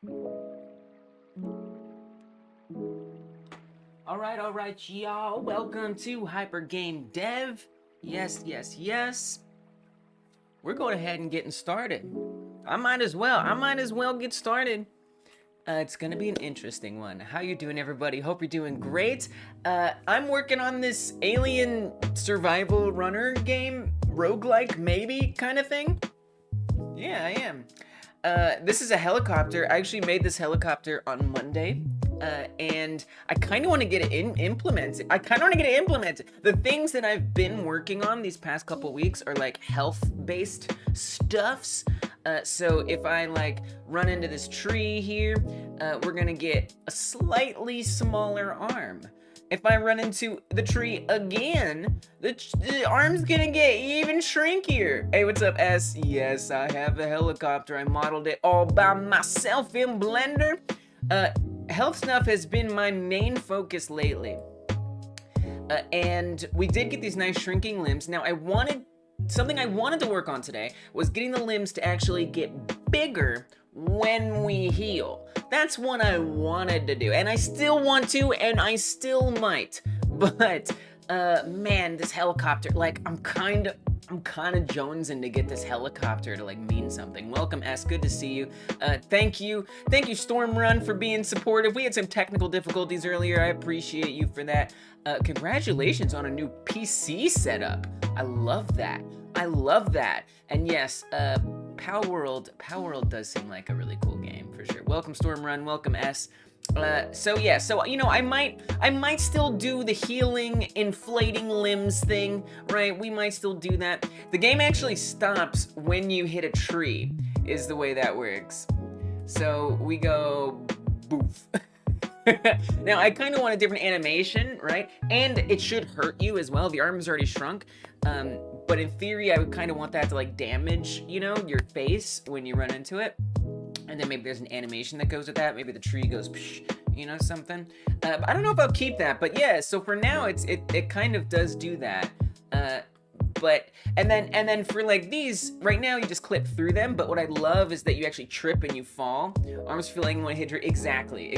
All right, y'all. Welcome to Hyper Game Dev. Yes. We're going ahead and getting started. I might as well get started. It's gonna be an interesting one. How you doing, everybody? Hope you're doing great. I'm working on this alien survival runner game, roguelike maybe kind of thing. Yeah, I am. This is a helicopter. I actually made this helicopter on Monday. And I kind of want to get it implemented. The things that I've been working on these past couple weeks are like health-based stuffs. So if I like run into this tree here, we're gonna get a slightly smaller arm. If I run into the tree again, the arm's gonna get even shrinkier. Hey, what's up, S? Yes, I have a helicopter. I modeled it all by myself in Blender. Health stuff has been my main focus lately. And we did get these nice shrinking limbs. Now, something I wanted to work on today was getting the limbs to actually get bigger when we heal. That's what I wanted to do. And I still want to, and I still might. But, man, this helicopter, like, I'm kind of jonesing to get this helicopter to like mean something. Welcome, S. Good to see you. Thank you, Storm Run, for being supportive. We had some technical difficulties earlier. I appreciate you for that. Congratulations on a new PC setup. I love that. And yes, Power World does seem like a really cool game for sure. Welcome, Storm Run. Welcome, S. So you know, I might still do the healing, inflating limbs thing, right? We might still do that. The game actually stops when you hit a tree, is the way that works. So we go boof. Now I kind of want a different animation, right? And it should hurt you as well. The arm's already shrunk. But in theory, I would kind of want that to like damage, you know, your face when you run into it. And then maybe there's an animation that goes with that. Maybe the tree goes, psh, you know, something. I don't know if I'll keep that, but yeah. So for now, it kind of does do that. And then for like these, right now you just clip through them. But what I love is that you actually trip and you fall. Arms feeling when hit your exactly,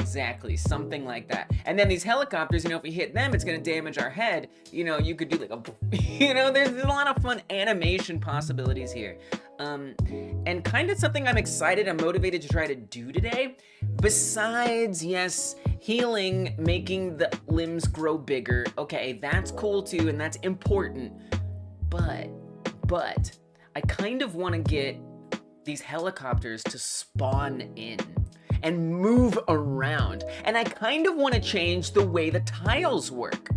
something like that. And then these helicopters, you know, if we hit them, it's gonna damage our head. You know, you could do like a, you know, there's a lot of fun animation possibilities here. And kind of something I'm excited and motivated to try to do today, besides, yes, healing, making the limbs grow bigger. Okay, that's cool too, and that's important. But I kind of want to get these helicopters to spawn in and move around. And I kind of want to change the way the tiles work.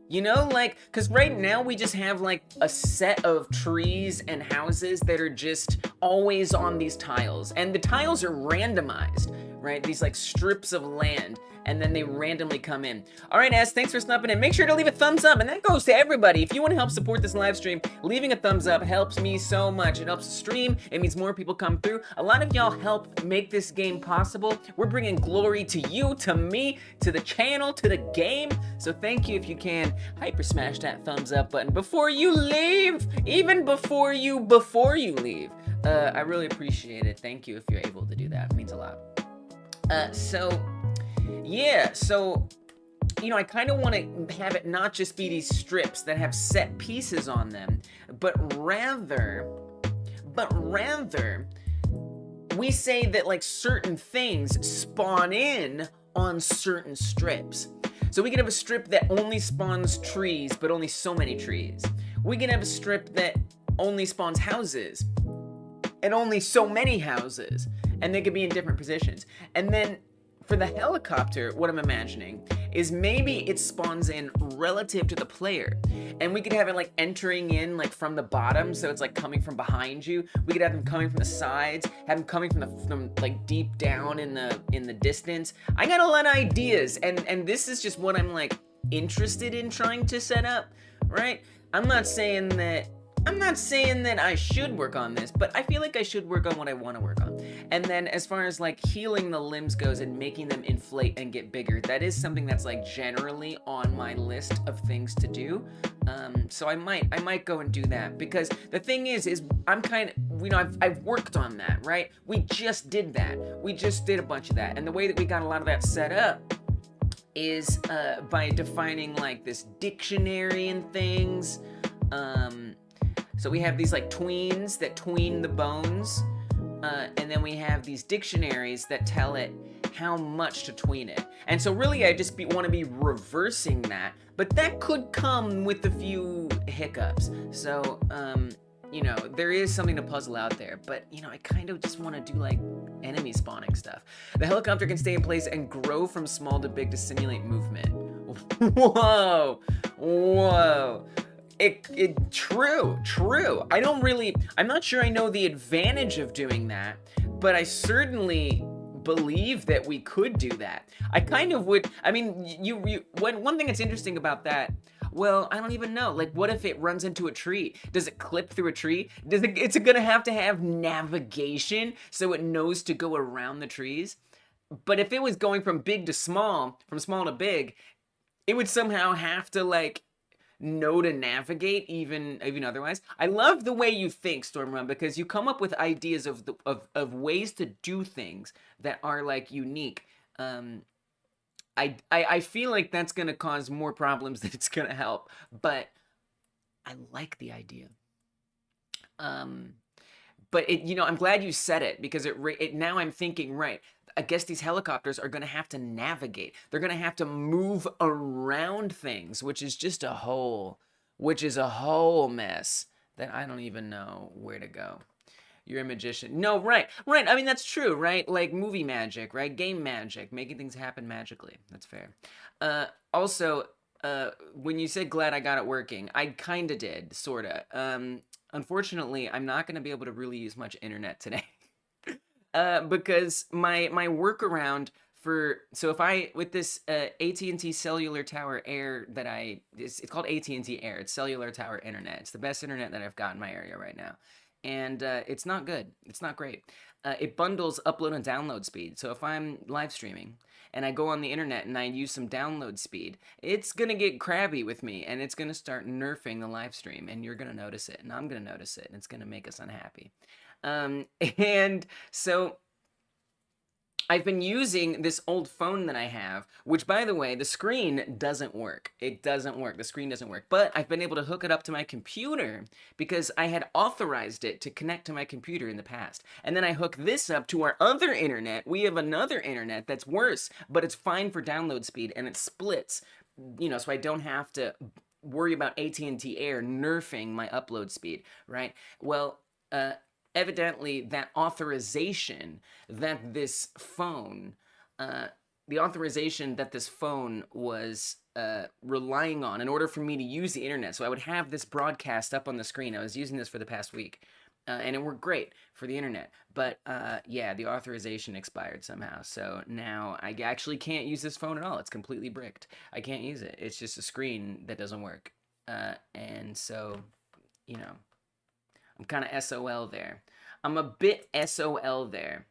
You know, like, because right now we just have like a set of trees and houses that are just always on these tiles. And the tiles are randomized, right? These like strips of land, and then they randomly come in. All right, S, thanks for stopping in. Make sure to leave a thumbs up, and that goes to everybody. If you want to help support this live stream, leaving a thumbs up helps me so much. It helps the stream. It means more people come through. A lot of y'all help make this game possible. We're bringing glory to you, to me, to the channel, to the game. So thank you if you can. Hyper smash that thumbs up button before you leave. Even before you leave. I really appreciate it. Thank you if you're able to do that. It means a lot. Yeah, so, you know, I kind of want to have it not just be these strips that have set pieces on them, but rather, we say that like certain things spawn in on certain strips. So we can have a strip that only spawns trees, but only so many trees. We can have a strip that only spawns houses, and only so many houses, and they could be in different positions. And then for the helicopter, what I'm imagining is maybe it spawns in relative to the player. And we could have it like entering in like from the bottom, so it's like coming from behind you. We could have them coming from the sides, have them coming from like deep down in the distance. I got a lot of ideas, and this is just what I'm like interested in trying to set up, right? I'm not saying that I'm not saying that I should work on this, but I feel like I should work on what I want to work on. And then as far as like healing the limbs goes and making them inflate and get bigger, that is something that's like generally on my list of things to do. So I might go and do that, because the thing is I'm kind of, you know, I've worked on that, right? We just did that. We just did a bunch of that. And the way that we got a lot of that set up is by defining like this dictionary and things. So we have these like tweens that tween the bones, and then we have these dictionaries that tell it how much to tween it. And so really I just want to be reversing that, but that could come with a few hiccups. So, you know, there is something to puzzle out there, but you know, I kind of just want to do like enemy spawning stuff. The helicopter can stay in place and grow from small to big to simulate movement. Whoa, whoa. True. I'm not sure I know the advantage of doing that, but I certainly believe that we could do that. I kind of would. I mean, one thing that's interesting about that, well, I don't even know. Like, what if it runs into a tree? Does it clip through a tree? It's gonna have to have navigation so it knows to go around the trees. But if it was going from big to small, from small to big, it would somehow have to like know to navigate even otherwise. I love the way you think, Stormrun, because you come up with ideas of ways to do things that are like unique. I feel like that's gonna cause more problems than it's gonna help, but I like the idea. But you know, I'm glad you said it, because it now I'm thinking, right, I guess these helicopters are going to have to navigate. They're going to have to move around things, which is just a whole mess that I don't even know where to go. You're a magician. No, right. I mean, that's true, right? Like movie magic, right? Game magic, making things happen magically. That's fair. Also, when you said glad I got it working, I kind of did, sort of. Unfortunately, I'm not going to be able to really use much internet today. Because my workaround so if I, with this AT&T Cellular Tower Air that it's called AT&T Air, it's Cellular Tower Internet. It's the best internet that I've got in my area right now. And it's not good. It's not great. It bundles upload and download speed. So if I'm live streaming and I go on the internet and I use some download speed, it's going to get crabby with me, and it's going to start nerfing the live stream, and you're going to notice it, and I'm going to notice it, and it's going to make us unhappy. And so I've been using this old phone that I have, which, by the way, the screen doesn't work. It doesn't work. The screen doesn't work. But I've been able to hook it up to my computer because I had authorized it to connect to my computer in the past. And then I hook this up to our other internet. We have another internet that's worse, but it's fine for download speed, and it splits, you know, so I don't have to worry about AT&T Air nerfing my upload speed, right? Well, evidently that authorization that this phone, was relying on in order for me to use the internet. So I would have this broadcast up on the screen. I was using this for the past week, and it worked great for the internet. But yeah, the authorization expired somehow. So now I actually can't use this phone at all. It's completely bricked. I can't use it. It's just a screen that doesn't work. And so, you know, I'm kind of SOL there. I'm a bit SOL there.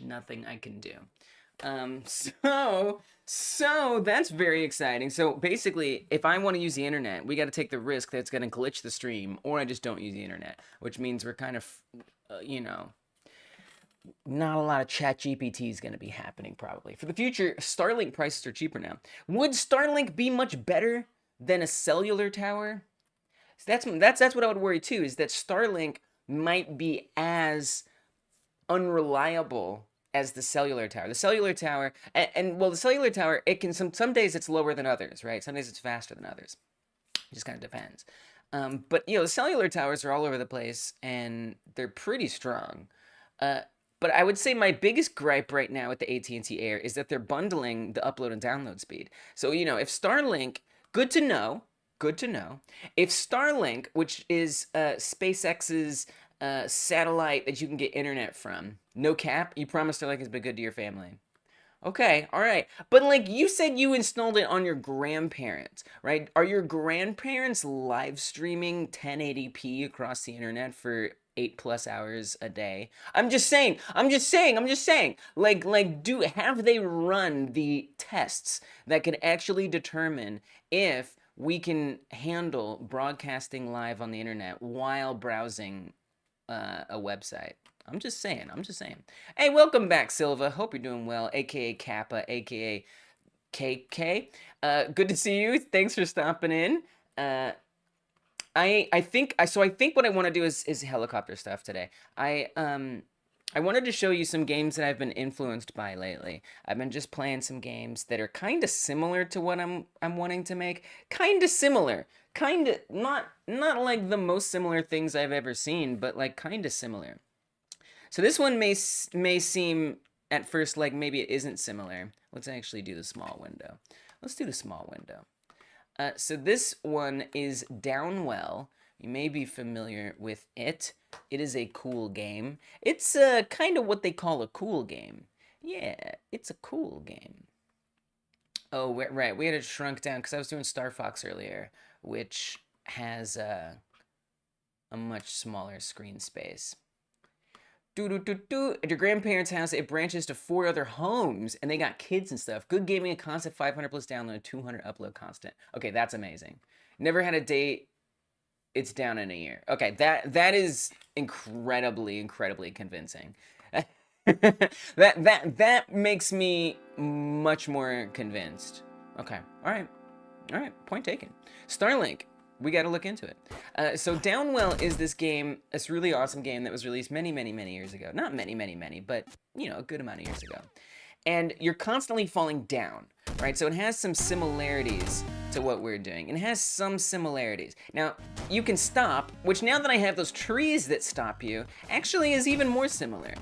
Nothing I can do. So that's very exciting. So basically, if I want to use the internet, we got to take the risk that it's going to glitch the stream, or I just don't use the internet, which means we're kind of, you know, not a lot of ChatGPT is going to be happening probably. For the future, Starlink prices are cheaper now. Would Starlink be much better than a cellular tower? That's what I would worry too, is that Starlink might be as unreliable as the cellular tower. The cellular tower, well, the cellular tower, it can, some days it's lower than others, right? Some days it's faster than others. It just kind of depends. But, you know, the cellular towers are all over the place, and they're pretty strong. But I would say my biggest gripe right now with the AT&T Air is that they're bundling the upload and download speed. So, you know, if Starlink, good to know, if Starlink, which is SpaceX's satellite that you can get internet from, no cap, you promise Starlink has been good to your family. Okay, all right. But like you said you installed it on your grandparents, right? Are your grandparents live streaming 1080p across the internet for 8+ hours a day? I'm just saying. Like do have they run the tests that can actually determine if we can handle broadcasting live on the internet while browsing a website? I'm just saying. Hey, welcome back, Silva. Hope you're doing well, aka Kappa, aka KK. Good to see you. Thanks for stopping in. I think what I want to do is helicopter stuff today. I wanted to show you some games that I've been influenced by lately. I've been just playing some games that are kind of similar to what I'm wanting to make. Kind of similar. Kind of not like the most similar things I've ever seen, but like kind of similar. So this one may seem at first like maybe it isn't similar. Let's actually do the small window. Let's do the small window. So this one is Downwell. You may be familiar with it. It is a cool game. It's kind of what they call a cool game. Yeah, it's a cool game. Oh, right. We had it shrunk down because I was doing Star Fox earlier, which has a much smaller screen space. At your grandparents' house, it branches to 4 other homes, and they got kids and stuff. Good gaming, a constant 500 plus download, 200 upload constant. Okay, that's amazing. Never had a date. It's down in a year. Okay, that is incredibly convincing. that makes me much more convinced. Okay, all right. Point taken. Starlink. We got to look into it. So Downwell is this game, this really awesome game that was released many years ago. Not many, but, you know, a good amount of years ago. And you're constantly falling down, right? So it has some similarities to what we're doing. It has some similarities. Now, you can stop, which now that I have those trees that stop you, actually is even more similar.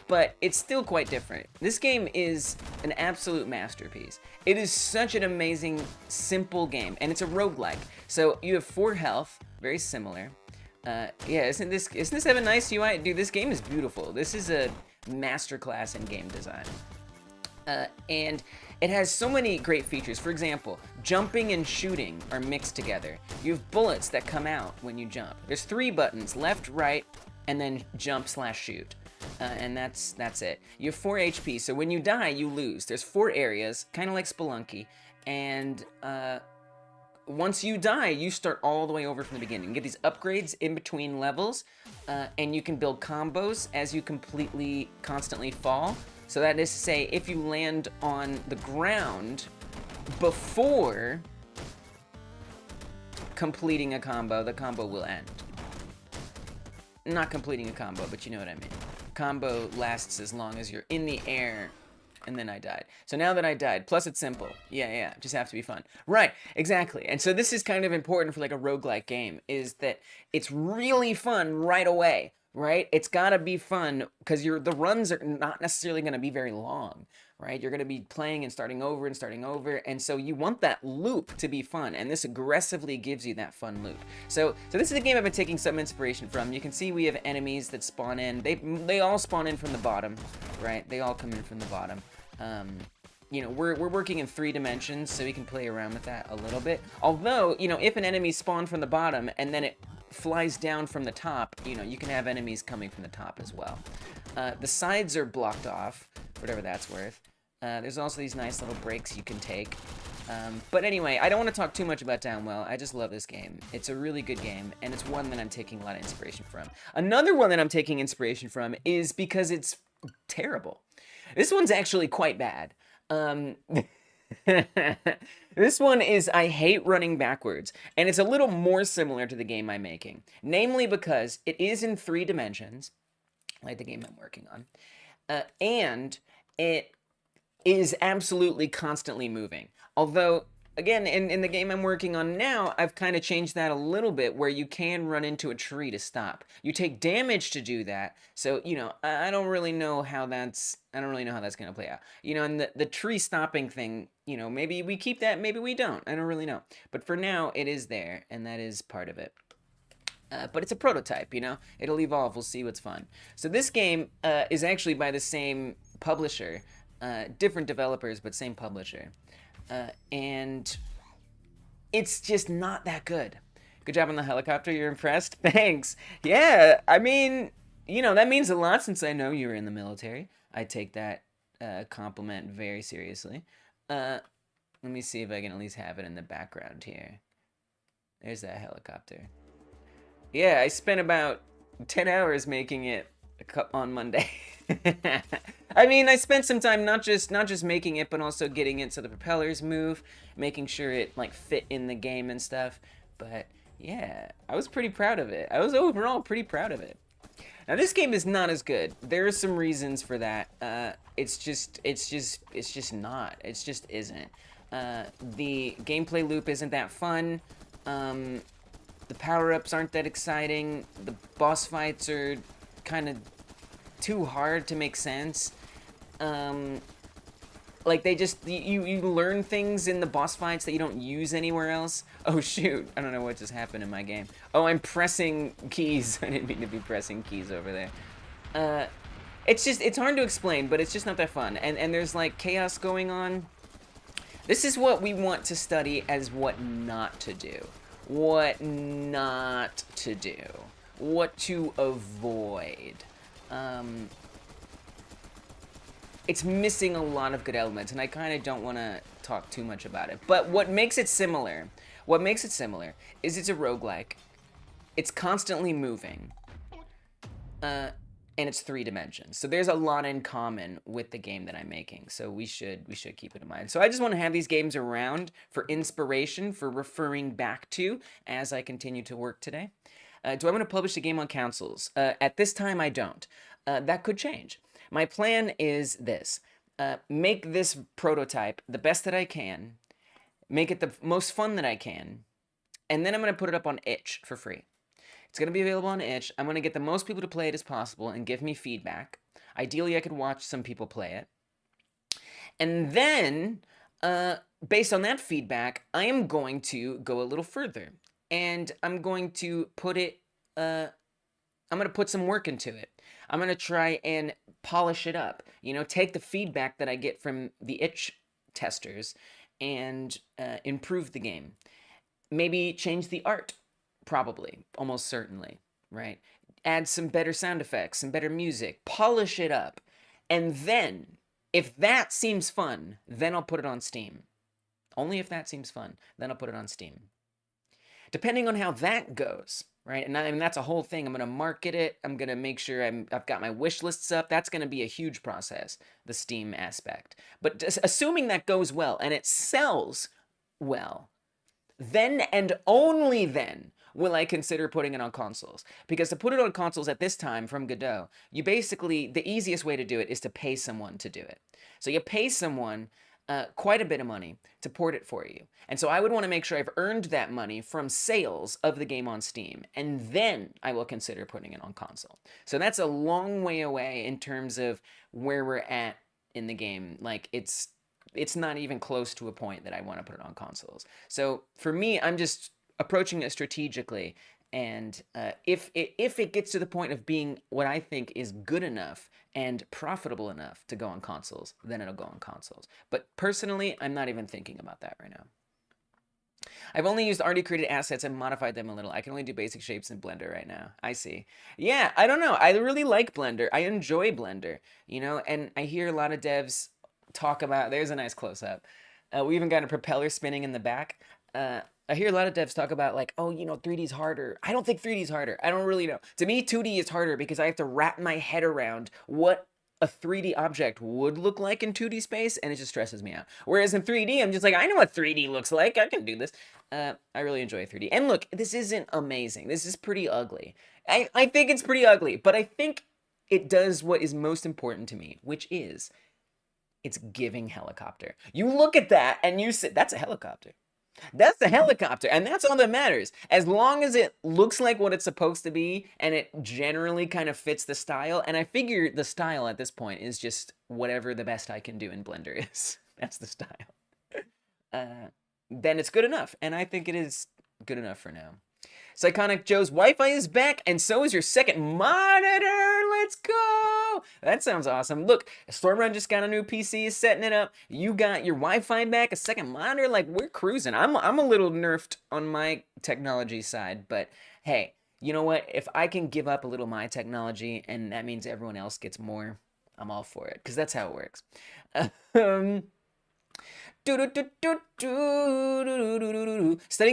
But it's still quite different. This game is an absolute masterpiece. It is such an amazing, simple game, and it's a roguelike. So you have 4 health, very similar. Yeah, isn't this have a nice UI? Dude, this game is beautiful. This is a masterclass in game design. And it has so many great features. For example, jumping and shooting are mixed together. You have bullets that come out when you jump. There's 3 buttons, left, right, and then jump/shoot. And that's it. You have 4 HP, so when you die, you lose. There's 4 areas, kind of like Spelunky, and once you die, you start all the way over from the beginning. You get these upgrades in between levels, and you can build combos as you constantly fall. So that is to say, if you land on the ground before completing a combo, the combo will end. Not completing a combo, but you know what I mean. Combo lasts as long as you're in the air, and then I died. So now that I died, plus it's simple. Yeah, just have to be fun. Right, exactly. And so this is kind of important for like a roguelike game, is that it's really fun right away, right? It's gotta be fun, because the runs are not necessarily gonna be very long, right? You're gonna be playing and starting over, and so you want that loop to be fun, and this aggressively gives you that fun loop. So this is a game I've been taking some inspiration from. You can see we have enemies that spawn in. They all spawn in from the bottom, right? They all come in from the bottom. You know, we're working in 3 dimensions, so we can play around with that a little bit. Although, you know, if an enemy spawned from the bottom and then it flies down from the top, you know, you can have enemies coming from the top as well. The sides are blocked off, for whatever that's worth. There's also these nice little breaks you can take. But anyway, I don't want to talk too much about Downwell. I just love this game. It's a really good game, and it's one that I'm taking a lot of inspiration from. Another one that I'm taking inspiration from is because it's terrible. This one's actually quite bad. This one is I hate running backwards, and it's a little more similar to the game I'm making. Namely because it is in 3 dimensions, like the game I'm working on, and it is absolutely constantly moving. Although, again, in the game I'm working on now, I've kind of changed that a little bit, where you can run into a tree to stop. You take damage to do that, so, you know, I don't really know how that's gonna play out. You know, and the tree stopping thing, you know, maybe we keep that, maybe we don't. I don't really know. But for now, it is there, and that is part of it. But it's a prototype, you know? It'll evolve, we'll see what's fun. So this game is actually by the same publisher different developers, but same publisher. And it's just not that good. Good job on the helicopter. You're impressed? Thanks. Yeah, I mean, you know, that means a lot since I know you were in the military. I take that compliment very seriously. Let me see if I can at least have it in the background here. There's that helicopter. Yeah, I spent about 10 hours making it on Monday. I mean, I spent some time not just making it, but also getting it so the propellers move, making sure it like fit in the game and stuff. But yeah, I was pretty proud of it. I was overall pretty proud of it. Now this game is not as good. There are some reasons for that. It's just not. It just isn't. The gameplay loop isn't that fun. The power-ups aren't that exciting. The boss fights are kind of too hard to make sense. Like they just, you learn things in the boss fights that you don't use anywhere else. Oh shoot, I don't know what just happened in my game. Oh, I'm pressing keys. I didn't mean to be pressing keys over there. It's hard to explain, but it's just not that fun. And there's like chaos going on. This is what we want to study as what not to do. What not to do. What to avoid. It's missing a lot of good elements, and I kind of don't want to talk too much about it. But what makes it similar is it's a roguelike. It's constantly moving. And it's 3 dimensions. So there's a lot in common with the game that I'm making. So we should keep it in mind. So I just want to have these games around for inspiration, for referring back to as I continue to work today. Do I want to publish the game on consoles? At this time, I don't. That could change. My plan is this. Make this prototype the best that I can. Make it the most fun that I can. And then I'm going to put it up on itch for free. It's going to be available on itch. I'm going to get the most people to play it as possible and give me feedback. Ideally, I could watch some people play it. And then, based on that feedback, I am going to go a little further. And I'm going to put it, I'm going to put some work into it. I'm going to try and polish it up. You know, take the feedback that I get from the itch testers and improve the game. Maybe change the art. Probably, almost certainly, right? Add some better sound effects, some better music, polish it up. And then, if that seems fun, then I'll put it on Steam. Only if that seems fun, then I'll put it on Steam. Depending on how that goes, right? And I mean, that's a whole thing. I'm going to market it. I'm going to make sure I've got my wish lists up. That's going to be a huge process, the Steam aspect. But assuming that goes well and it sells well, then and only then will I consider putting it on consoles. Because to put it on consoles at this time from Godot, you basically, the easiest way to do it is to pay someone to do it. So you pay someone quite a bit of money to port it for you. And so I would want to make sure I've earned that money from sales of the game on Steam. And then I will consider putting it on console. So that's a long way away in terms of where we're at in the game. Like it's not even close to a point that I want to put it on consoles. So for me, I'm just approaching it strategically, and if it gets to the point of being what I think is good enough and profitable enough to go on consoles, then it'll go on consoles. But personally, I'm not even thinking about that right now. I've only used already created assets and modified them a little. I can only do basic shapes in Blender right now. I see. Yeah, I don't know. I really like Blender. I enjoy Blender, you know, and I hear a lot of devs talk about, there's a nice close-up. We even got a propeller spinning in the back. I hear a lot of devs talk about like, oh, you know, 3D's harder. I don't think 3D's harder. I don't really know. To me, 2D is harder because I have to wrap my head around what a 3D object would look like in 2D space, and it just stresses me out. Whereas in 3D, I'm just like, I know what 3D looks like. I can do this. I really enjoy 3D. And look, this isn't amazing. This is pretty ugly. I think it's pretty ugly, but I think it does what is most important to me, which is it's giving helicopter. You look at that and you say, that's a helicopter. That's a helicopter, and that's all that matters. As long as it looks like what it's supposed to be, and it generally kind of fits the style, and I figure the style at this point is just whatever the best I can do in Blender is. That's the style. Then it's good enough, and I think it is good enough for now. Psychonic Joe's Wi-Fi is back, and so is your second monitor. Let's go! That sounds awesome. Look, Stormrun just got a new PC, is setting it up. You got your Wi-Fi back, a second monitor. Like, we're cruising. I'm a little nerfed on my technology side, but hey, you know what? If I can give up a little my technology and that means everyone else gets more, I'm all for it, because that's how it works. Um, Studying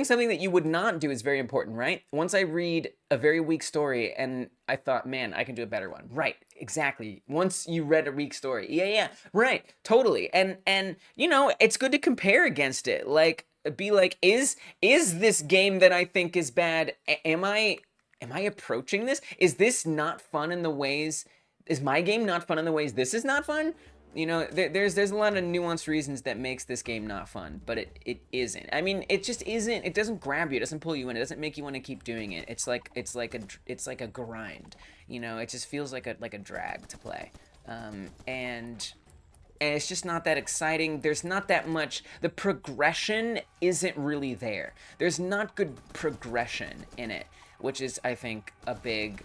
something that you would not do is very important, right? Once I read a very weak story and I thought, man, I can do a better one. Right, exactly. Once you read a weak story. Yeah, right, totally. And you know, it's good to compare against it. Like, be like, is this game that I think is bad, am I approaching this? Is this not fun in the ways, is my game not fun in the ways this is not fun? You know, there's a lot of nuanced reasons that makes this game not fun, but it isn't. I mean, it just isn't. It doesn't grab you. It doesn't pull you in. It doesn't make you want to keep doing it. It's like a grind. You know, it just feels like a drag to play, and it's just not that exciting. There's not that much. The progression isn't really there. There's not good progression in it, which is, I think, a big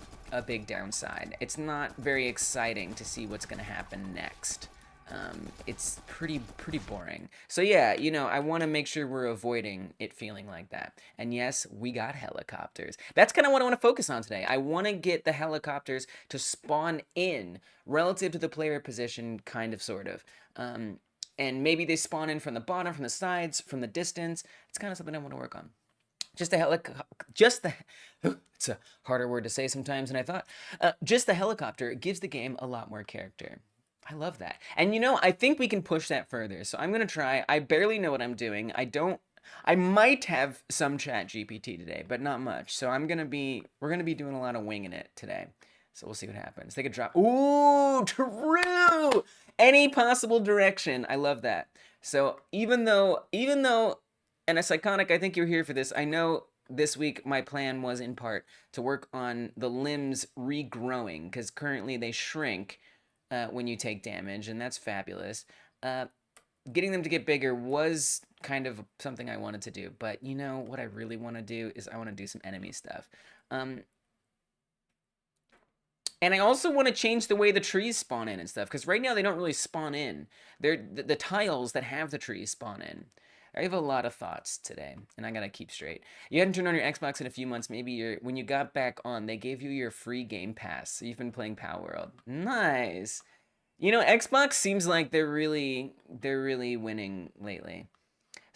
downside. It's not very exciting to see what's gonna happen next. It's pretty boring. So yeah, you know, I want to make sure we're avoiding it feeling like that. And yes, we got helicopters. That's kind of what I want to focus on today. I want to get the helicopters to spawn in relative to the player position, kind of, sort of. And maybe they spawn in from the bottom, from the sides, from the distance. It's kind of something I want to work on. It's a harder word to say sometimes than I thought. Just the helicopter gives the game a lot more character. I love that. And you know, I think we can push that further. So I'm going to try. I barely know what I'm doing. I might have some chat GPT today, but not much. So we're going to be doing a lot of winging it today. So we'll see what happens. They could drop. Ooh, true. Any possible direction. I love that. So even though, and as Iconic, I think you're here for this. I know this week my plan was in part to work on the limbs regrowing, because currently they shrink when you take damage, and that's fabulous. Getting them to get bigger was kind of something I wanted to do, but you know what I really want to do is I want to do some enemy stuff. And I also want to change the way the trees spawn in and stuff, because right now they don't really spawn in. They're the tiles that have the trees spawn in. I have a lot of thoughts today, and I gotta keep straight. You hadn't turned on your Xbox in a few months. Maybe when you got back on, they gave you your free Game Pass, so you've been playing Palworld. Nice. You know, Xbox seems like they're really winning lately.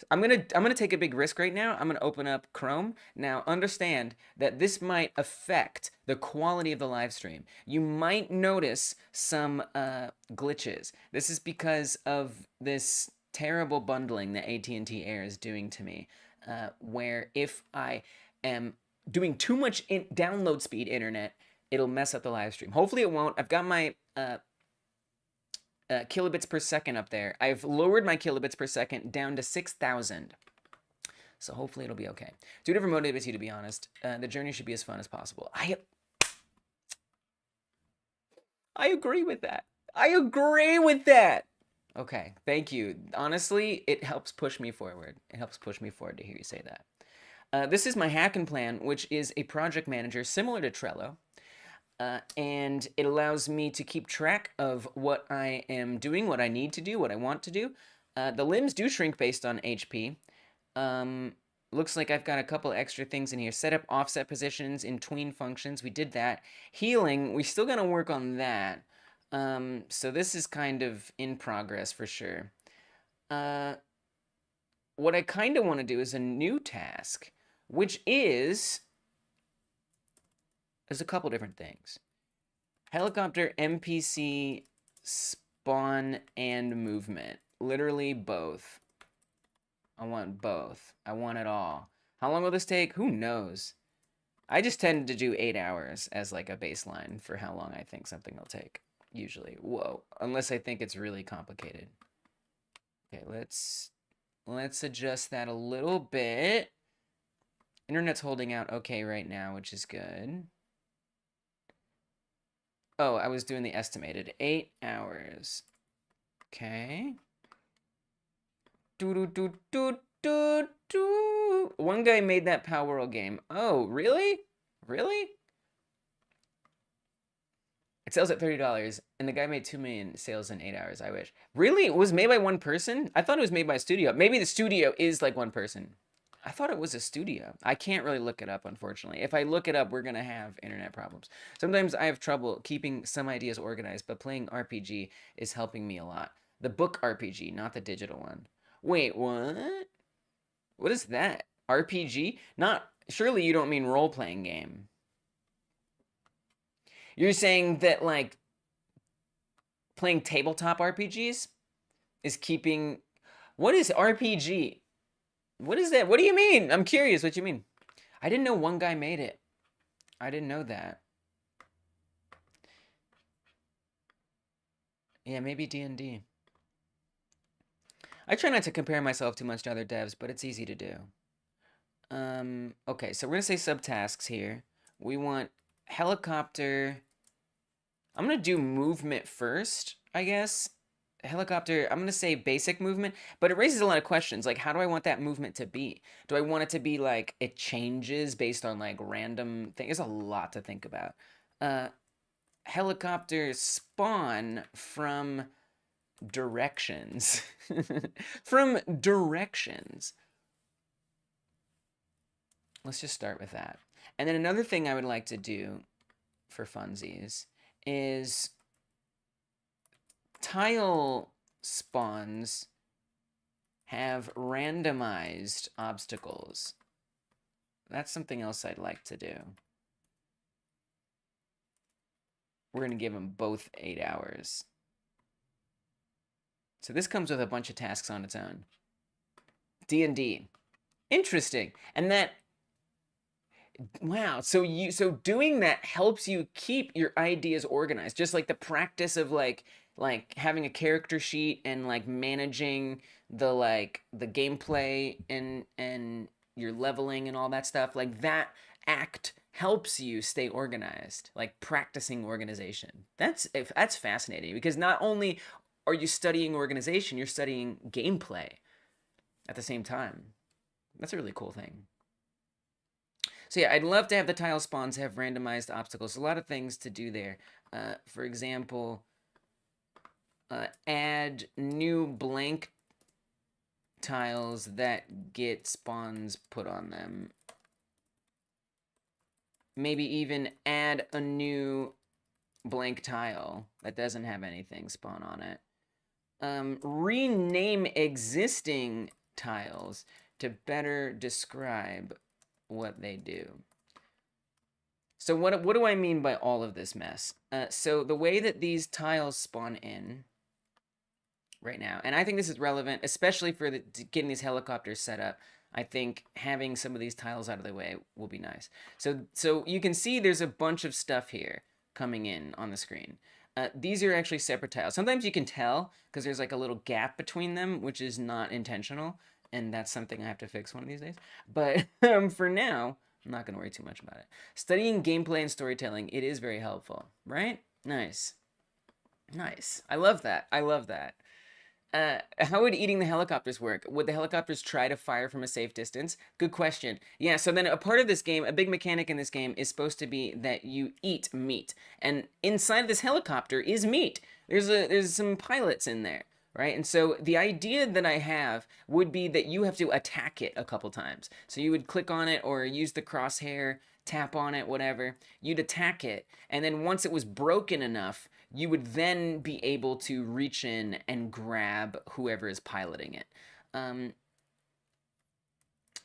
I'm gonna take a big risk right now. I'm gonna open up Chrome. Now, understand that this might affect the quality of the live stream. You might notice some glitches. This is because of this terrible bundling that AT&T Air is doing to me, where if I am doing too much download speed internet, it'll mess up the live stream. Hopefully it won't. I've got my kilobits per second up there. I've lowered my kilobits per second down to 6,000. So hopefully it'll be okay. Do whatever motivates you, to be honest. The journey should be as fun as possible. I agree with that. I agree with that. Okay, thank you. Honestly, it helps push me forward. It helps push me forward to hear you say that. This is my Hackin' Plan, which is a project manager similar to Trello. And it allows me to keep track of what I am doing, what I need to do, what I want to do. The limbs do shrink based on HP. Looks like I've got a couple extra things in here. Set up offset positions in tween functions. We did that. Healing, we still gotta work on that. So this is kind of in progress for sure. What I kind of want to do is a new task, which is, there's a couple different things. Helicopter, NPC, spawn, and movement. Literally both. I want both. I want it all. How long will this take? Who knows? I just tend to do 8 hours as like a baseline for how long I think something will take. Usually. Whoa. Unless I think it's really complicated. Okay, let's adjust that a little bit. Internet's holding out okay right now, which is good. Oh, I was doing the estimated. 8 hours. Okay. One guy made that Palworld game. Oh, really? Really? It sells at $30, and the guy made 2 million sales in 8 hours. I wish. Really? It was made by one person? I thought it was made by a studio. Maybe the studio is like one person. I thought it was a studio. I can't really look it up, unfortunately. If I look it up, we're going to have internet problems. Sometimes I have trouble keeping some ideas organized, but playing RPG is helping me a lot. The book RPG, not the digital one. Wait, what? What is that? RPG? Not, surely you don't mean role-playing game. You're saying that, like, playing tabletop RPGs is keeping... What is RPG? What is that? What do you mean? I'm curious what you mean. I didn't know one guy made it. I didn't know that. Yeah, maybe D&D. I try not to compare myself too much to other devs, but it's easy to do. Okay, so we're going to say subtasks here. We want helicopter. I'm going to do movement first, I guess. Helicopter, I'm going to say basic movement, but it raises a lot of questions. Like, how do I want that movement to be? Do I want it to be like it changes based on like random things? There's a lot to think about. Helicopter spawn from directions. From directions. Let's just start with that. And then another thing I would like to do for funsies is tile spawns have randomized obstacles. That's something else I'd like to do. We're going to give them both 8 hours. So this comes with a bunch of tasks on its own. D&D. Interesting. And that... Wow, so doing that helps you keep your ideas organized, just like the practice of like having a character sheet and like managing the gameplay and your leveling and all that stuff. Like that act helps you stay organized, like practicing organization. That's fascinating because not only are you studying organization, you're studying gameplay at the same time. That's a really cool thing. So yeah, I'd love to have the tile spawns have randomized obstacles. A lot of things to do there. For example, add new blank tiles that get spawns put on them. Maybe even add a new blank tile that doesn't have anything spawn on it. Rename existing tiles to better describe what they do. So what do I mean by all of this mess? So the way that these tiles spawn in right now, and I think this is relevant, especially for getting these helicopters set up. I think having some of these tiles out of the way will be nice. So you can see there's a bunch of stuff here coming in on the screen. These are actually separate tiles. Sometimes you can tell because there's like a little gap between them, which is not intentional. And that's something I have to fix one of these days. But for now, I'm not going to worry too much about it. Studying gameplay and storytelling, it is very helpful, right? Nice. Nice. I love that. I love that. How would eating the helicopters work? Would the helicopters try to fire from a safe distance? Good question. Yeah, so then a part of this game, a big mechanic in this game is supposed to be that you eat meat. And inside this helicopter is meat. There's some pilots in there. Right? And so the idea that I have would be that you have to attack it a couple times. So you would click on it or use the crosshair, tap on it, whatever. You'd attack it. And then once it was broken enough, you would then be able to reach in and grab whoever is piloting it.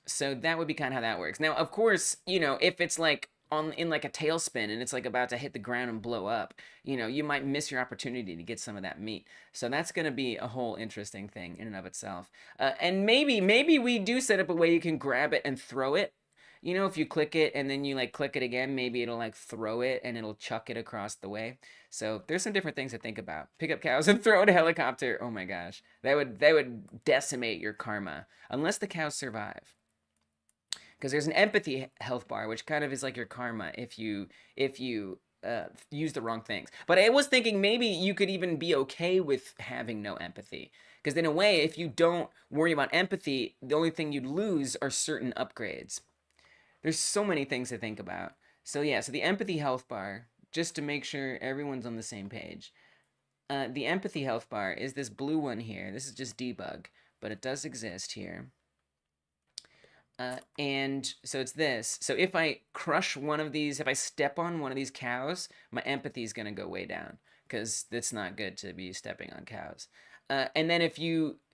So that would be kind of how that works. Now, of course, you know, if it's like in like a tailspin and it's like about to hit the ground and blow up, you know, you might miss your opportunity to get some of that meat. So that's going to be a whole interesting thing in and of itself. And maybe we do set up a way you can grab it and throw it. You know, if you click it and then you like click it again, maybe it'll like throw it and it'll chuck it across the way. So there's some different things to think about. Pick up cows and throw it a helicopter. Oh my gosh, that would decimate your karma unless the cows survive. Because there's an empathy health bar, which kind of is like your karma if you use the wrong things. But I was thinking maybe you could even be okay with having no empathy. Because in a way, if you don't worry about empathy, the only thing you'd lose are certain upgrades. There's so many things to think about. So yeah, so the empathy health bar, just to make sure everyone's on the same page. The empathy health bar is this blue one here. This is just debug, but it does exist here. And so it's this. So if I crush one of these, if I step on one of these cows, my empathy is going to go way down because it's not good to be stepping on cows. And then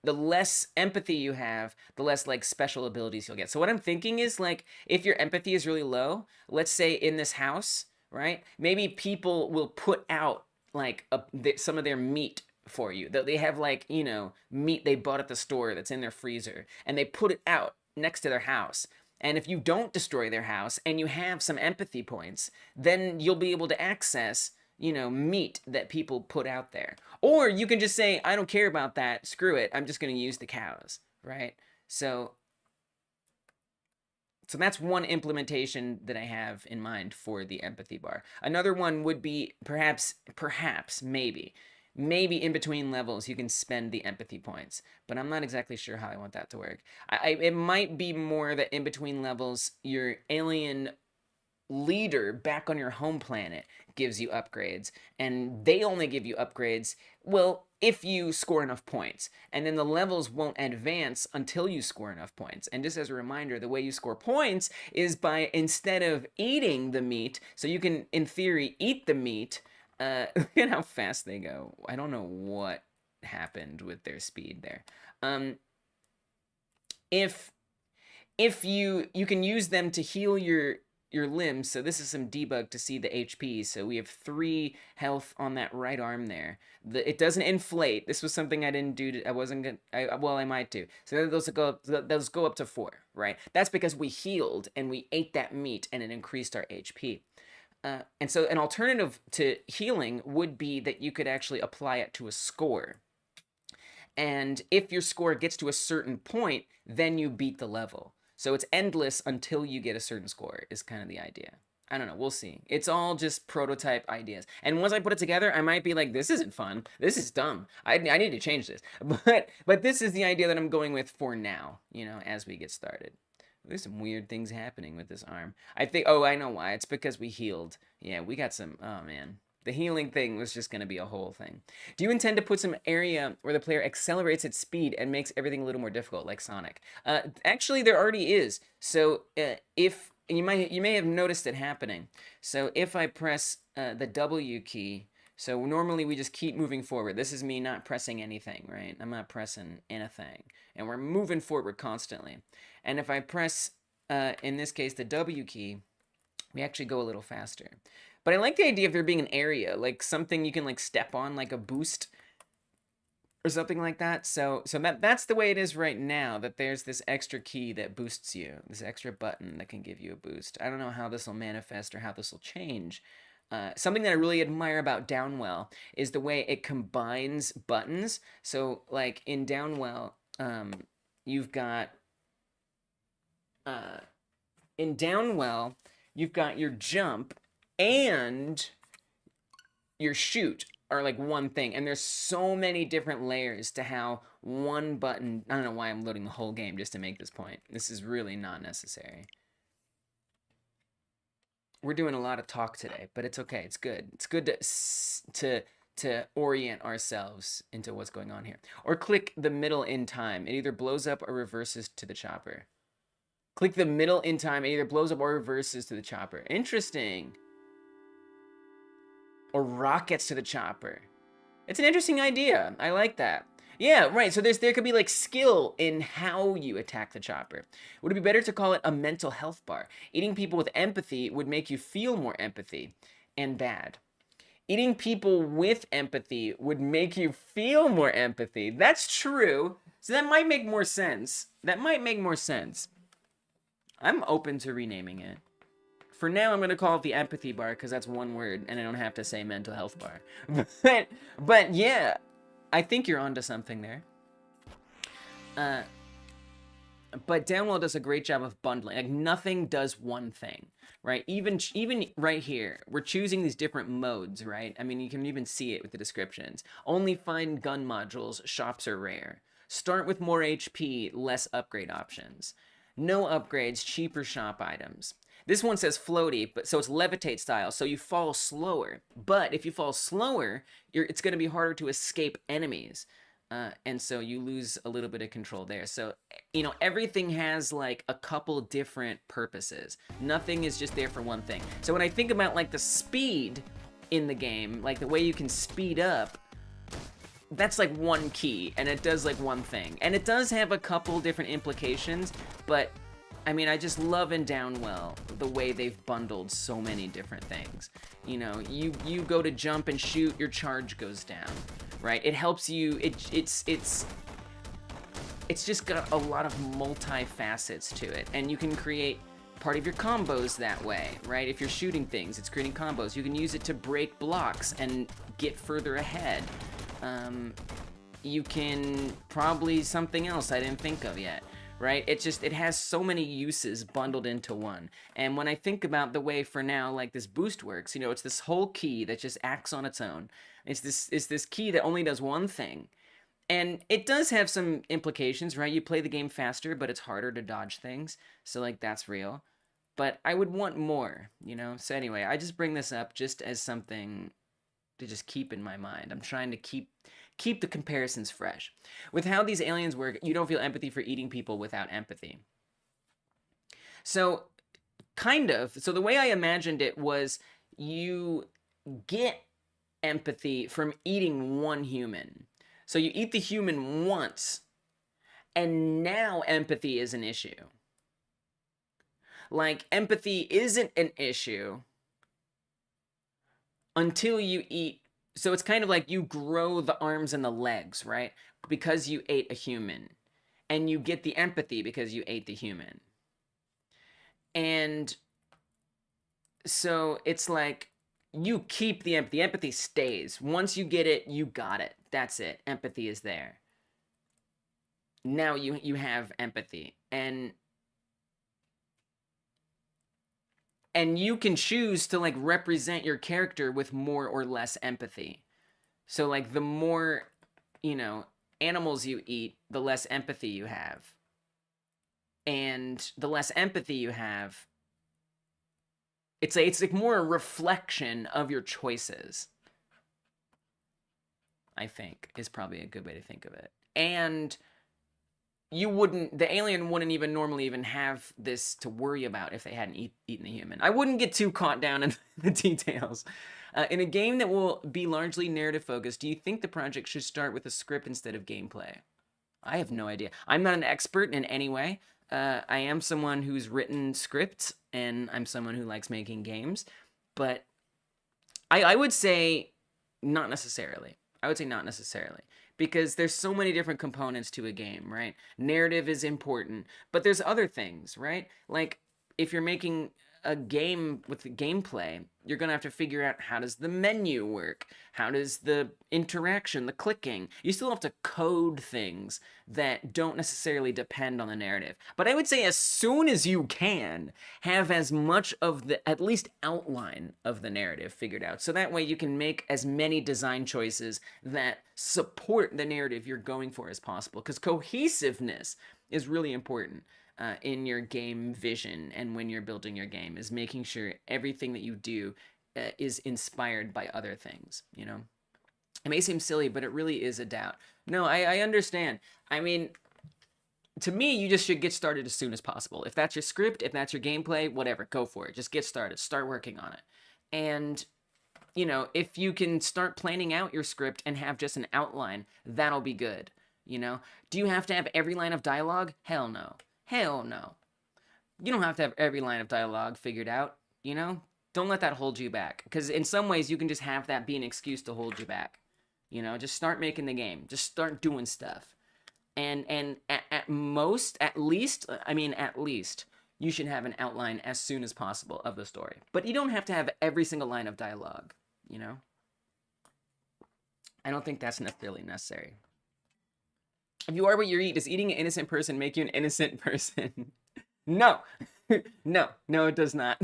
the less empathy you have, the less like special abilities you'll get. So what I'm thinking is like, if your empathy is really low, let's say in this house, right? Maybe people will put out like some of their meat for you. They have like, you know, meat they bought at the store that's in their freezer, and they put it out next to their house. And if you don't destroy their house and you have some empathy points, then you'll be able to access, you know, meat that people put out there. Or you can just say, I don't care about that, screw it, I'm just going to use the cows, right? So that's one implementation that I have in mind for the empathy bar. Another one would be perhaps, maybe in between levels you can spend the empathy points, but I'm not exactly sure how I want that to work. It might be more that in between levels your alien leader back on your home planet gives you upgrades, and they only give you upgrades, well, if you score enough points, and then the levels won't advance until you score enough points. And just as a reminder, the way you score points is by, instead of eating the meat, so you can in theory eat the meat. Look at how fast they go. I don't know what happened with their speed there. If you can use them to heal your limbs. So this is some debug to see the HP. So we have 3 health on that right arm there. It doesn't inflate. This was something I didn't do. I wasn't gonna. Well, I might do. So those go up to 4, right? That's because we healed and we ate that meat and it increased our HP. And so an alternative to healing would be that you could actually apply it to a score. And if your score gets to a certain point, then you beat the level. So it's endless until you get a certain score is kind of the idea. I don't know. We'll see. It's all just prototype ideas. And once I put it together, I might be like, this isn't fun. This is dumb. I need to change this. But this is the idea that I'm going with for now, you know, as we get started. There's some weird things happening with this arm. I think, oh, I know why. It's because we healed. Yeah, we got some, oh man. The healing thing was just going to be a whole thing. Do you intend to put some area where the player accelerates its speed and makes everything a little more difficult, like Sonic? Actually, there already is. So if you may have noticed it happening. So if I press the W key, so normally we just keep moving forward. This is me not pressing anything, right? I'm not pressing anything. And we're moving forward constantly. And if I press, in this case, the W key, we actually go a little faster. But I like the idea of there being an area, like something you can like step on, like a boost or something like that. So that's the way it is right now, that there's this extra key that boosts you, this extra button that can give you a boost. I don't know how this will manifest or how this will change. Something that I really admire about Downwell is the way it combines buttons. So like in Downwell, you've got your jump and your shoot are like one thing, and there's so many different layers to how one button, I don't know why I'm loading the whole game just to make this point. This is really not necessary. We're doing a lot of talk today, but it's okay. It's good. It's good to orient ourselves into what's going on here. Or click the middle in time. It either blows up or reverses to the chopper. Click the middle in time. It either blows up or reverses to the chopper. Interesting. Or rockets to the chopper. It's an interesting idea. I like that. Yeah, right. So there could be like skill in how you attack the chopper. Would it be better to call it a mental health bar? Eating people with empathy would make you feel more empathy and bad. Eating people with empathy would make you feel more empathy. That's true. So that might make more sense. I'm open to renaming it. For now, I'm going to call it the empathy bar because that's one word and I don't have to say mental health bar. But yeah, I think you're onto something there. But Downwell does a great job of bundling. Like nothing does one thing, right? Even right here, we're choosing these different modes, right? I mean, you can even see it with the descriptions. Only find gun modules, shops are rare. Start with more HP, less upgrade options. No upgrades, cheaper shop items. This one says floaty, but so it's levitate style, so you fall slower. But if you fall slower, it's going to be harder to escape enemies. And so you lose a little bit of control there. So, you know, everything has like a couple different purposes. Nothing is just there for one thing. So when I think about like the speed in the game, like the way you can speed up, that's like one key, and it does like one thing. And it does have a couple different implications, but I mean, I just love in Downwell the way they've bundled so many different things. You know, you go to jump and shoot, your charge goes down, right? It helps you. It's just got a lot of multi-facets to it, and you can create part of your combos that way, right? If you're shooting things, it's creating combos. You can use it to break blocks and get further ahead. You can probably something else I didn't think of yet. Right? It has so many uses bundled into one. And when I think about the way for now, like this boost works, you know, it's this whole key that just acts on its own. It's this key that only does one thing. And it does have some implications, right? You play the game faster, but it's harder to dodge things. So like that's real. But I would want more, you know? So anyway, I just bring this up just as something to just keep in my mind. I'm trying to keep the comparisons fresh. With how these aliens work, you don't feel empathy for eating people without empathy. So, kind of. So the way I imagined it was you get empathy from eating one human. So you eat the human once, and now empathy is an issue. Like, empathy isn't an issue until you eat. So it's kind of like you grow the arms and the legs, right? Because you ate a human. And you get the empathy because you ate the human. And so it's like you keep the empathy. Empathy stays. Once you get it, you got it. That's it. Empathy is there. Now you have empathy. And you can choose to like represent your character with more or less empathy. So like the more, you know, animals you eat, the less empathy you have. And the less empathy you have, it's like more a reflection of your choices, I think, is probably a good way to think of it. And the alien wouldn't even normally even have this to worry about if they hadn't eaten a human. I wouldn't get too caught down in the details. In a game that will be largely narrative focused, do you think the project should start with a script instead of gameplay? I have no idea. I'm not an expert in any way. I am someone who's written scripts, and I'm someone who likes making games. But I would say not necessarily. I would say not necessarily. Because there's so many different components to a game, right? Narrative is important, but there's other things, right? Like, if you're making a game with gameplay, you're gonna have to figure out how does the menu work? How does the interaction, the clicking? You still have to code things that don't necessarily depend on the narrative. But I would say as soon as you can, have as much of the, at least outline of the narrative figured out. So that way you can make as many design choices that support the narrative you're going for as possible. Because cohesiveness is really important. In your game vision and when you're building your game, is making sure everything that you do is inspired by other things, you know? It may seem silly, but it really is a doubt. No, I understand. I mean, to me, you just should get started as soon as possible. If that's your script, if that's your gameplay, whatever, go for it. Just get started. Start working on it. And, you know, if you can start planning out your script and have just an outline, that'll be good, you know? Do you have to have every line of dialogue? Hell no. Hell no. You don't have to have every line of dialogue figured out, you know? Don't let that hold you back. Because in some ways, you can just have that be an excuse to hold you back. You know, just start making the game. Just start doing stuff. And at least, you should have an outline as soon as possible of the story. But you don't have to have every single line of dialogue, you know? I don't think that's necessarily necessary. If you are what you eat, does eating an innocent person make you an innocent person? No. No, it does not.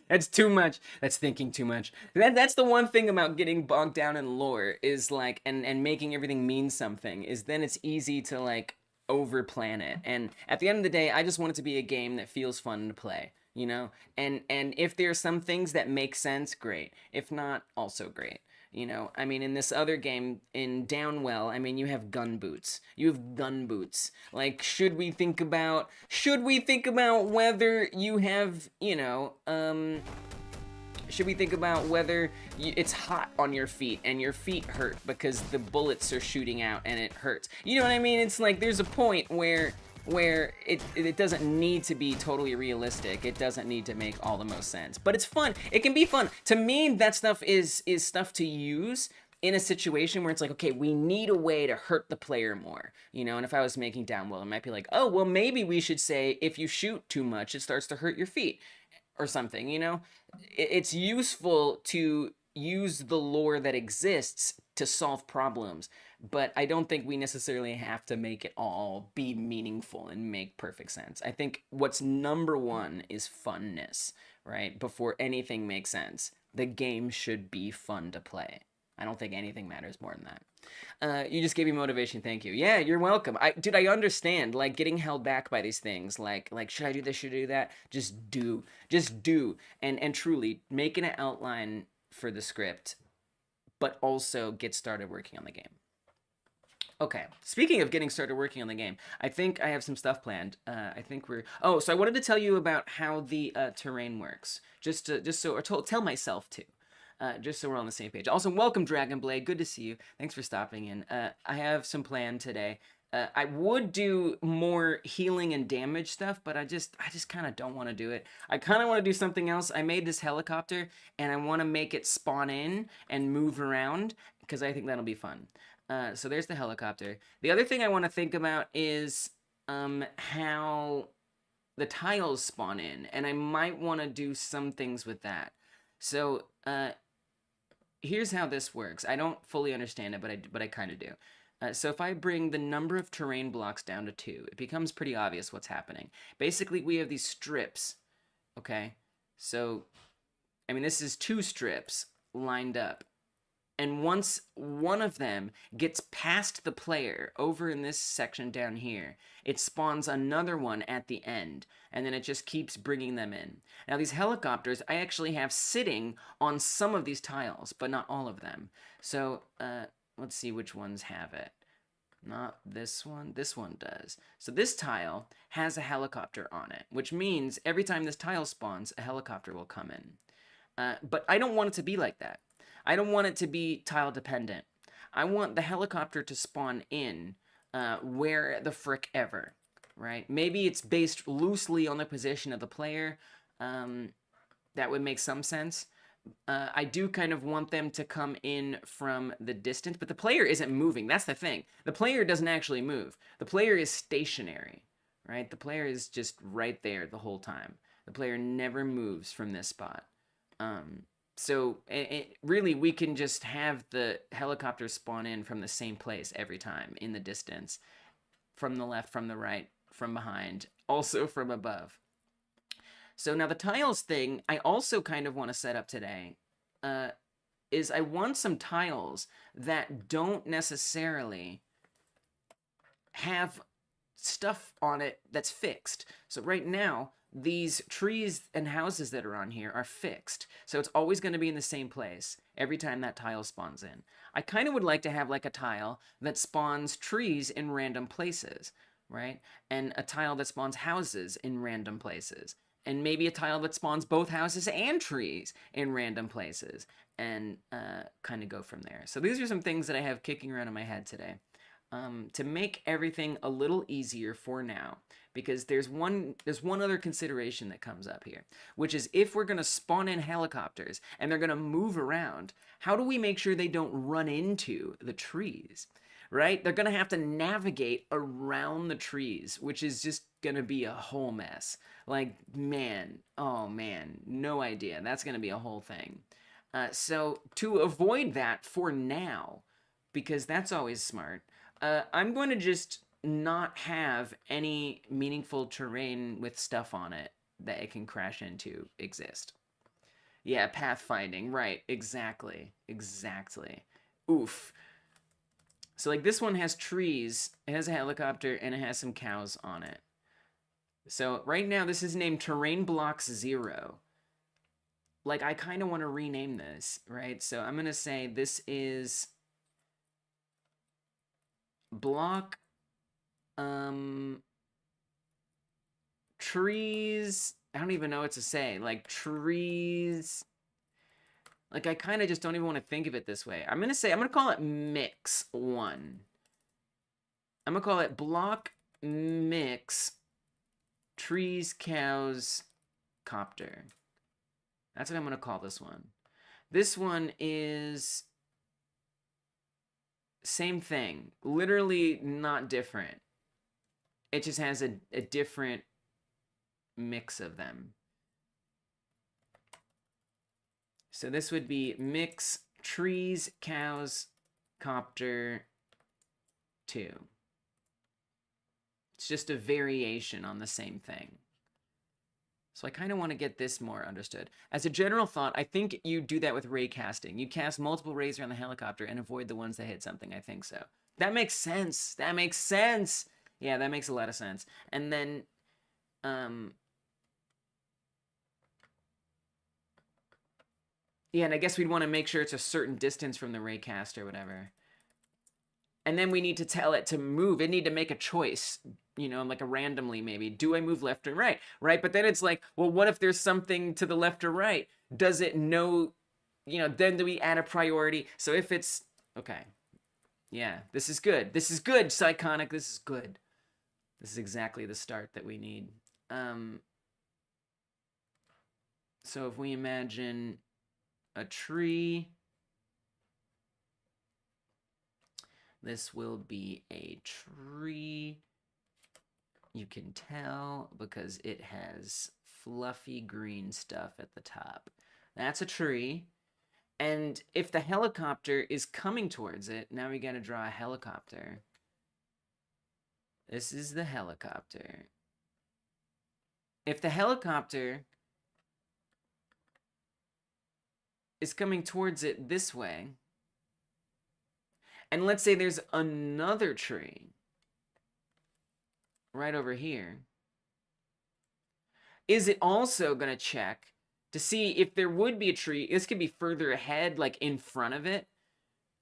That's too much. That's thinking too much. That's the one thing about getting bogged down in lore is like, and making everything mean something, is then it's easy to like overplan it. And at the end of the day, I just want it to be a game that feels fun to play. you know? And if there are some things that make sense, great. If not, also great. You know, I mean, in this other game, in Downwell, I mean, you have gun boots. You have gun boots. Like, should we think about whether you have, you know, should we think about whether it's hot on your feet and your feet hurt because the bullets are shooting out and it hurts? You know what I mean? It's like there's a point where it doesn't need to be totally realistic. It doesn't need to make all the most sense. But it's fun. It can be fun. To me, that stuff is stuff to use in a situation where it's like, okay, we need a way to hurt the player more, you know? And if I was making Downwell, it might be like, oh, well, maybe we should say if you shoot too much, it starts to hurt your feet or something, you know? It's useful to use the lore that exists to solve problems, but I don't think we necessarily have to make it all be meaningful and make perfect sense. I think what's number one is funness, right? Before anything makes sense, the game should be fun to play. I don't think anything matters more than that. You just gave me motivation. Thank you. Yeah, you're welcome. Dude, I understand, like, getting held back by these things. Like, should I do this? Should I do that? Just do. Just do. And truly, make an outline for the script, but also get started working on the game. Okay, speaking of getting started working on the game, I think I have some stuff planned. I think we're... Oh, so I wanted to tell you about how the terrain works. Tell myself too. Just so we're on the same page. Also, welcome, Dragonblade. Good to see you. Thanks for stopping in. I have some plan today. I would do more healing and damage stuff, but I just kind of don't want to do it. I kind of want to do something else. I made this helicopter, and I want to make it spawn in and move around, because I think that'll be fun. So there's the helicopter. The other thing I want to think about is how the tiles spawn in, and I might want to do some things with that. So, here's how this works. I don't fully understand it, but I kind of do. So if I bring the number of terrain blocks down to 2, it becomes pretty obvious what's happening. Basically, we have these strips, okay? So, I mean, this is 2 strips lined up. And once one of them gets past the player over in this section down here, it spawns another one at the end, and then it just keeps bringing them in. Now, these helicopters, I actually have sitting on some of these tiles, but not all of them. So, let's see which ones have it. Not this one. This one does. So this tile has a helicopter on it, which means every time this tile spawns, a helicopter will come in. But I don't want it to be like that. I don't want it to be tile dependent. I want the helicopter to spawn in where the frick ever, right? Maybe it's based loosely on the position of the player. That would make some sense. I do kind of want them to come in from the distance, but the player isn't moving. That's the thing. The player doesn't actually move. The player is stationary, right? The player is just right there the whole time. The player never moves from this spot. So really, we can just have the helicopter spawn in from the same place every time, in the distance, from the left, from the right, from behind, also from above. So now the tiles thing, I also kind of want to set up today, is I want some tiles that don't necessarily have stuff on it that's fixed. So right now, these trees and houses that are on here are fixed. So it's always going to be in the same place every time that tile spawns in. I kind of would like to have like a tile that spawns trees in random places, right? And a tile that spawns houses in random places. And maybe a tile that spawns both houses and trees in random places. And kind of go from there. So these are some things that I have kicking around in my head today. To make everything a little easier for now, because there's one other consideration that comes up here, which is if we're going to spawn in helicopters and they're going to move around, how do we make sure they don't run into the trees, right? They're going to have to navigate around the trees, which is just going to be a whole mess. Like, man, oh man, no idea. That's going to be a whole thing. So to avoid that for now, because that's always smart, I'm going to just not have any meaningful terrain with stuff on it that it can crash into exist. Yeah, pathfinding, right, exactly. Oof. So like this one has trees, it has a helicopter, and it has some cows on it. So right now this is named terrain blocks 0. Like, I kind of want to rename this, right? So I'm going to say this is block trees. I don't even know what to say. Like, trees. Like, I kind of just don't even want to think of it this way. I'm going to call it mix 1. I'm going to call it block mix trees, cows, copter. That's what I'm going to call this one. This one is same thing. Literally not different. It just has a different mix of them. So this would be mix trees, cows, copter 2. It's just a variation on the same thing. So I kind of want to get this more understood. As a general thought, I think you do that with ray casting. You cast multiple rays around the helicopter and avoid the ones that hit something. I think so. That makes sense. That makes sense. Yeah, that makes a lot of sense. And then, yeah, and I guess we'd want to make sure it's a certain distance from the ray cast or whatever. And then we need to tell it to move. It need to make a choice, you know, like a randomly maybe. Do I move left or right? Right? But then it's like, well, what if there's something to the left or right? Does it know, you know, then do we add a priority? So if it's, okay. Yeah, this is good. This is good, Psychonic. This is good. This is exactly the start that we need. So if we imagine a tree, this will be a tree. You can tell because it has fluffy green stuff at the top. That's a tree. And if the helicopter is coming towards it, now we gotta draw a helicopter. This is the helicopter. If the helicopter is coming towards it this way, and let's say there's another tree right over here, is it also going to check to see if there would be a tree? This could be further ahead, like in front of it,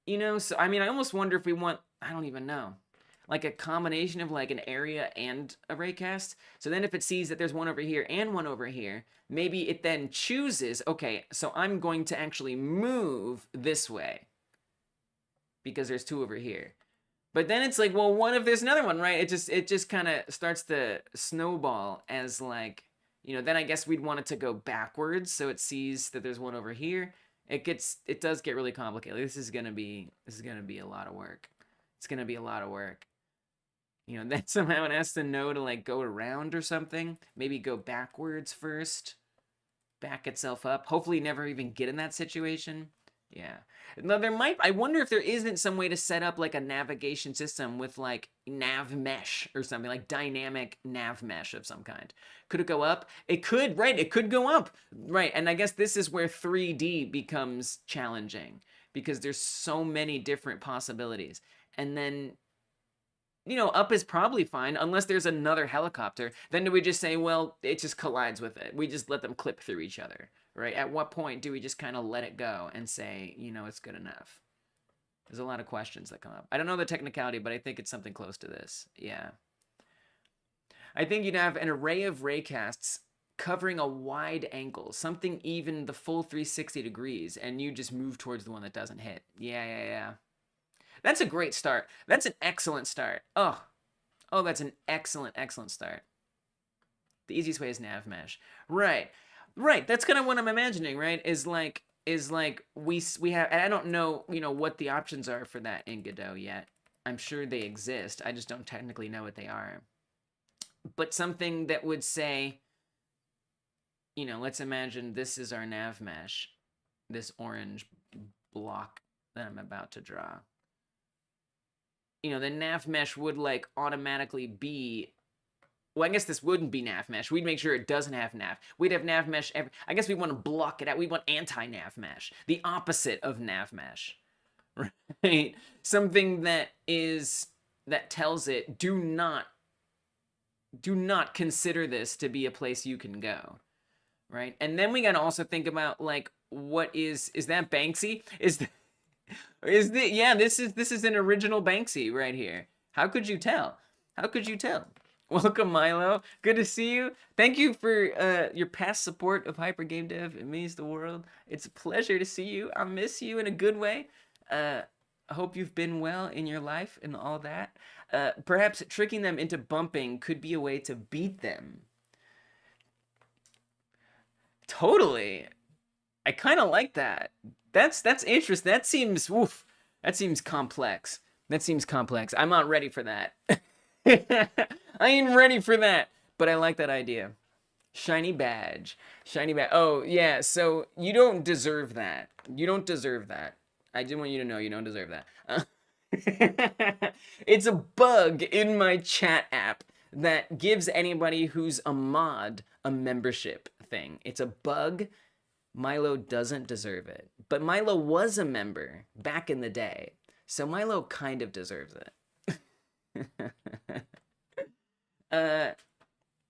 you know? So, I mean, I almost wonder if we want, I don't even know, like a combination of like an area and a raycast. So then if it sees that there's one over here and one over here, maybe it then chooses, okay, so I'm going to actually move this way because there's two over here. But then it's like, well, what if there's another one, right? It just kind of starts to snowball as like, you know, then I guess we'd want it to go backwards so it sees that there's one over here. It does get really complicated. This is gonna be a lot of work. It's gonna be a lot of work. You know, then somehow it has to know to like go around or something. Maybe go backwards first, back itself up. Hopefully never even get in that situation. Yeah. Now there might, I wonder if there isn't some way to set up like a navigation system with like nav mesh or something, like dynamic nav mesh of some kind. Could it go up? It could, right? It could go up, right? And I guess this is where 3D becomes challenging because there's so many different possibilities. And then, you know, up is probably fine unless there's another helicopter. Then do we just say, well, it just collides with it? We just let them clip through each other, right? At what point do we just kind of let it go and say, you know, it's good enough? There's a lot of questions that come up. I don't know the technicality, but I think it's something close to this. Yeah. I think you'd have an array of raycasts covering a wide angle, something even the full 360 degrees, and you just move towards the one that doesn't hit. Yeah. That's a great start. That's an excellent start. Oh, that's an excellent start. The easiest way is nav mesh. Right. That's kind of what I'm imagining, right? Is like we have, and I don't know, you know, what the options are for that in Godot yet. I'm sure they exist. I just don't technically know what they are. But something that would say, you know, let's imagine this is our nav mesh, this orange block that I'm about to draw. You know, the nav mesh would like automatically be, well, I guess this wouldn't be nav mesh. We'd make sure it doesn't have nav. We'd have nav mesh I guess we want to block it out. We want anti-nav mesh, the opposite of nav mesh, right? Something that tells it, do not do not consider this to be a place you can go, right? And then we gotta also think about, like, what is that Banksy? Yeah, this is an original Banksy right here. How could you tell? How could you tell? Welcome, Milo. Good to see you. Thank you for your past support of Hyper Game Dev. It means the world. It's a pleasure to see you. I miss you in a good way. I hope you've been well in your life and all that. Perhaps tricking them into bumping could be a way to beat them. Totally. I kind of like that. That's interesting. That seems that seems complex. That seems complex. I'm not ready for that. I ain't ready for that. But I like that idea. Shiny badge. Shiny badge. Oh, yeah. So you don't deserve that. You don't deserve that. I didn't want you to know you don't deserve that. It's a bug in my chat app that gives anybody who's a mod a membership thing. It's a bug. Milo doesn't deserve it. But Milo was a member back in the day. So Milo kind of deserves it.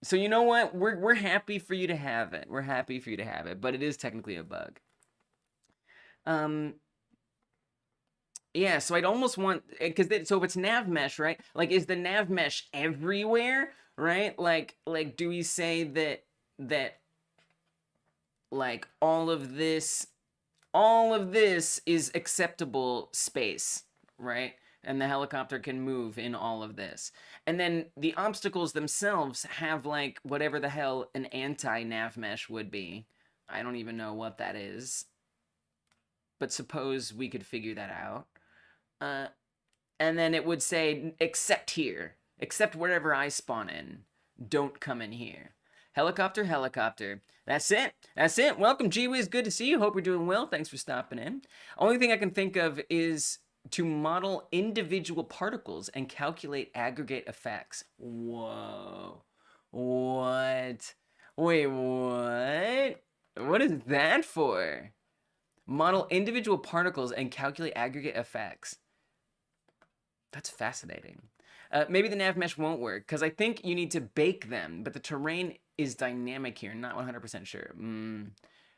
So you know what? We're happy for you to have it. We're happy for you to have it, but it is technically a bug. Yeah, so I'd almost want, because so if it's nav mesh, right? Like, is the nav mesh everywhere, right? Like do we say that like all of this is acceptable space, right? And the helicopter can move in all of this. And then the obstacles themselves have, like, whatever the hell an anti-nav mesh would be. I don't even know what that is. But suppose we could figure that out. And then it would say, except here. Except wherever I spawn in. Don't come in here. Helicopter, helicopter. That's it. That's it. Welcome, G-Wiz. Good to see you. Hope you're doing well. Thanks for stopping in. Only thing I can think of is to model individual particles and calculate aggregate effects. Whoa. What? Wait, what? What is that for? Model individual particles and calculate aggregate effects. That's fascinating. Maybe the nav mesh won't work, because I think you need to bake them, but the terrain is dynamic here, not 100% sure.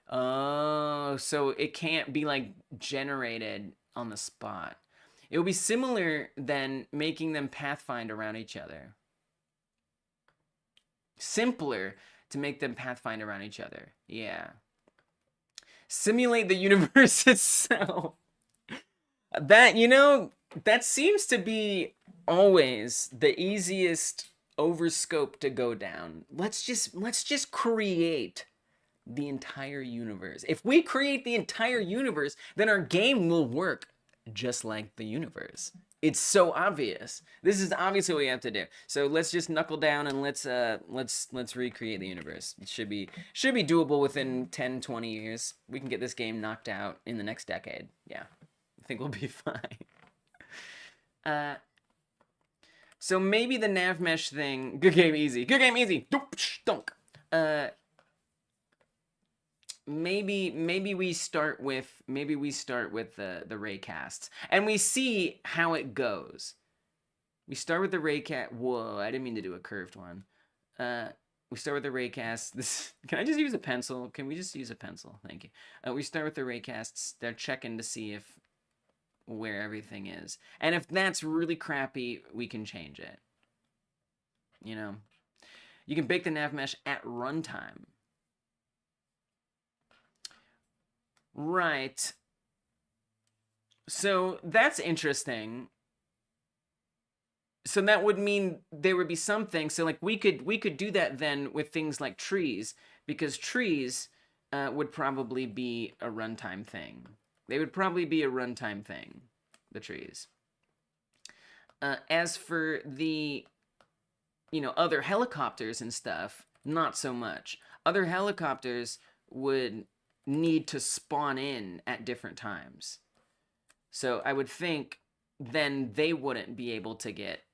Oh, so it can't be, like, generated on the spot. It would be similar than making them pathfind around each other. Simpler to make them pathfind around each other. Yeah. Simulate the universe itself. That, you know, that seems to be always the easiest overscope to go down. Let's just create the entire universe. If we create the entire universe, then our game will work just like the universe. It's so obvious. This is obviously what we have to do. So let's just knuckle down and let's recreate the universe. It should be doable within 10, 20 years. We can get this game knocked out in the next decade. Yeah. I think we'll be fine. So maybe the nav mesh thing. Good game, easy. Good game, easy. Dunk. Maybe we start with the ray casts, and we see how it goes. We start with the ray cast. Whoa, I didn't mean to do a curved one. We start with the ray casts. This, can I just use a pencil? Can we just use a pencil? Thank you. We start with the ray casts. They're checking to see where everything is. And if that's really crappy, we can change it. You know? You can bake the nav mesh at runtime. Right. So that's interesting. So that would mean there would be something. So, like, we could do that then with things like trees, because trees would probably be a runtime thing. They would probably be a runtime thing, the trees. As for the, other helicopters and stuff, not so much. Other helicopters would need to spawn in at different times. So I would think then they wouldn't be able to get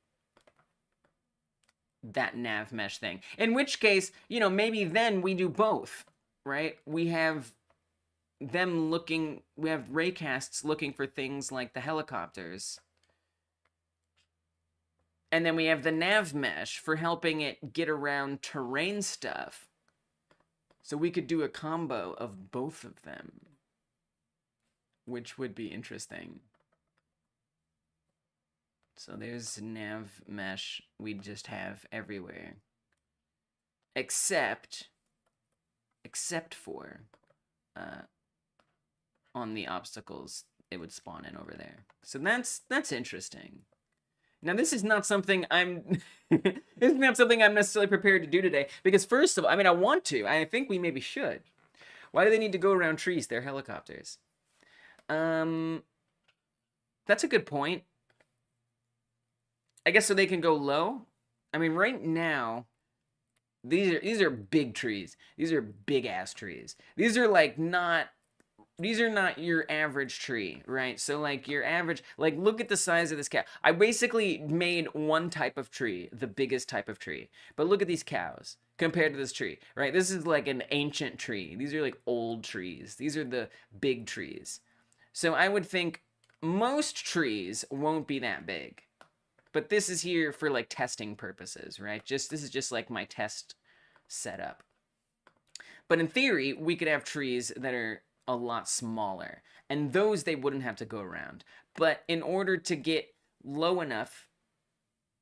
that nav mesh thing. In which case, maybe then we do both, right? We have them looking, we have raycasts looking for things like the helicopters. And then we have the nav mesh for helping it get around terrain stuff. So we could do a combo of both of them, which would be interesting. So there's nav mesh we just have everywhere. Except for on the obstacles, it would spawn in over there. So that's interesting. Now this is not something I'm this is not something I'm necessarily prepared to do today, because first of all, I mean, I want to. I think we maybe should. Why do they need to go around trees? They're helicopters. That's a good point. I guess so they can go low. I mean, right now, these are big trees. These are big ass trees. These are like not. These are not your average tree, right? So like your average, like look at the size of this cow. I basically made one type of tree, the biggest type of tree. But look at these cows compared to this tree, right? This is like an ancient tree. These are like old trees. These are the big trees. So I would think most trees won't be that big. But this is here for like testing purposes, right? This is just like my test setup. But in theory, we could have trees that are a lot smaller, and those they wouldn't have to go around. But in order to get low enough,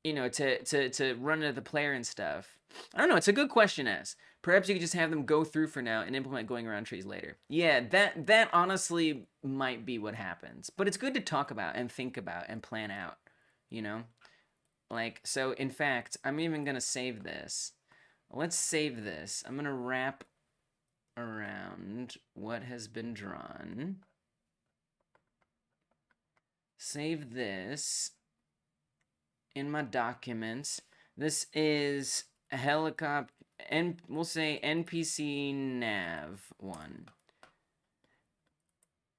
you know, to run into the player and stuff, I don't know. It's a good question, as perhaps you could just have them go through for now and implement going around trees later. Yeah, that honestly might be what happens. But it's good to talk about and think about and plan out, you know. Like, so in fact, I'm even gonna save this. Let's save this. I'm gonna wrap around what has been drawn. Save this in my documents. This is a helicopter, and we'll say NPC nav 1.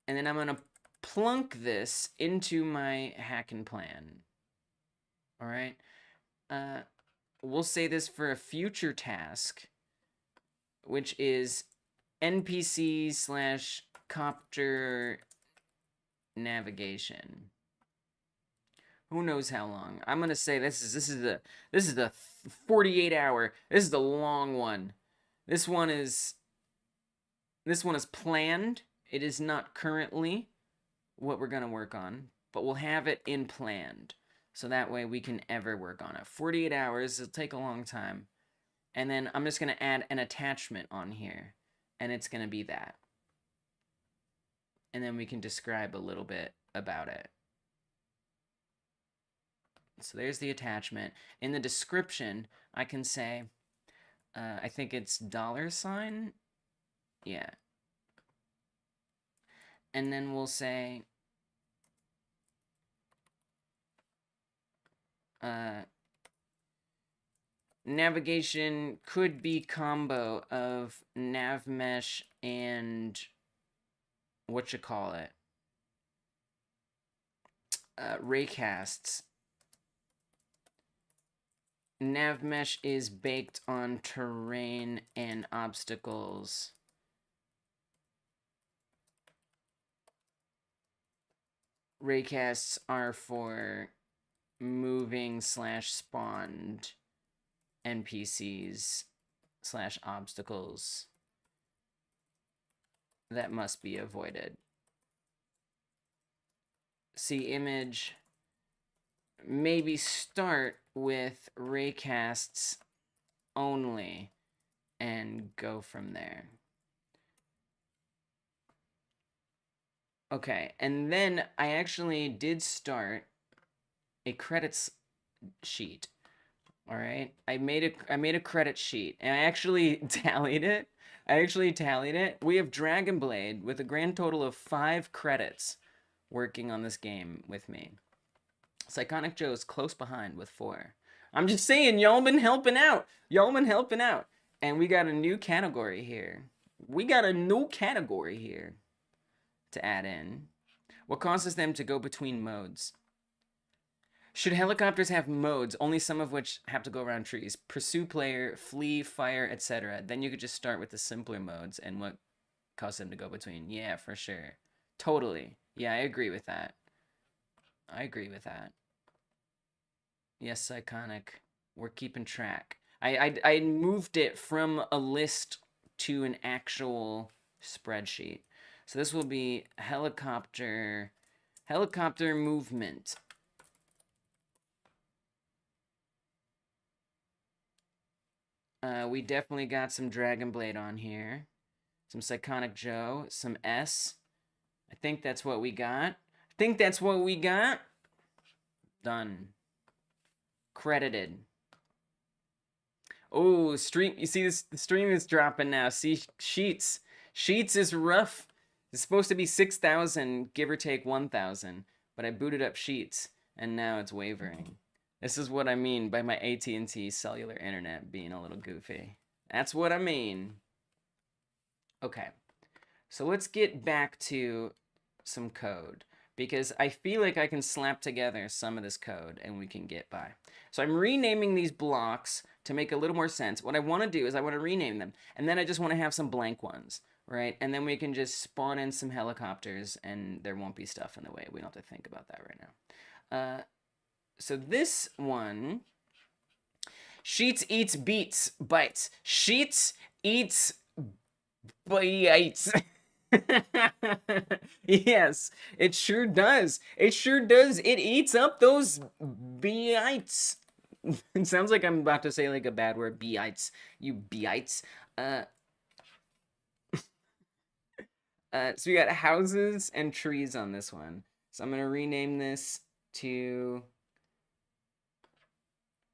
And then I'm gonna plunk this into my hacking plan. All right. We'll say this for a future task, which is NPC/copter navigation. Who knows how long? I'm gonna say this is the 48-hour. This is the long one. This one is planned. It is not currently what we're gonna work on, but we'll have it in planned, so that way we can ever work on it. 48 hours. It'll take a long time, and then I'm just gonna add an attachment on here. And it's going to be that. And then we can describe a little bit about it. So there's the attachment. In the description, I can say, I think it's $. Yeah. And then we'll say, navigation could be combo of nav mesh and raycasts. Nav mesh is baked on terrain and obstacles. Raycasts are for moving/spawned NPCs/obstacles that must be avoided. See image. Maybe start with raycasts only and go from there. Okay, and then I actually did start a credits sheet. All right, I made a credit sheet, and I actually tallied it. We have Dragon Blade with a grand total of 5 credits working on this game with me. Psychonic Joe's close behind with 4. I'm just saying, y'all been helping out. And we got a new category here. To add in. What causes them to go between modes? Should helicopters have modes, only some of which have to go around trees? Pursue player, flee, fire, etc. Then you could just start with the simpler modes and what causes them to go between. Yeah, for sure. Totally. Yeah, I agree with that. Yes, iconic. We're keeping track. I moved it from a list to an actual spreadsheet. So this will be helicopter movement. We definitely got some Dragon Blade on here. Some Psychonic Joe, some S. I think that's what we got. Done. Credited. Oh, stream. You see this? The stream is dropping now. See, Sheets. Sheets is rough. It's supposed to be 6,000, give or take 1,000. But I booted up Sheets, and now it's wavering. This is what I mean by my AT&T cellular internet being a little goofy. That's what I mean. Okay. So let's get back to some code, because I feel like I can slap together some of this code and we can get by. So I'm renaming these blocks to make a little more sense. What I want to do is I want to rename them, and then I just want to have some blank ones, right? And then we can just spawn in some helicopters and there won't be stuff in the way. We don't have to think about that right now. So this one, Sheets eats beats, bites. Sheets eats bites. Yes, it sure does. It sure does. It eats up those bites. It sounds like I'm about to say like a bad word. Bites. You bites. So we got houses and trees on this one. So I'm gonna rename this to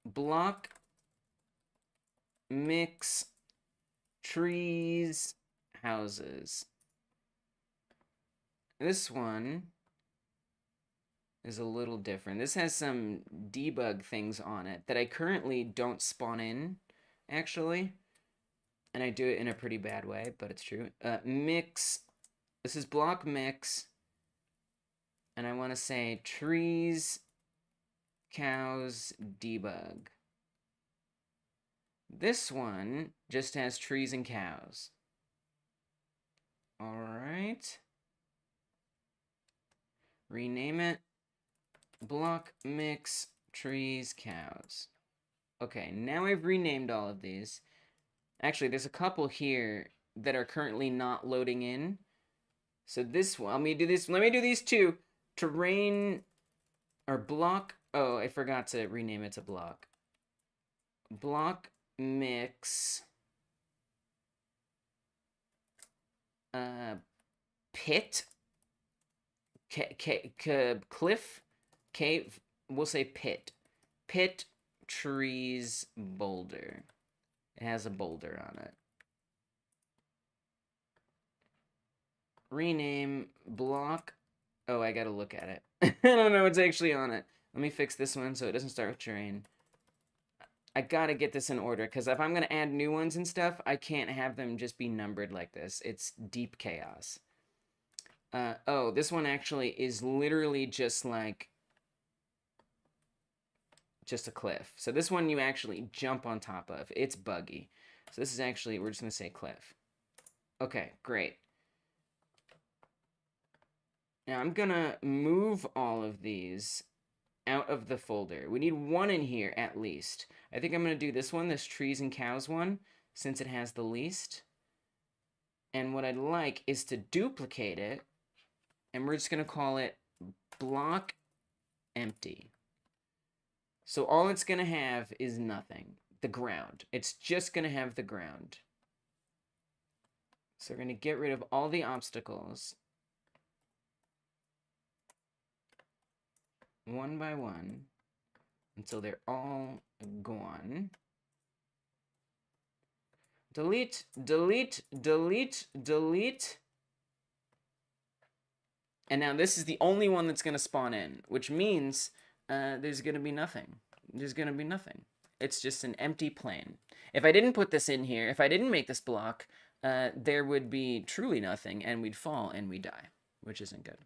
block mix trees houses. This one is a little different. This has some debug things on it that I currently don't spawn in, actually. And I do it in a pretty bad way, but it's true. Mix. This is block mix. And I want to say trees, cows, debug. This one just has trees and cows. All right. Rename it. Block mix trees cows. Okay, now I've renamed all of these. Actually, there's a couple here that are currently not loading in. So this one, let me do this. Let me do these two. Terrain or block. Oh, I forgot to rename it to block. Block mix. Pit. Cliff. Cave. We'll say pit. Pit, trees, boulder. It has a boulder on it. Rename block. Oh, I gotta look at it. I don't know what's actually on it. Let me fix this one so it doesn't start with terrain. I gotta get this in order, because if I'm gonna add new ones and stuff, I can't have them just be numbered like this. It's deep chaos. Oh, this one actually is literally just like just a cliff. So this one you actually jump on top of. It's buggy. So this is actually, we're just gonna say cliff. Okay, great. Now I'm gonna move all of these out of the folder. We need one in here at least. I think I'm gonna do this one, this trees and cows one, since it has the least. And what I'd like is to duplicate it, and we're just gonna call it block empty. So all it's gonna have is nothing, the ground. It's just gonna have the ground. So we're gonna get rid of all the obstacles, one by one, until they're all gone. Delete, delete, delete, delete. And now this is the only one that's going to spawn in, which means there's going to be nothing. There's going to be nothing. It's just an empty plane. If I didn't put this in here, if I didn't make this block, there would be truly nothing, and we'd fall and we'd die, which isn't good.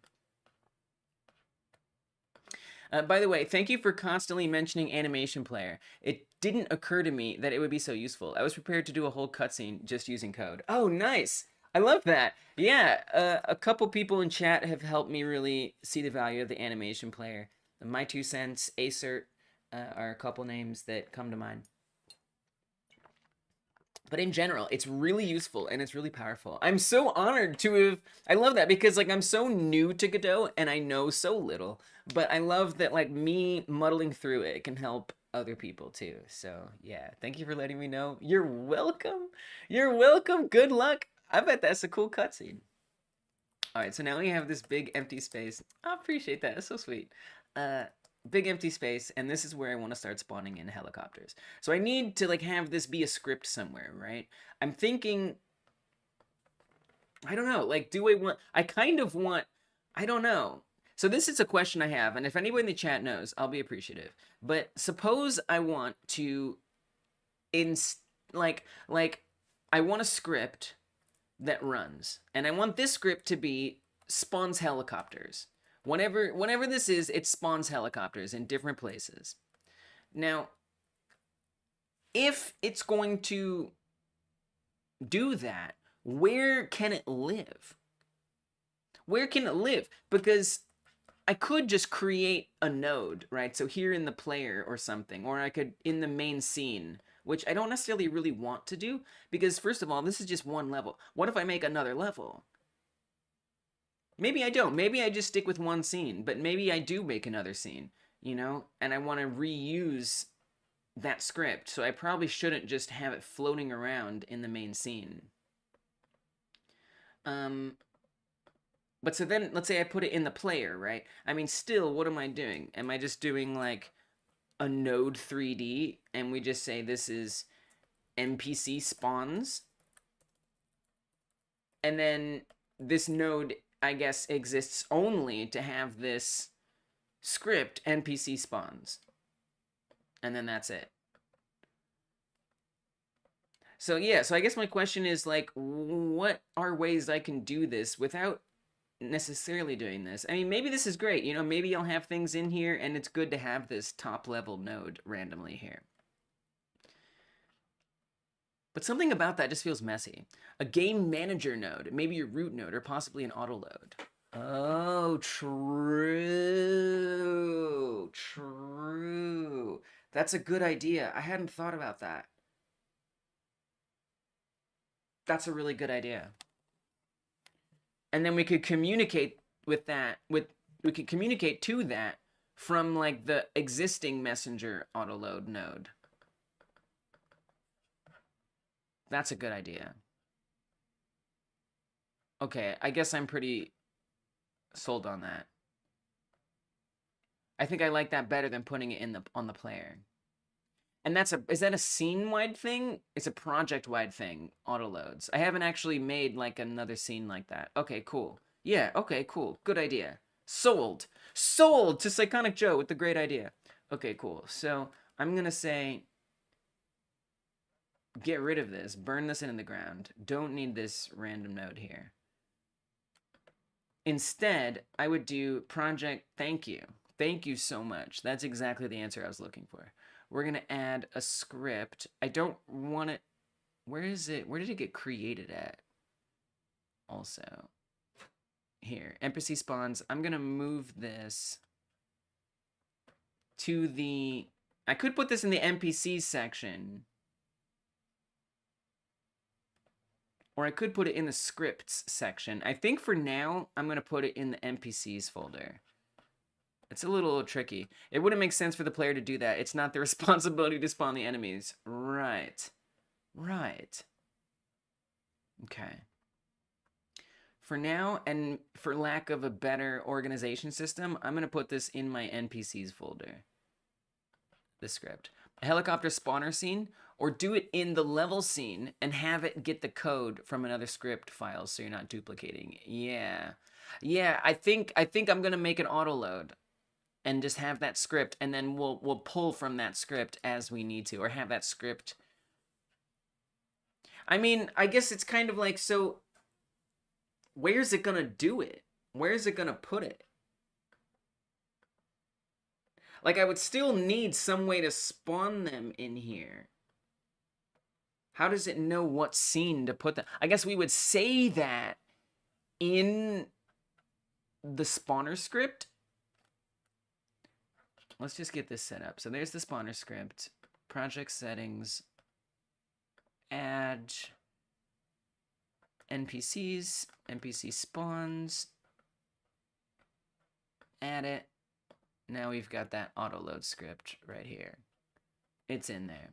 By the way, thank you for constantly mentioning Animation Player. It didn't occur to me that it would be so useful. I was prepared to do a whole cutscene just using code. Oh, nice! I love that. Yeah, a couple people in chat have helped me really see the value of the Animation Player. My 2 cents, Acert, are a couple names that come to mind. But in general, it's really useful and it's really powerful. I'm so honored to have. I love that because like I'm so new to Godot and I know so little. But I love that like me muddling through it can help other people too. So yeah, thank you for letting me know. You're welcome. You're welcome. Good luck. I bet that's a cool cutscene. All right, so now we have this big empty space. I appreciate that. It's so sweet. Big empty space, and this is where I want to start spawning in helicopters. So I need to like have this be a script somewhere, right? I'm thinking, I don't know, like do I want, I kind of want, I don't know. So this is a question I have, and if anyone in the chat knows, I'll be appreciative. But suppose I want to, like I want a script that runs, and I want this script to be spawns helicopters. Whenever this is, it spawns helicopters in different places. Now, if it's going to do that, where can it live? Where can it live? Because I could just create a node, right? So here in the player or something, or I could in the main scene, which I don't necessarily really want to do, because first of all, this is just one level. What if I make another level? Maybe I don't. Maybe I just stick with one scene, but maybe I do make another scene, you know? And I want to reuse that script, so I probably shouldn't just have it floating around in the main scene. But so then, let's say I put it in the player, right? I mean, still, what am I doing? Am I just doing, like, a node 3D, and we just say this is NPC spawns? And then this node, I guess, exists only to have this script NPC spawns. And then that's it. So yeah, so I guess my question is, like, what are ways I can do this without necessarily doing this? I mean, maybe this is great, you know, maybe I'll have things in here and it's good to have this top level node randomly here. But something about that just feels messy. A game manager node, maybe your root node, or possibly an auto load. Oh, true. True. That's a good idea. I hadn't thought about that. That's a really good idea. And then we could communicate with that, we could communicate to that from like the existing messenger autoload node. That's a good idea. Okay, I guess I'm pretty sold on that. I think I like that better than putting it in on the player. And is that a scene-wide thing? It's a project-wide thing, autoloads. I haven't actually made like another scene like that. Okay, cool. Yeah, okay, cool. Good idea. Sold. Sold to Psychonic Joe with the great idea. Okay, cool. So I'm gonna say, get rid of this. Burn this into the ground. Don't need this random node here. Instead, I would do project thank you. Thank you so much. That's exactly the answer I was looking for. We're going to add a script. I don't want it. Where is it? Where did it get created at? Also, here, NPC spawns. I'm going to move this to the, I could put this in the NPC section. Or I could put it in the scripts section. I think for now, I'm going to put it in the NPCs folder. It's a little tricky. It wouldn't make sense for the player to do that. It's not their responsibility to spawn the enemies. Right. Right. Okay. For now, and for lack of a better organization system, I'm going to put this in my NPCs folder. The script. A helicopter spawner scene, or do it in the level scene and have it get the code from another script file so you're not duplicating. Yeah. Yeah, I think I'm going to make an auto load and just have that script, and then we'll pull from that script as we need to, or have that script. I mean, I guess it's kind of like, so where's it gonna do it? Where's it gonna put it? Like, I would still need some way to spawn them in here. How does it know what scene to put them? I guess we would say that in the spawner script. let's just get this set up. So there's the spawner script, project settings, add NPCs, NPC spawns, add it. Now we've got that auto load script right here. It's in there.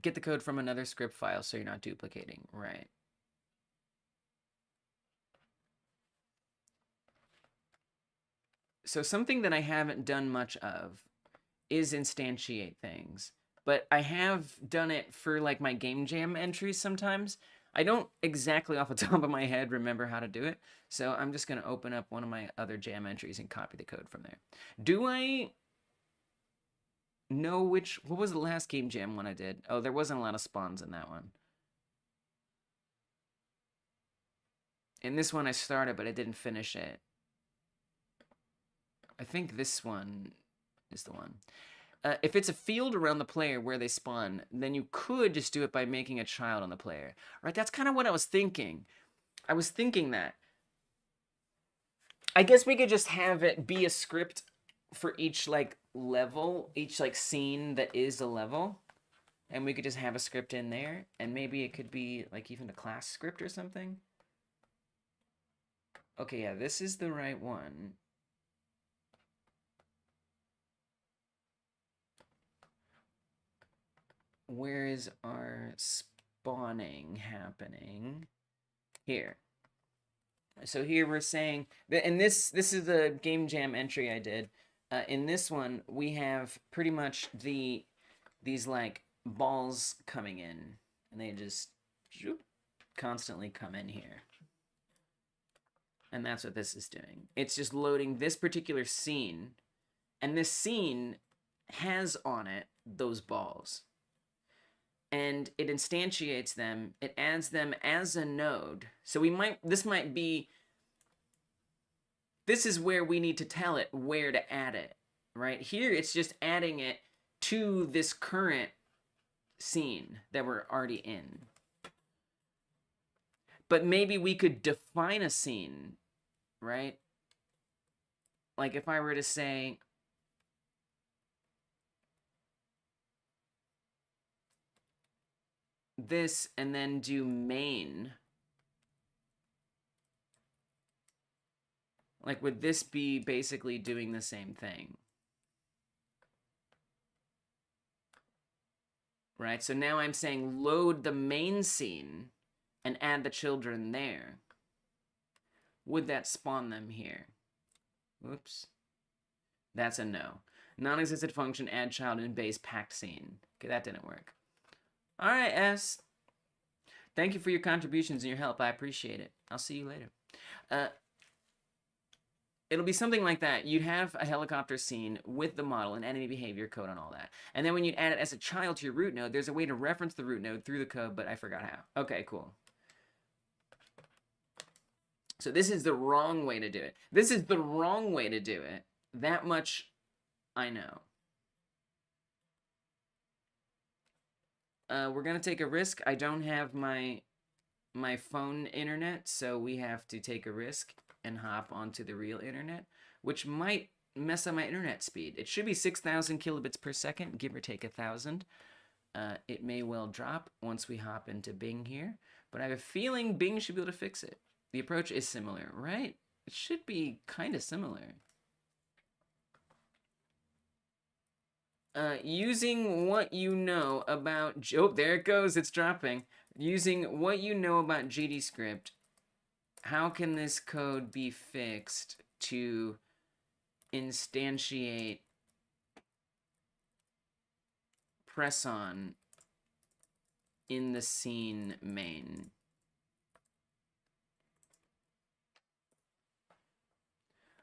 Get the code from another script file so you're not duplicating. Right. So something that I haven't done much of is instantiate things. But I have done it for like my game jam entries sometimes. I don't exactly off the top of my head remember how to do it. So I'm just going to open up one of my other jam entries and copy the code from there. Do I know what was the last game jam one I did? Oh, there wasn't a lot of spawns in that one. In this one I started, but I didn't finish it. I think this one is the one. If it's a field around the player where they spawn, then you could just do it by making a child on the player. Right? That's kind of what I was thinking. I was thinking that. I guess we could just have it be a script for each, like, level, each, like, scene that is a level. And we could just have a script in there. And maybe it could be, like, even a class script or something. Okay, yeah, this is the right one. Where is our spawning happening? Here. So here we're saying, and this is the game jam entry I did. In this one, we have pretty much these like balls coming in, and they just constantly come in here. And that's what this is doing. It's just loading this particular scene, and this scene has on it those balls. And it instantiates them, it adds them as a node. So this is where we need to tell it where to add it, right? Here, it's just adding it to this current scene that we're already in. But maybe we could define a scene, right? Like if I were to say, this and then do main. Like, would this be basically doing the same thing? Right? So now I'm saying load the main scene and add the children there. Would that spawn them here? Whoops. That's a no. Non-existent function, add child in base packed scene. Okay, that didn't work. All right, S. Thank you for your contributions and your help. I appreciate it. I'll see you later. It'll be something like that. You'd have a helicopter scene with the model and enemy behavior code and all that. And then when you'd add it as a child to your root node, there's a way to reference the root node through the code, but I forgot how. Okay, cool. So this is the wrong way to do it. This is the wrong way to do it. That much I know. We're going to take a risk. I don't have my phone internet, so we have to take a risk and hop onto the real internet, which might mess up my internet speed. It should be 6,000 kilobits per second, give or take 1,000. It may well drop once we hop into Bing here, but I have a feeling Bing should be able to fix it. The approach is similar, right? It should be kind of similar. Using what you know about... Oh, there it goes. It's dropping. Using what you know about GDScript, how can this code be fixed to instantiate press on in the scene main?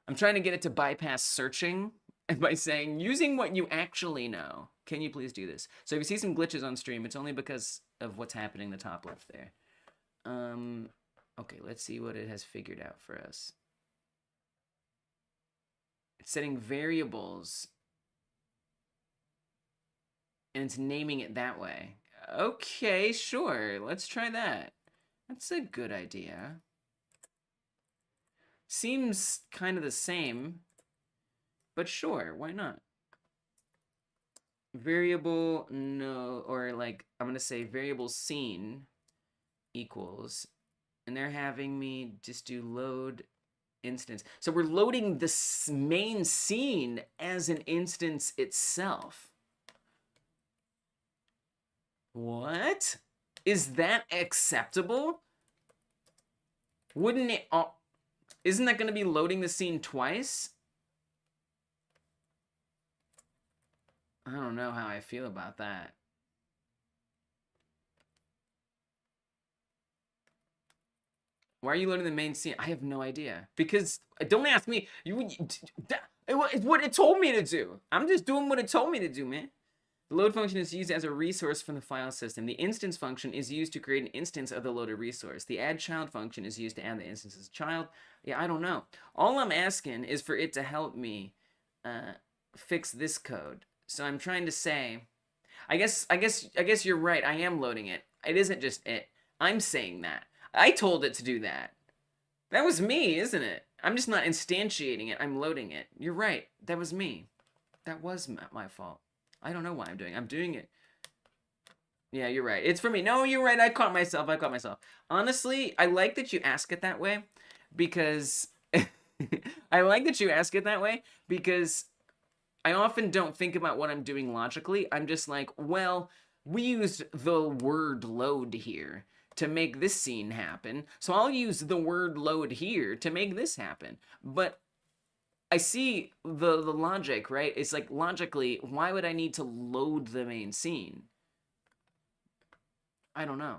I'm trying to get it to bypass searching by saying, using what you actually know, can you please do this? So if you see some glitches on stream, it's only because of what's happening in the top left there. Okay, let's see what it has figured out for us. It's setting variables, and it's naming it that way. Okay, sure, let's try that. That's a good idea. Seems kind of the same, but sure, why not? Variable no, or like, I'm gonna say variable scene equals, and they're having me just do load instance. So we're loading the main scene as an instance itself. What? Is that acceptable? Wouldn't it... isn't that going to be loading the scene twice? I don't know how I feel about that. Why are you loading the main scene? I have no idea. Because, don't ask me. It's what it told me to do. I'm just doing what it told me to do, man. The load function is used as a resource from the file system. The instance function is used to create an instance of the loaded resource. The add child function is used to add the instance as a child. Yeah, I don't know. All I'm asking is for it to help me fix this code. So I'm trying to say, I guess you're right. I am loading it. It isn't just it. I'm saying that. I told it to do that. That was me, isn't it? I'm just not instantiating it. I'm loading it. You're right. That was me. That was my fault. I don't know why I'm doing it. Yeah, you're right. It's for me. No, you're right. I caught myself. Honestly, I like that you ask it that way because I like that you ask it that way because I often don't think about what I'm doing logically. I'm just like, well, we used the word load here to make this scene happen, so I'll use the word load here to make this happen. But I see the logic, right? It's like, logically, why would I need to load the main scene? I don't know.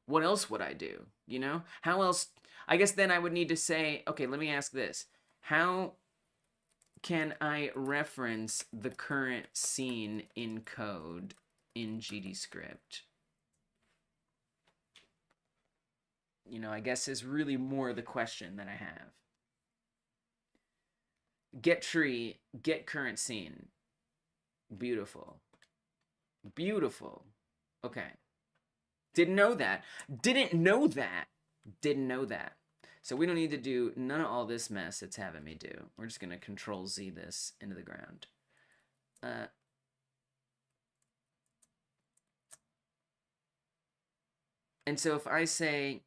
What else would I do, you know? How else? I guess then I would need to say, okay, let me ask this. How can I reference the current scene in code in GDScript? You know, I guess is really more the question that I have. Get tree, get current scene. Beautiful. Beautiful. Okay. Didn't know that. Didn't know that. Didn't know that. So we don't need to do none of all this mess it's having me do. We're just going to Control Z this into the ground. And so if I say...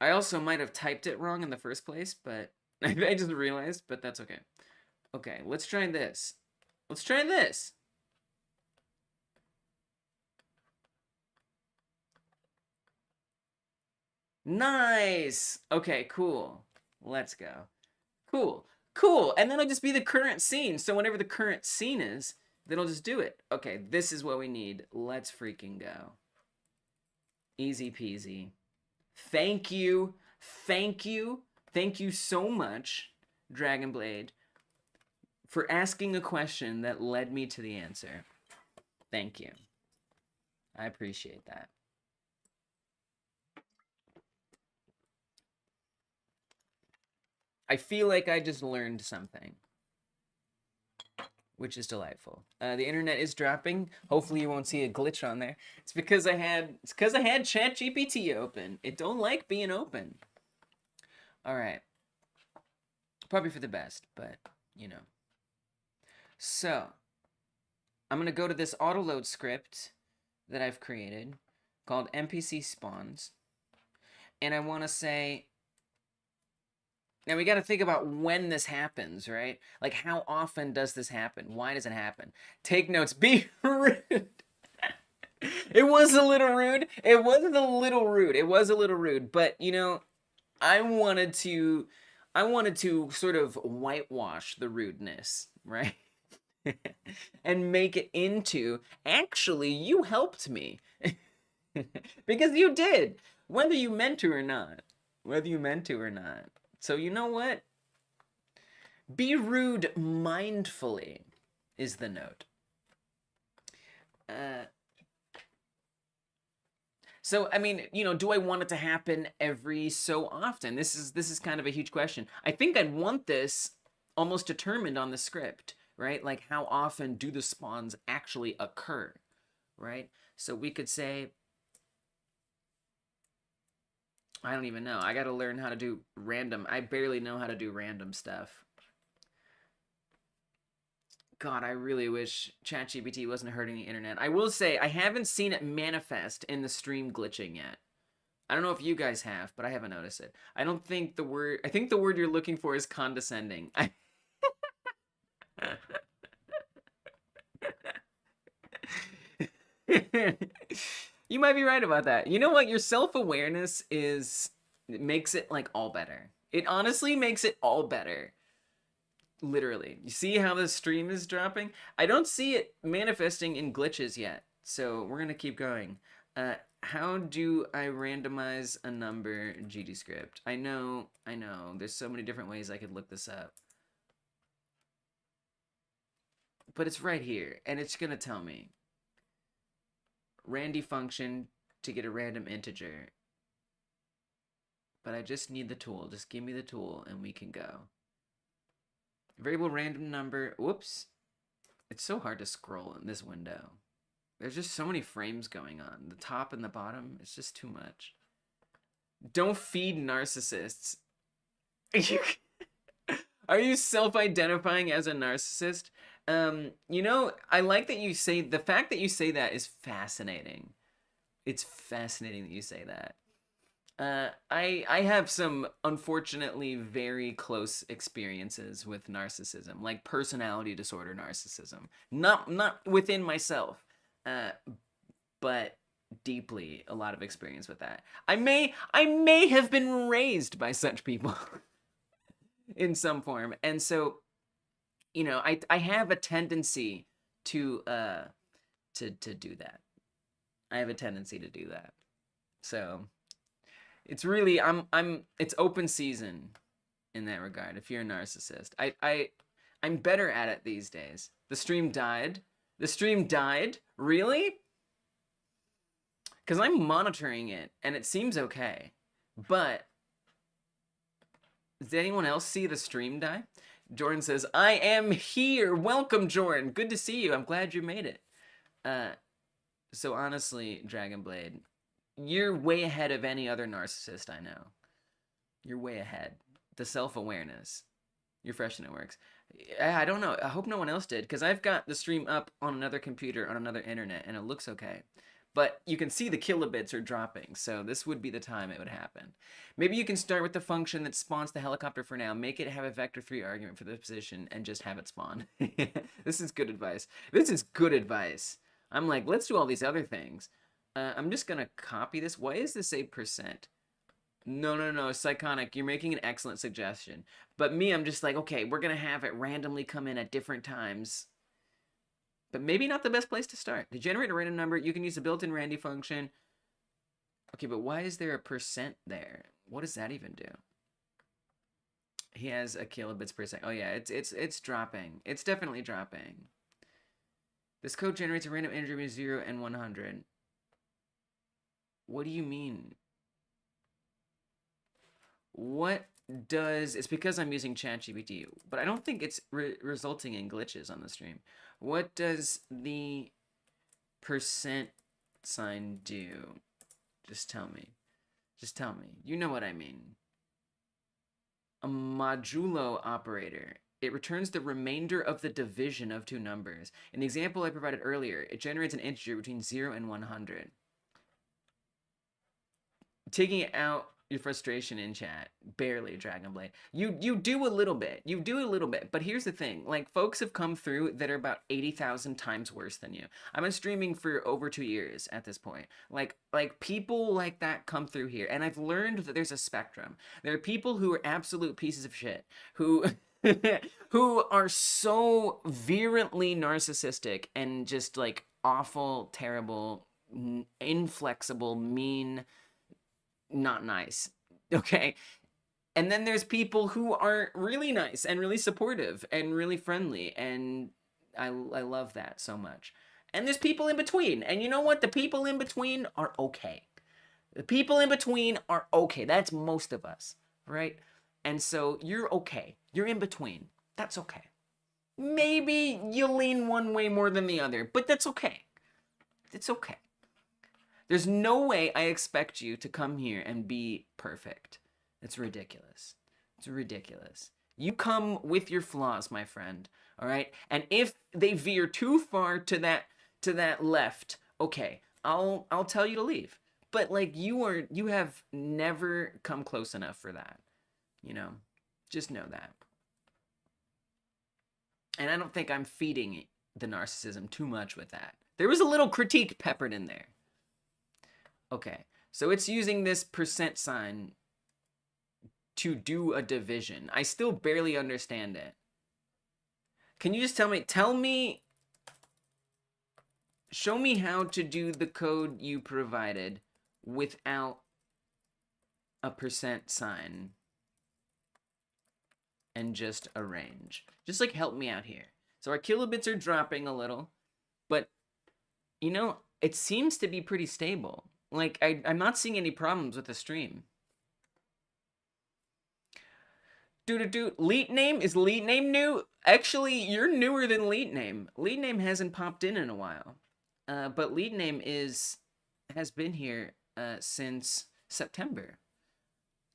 I also might have typed it wrong in the first place, but I just realized, but that's okay. Okay, let's try this. Let's try this. Nice. Okay, cool. Let's go. Cool. Cool. And then it'll just be the current scene. So whenever the current scene is, then I'll just do it. Okay, this is what we need. Let's freaking go. Easy peasy. Thank you. Thank you. Thank you so much, Dragonblade, for asking a question that led me to the answer. Thank you. I appreciate that. I feel like I just learned something, which is delightful. The internet is dropping. Hopefully you won't see a glitch on there. It's because I had ChatGPT open. It don't like being open. All right. Probably for the best, but you know. So, I'm going to go to this autoload script that I've created called NPC spawns. And I want to say, now we got to think about when this happens, right? Like, how often does this happen? Why does it happen? Take notes. Be rude. It was a little rude. It was a little rude. It was a little rude. But, you know, I wanted to sort of whitewash the rudeness, right? And make it into, actually, you helped me. Because you did. Whether you meant to or not. Whether you meant to or not. So you know what? Be rude mindfully is the note. So, I mean, you know, do I want it to happen every so often? This is kind of a huge question. I think I'd want this almost determined on the script, right? Like, how often do the spawns actually occur, right? So we could say, I don't even know. I gotta learn how to do random. I barely know how to do random stuff. God, I really wish ChatGPT wasn't hurting the internet. I will say, I haven't seen it manifest in the stream glitching yet. I don't know if you guys have, but I haven't noticed it. I don't think the word... I think the word you're looking for is condescending. You might be right about that. You know what? Your self-awareness is... It makes it, like, all better. It honestly makes it all better. Literally. You see how the stream is dropping? I don't see it manifesting in glitches yet, so we're gonna keep going. How do I randomize a number GDScript? I know. There's so many different ways I could look this up. But it's right here, and it's gonna tell me. Randy function to get a random integer. But I just need the tool. Just give me the tool, and we can go. Variable random number. Whoops. It's so hard to scroll in this window. There's just so many frames going on. The top and the bottom, it's just too much. Don't feed narcissists. Are you self-identifying as a narcissist? You know, I like that you say, the fact that you say that is fascinating. It's fascinating that you say that. I have some, unfortunately, very close experiences with narcissism, like personality disorder narcissism. Not within myself, but deeply a lot of experience with that. I may have been raised by such people in some form, and so, you know, I have a tendency to do that. I have a tendency to do that. So it's really it's open season in that regard. If you're a narcissist, I'm better at it these days. The stream died. The stream died? Really? Because I'm monitoring it and it seems okay. But did anyone else see the stream die? Jordan says, I am here. Welcome, Jordan. Good to see you. I'm glad you made it. So honestly, Dragonblade, you're way ahead of any other narcissist I know. You're way ahead. The self-awareness. You're fresh and it works. I don't know. I hope no one else did, because I've got the stream up on another computer, on another internet, and it looks okay. But you can see the kilobits are dropping, so this would be the time it would happen. Maybe you can start with the function that spawns the helicopter for now, make it have a vector 3 argument for the position, and just have it spawn. This is good advice. This is good advice. I'm like, let's do all these other things. I'm just gonna copy this. Why is this a %? No, Psychonic, you're making an excellent suggestion. But me, I'm just like, okay, we're gonna have it randomly come in at different times. But maybe not the best place to start. To generate a random number, you can use the built-in Randy function. Okay, but why is there a % there? What does that even do? He has a kilobits per second. Oh yeah, it's dropping. It's definitely dropping. This code generates a random integer between 0 and 100. What do you mean? What does... It's because I'm using ChatGPT, but I don't think it's resulting in glitches on the stream. What does the % sign do? Just tell me. Just tell me. You know what I mean. A modulo operator. It returns the remainder of the division of two numbers. In the example I provided earlier, it generates an integer between 0 and 100. Taking out your frustration in chat, barely, Dragonblade. You do a little bit. You do a little bit. But here's the thing. Like, folks have come through that are about 80,000 times worse than you. I've been streaming for over 2 years at this point. Like people like that come through here. And I've learned that there's a spectrum. There are people who are absolute pieces of shit. Who... who are so virulently narcissistic and just, like, awful, terrible, inflexible, mean... not nice, okay? And then there's people who are really nice and really supportive and really friendly, and I love that so much. And there's people in between, and you know what? The people in between are okay. The people in between are okay. That's most of us, right? And so you're okay. You're in between. That's okay. Maybe you lean one way more than the other, but that's okay. It's okay. There's no way I expect you to come here and be perfect. It's ridiculous. It's ridiculous. You come with your flaws, my friend, all right? And if they veer too far to that left, okay, I'll tell you to leave. But like you have never come close enough for that. You know? Just know that. And I don't think I'm feeding the narcissism too much with that. There was a little critique peppered in there. Okay, so it's using this percent sign to do a division. I still barely understand it. Can you just tell me, show me how to do the code you provided without a percent sign and just a range. Just like help me out here. So our kilobits are dropping a little, but you know, it seems to be pretty stable. Like I'm not seeing any problems with the stream. Leet name? Is Leet name new? Actually, you're newer than Leet name. Leet name hasn't popped in a while. But Leet name has been here since September.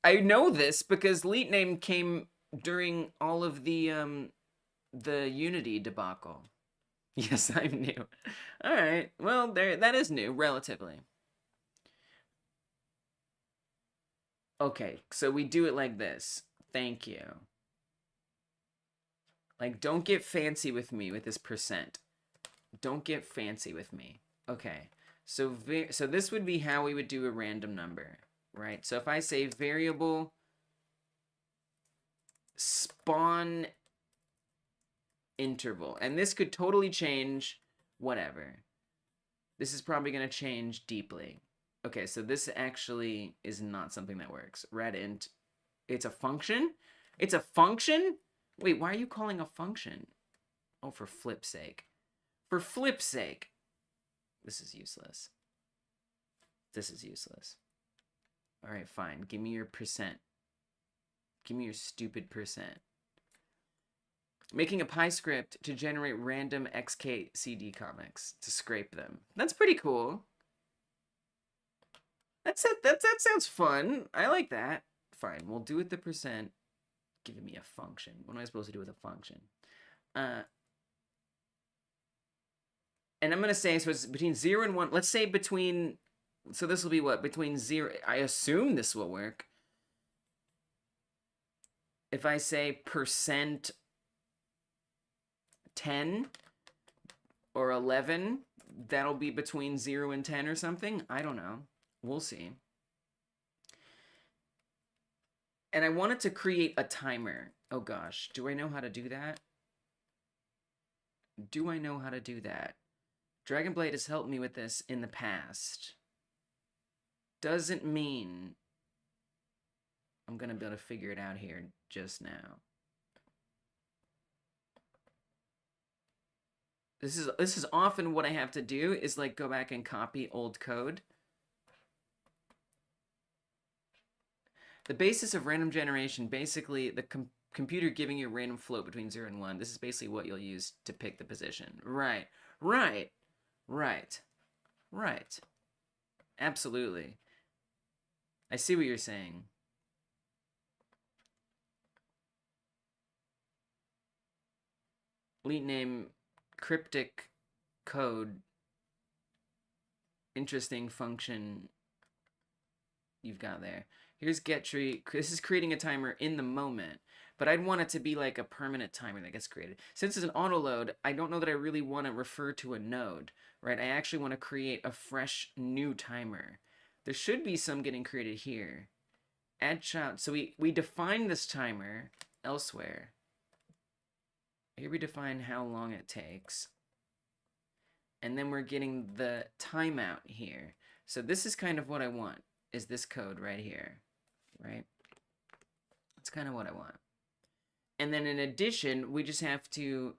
I know this because Leet name came during all of the Unity debacle. Yes, I'm new. All right. Well, that is new relatively. Okay, so we do it like this. Thank you. Like, don't get fancy with me with this percent. Don't get fancy with me. Okay, so this would be how we would do a random number, right? So if I say variable spawn interval, and this could totally change whatever. This is probably going to change deeply. Okay, so this actually is not something that works. Radint, it's a function? It's a function? Wait, why are you calling a function? Oh, for flip's sake. For flip's sake. This is useless. This is useless. All right, fine. Give me your percent. Give me your stupid percent. Making a Pi script to generate random XKCD comics to scrape them. That's pretty cool. That sounds fun. I like that. Fine, we'll do it the percent. Giving me a function. What am I supposed to do with a function? And I'm going to say, so it's between 0 and 1. Let's say between, so this will be what? Between 0, I assume this will work. If I say percent 10 or 11, that'll be between 0 and 10 or something. I don't know. We'll see. And I wanted to create a timer. Oh gosh, do I know how to do that? Do I know how to do that? Dragonblade has helped me with this in the past. Doesn't mean I'm gonna be able to figure it out here just now. This is often what I have to do is like go back and copy old code. The basis of random generation, basically the computer giving you a random float between 0 and 1. This is basically what you'll use to pick the position. Right. Absolutely. I see what you're saying. Leet name, cryptic code, interesting function you've got there. Here's get tree. This is creating a timer in the moment, but I'd want it to be like a permanent timer that gets created. Since it's an auto load, I don't know that I really want to refer to a node, right? I actually want to create a fresh new timer. There should be some getting created here. Add child. So we define this timer elsewhere. Here we define how long it takes. And then we're getting the timeout here. So this is kind of what I want, is this code right here, right? That's kind of what I want. And then in addition, we just have to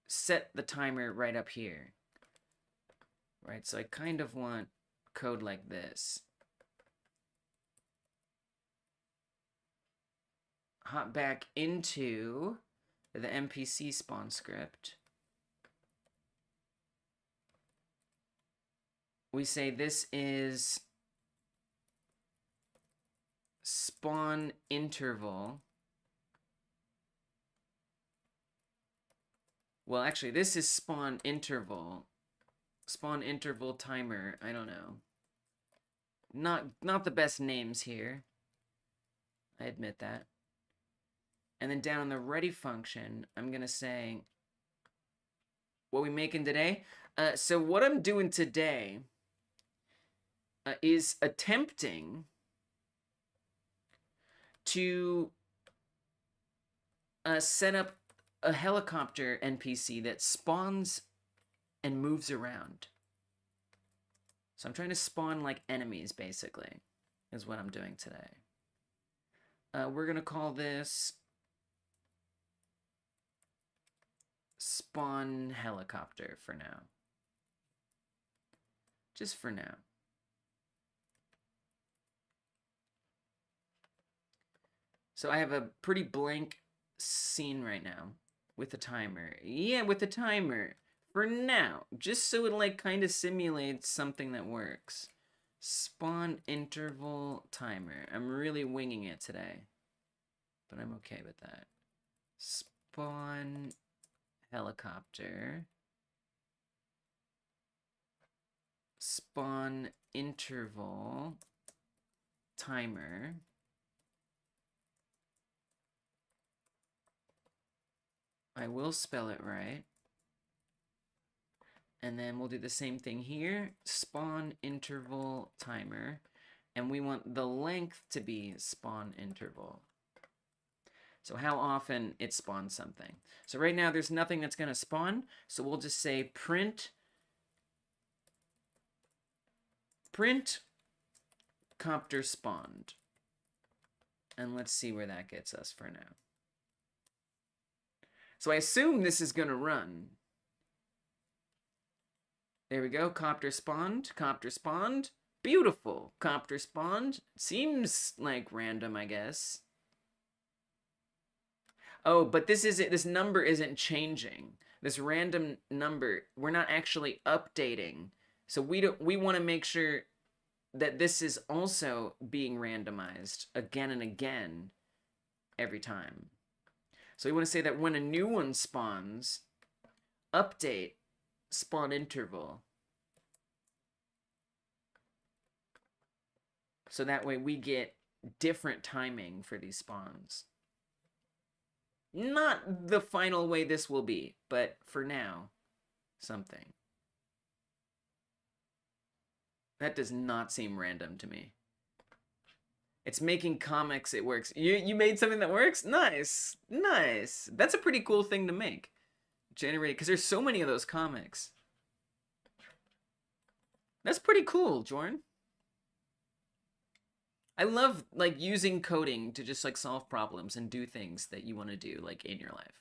set the timer right up here, right? So I kind of want code like this. Hop back into the NPC spawn script. we say this is spawn interval. Well, actually, this is spawn interval. Spawn interval timer. I don't know. Not the best names here. I admit that. And then down in the ready function, I'm going to say what we making today. So what I'm doing today is attempting to set up a helicopter NPC that spawns and moves around. So I'm trying to spawn like enemies, basically, is what I'm doing today. We're going to call this spawn helicopter for now. Just for now. So I have a pretty blank scene right now with the timer. Yeah, with the timer. For now. Just so it like kind of simulates something that works. Spawn interval timer. I'm really winging it today. But I'm okay with that. Spawn helicopter. Spawn interval timer. I will spell it right. And then we'll do the same thing here. Spawn interval timer. And we want the length to be spawn interval. So how often it spawns something. So right now there's nothing that's going to spawn. So we'll just say print copter spawned. And let's see where that gets us for now. So I assume this is going to run. There we go. Copter spawned. Copter spawned. Beautiful. Copter spawned. Seems like random, I guess. Oh, but this number isn't changing. This random number, we're not actually updating. So we want to make sure that this is also being randomized again and again every time. So we want to say that when a new one spawns, update spawn interval. So that way we get different timing for these spawns. Not the final way this will be, but for now, something. That does not seem random to me. It's making comics, it works. You made something that works? Nice. Nice. That's a pretty cool thing to make. Generate, because there's so many of those comics. That's pretty cool, Jordan. I love like using coding to just like solve problems and do things that you want to do like in your life.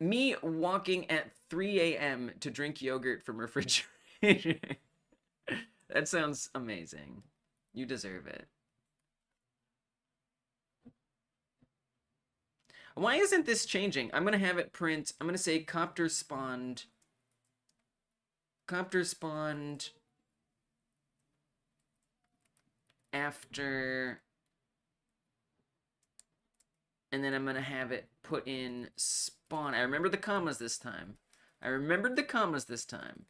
Me walking at 3 a.m. to drink yogurt from refrigerator. That sounds amazing. You deserve it. Why isn't this changing? I'm going to have it print. I'm going to say copter spawned. Copter spawned after. And then I'm going to have it put in spawn. I remember the commas this time. I remembered the commas this time.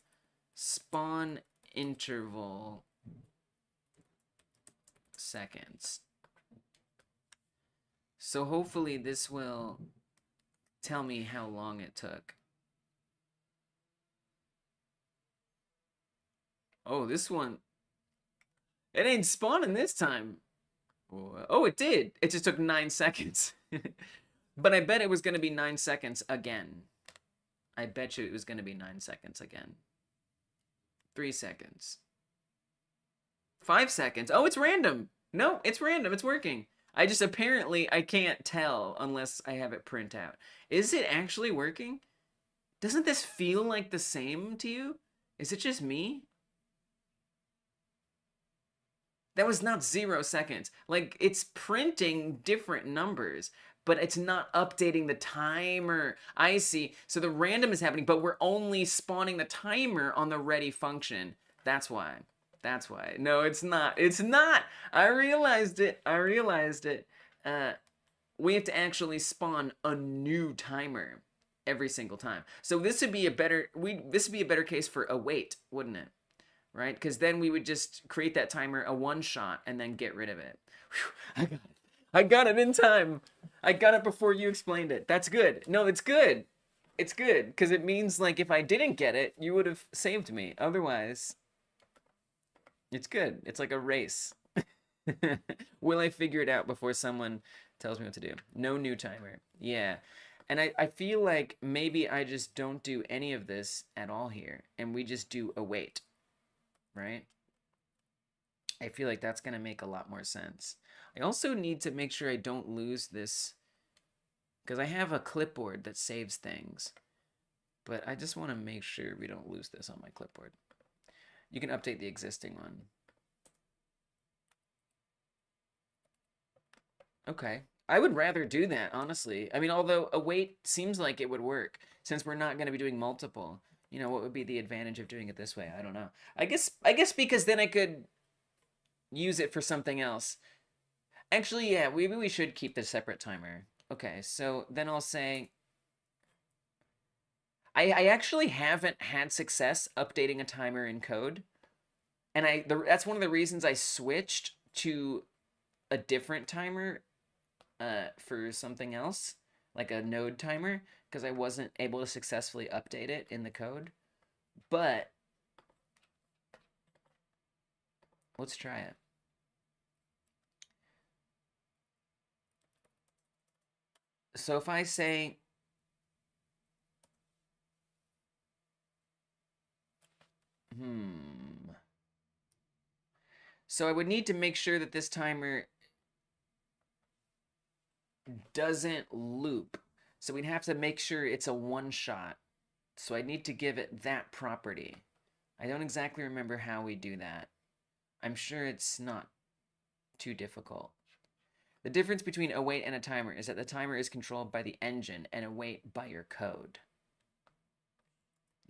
Spawn interval seconds. So hopefully this will tell me how long it took. Oh, this one. It ain't spawning this time. Oh, it did. It just took 9 seconds. But I bet it was going to be 9 seconds again. I bet you it was going to be 9 seconds again. 3 seconds. 5 seconds. Oh, it's random. No, it's random. It's working. I just apparently I can't tell unless I have it print out. Is it actually working? Doesn't this feel like the same to you? Is it just me? That was not 0 seconds. Like, it's printing different numbers, but it's not updating the timer. I see. So the random is happening, but we're only spawning the timer on the ready function. That's why. That's why. No, it's not. It's not. I realized it. I realized it. We have to actually spawn a new timer every single time. So this would be a better case for await, wouldn't it? Right? Because then we would just create that timer a one shot and then get rid of it. Whew, I got it. I got it in time. I got it before you explained it. That's good. No, it's good. It's good because it means like if I didn't get it, you would have saved me. Otherwise, it's good. It's like a race. Will I figure it out before someone tells me what to do? No new timer. Yeah. And I feel like maybe I just don't do any of this at all here. And we just do await. Right? I feel like that's going to make a lot more sense. I also need to make sure I don't lose this. Because I have a clipboard that saves things. But I just want to make sure we don't lose this on my clipboard. You can update the existing one. Okay. I would rather do that, honestly. I mean, although await seems like it would work, since we're not going to be doing multiple. You know, what would be the advantage of doing it this way? I don't know. I guess because then I could use it for something else. Actually, yeah, maybe we should keep the separate timer. Okay, so then I'll say... I actually haven't had success updating a timer in code. And that's one of the reasons I switched to a different timer for something else, like a node timer, because I wasn't able to successfully update it in the code. But let's try it. So if I say so I would need to make sure that this timer doesn't loop. So we'd have to make sure it's a one shot. So I need to give it that property. I don't exactly remember how we do that. I'm sure it's not too difficult. The difference between await and a timer is that the timer is controlled by the engine and await by your code.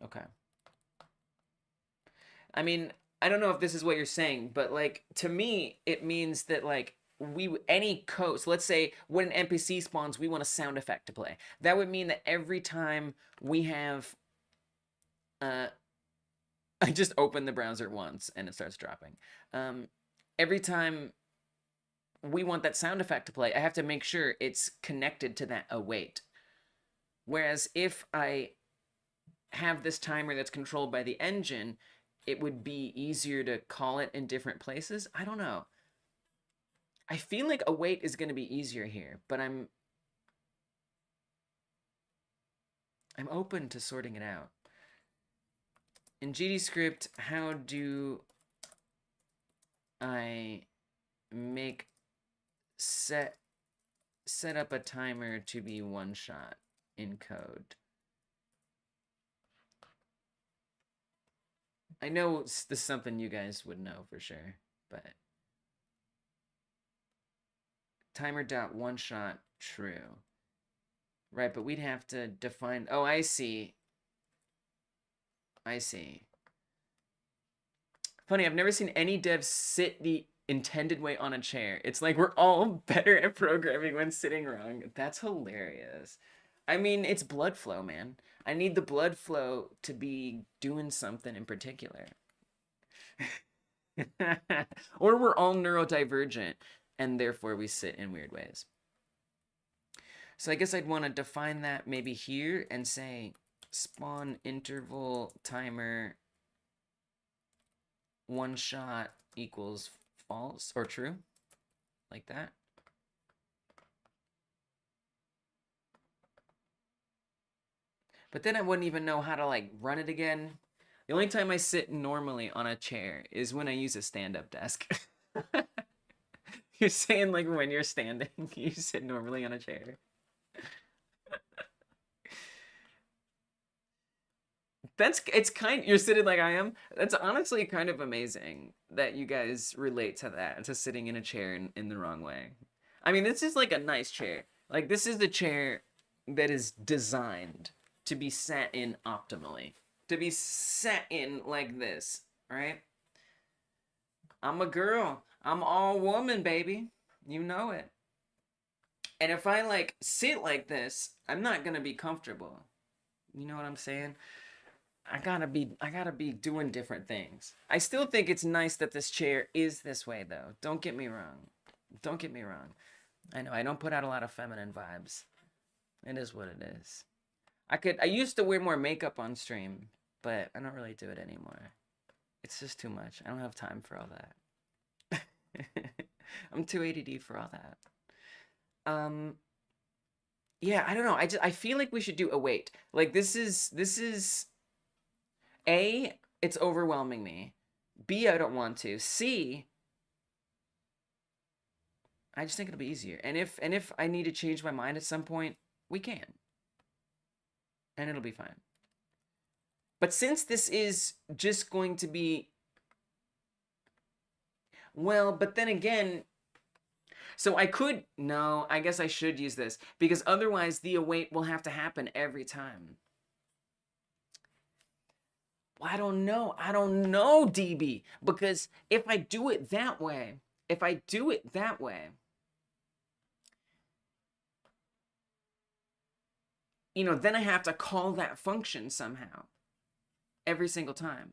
Okay. I mean, I don't know if this is what you're saying, but like to me, it means that like any code. So let's say when an NPC spawns, we want a sound effect to play. That would mean that every time we have, I just opened the browser once and it starts dropping. Every time we want that sound effect to play, I have to make sure it's connected to that await. Whereas if I have this timer that's controlled by the engine, it would be easier to call it in different places. I don't know. I feel like await is going to be easier here, but I'm open to sorting it out. In GDScript, how do I make set up a timer to be one shot in code? I know this is something you guys would know for sure, but timer dot one shot true. Right, but we'd have to define. Oh, I see. I see. Funny, I've never seen any devs sit the intended way on a chair. It's like we're all better at programming when sitting wrong. That's hilarious. I mean, it's blood flow, man. I need the blood flow to be doing something in particular. Or we're all neurodivergent, and therefore we sit in weird ways. So I guess I'd want to define that maybe here and say spawn interval timer one shot equals false or true, like that. But then I wouldn't even know how to like run it again. The only time I sit normally on a chair is when I use a stand-up desk. You're saying like when you're standing, you sit normally on a chair. You're sitting like I am. That's honestly kind of amazing that you guys relate to that, to sitting in a chair in the wrong way. I mean, this is like a nice chair. Like this is the chair that is designed to be sat in optimally. To be sat in like this. right? I'm a girl. I'm all woman, baby. You know it. And if I like sit like this, I'm not gonna be comfortable. You know what I'm saying? I gotta be doing different things. I still think it's nice that this chair is this way though. Don't get me wrong. Don't get me wrong. I know I don't put out a lot of feminine vibes. It is what it is. I used to wear more makeup on stream, but I don't really do it anymore. It's just too much. I don't have time for all that. I'm too ADD for all that. Um, yeah, I don't know. I feel like we should do a wait. Like this is A, it's overwhelming me. B, I don't want to. C, I just think it'll be easier. And if I need to change my mind at some point, we can. And it'll be fine. But since this is just going to be, well, but then again, so I could, no, I guess I should use this because otherwise the await will have to happen every time. Well, I don't know. I don't know, DB, because if I do it that way, you know, then I have to call that function somehow every single time.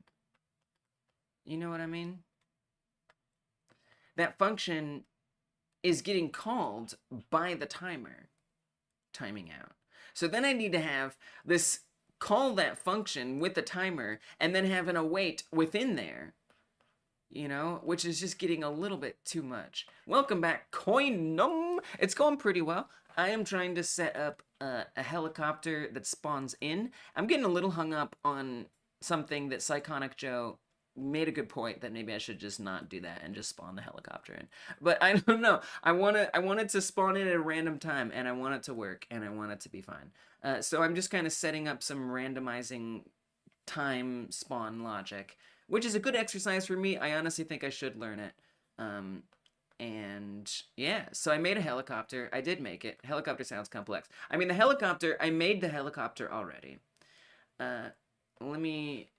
You know what I mean? That function is getting called by the timer, timing out. So then I need to have this call that function with the timer and then have an await within there, you know, which is just getting a little bit too much. Welcome back, Coinum. It's going pretty well. I am trying to set up a helicopter that spawns in. I'm getting a little hung up on something that Psychonic Joe made a good point that maybe I should just not do that and just spawn the helicopter in. But I don't know. I want it to spawn in at a random time, and I want it to work, and I want it to be fine. So I'm just kind of setting up some randomizing time spawn logic, which is a good exercise for me. I honestly think I should learn it. And yeah, so I made a helicopter. I did make it. Helicopter sounds complex. I mean, the helicopter, I made the helicopter already. Let me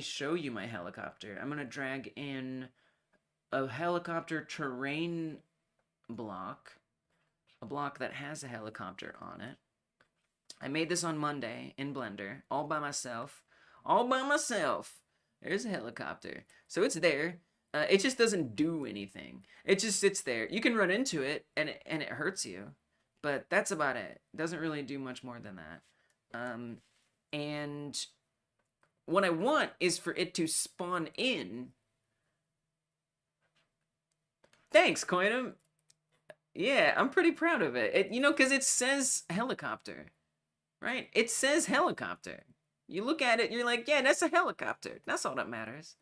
show you my helicopter. I'm gonna drag in a helicopter terrain block, a block that has a helicopter on it. I made this on Monday in Blender, all by myself. All by myself. There's a helicopter. So it's there. It just doesn't do anything. It just sits there. You can run into it, and it hurts you. But that's about it. It doesn't really do much more than that. And what I want is for it to spawn in. Thanks, Coinum. Yeah, I'm pretty proud of it. You know, because it says helicopter, right? It says helicopter. You look at it, you're like, yeah, that's a helicopter. That's all that matters.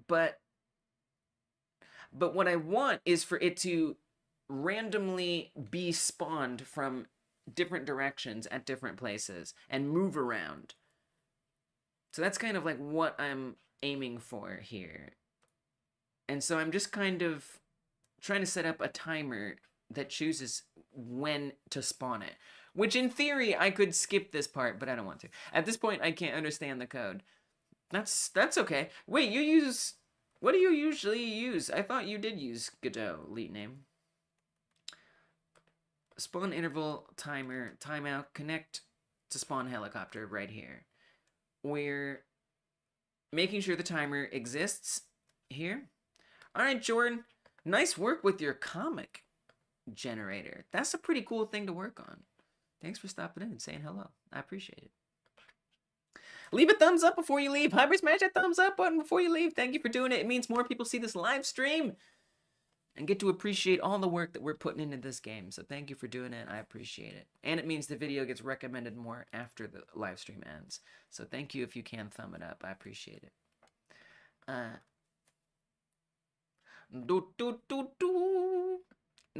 But what I want is for it to randomly be spawned from different directions at different places and move around. So that's kind of like what I'm aiming for here. And so I'm just kind of trying to set up a timer that chooses when to spawn it. Which in theory, I could skip this part, but I don't want to. At this point, I can't understand the code. That's okay. Wait, you use... What do you usually use? I thought you did use Godot, lead name. Spawn interval, timer, timeout, connect to spawn helicopter right here. We're making sure the timer exists here. All right, Jordan. Nice work with your comic generator. That's a pretty cool thing to work on. Thanks for stopping in and saying hello. I appreciate it. Leave a thumbs up before you leave. Hybrid, smash that thumbs up button before you leave. Thank you for doing it. It means more people see this live stream and get to appreciate all the work that we're putting into this game. So thank you for doing it. I appreciate it. And it means the video gets recommended more after the live stream ends. So thank you if you can thumb it up. I appreciate it. Not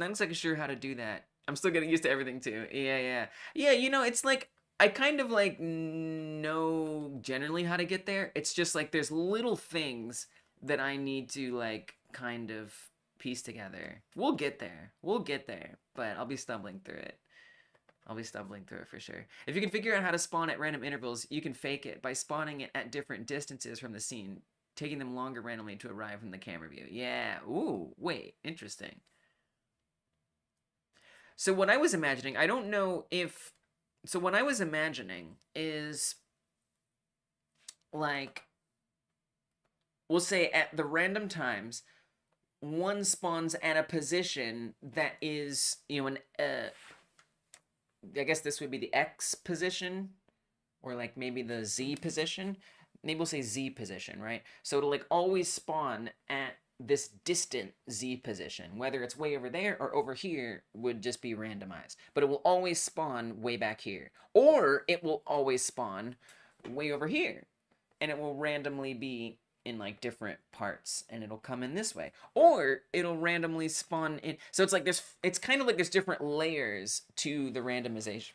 exactly sure how to do that. I'm still getting used to everything too. Yeah, you know, it's like I kind of like know generally how to get there. It's just like there's little things that I need to like kind of piece together. We'll get there. But I'll be stumbling through it. I'll be stumbling through it for sure. If you can figure out how to spawn at random intervals, you can fake it by spawning it at different distances from the scene, taking them longer randomly to arrive from the camera view. Yeah. Ooh, wait. Interesting. So what I was imagining, I don't know if... So what I was imagining is, like, we'll say at the random times, one spawns at a position that is, you know, I guess this would be the X position, or like maybe the Z position. Maybe we'll say Z position, right? So it'll like always spawn at this distant Z position. Whether it's way over there or over here would just be randomized. But it will always spawn way back here. Or it will always spawn way over here. And it will randomly be in like different parts, and it'll come in this way. Or it'll randomly spawn in. So it's like this, it's kind of like there's different layers to the randomization.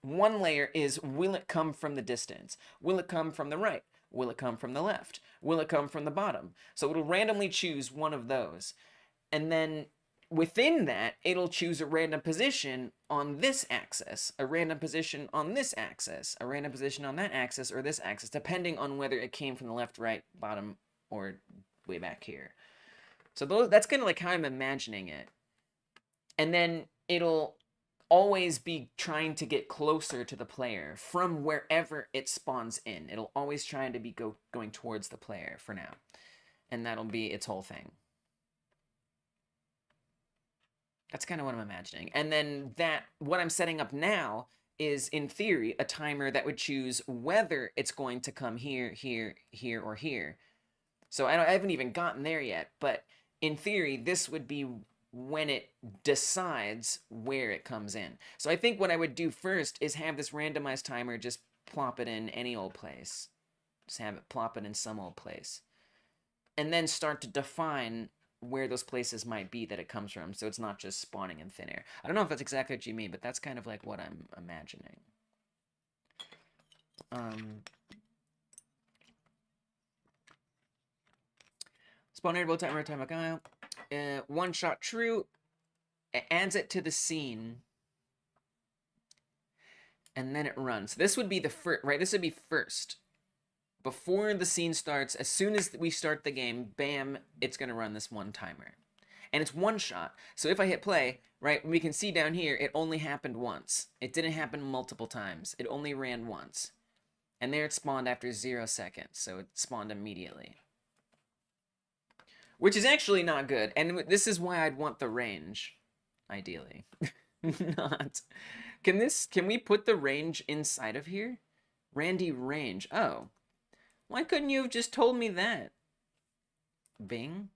One layer is, will it come from the distance? Will it come from the right? Will it come from the left? Will it come from the bottom? So it'll randomly choose one of those. And then within that, it'll choose a random position on this axis, a random position on this axis, a random position on that axis, or this axis, depending on whether it came from the left, right, bottom, or way back here. So that's kind of like how I'm imagining it. And then it'll always be trying to get closer to the player from wherever it spawns in. It'll always try to be going towards the player for now. And that'll be its whole thing. That's kind of what I'm imagining. And then what I'm setting up now is, in theory, a timer that would choose whether it's going to come here, here, here, or here. So I haven't even gotten there yet, but in theory, this would be when it decides where it comes in. So I think what I would do first is have this randomized timer just plop it in any old place. Just have it plop it in some old place. And then start to define where those places might be that it comes from, so it's not just spawning in thin air. I don't know if that's exactly what you mean, but that's kind of like what I'm imagining. Spawn interval timer, time one shot true. It adds it to the scene. And then it runs. This would be the first, right? This would be first. Before the scene starts, as soon as we start the game, bam, it's going to run this one timer. And it's one shot. So if I hit play, right, we can see down here, it only happened once. It didn't happen multiple times. It only ran once. And there it spawned after 0 seconds. So it spawned immediately. Which is actually not good. And this is why I'd want the range, ideally. Not. Can we put the range inside of here? Randy range. Oh. Why couldn't you have just told me that? Bing?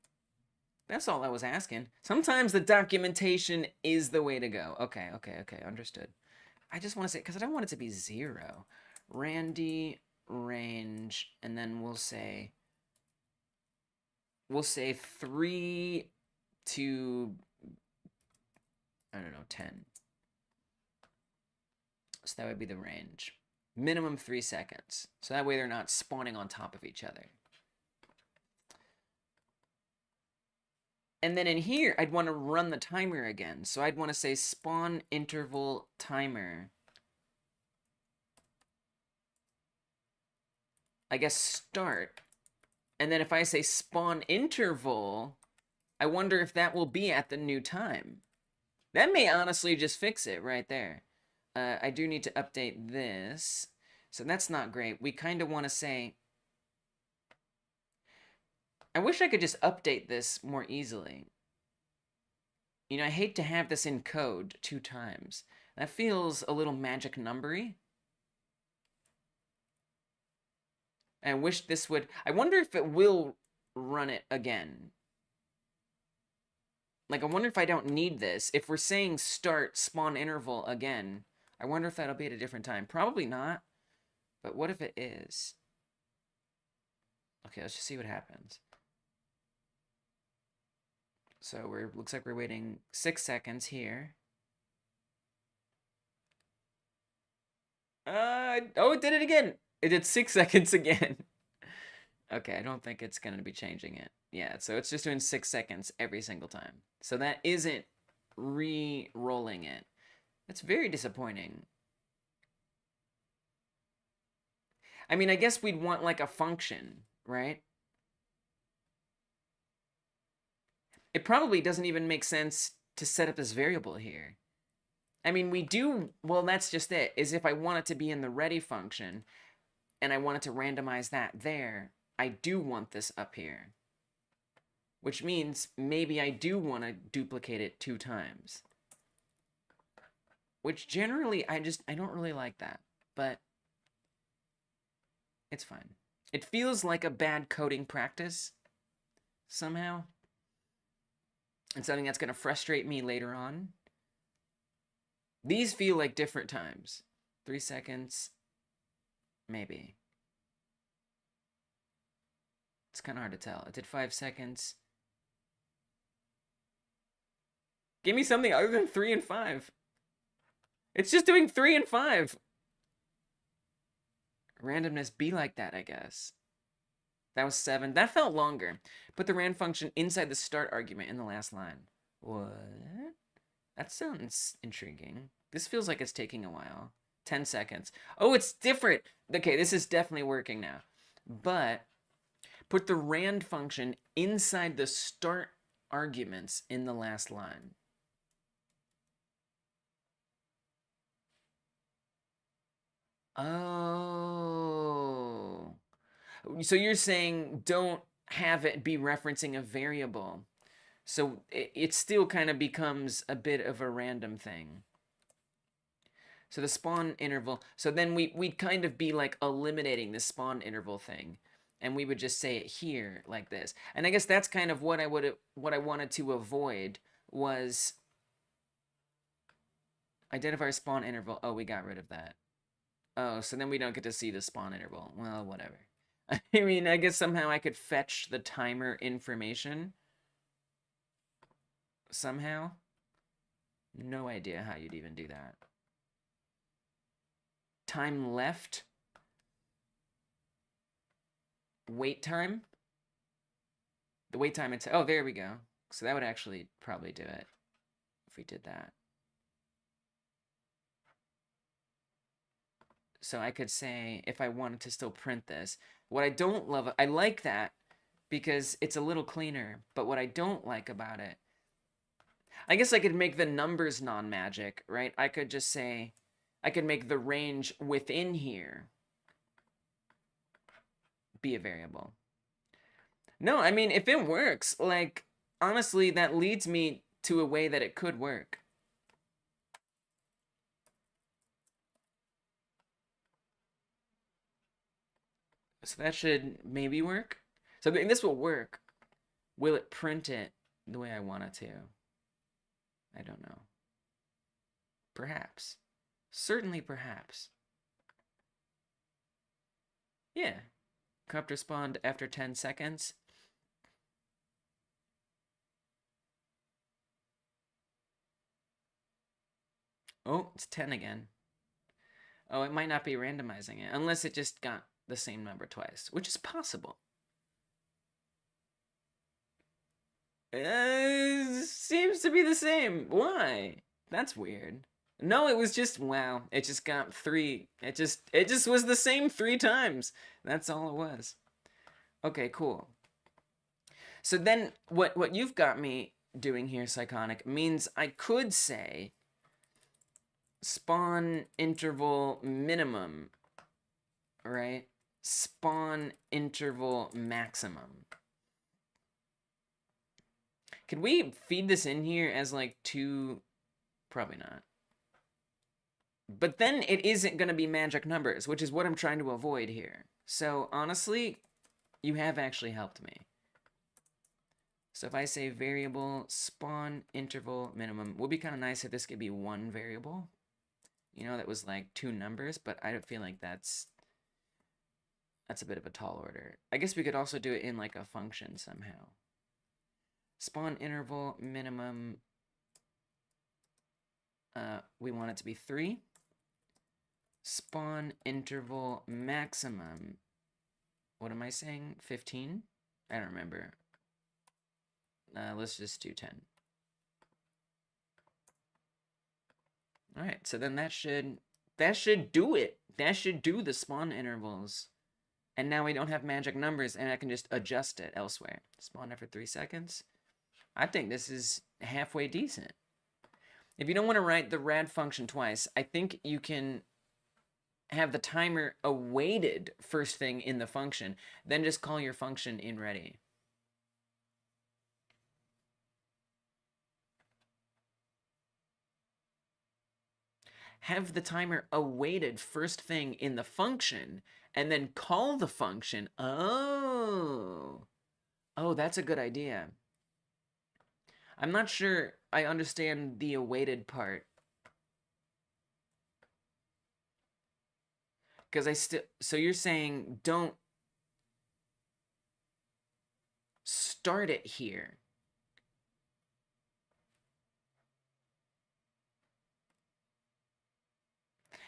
That's all I was asking. Sometimes the documentation is the way to go. Okay, understood. I just want to say, because I don't want it to be 0. Randy range, and then we'll say 3 to, I don't know, 10. So that would be the range. Minimum 3 seconds. So that way they're not spawning on top of each other. And then in here, I'd want to run the timer again. So I'd want to say spawn interval timer. I guess start. And then if I say spawn interval, I wonder if that will be at the new time. That may honestly just fix it right there. I do need to update this. So that's not great. We kind of want to say... I wish I could just update this more easily. You know, I hate to have this in code 2 times. That feels a little magic numbery. I wish this would... I wonder if it will run it again. Like, I wonder if I don't need this. If we're saying start spawn interval again... I wonder if that'll be at a different time. Probably not. But what if it is? Okay, let's just see what happens. So looks like we're waiting 6 seconds here. Oh, it did it again. It did 6 seconds again. Okay, I don't think it's going to be changing it. Yeah, so it's just doing 6 seconds every single time. So that isn't re-rolling it. That's very disappointing. I mean, I guess we'd want like a function, right? It probably doesn't even make sense to set up this variable here. I mean, we do, well, that's just it, is if I want it to be in the ready function, and I want it to randomize that there, I do want this up here. Which means maybe I do want to duplicate it 2 times. Which generally, I don't really like that. But it's fine. It feels like a bad coding practice, somehow. And something that's going to frustrate me later on. These feel like different times. 3 seconds, maybe. It's kind of hard to tell. It did 5 seconds. Give me something other than 3 and 5. It's just doing 3 and 5. Randomness be like that, I guess. That was 7. That felt longer. Put the rand function inside the start argument in the last line. What? That sounds intriguing. This feels like it's taking a while. 10 seconds. Oh, it's different. Okay, this is definitely working now. But put the rand function inside the start arguments in the last line. Oh. So you're saying don't have it be referencing a variable. So it still kind of becomes a bit of a random thing. So the spawn interval, so then we'd kind of be like eliminating the spawn interval thing. And we would just say it here like this. And I guess that's kind of what I wanted to avoid was identify spawn interval. Oh, we got rid of that. Oh, so then we don't get to see the spawn interval. Well, whatever. I mean, I guess somehow I could fetch the timer information. Somehow. No idea how you'd even do that. Time left. Wait time. The wait time, oh, there we go. So that would actually probably do it if we did that. So I could say, if I wanted to still print this, what I don't love, I like that because it's a little cleaner, but what I don't like about it, I guess I could make the numbers non-magic, right? I could just say, I could make the range within here be a variable. No, I mean, if it works, like, honestly, that leads me to a way that it could work. So that should maybe work. So this will work. Will it print it the way I want it to? I don't know. Perhaps. Certainly perhaps. Yeah. Copter spawned after 10 seconds. Oh, it's 10 again. Oh, it might not be randomizing it, unless it just got the same number twice, which is possible. Seems to be the same. Why? That's weird. No, it was just, wow, it just got 3. It just was the same 3 times. That's all it was. Okay, cool. So then what you've got me doing here, Psychonic, means I could say spawn interval minimum, right? Spawn interval maximum. Could we feed this in here as like 2? Probably not. But then it isn't going to be magic numbers, which is what I'm trying to avoid here. So honestly, you have actually helped me. So if I say variable spawn interval minimum, would be kind of nice if this could be 1 variable. You know, that was like 2 numbers, but I don't feel like that's a bit of a tall order. I guess we could also do it in like a function somehow. Spawn interval minimum, we want it to be 3. Spawn interval maximum, what am I saying? 15? I don't remember. Let's just do 10. All right, so then that should do it. That should do the spawn intervals. And now we don't have magic numbers, and I can just adjust it elsewhere. Spawn every 3 seconds. I think this is halfway decent. If you don't want to write the rad function twice, I think you can have the timer awaited first thing in the function, then just call your function in ready. Have the timer awaited first thing in the function, and then call the function. Oh, that's a good idea. I'm not sure I understand the awaited part. Because so you're saying don't start it here.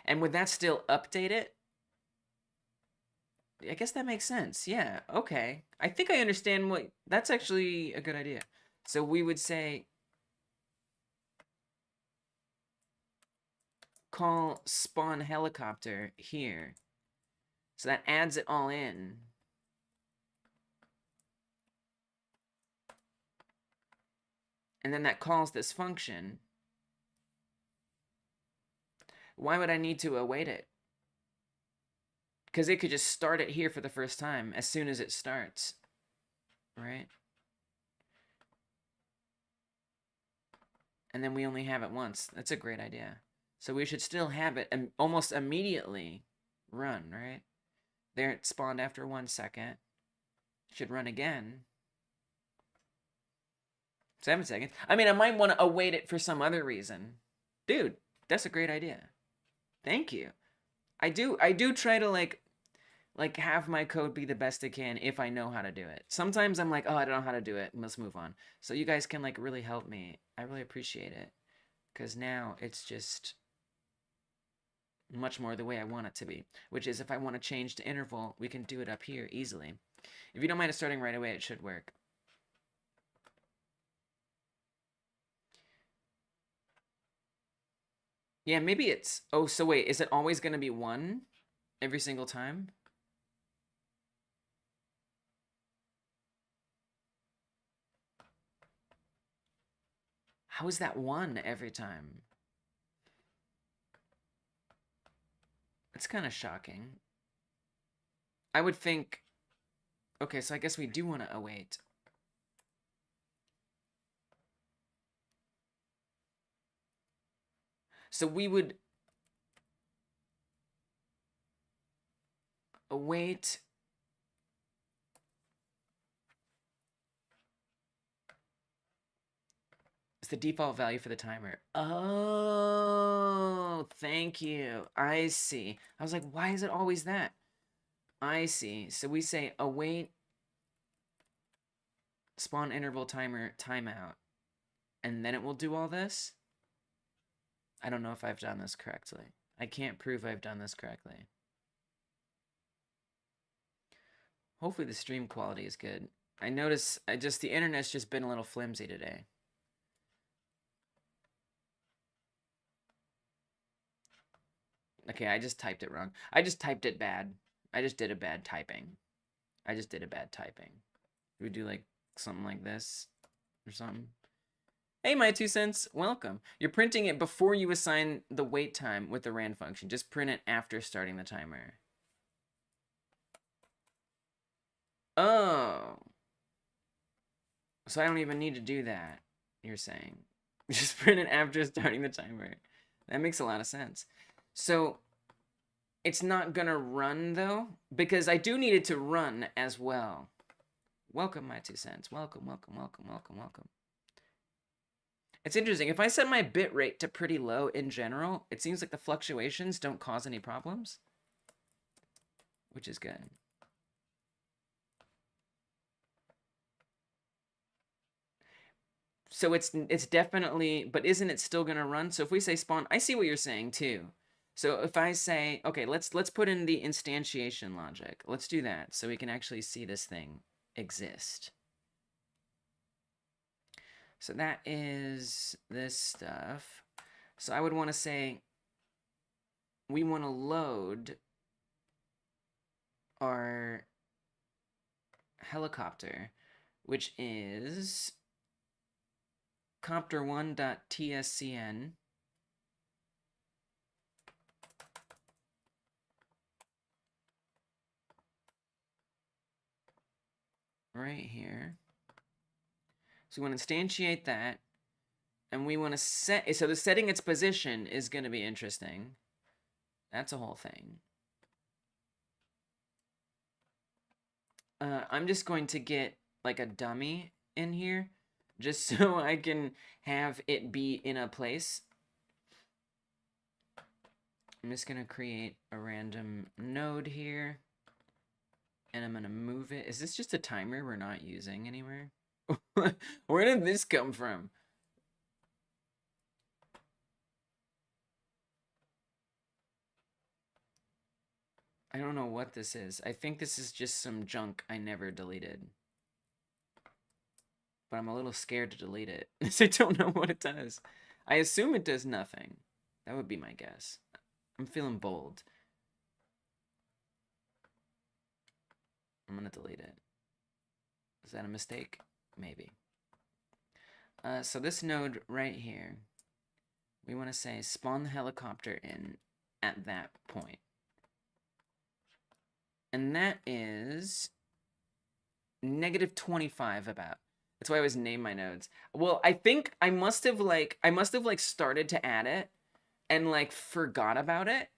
And would that still update it? I guess that makes sense. Yeah, okay. I think I understand that's actually a good idea. So we would say call spawn helicopter here. So that adds it all in. And then that calls this function. Why would I need to await it? Because it could just start it here for the first time as soon as it starts, right? And then we only have it once. That's a great idea. So we should still have it almost immediately run, right? There it spawned after 1 second. Should run again. 7 seconds. I mean, I might want to await it for some other reason. Dude, that's a great idea. Thank you. I do try to like have my code be the best it can if I know how to do it. Sometimes I'm like, oh, I don't know how to do it. Let's move on. So you guys can like really help me. I really appreciate it. Because now it's just much more the way I want it to be. Which is if I want to change to interval, we can do it up here easily. If you don't mind it starting right away, it should work. Yeah, maybe it's... Oh, so wait, is it always going to be 1 every single time? How is that 1 every time? It's kind of shocking. I would think... Okay, so I guess we do want to await. So we would await it's the default value for the timer. Oh, thank you. I see. I was like, why is it always that? I see. So we say await spawn interval timer timeout, and then it will do all this. I don't know if I've done this correctly. I can't prove I've done this correctly. Hopefully the stream quality is good. I notice the internet's just been a little flimsy today. Okay, I just typed it wrong. I just typed it bad. I just did a bad typing. We do like something like this or something. Hey, my 2 cents, welcome. You're printing it before you assign the wait time with the rand function. Just print it after starting the timer. Oh. So I don't even need to do that, you're saying. Just print it after starting the timer. That makes a lot of sense. So it's not gonna run though, because I do need it to run as well. Welcome, my 2 cents. Welcome, welcome, welcome, welcome, welcome. It's interesting. If I set my bit rate to pretty low in general, it seems like the fluctuations don't cause any problems, which is good. So it's definitely, but isn't it still gonna run? So if we say spawn, I see what you're saying too. So if I say, okay, let's put in the instantiation logic. Let's do that so we can actually see this thing exist. So that is this stuff. So I would want to say we want to load our helicopter, which is copter1.tscn right here. So we want to instantiate that, and we want to set, so the setting its position is going to be interesting. That's a whole thing. I'm just going to get like a dummy in here, just so I can have it be in a place. I'm just going to create a random node here, and I'm going to move it. Is this just a timer we're not using anywhere? Where did this come from? I don't know what this is. I think this is just some junk I never deleted. But I'm a little scared to delete it, because I don't know what it does. I assume it does nothing. That would be my guess. I'm feeling bold. I'm gonna delete it. Is that a mistake? Maybe. So this node right here, we want to say spawn the helicopter in at that point. And that is -25 about. That's why I always name my nodes. Well, I think I must have started to add it and like forgot about it.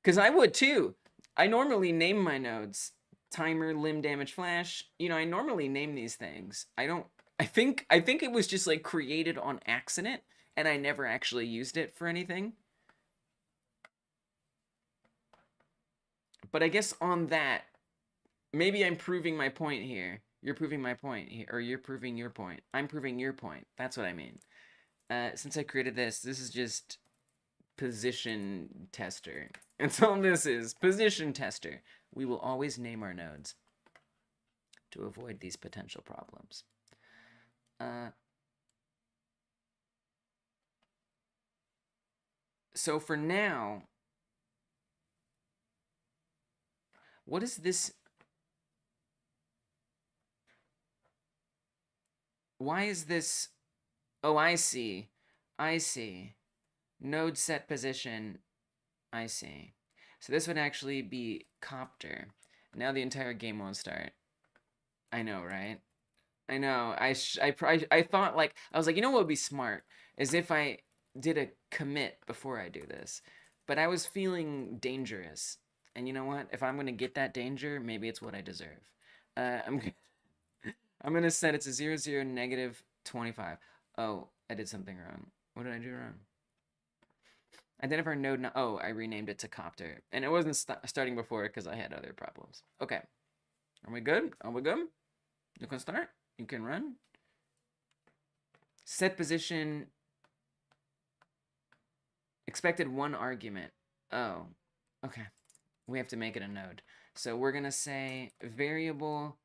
Cause I would too. I normally name my nodes. Timer, limb damage flash. You know, I normally name these things. I think it was just like created on accident and I never actually used it for anything. But I guess on that, maybe I'm proving my point here. You're proving my point here, or you're proving your point. I'm proving your point. That's what I mean. Since I created this is just position tester. That's all this is, position tester. We will always name our nodes to avoid these potential problems. So for now, what is this? Why is this? Oh, I see. I see. Node set position. I see. So this would actually be copter. Now the entire game won't start. I know, right? I know. I thought like I was like, you know what would be smart is if I did a commit before I do this. But I was feeling dangerous. And you know what? If I'm going to get that danger, maybe it's what I deserve. I'm going to set it to 0, 0, -25. Oh, I did something wrong. What did I do wrong? Identify node. Oh, I renamed it to copter. And it wasn't starting before because I had other problems. Okay. Are we good? Are we good? You can start. You can run. Set position. Expected 1 argument. Oh, okay. We have to make it a node. So we're going to say variable.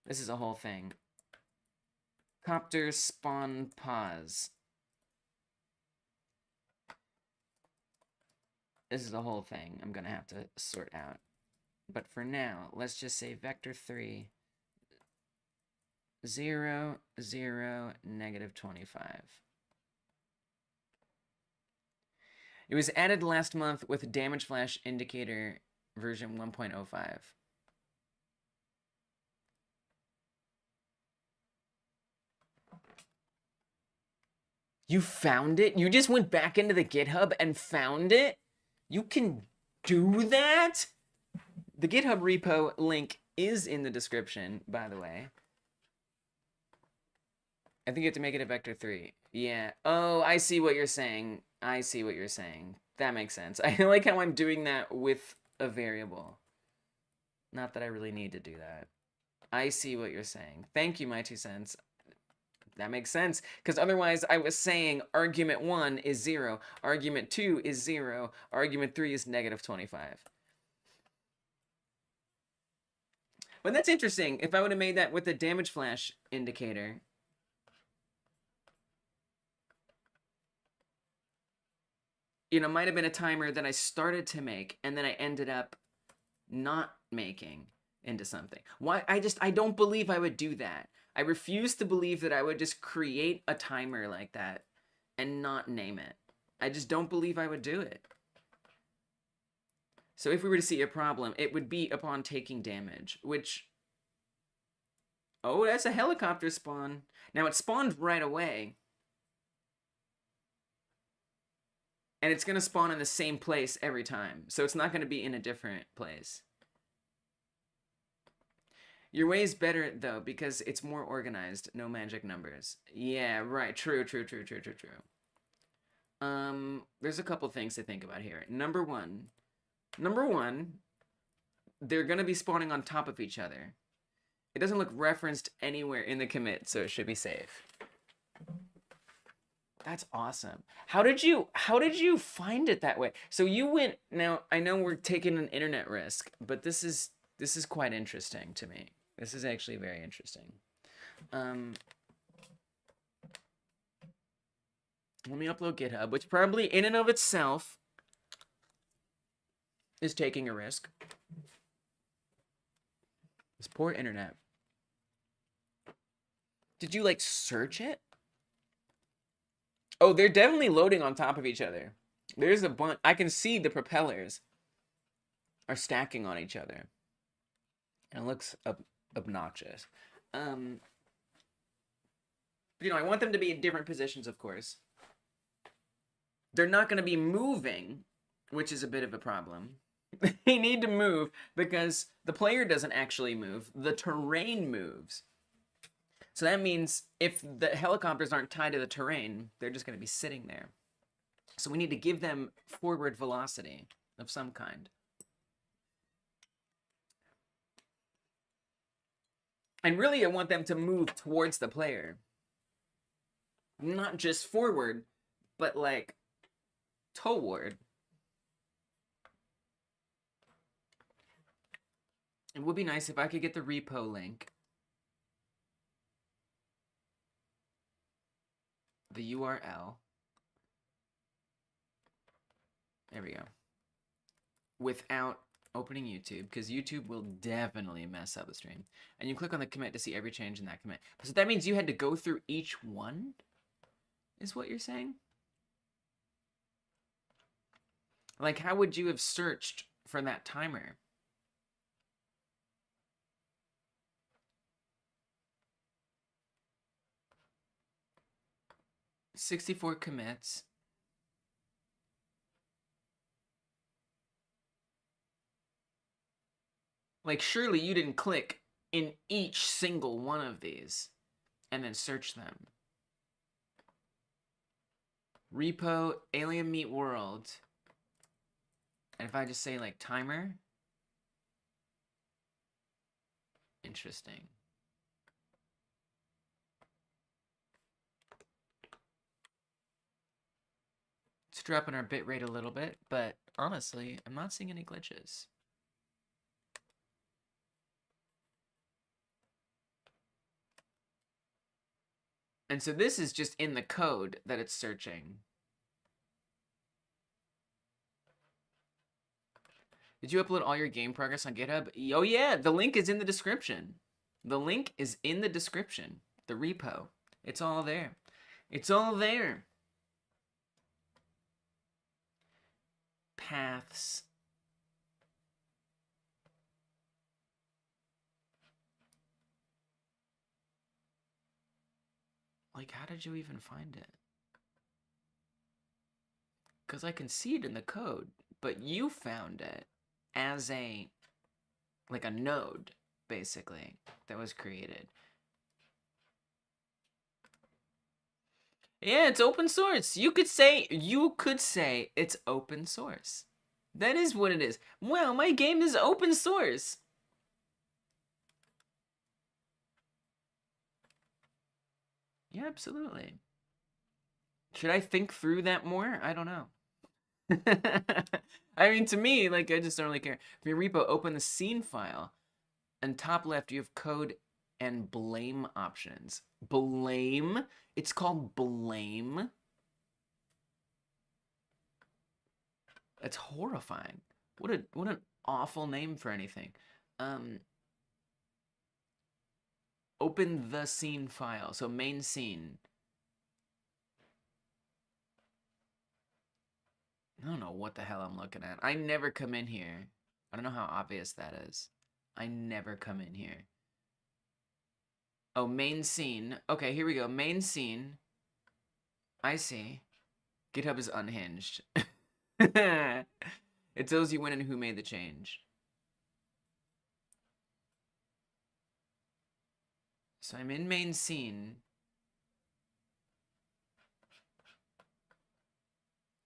This is a whole thing. Copter spawn pause. This is the whole thing I'm going to have to sort out. But for now, let's just say vector3, 0, 0, -25. It was added last month with damage flash indicator version 1.05. You found it? You just went back into the GitHub and found it? You can do that? The GitHub repo link is in the description, by the way. I think you have to make it a vector3. Yeah. Oh, I see what you're saying. I see what you're saying. That makes sense. I like how I'm doing that with a variable. Not that I really need to do that. I see what you're saying. Thank you, my 2 cents. That makes sense, because otherwise I was saying argument 1 is 0, argument 2 is 0, argument 3 is -25. But that's interesting. If I would have made that with the damage flash indicator. you know, might have been a timer that I started to make and then I ended up not making into something. Why? I don't believe I would do that. I refuse to believe that I would just create a timer like that and not name it. I just don't believe I would do it. So if we were to see a problem, it would be upon taking damage, which... Oh, that's a helicopter spawn. Now, it spawned right away. And it's going to spawn in the same place every time. So it's not going to be in a different place. Your way is better, though, because it's more organized. No magic numbers. Yeah, right. True. There's a couple things to think about here. Number one, they're going to be spawning on top of each other. It doesn't look referenced anywhere in the commit, so it should be safe. That's awesome. How did you find it that way? So you went, now I know we're taking an internet risk, but this is quite interesting to me. This is actually very interesting. Let me upload GitHub, which probably in and of itself is taking a risk. This poor internet. Did you like search it? Oh, they're definitely loading on top of each other. There's a bunch. I can see the propellers are stacking on each other. And it looks obnoxious. You know, I want them to be in different positions, of course. They're not going to be moving, which is a bit of a problem. They need to move because the player doesn't actually move. The terrain moves. So that means if the helicopters aren't tied to the terrain, they're just going to be sitting there. So we need to give them forward velocity of some kind. And really, I want them to move towards the player. Not just forward, but like toward. It would be nice if I could get the repo link. The URL. There we go. Without opening YouTube, because YouTube will definitely mess up the stream. And you click on the commit to see every change in that commit. So that means you had to go through each one? Is what you're saying? Like, how would you have searched for that timer? $64 commits. Like, surely you didn't click in each single one of these and then search them. Repo, Alien Meat World. And if I just say, like, timer. Interesting. It's dropping our bitrate a little bit, but honestly, I'm not seeing any glitches. And so this is just in the code that it's searching. Did you upload all your game progress on GitHub? Oh yeah, the link is in the description. The link is in the description. The repo. It's all there. It's all there. Paths. Like, how did you even find it? Because I can see it in the code, but you found it as a, like a node, basically, that was created. Yeah, it's open source. You could say it's open source. That is what it is. Well, my game is open source. Yeah, absolutely. Should I think through that more? I don't know. I mean, to me, like, I just don't really care. For your repo, open the scene file. And top left, you have code and blame options. Blame? It's called blame? That's horrifying. What an awful name for anything. Open the scene file. So main scene. I don't know what the hell I'm looking at. I never come in here. I don't know how obvious that is. I never come in here. Oh, main scene. Okay, here we go. Main scene. I see. GitHub is unhinged. It tells you when and who made the change. So I'm in main scene.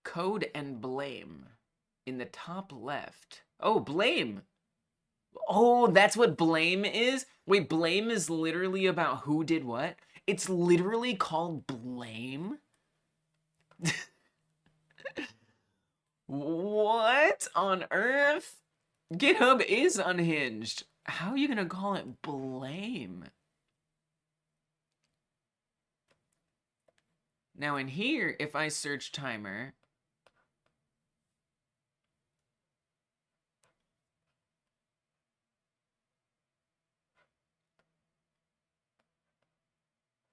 Code and blame in the top left. Oh, blame. Oh, that's what blame is? Wait, blame is literally about who did what? It's literally called blame? What on earth? GitHub is unhinged. How are you gonna call it blame? Now in here, if I search timer,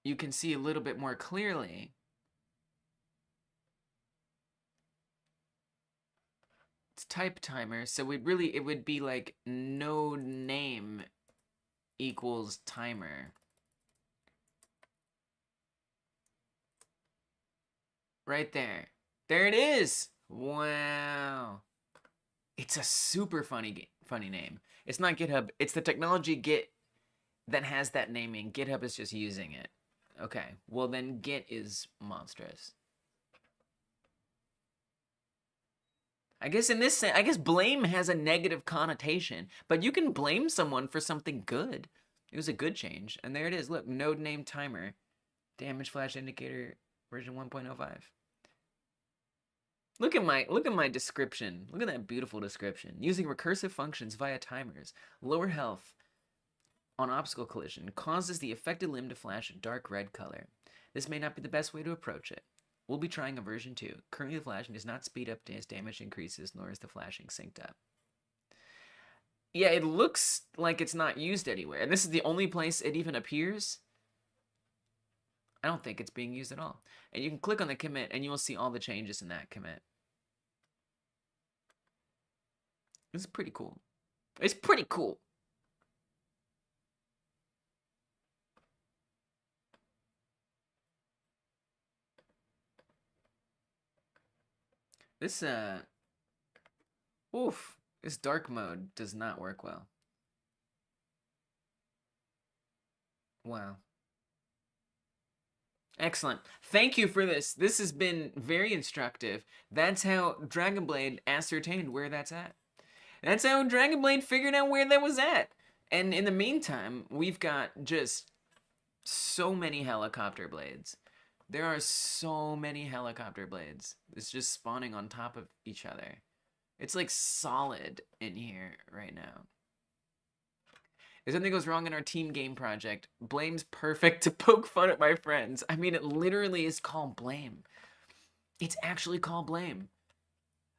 you can see a little bit more clearly. It's type timer, so it would be like node name equals timer. Right there. There it is. Wow. It's a super funny name. It's not GitHub. It's the technology Git that has that naming. GitHub is just using it. Okay. Well, then Git is monstrous. I guess in this sense, I guess blame has a negative connotation, but you can blame someone for something good. It was a good change, and there it is. Look, node name timer, damage flash indicator version 1.05. Look at my description. Look at that beautiful description. Using recursive functions via timers, lower health on obstacle collision causes the affected limb to flash a dark red color. This may not be the best way to approach it. We'll be trying a version 2. Currently, the flashing does not speed up as damage increases, nor is the flashing synced up. Yeah, it looks like it's not used anywhere. And this is the only place it even appears. I don't think it's being used at all. And you can click on the commit, and you will see all the changes in that commit. This is pretty cool. It's pretty cool. This, this dark mode does not work well. Wow. Excellent. Thank you for this. This has been very instructive. That's how Dragon Blade ascertained where that's at. That's how Dragon Blade figured out where that was at. And in the meantime, we've got just so many helicopter blades. There are so many helicopter blades. It's just spawning on top of each other. It's like solid in here right now. If something goes wrong in our team game project, blame's perfect to poke fun at my friends. I mean, it literally is called blame. It's actually called blame.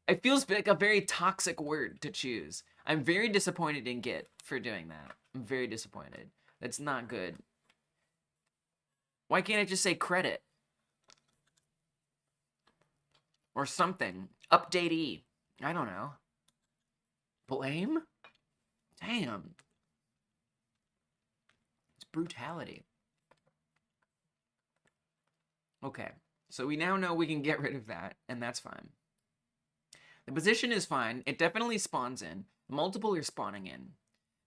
It feels like a very toxic word to choose. I'm very disappointed in Git for doing that. I'm very disappointed. That's not good. Why can't I just say credit? Or something. Update E. I don't know. Blame? Damn. It's brutality. Okay. So we now know we can get rid of that, and that's fine. The position is fine. It definitely spawns in. Multiple are spawning in.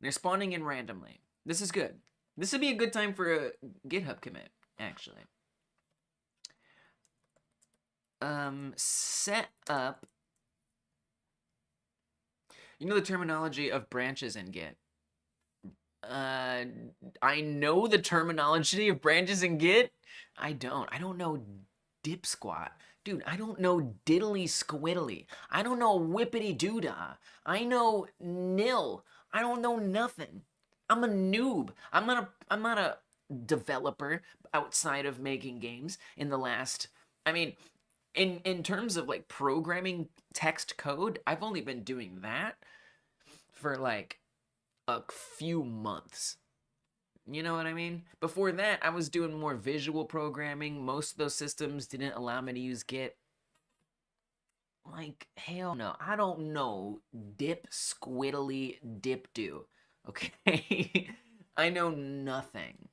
They're spawning in randomly. This is good. This would be a good time for a GitHub commit, actually. Set up. You know the terminology of branches in Git? I know the terminology of branches in Git. I don't know dip squat. Dude, I don't know diddly squiddly. I don't know whippity doodah. I know nil. I don't know nothing. I'm a noob. I'm not a developer outside of making games in the last, I mean, in terms of like programming text code, I've only been doing that for like a few months. You know what I mean? Before that, I was doing more visual programming. Most of those systems didn't allow me to use Git. Like, hell no. I don't know dip squiddly dip do. Okay? I know nothing.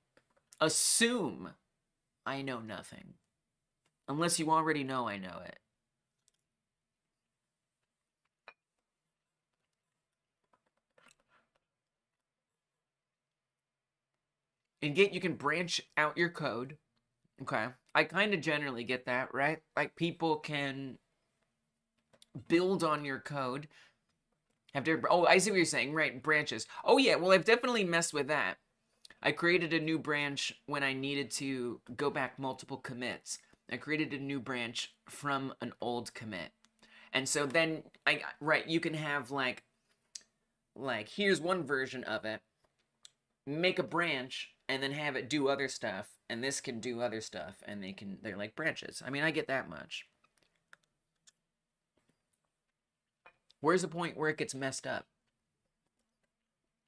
Assume I know nothing. Unless you already know I know it. In Git, you can branch out your code. Okay. I kind of generally get that, right? Like, people can build on your code. Oh, I see what you're saying, right? Branches. Oh, yeah. Well, I've definitely messed with that. I created a new branch when I needed to go back multiple commits. I created a new branch from an old commit. And so then, you can have like, here's one version of it. Make a branch and then have it do other stuff, and this can do other stuff, and they're like branches. I mean, I get that much. Where's the point where it gets messed up?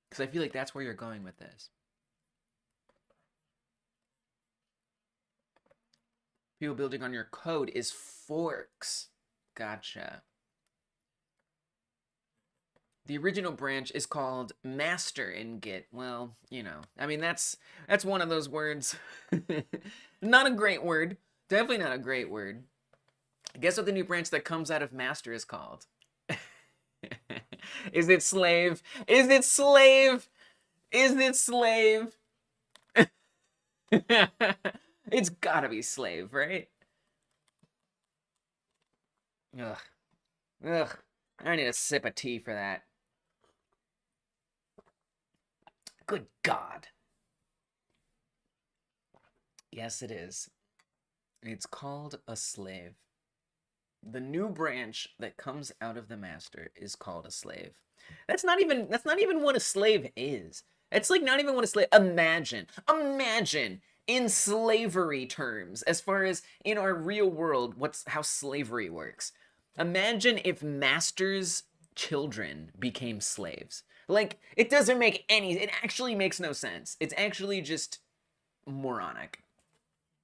Because I feel like that's where you're going with this. People building on your code is forks. Gotcha. The original branch is called master in Git. Well, you know, I mean, that's one of those words. Not a great word. Definitely not a great word. Guess what the new branch that comes out of master is called? Is it slave? Is it slave? Is it slave? It's gotta be slave, right? Ugh. Ugh. I need a sip of tea for that. Good God. Yes, it is. It's called a slave. The new branch that comes out of the master is called a slave. That's not even what a slave is. It's like not even what a slave. Imagine in slavery terms, as far as in our real world, how slavery works. Imagine if masters' children became slaves. Like, it doesn't make it actually makes no sense. It's actually just moronic.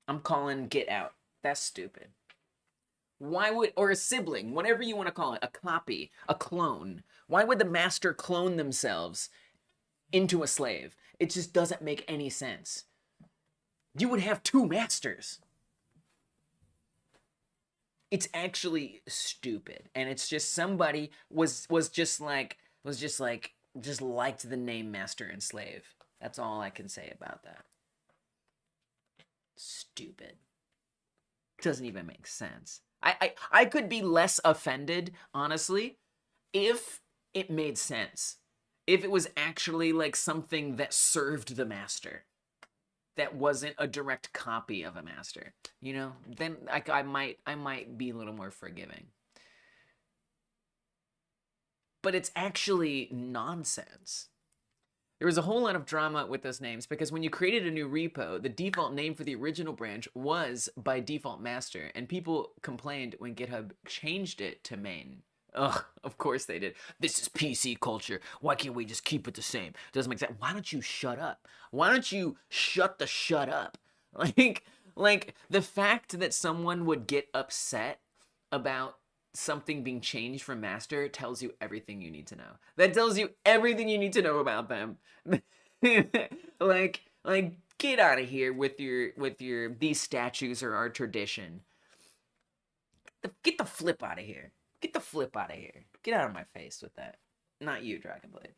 I'm calling Get Out. That's stupid. Why would, or a sibling, whatever you want to call it, a copy, a clone. Why would the master clone themselves into a slave? It just doesn't make any sense. You would have two masters. It's actually stupid, and it's just somebody just liked the name master and slave. That's all I can say about that. Stupid. Doesn't even make sense. I could be less offended, honestly, if it made sense. If it was actually like something that served the master, that wasn't a direct copy of a master, you know, then I might be a little more forgiving. But it's actually nonsense. There was a whole lot of drama with those names because when you created a new repo, the default name for the original branch was by default master, and people complained when GitHub changed it to main. Ugh, of course they did. This is PC culture. Why can't we just keep it the same? Doesn't make sense. Why don't you shut up? Why don't you shut up? Like the fact that someone would get upset about something being changed from master tells you everything you need to know. That tells you everything you need to know about them. like get out of here with your these statues are our tradition. Get the flip out of here. Get the flip out of here. Get out of my face with that. Not you, Dragonblade.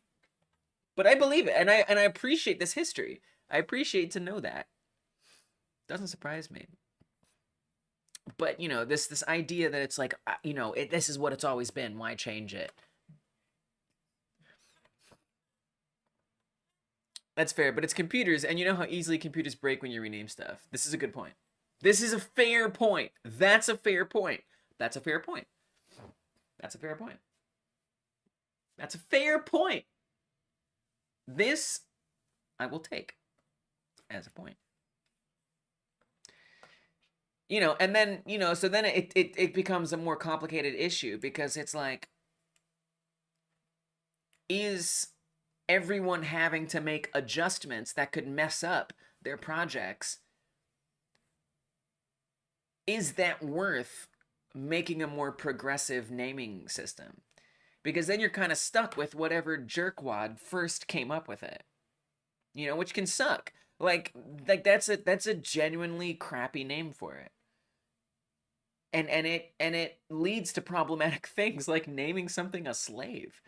But I believe it, and I appreciate this history. I appreciate to know that. Doesn't surprise me. But, you know, this idea that it's like, you know, this is what it's always been. Why change it? That's fair, but it's computers, and you know how easily computers break when you rename stuff. This is a good point. This is a fair point. That's a fair point. That's a fair point. That's a fair point. That's a fair point. This I will take as a point. You know, and then, you know, so then it becomes a more complicated issue because it's like, is everyone having to make adjustments that could mess up their projects? Is that worth making a more progressive naming system? Because then you're kind of stuck with whatever jerkwad first came up with it. You know, which can suck. Like that's a genuinely crappy name for it. And it leads to problematic things like naming something a slave.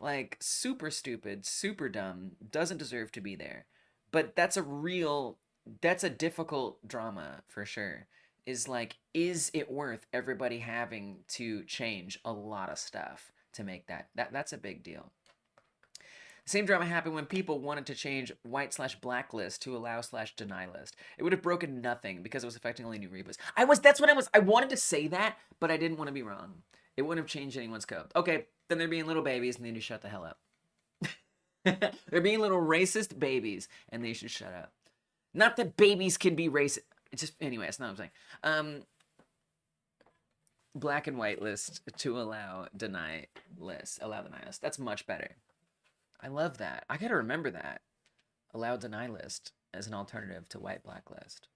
Like super stupid, super dumb, doesn't deserve to be there. But that's a difficult drama for sure. Is like, is it worth everybody having to change a lot of stuff to make that's a big deal. Same drama happened when people wanted to change white/blacklist to allow/deny list. It would have broken nothing because it was affecting only new repos. I wanted to say that, but I didn't want to be wrong. It wouldn't have changed anyone's code. Okay, then they're being little babies and they need to shut the hell up. They're being little racist babies and they should shut up. Not that babies can be racist. It's just, anyway, that's not what I'm saying. Black and white list to allow deny list. Allow deny list. That's much better. I love that. I gotta remember that. Allow deny list as an alternative to white blacklist.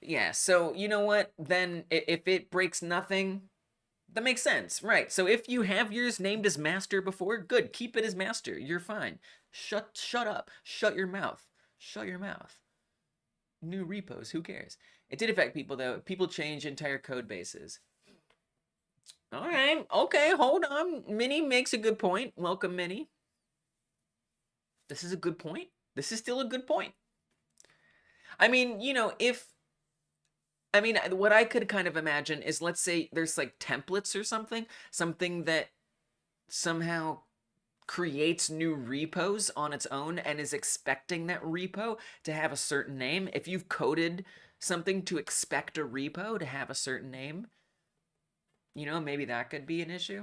Yeah, so you know what? Then if it breaks nothing, that makes sense, right? So if you have yours named as master before, good. Keep it as master. You're fine. Shut up. Shut your mouth. Shut your mouth. New repos. Who cares? It did affect people though. People change entire code bases. All right. Okay, hold on. Minnie makes a good point. Welcome, Minnie. This is a good point. This is still a good point. I mean, you know, what I could kind of imagine is, let's say there's like templates or something that somehow creates new repos on its own and is expecting that repo to have a certain name. If you've coded something to expect a repo to have a certain name, you know, maybe that could be an issue.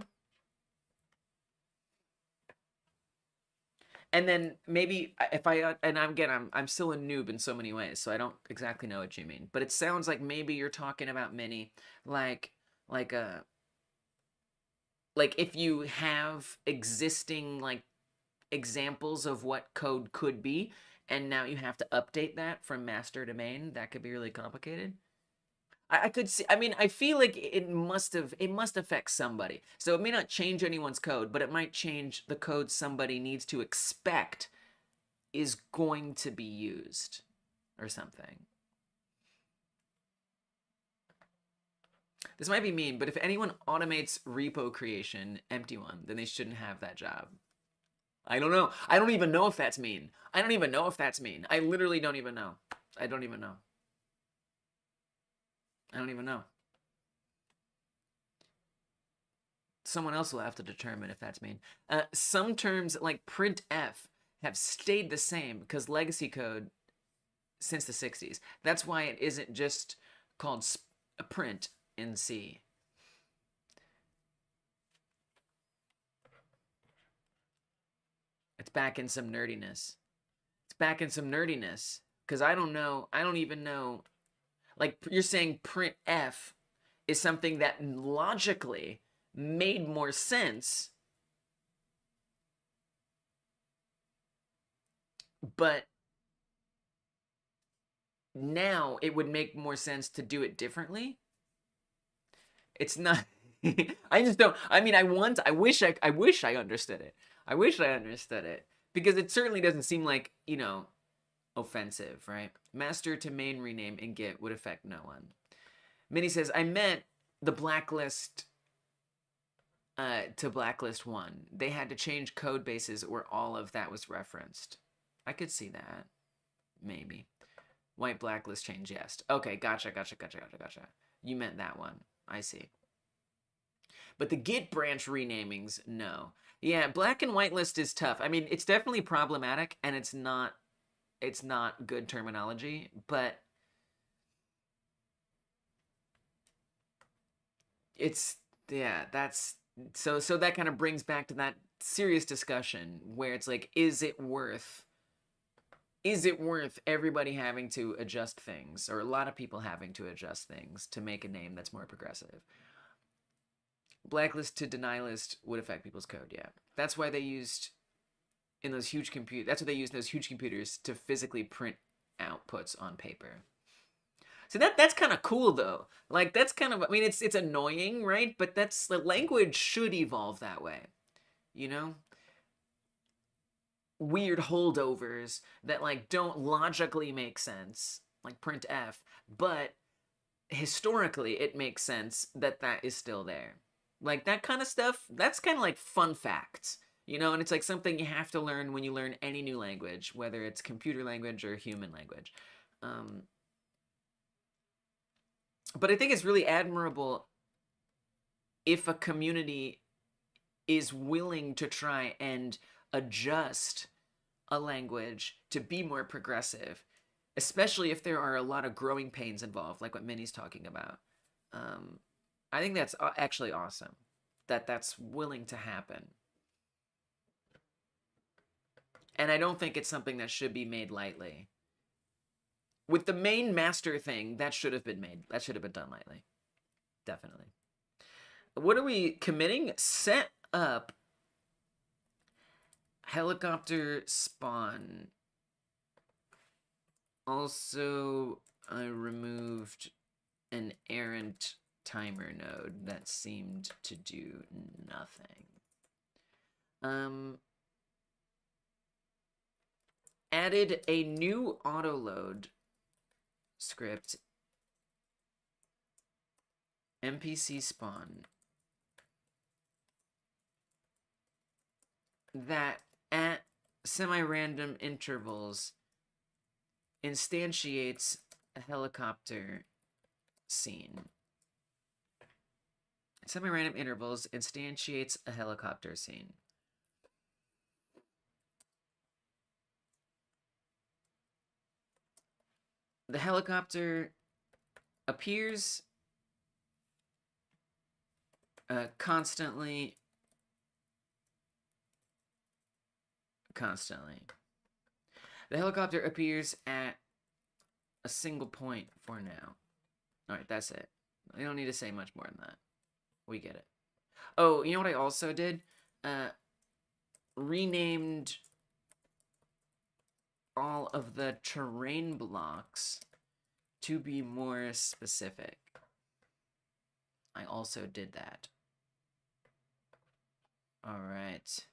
And then maybe if I'm still a noob in so many ways, so I don't exactly know what you mean. But it sounds like maybe you're talking about Mini, like like a like if you have existing like examples of what code could be, and now you have to update that from master to main, that could be really complicated. I could see. I mean, I feel like it must affect somebody. So it may not change anyone's code, but it might change the code somebody needs to expect is going to be used or something. This might be mean, but if anyone automates repo creation, empty one, then they shouldn't have that job. I don't know. I don't even know if that's mean. I don't even know if that's mean. I literally don't even know. I don't even know. I don't even know. Someone else will have to determine if that's mean. Some terms like printf have stayed the same because legacy code since the 60s. That's why it isn't just called a print in C. It's back in some nerdiness. It's back in some nerdiness because I don't know. I don't even know. Like, you're saying printf is something that logically made more sense, but now it would make more sense to do it differently. It's not. I just don't. I mean, I wish I understood it. I wish I understood it because it certainly doesn't seem like, you know, offensive, right? Master to main rename in Git would affect no one. Minnie says, I meant the blacklist to blacklist 1. They had to change code bases where all of that was referenced. I could see that. Maybe. White blacklist change, yes. Okay, gotcha. You meant that one. I see. But the Git branch renamings, no. Yeah, black and white list is tough. I mean, it's definitely problematic, and it's not good terminology, but it's, yeah, that's, so that kind of brings back to that serious discussion where it's like, is it worth is it worth everybody having to adjust things, or a lot of people having to adjust things to make a name that's more progressive? Blacklist to deny list would affect people's code, yeah. That's why they used in those huge that's what they used in those huge computers to physically print outputs on paper. So that's kind of cool though. Like that's kind of, I mean, it's annoying, right? But that's, the language should evolve that way, you know? Weird holdovers that like don't logically make sense, like printf, but historically it makes sense that that is still there. Like that kind of stuff, that's kind of like fun facts, you know? And it's like something you have to learn when you learn any new language, whether it's computer language or human language. But I think it's really admirable if a community is willing to try and adjust a language to be more progressive, especially if there are a lot of growing pains involved, like what Minnie's talking about. I think that's actually awesome that that's willing to happen. And I don't think it's something that should be made lightly. With the main master thing, that should have been made. That should have been done lightly. Definitely. What are we committing? Set up helicopter spawn. Also, I removed an errant timer node that seemed to do nothing. Added a new autoload script, NPC spawn, that at semi-random intervals instantiates a helicopter scene. Semi-random intervals instantiates a helicopter scene. The helicopter appears constantly. The helicopter appears at a single point for now. Alright, that's it. I don't need to say much more than that. We get it. Oh, you know what I also did? Renamed all of the terrain blocks to be more specific. I also did that. Alright.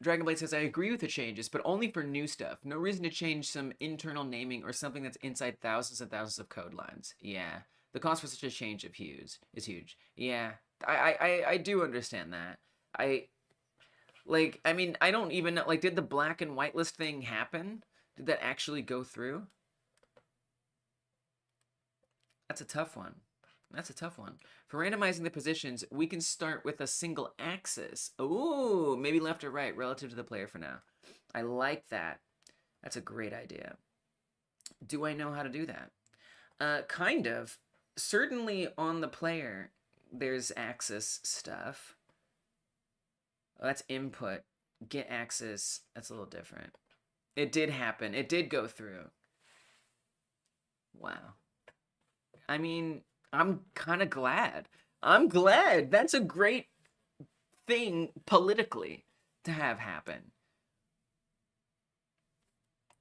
Dragonblade says, I agree with the changes, but only for new stuff. No reason to change some internal naming or something that's inside thousands and thousands of code lines. Yeah. The cost for such a change of hues is huge. Yeah. I do understand that. I mean, I don't even know, like, did the black and white list thing happen? Did that actually go through? That's a tough one. That's a tough one. For randomizing the positions, we can start with a single axis. Ooh, maybe left or right relative to the player for now. I like that. That's a great idea. Do I know how to do that? Kind of. Certainly on the player, there's axis stuff. Oh, that's input. Get axis. That's a little different. It did happen. It did go through. Wow. I mean, I'm kind of glad. I'm glad. That's a great thing politically to have happen.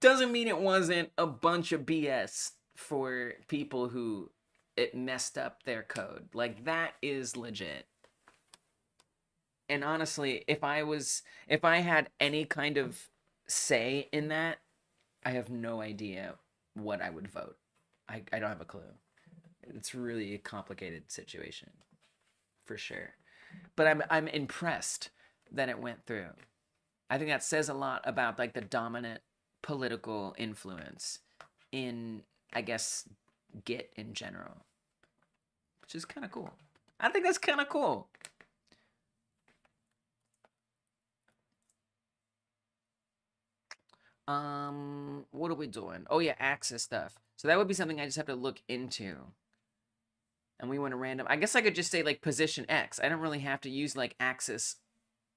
Doesn't mean it wasn't a bunch of BS for people who it messed up their code. Like, that is legit. And honestly, if I had any kind of say in that, I have no idea what I would vote. I don't have a clue. It's really a complicated situation, for sure. But I'm impressed that it went through. I think that says a lot about, like, the dominant political influence in, I guess, Git in general, which is kind of cool. I think that's kind of cool. What are we doing? Oh yeah, axis stuff. So that would be something I just have to look into. And we want to random. I guess I could just say like position X. I don't really have to use like axis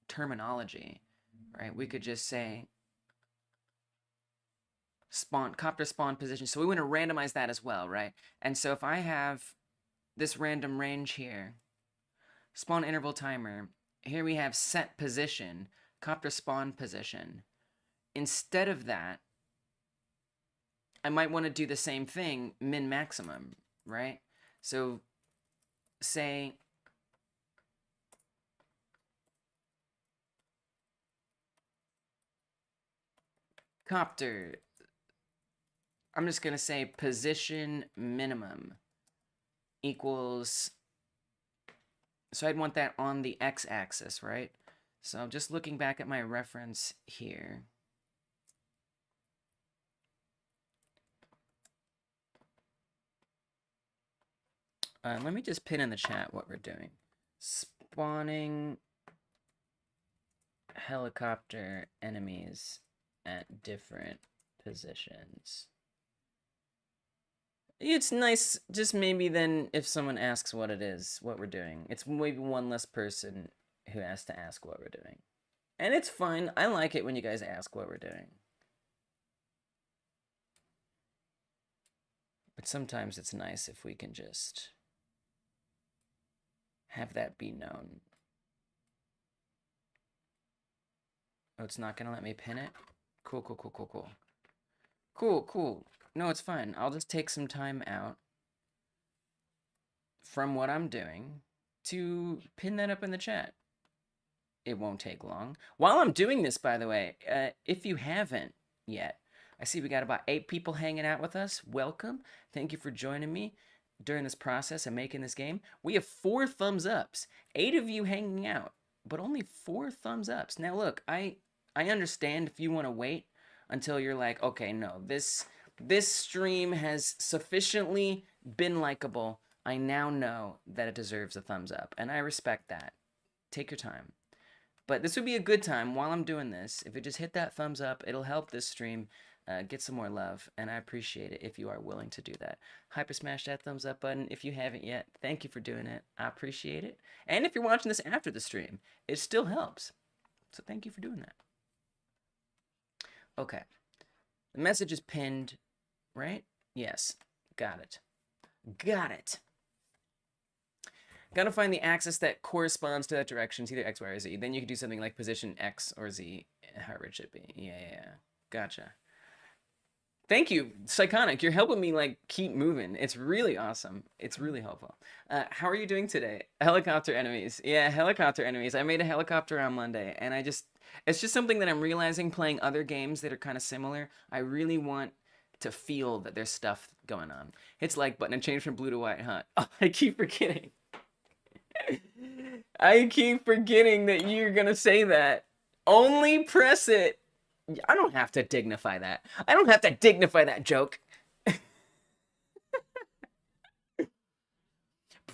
terminology. right? We could just say spawn, copter spawn position. So we want to randomize that as well, right? And so if I have this random range here, spawn interval timer, here we have set position, copter spawn position. Instead of that, I might want to do the same thing, min maximum, right? So say copter, I'm just going to say position minimum equals, so I'd want that on the x-axis, right? So just looking back at my reference here. Let me just pin in the chat what we're doing. Spawning helicopter enemies at different positions. It's nice, just maybe then if someone asks what it is, what we're doing. It's maybe one less person who has to ask what we're doing. And it's fine. I like it when you guys ask what we're doing. But sometimes it's nice if we can just have that be known. Oh, it's not gonna let me pin it? Cool, cool, cool, cool, cool. Cool, cool. No, it's fine. I'll just take some time out from what I'm doing to pin that up in the chat. It won't take long. While I'm doing this, by the way, if you haven't yet, I see we got about 8 people hanging out with us. Welcome. Thank you for joining me during this process of making this game. We have 4 thumbs ups. 8 of you hanging out, but only 4 thumbs ups. Now look, I understand if you want to wait until you're like, okay, no, this stream has sufficiently been likable. I now know that it deserves a thumbs up, and I respect that. Take your time. But this would be a good time while I'm doing this. If you just hit that thumbs up, it'll help this stream get some more love, and I appreciate it if you are willing to do that. Hyper smash that thumbs up button if you haven't yet. Thank you for doing it. I appreciate it. And if you're watching this after the stream, it still helps. So thank you for doing that. Okay. The message is pinned, right? Yes. Got it. Got it. Gotta find the axis that corresponds to that direction. It's either X, Y, or Z. Then you can do something like position X or Z, however it should be. Yeah. Gotcha. Thank you, Psychonic. You're helping me, like, keep moving. It's really awesome. It's really helpful. How are you doing today? Helicopter enemies. Yeah, helicopter enemies. I made a helicopter on Monday, and it's just something that I'm realizing playing other games that are kind of similar. I really want to feel that there's stuff going on. Hits like button and change from blue to white, huh? Oh, I keep forgetting. I keep forgetting that you're gonna say that. Only press it. I don't have to dignify that. I don't have to dignify that joke.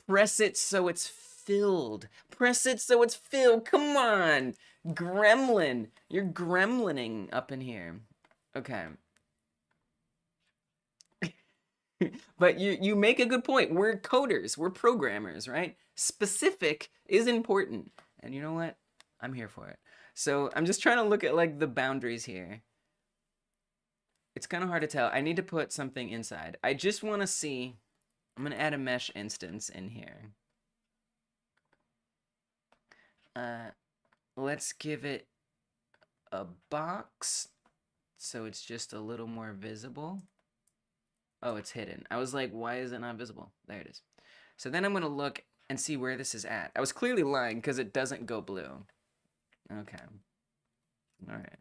Press it so it's filled. Press it so it's filled. Come on. Gremlin. You're gremlining up in here. Okay. But you make a good point. We're coders. We're programmers, right? Specific is important. And you know what? I'm here for it. So I'm just trying to look at, like, the boundaries here. It's kind of hard to tell. I need to put something inside. I just want to see. I'm going to add a mesh instance in here. Let's give it a box so it's just a little more visible. Oh, it's hidden. I was like, why is it not visible? There it is. So then I'm going to look and see where this is at. I was clearly lying because it doesn't go blue. Okay. All right.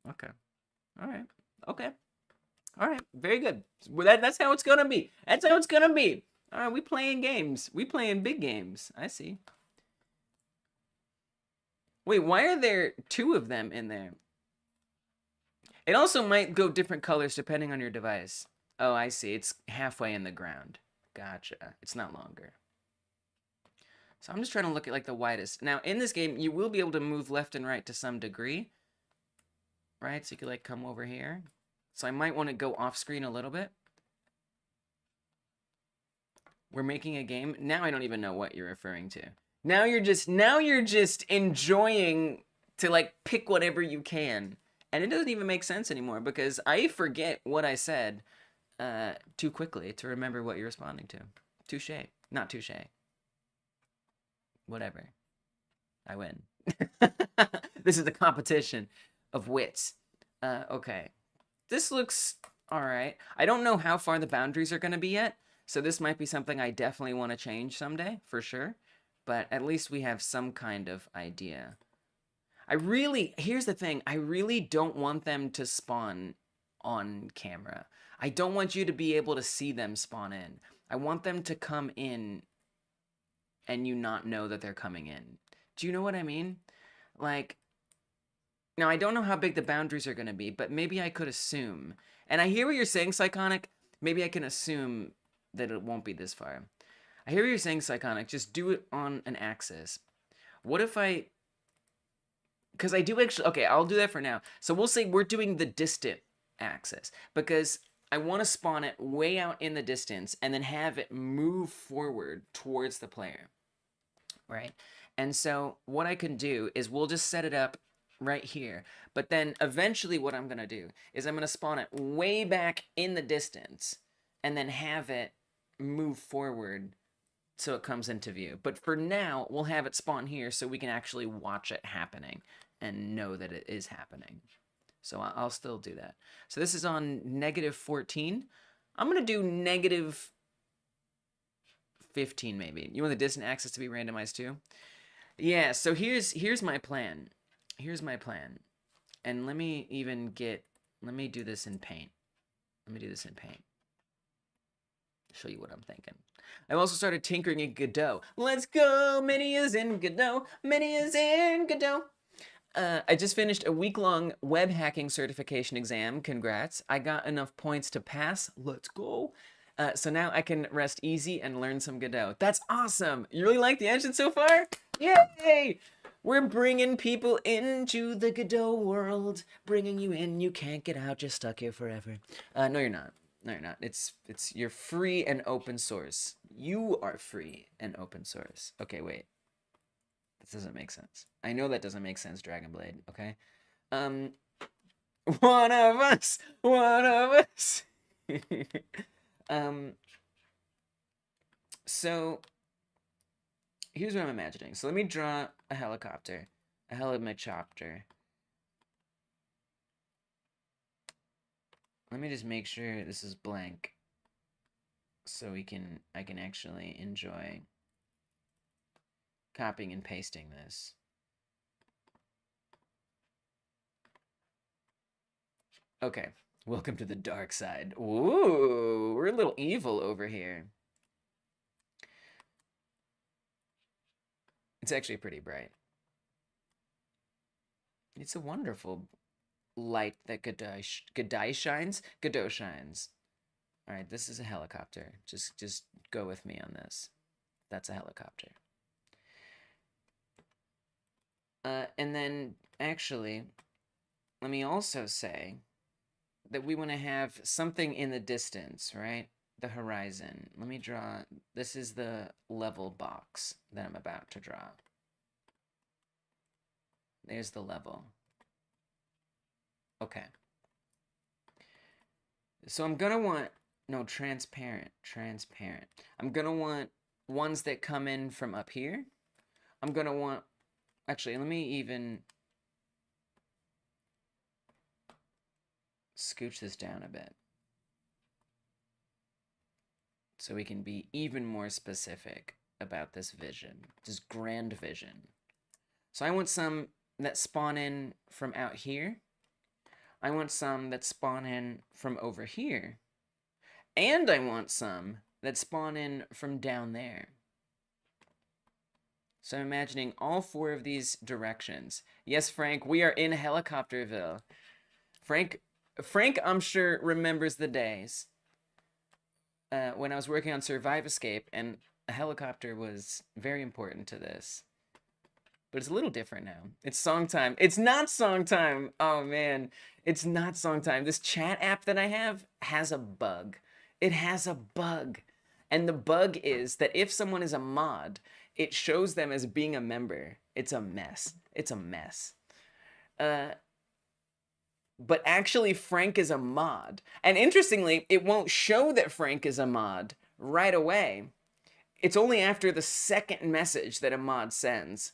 Okay. All right. Okay. All right. Very good. Well, that's how it's going to be. That's how it's going to be. All right. We playing games. We playing big games. I see. Wait, why are there 2 of them in there? It also might go different colors depending on your device. Oh, I see. It's halfway in the ground. Gotcha. It's not longer. So I'm just trying to look at, like, the widest. Now, in this game, you will be able to move left and right to some degree. Right? So you could, like, come over here. So I might want to go off screen a little bit. We're making a game. Now I don't even know what you're referring to. Now you're just enjoying to like pick whatever you can. And it doesn't even make sense anymore because I forget what I said too quickly to remember what you're responding to. Touche. Not touche. Whatever. I win. This is the competition of wits. Okay. This looks all right. I don't know how far the boundaries are going to be yet, so this might be something I definitely want to change someday, for sure. But at least we have some kind of idea. Here's the thing, I really don't want them to spawn on camera. I don't want you to be able to see them spawn in. I want them to come in and you not know that they're coming in. Do you know what I mean? Like, now I don't know how big the boundaries are going to be, but maybe I could assume. And I hear what you're saying, Psychonic. Maybe I can assume that it won't be this far. I hear what you're saying, Psychonic. Just do it on an axis. What if I... Because I do actually... Okay, I'll do that for now. So we'll say we're doing the distant axis. Because I want to spawn it way out in the distance and then have it move forward towards the player. Right? And so what I can do is we'll just set it up right here. But then eventually what I'm going to do is I'm going to spawn it way back in the distance and then have it move forward so it comes into view. But for now, we'll have it spawn here so we can actually watch it happening and know that it is happening. So I'll still do that. So this is on -14. I'm going to do -15 maybe. You want the distant axis to be randomized too? Yeah, so here's my plan. Here's my plan. And let me do this in Paint. Let me do this in Paint. Show you what I'm thinking. I've also started tinkering in Godot. Let's go! Many is in Godot. Many is in Godot. I just finished a week-long web hacking certification exam. Congrats. I got enough points to pass. Let's go. So now I can rest easy and learn some Godot. That's awesome. You really like the engine so far? Yay! We're bringing people into the Godot world. Bringing you in. You can't get out. Just stuck here forever. No, you're not. No, you're not. You're free and open source. You are free and open source. Okay, wait. This doesn't make sense. I know that doesn't make sense, Dragonblade, okay? One of us! One of us! So, here's what I'm imagining. So let me draw a helicopter. A helicopter. Let me just make sure this is blank so I can actually enjoy copying and pasting this. Okay, welcome to the dark side. Ooh, we're a little evil over here. It's actually pretty bright. It's a wonderful light that Godot shines. Godot shines. All right, this is a helicopter. Just go with me on this. That's a helicopter. And then, actually, let me also say that we want to have something in the distance, right? The horizon. Let me draw. This is the level box that I'm about to draw. There's the level. Okay. So I'm going to want... No, transparent. Transparent. I'm going to want ones that come in from up here. I'm going to want... Actually, let me even scooch this down a bit so we can be even more specific about this vision, this grand vision. So I want some that spawn in from out here. I want some that spawn in from over here. And I want some that spawn in from down there. So I'm imagining all 4 of these directions. Yes, Frank, we are in Helicopterville. Frank, I'm sure, remembers the days when I was working on Survive Escape, and a helicopter was very important to this. But it's a little different now. It's song time. It's not song time! Oh, man. It's not song time. This chat app that I have has a bug. It has a bug. And the bug is that if someone is a mod, it shows them as being a member. It's a mess. It's a mess. But actually Frank is a mod. And interestingly, it won't show that Frank is a mod right away. It's only after the second message that a mod sends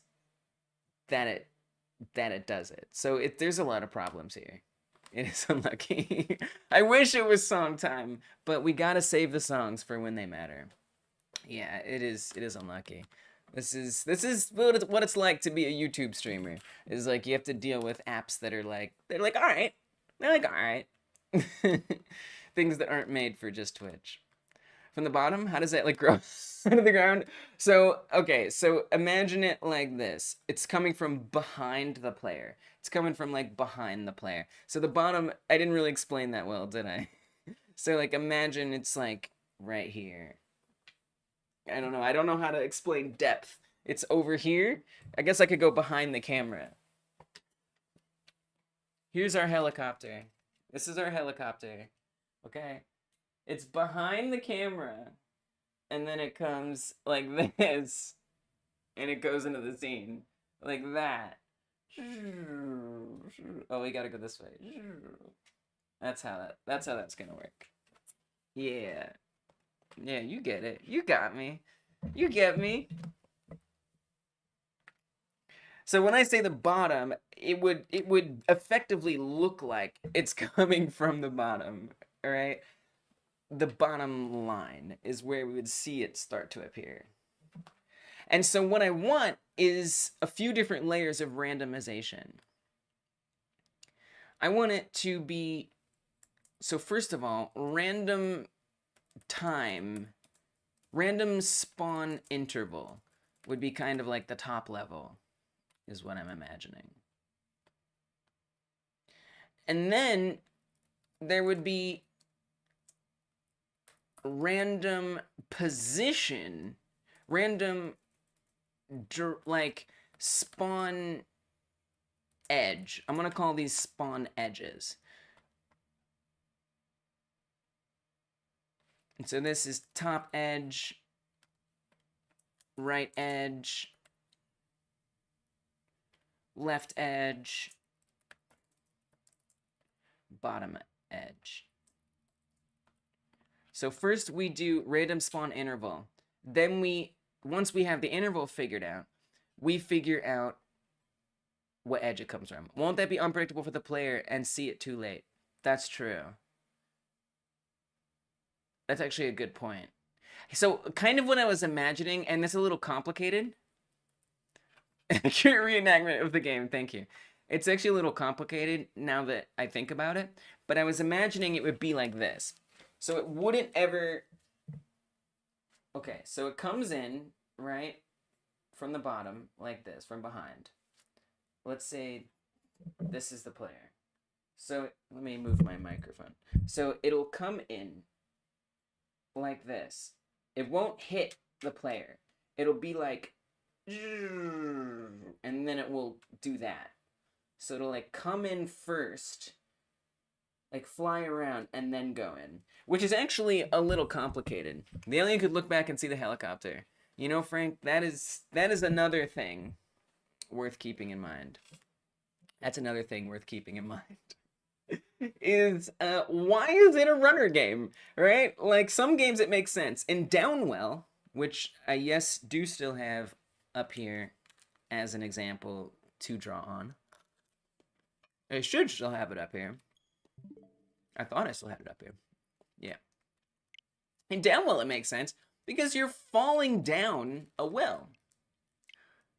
that it does it. So there's a lot of problems here. It is unlucky. I wish it was song time, but we gotta save the songs for when they matter. Yeah, it is unlucky. This is what it's like to be a YouTube streamer. Is like you have to deal with apps that are like all right. They're like all right. Things that aren't made for just Twitch. From the bottom, how does that like grow out of the ground? So okay, so imagine it like this. It's coming from behind the player. It's coming from like behind the player. So the bottom, I didn't really explain that well, did I? So like imagine it's like right here. I don't know how to explain depth. It's over here. I guess I could go behind the camera. Here's our helicopter. This is our helicopter. Okay. It's behind the camera. And then it comes like this. And it goes into the scene. Like that. Oh, we gotta go this way. That's how that's gonna work. Yeah. Yeah, you get it. You got me. You get me. So when I say the bottom, it would effectively look like it's coming from the bottom, all right? The bottom line is where we would see it start to appear. And so what I want is a few different layers of randomization. I want it to be, so first of all, random time, random spawn interval would be kind of like the top level, is what I'm imagining. And then there would be random position, random like spawn edge. I'm gonna call these spawn edges. And so this is top edge, right edge, left edge, bottom edge. So first we do random spawn interval. Then once we have the interval figured out, we figure out what edge it comes from. Won't that be unpredictable for the player and see it too late? That's true. That's actually a good point. So kind of what I was imagining, and this is a little complicated. Accurate reenactment of the game, thank you. It's actually a little complicated now that I think about it, but I was imagining it would be like this. So it wouldn't ever... Okay, so it comes in, right, from the bottom, like this, from behind. Let's say this is the player. So let me move my microphone. So it'll come in like this. It won't hit the player. It'll be like, and then it will do that. So it'll like come in first, like fly around and then go in, which is actually a little complicated. The alien could look back and see the helicopter. You know, Frank, that is another thing worth keeping in mind. That's another thing worth keeping in mind. Is why is it a runner game, right? Like some games it makes sense. In Downwell, which I yes do still have up here as an example to draw on. I should still have it up here. I thought I still had it up here. Yeah. In Downwell it makes sense because you're falling down a well,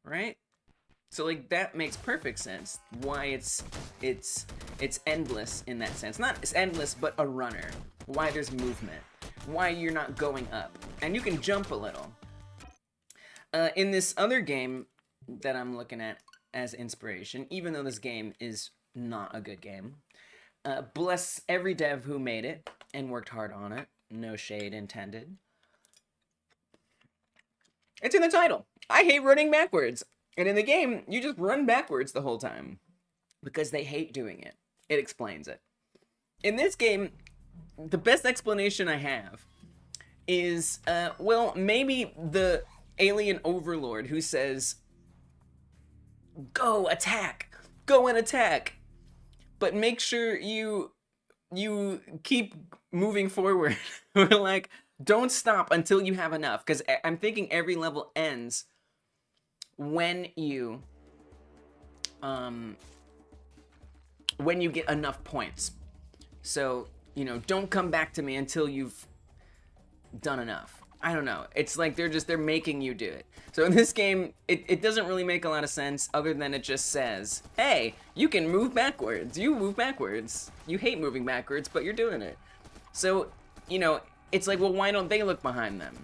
right? So like that makes perfect sense. Why it's endless in that sense. Not it's endless, but a runner. Why there's movement. Why you're not going up. And you can jump a little. In this other game that I'm looking at as inspiration, even though this game is not a good game, bless every dev who made it and worked hard on it. No shade intended. It's in the title. I hate running backwards. And in the game, you just run backwards the whole time because they hate doing it. It explains it. In this game, the best explanation I have is, well, maybe the alien overlord who says, go, attack, go and attack. But make sure you keep moving forward. Like, don't stop until you have enough, because I'm thinking every level ends when you get enough points. So, you know, don't come back to me until you've done enough. I don't know. It's like they're making you do it. So in this game, it doesn't really make a lot of sense other than it just says, hey, you can move backwards. You move backwards. You hate moving backwards, but you're doing it. So, you know, it's like, well, why don't they look behind them?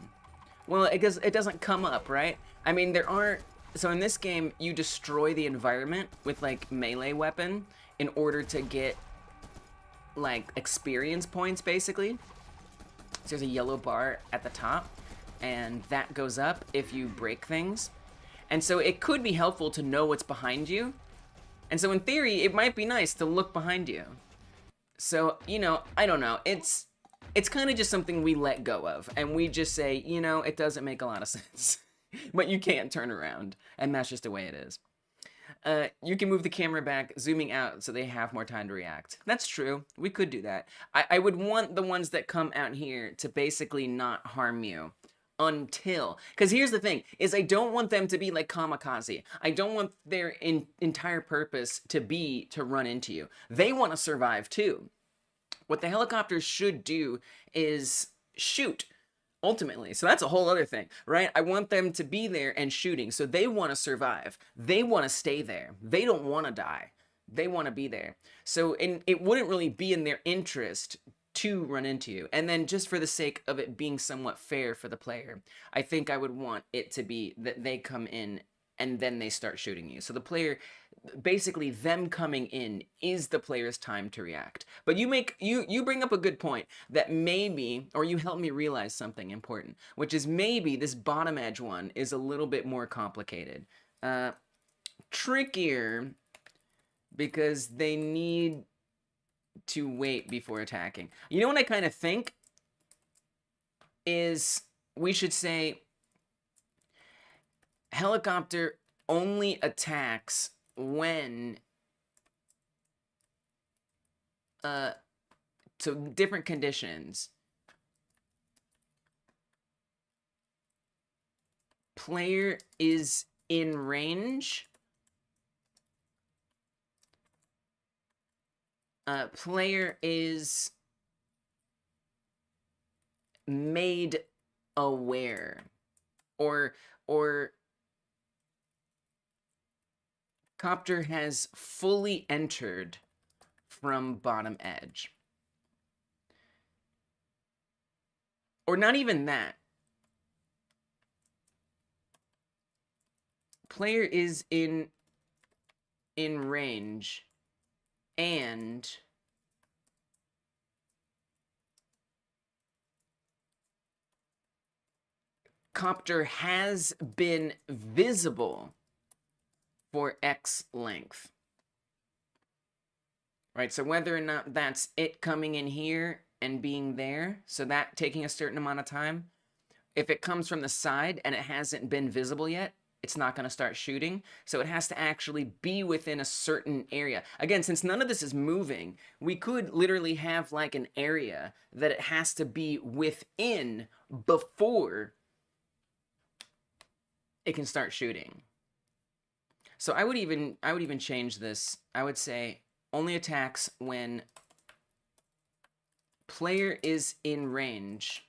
Well, it doesn't come up, right? I mean, there aren't... So in this game, you destroy the environment with, like, melee weapon in order to get, like, experience points, basically. So there's a yellow bar at the top, and that goes up if you break things. And so it could be helpful to know what's behind you. And so in theory, it might be nice to look behind you. So, you know, I don't know. It's kind of just something we let go of, and we just say, you know, it doesn't make a lot of sense. But you can't turn around, and that's just the way it is. You can move the camera back, zooming out, so they have more time to react. That's true. We could do that. I would want the ones that come out here to basically not harm you until... Because here's the thing, is I don't want them to be like kamikaze. I don't want their entire purpose to be to run into you. They want to survive too. What the helicopters should do is shoot, ultimately. So that's a whole other thing, right? I want them to be there and shooting. So they want to survive. They want to stay there. They don't want to die. They want to be there. So it wouldn't really be in their interest to run into you. And then just for the sake of it being somewhat fair for the player, I think I would want it to be that they come in and then they start shooting you. So the player, basically them coming in is the player's time to react. But you bring up a good point that maybe, or you help me realize something important, which is maybe this bottom edge one is a little bit more complicated. Trickier because they need to wait before attacking. You know what I kind of think is we should say helicopter only attacks when so different conditions. Player is in range. Player is made aware, or copter has fully entered from bottom edge. Or not even that. Player is in range and copter has been visible for X length. Right, so whether or not that's it coming in here and being there, so that taking a certain amount of time, if it comes from the side and it hasn't been visible yet, it's not going to start shooting. So it has to actually be within a certain area. Again, since none of this is moving, we could literally have like an area that it has to be within before it can start shooting. So I would even change this. I would say only attacks when player is in range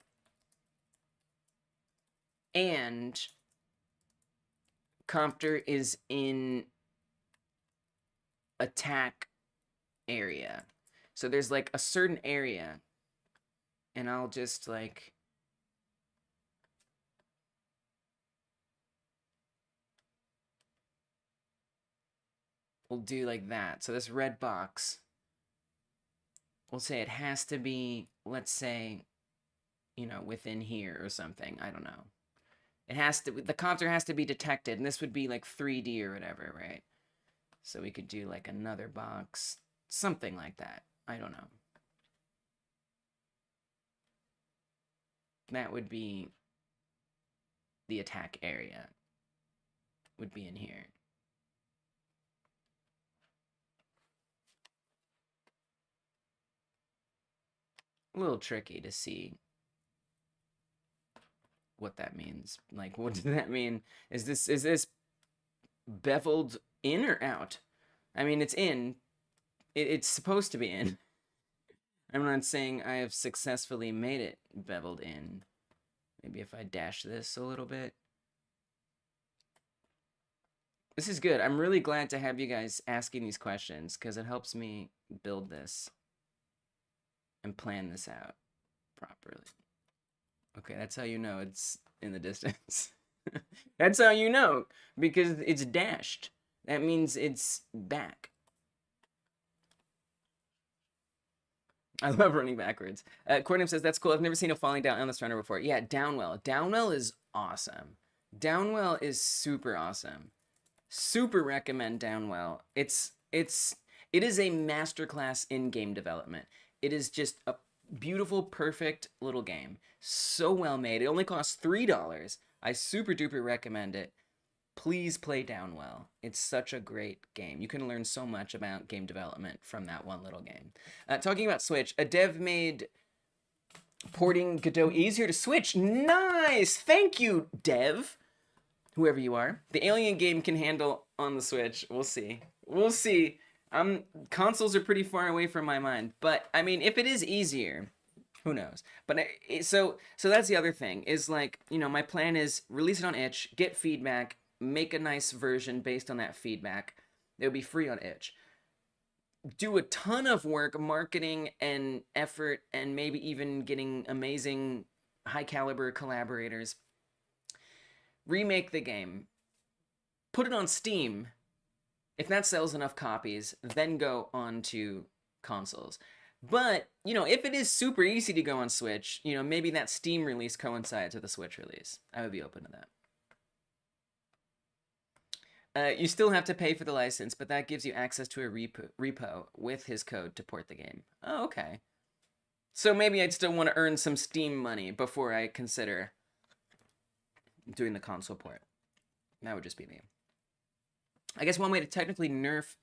and copter is in attack area. So there's like a certain area, and I'll just like we'll do like that. So this red box, we'll say it has to be, let's say, you know, within here or something. I don't know. It has to, the copter has to be detected, and this would be like 3D or whatever, right? So we could do like another box, something like that. I don't know. That would be the attack area, would be in here. a little tricky to see what that means. Like, what does that mean? Is this beveled in or out? I mean, it's in. It's supposed to be in. I'm not saying I have successfully made it beveled in. Maybe if I dash this a little bit. This is good. I'm really glad to have you guys asking these questions because it helps me build this and plan this out properly. Okay, that's how you know it's in the distance. That's how you know, because it's dashed. That means it's back. I love running backwards. Courtney says, that's cool. I've never seen a falling down on this runner before. Yeah, downwell. Downwell is awesome. Downwell is super awesome. Super recommend Downwell. It is a masterclass in game development. It is just a beautiful, perfect little game. So well made. It only costs $3. I super duper recommend it. Please play Downwell. It's such a great game. You can learn so much about game development from that one little game. Talking about Switch, a dev made porting Godot easier to Switch. Nice! Thank you, dev. Whoever you are. The Alien game can handle on the Switch. We'll see. We'll see. Consoles are pretty far away from my mind. But, I mean, if it is easier, who knows? But, so that's the other thing. Is, like, you know, my plan is release it on itch, get feedback, make a nice version based on that feedback. It'll be free on itch. Do a ton of work, marketing and effort, and maybe even getting amazing high-caliber collaborators. Remake the game. Put it on Steam. If that sells enough copies, then go on to consoles. But, you know, if it is super easy to go on Switch, you know, maybe that Steam release coincides with a Switch release. I would be open to that. You still have to pay for the license, but that gives you access to a repo with his code to port the game. Oh, okay. So maybe I'd still want to earn some Steam money before I consider doing the console port. That would just be me. I guess one way to technically nerf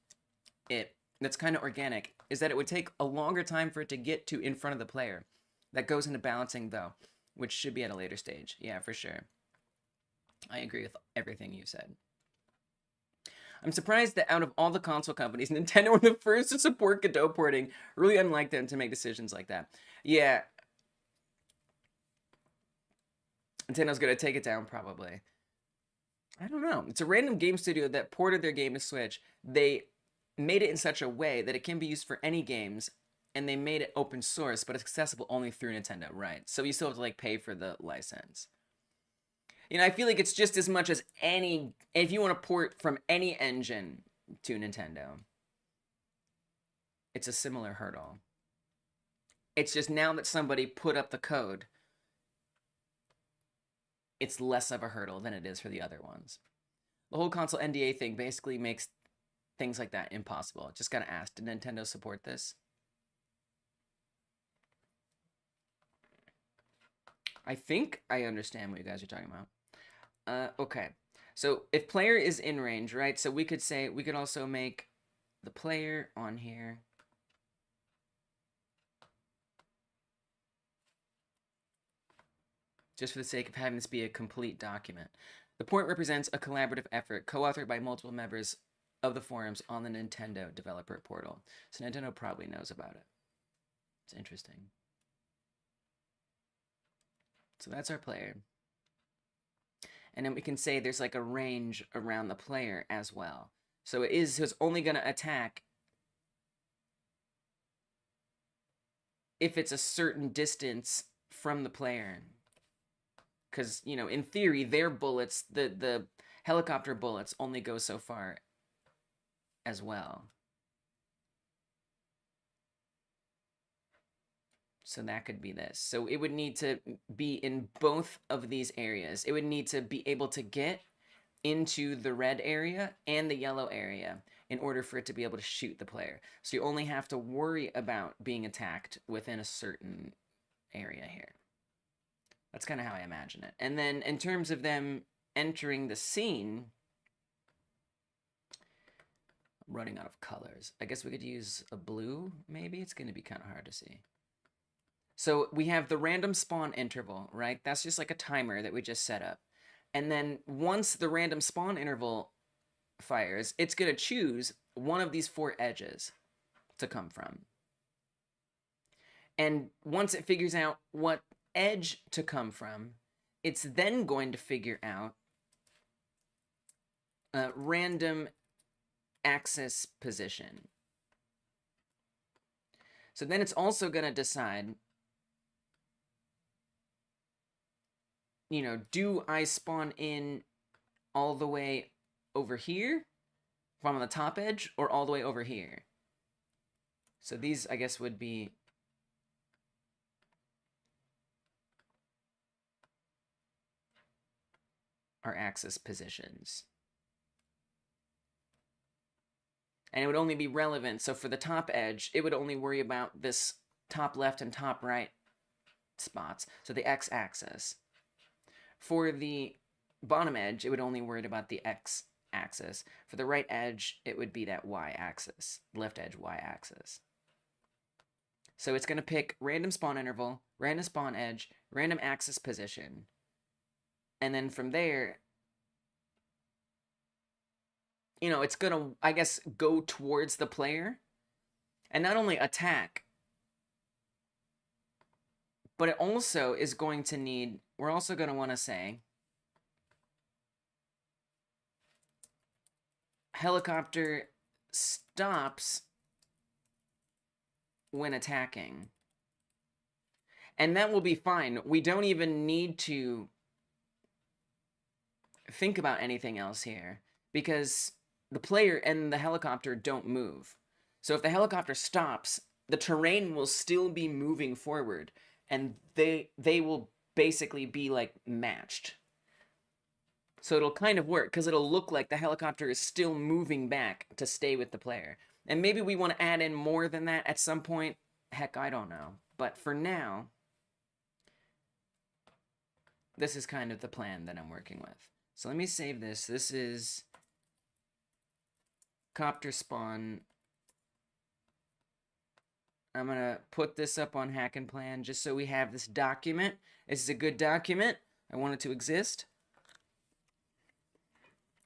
it that's kind of organic is that it would take a longer time for it to get to in front of the player. That goes into balancing, though, which should be at a later stage. Yeah, for sure. I agree with everything you said. I'm surprised that out of all the console companies, Nintendo were the first to support Godot porting. Really unlike them to make decisions like that. Yeah. Nintendo's going to take it down, probably. I don't know. It's a random game studio that ported their game to Switch. They made it in such a way that it can be used for any games, and they made it open source, but it's accessible only through Nintendo, right? So you still have to, like, pay for the license. You know, I feel like it's just as much as any... If you want to port from any engine to Nintendo, it's a similar hurdle. It's just now that somebody put up the code, it's less of a hurdle than it is for the other ones. The whole console NDA thing basically makes things like that impossible. Just gotta ask, did Nintendo support this? I think I understand what you guys are talking about. Okay. So if player is in range, right? So we could say, we could also make the player on here. Just for the sake of having this be a complete document. The point represents a collaborative effort co-authored by multiple members of the forums on the Nintendo developer portal. So Nintendo probably knows about it. It's interesting. So that's our player. And then we can say there's like a range around the player as well. So it's only going to attack if it's a certain distance from the player. Because, you know, in theory, their bullets, the helicopter bullets only go so far as well. So that could be this. So it would need to be in both of these areas. It would need to be able to get into the red area and the yellow area in order for it to be able to shoot the player. So you only have to worry about being attacked within a certain area here. That's kind of how I imagine it. And then in terms of them entering the scene, I'm running out of colors. I guess we could use a blue, maybe? It's going to be kind of hard to see. So we have the random spawn interval, right? That's just like a timer that we just set up. And then once the random spawn interval fires, it's going to choose one of these 4 edges to come from. And once it figures out what edge to come from, it's then going to figure out random axis position. So then it's also going to decide, you know, do I spawn in all the way over here, if I'm on the top edge, or all the way over here? So these, I guess, would be our axis positions. And it would only be relevant, so for the top edge, it would only worry about this top left and top right spots, so the x-axis. For the bottom edge, it would only worry about the x-axis. For the right edge, it would be that y-axis, left edge y-axis. So it's going to pick random spawn interval, random spawn edge, random axis position, and then from there, you know, it's going to, I guess, go towards the player and not only attack, but it also is going to need, we're also going to want to say, helicopter stops when attacking. And that will be fine. We don't even need to think about anything else here, because the player and the helicopter don't move. So if the helicopter stops, the terrain will still be moving forward, and they will basically be like matched. So it'll kind of work, because it'll look like the helicopter is still moving back to stay with the player. And maybe we want to add in more than that at some point. Heck, I don't know. But for now, this is kind of the plan that I'm working with. So let me save this. This is copter spawn. I'm going to put this up on Hack and Plan just so we have this document. This is a good document. I want it to exist.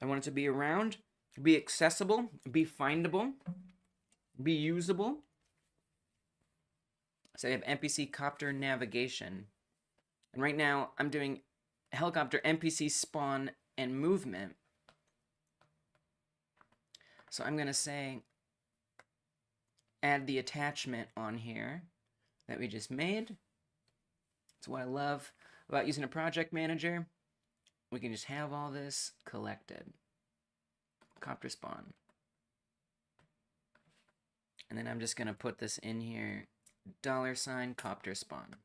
I want it to be around, be accessible, be findable, be usable. So I have NPC copter navigation. And right now I'm doing helicopter NPC spawn and movement. So I'm going to say add the attachment on here that we just made. It's what I love about using a project manager. We can just have all this collected. Copter spawn. And then I'm just going to put this in here. $ copter spawn.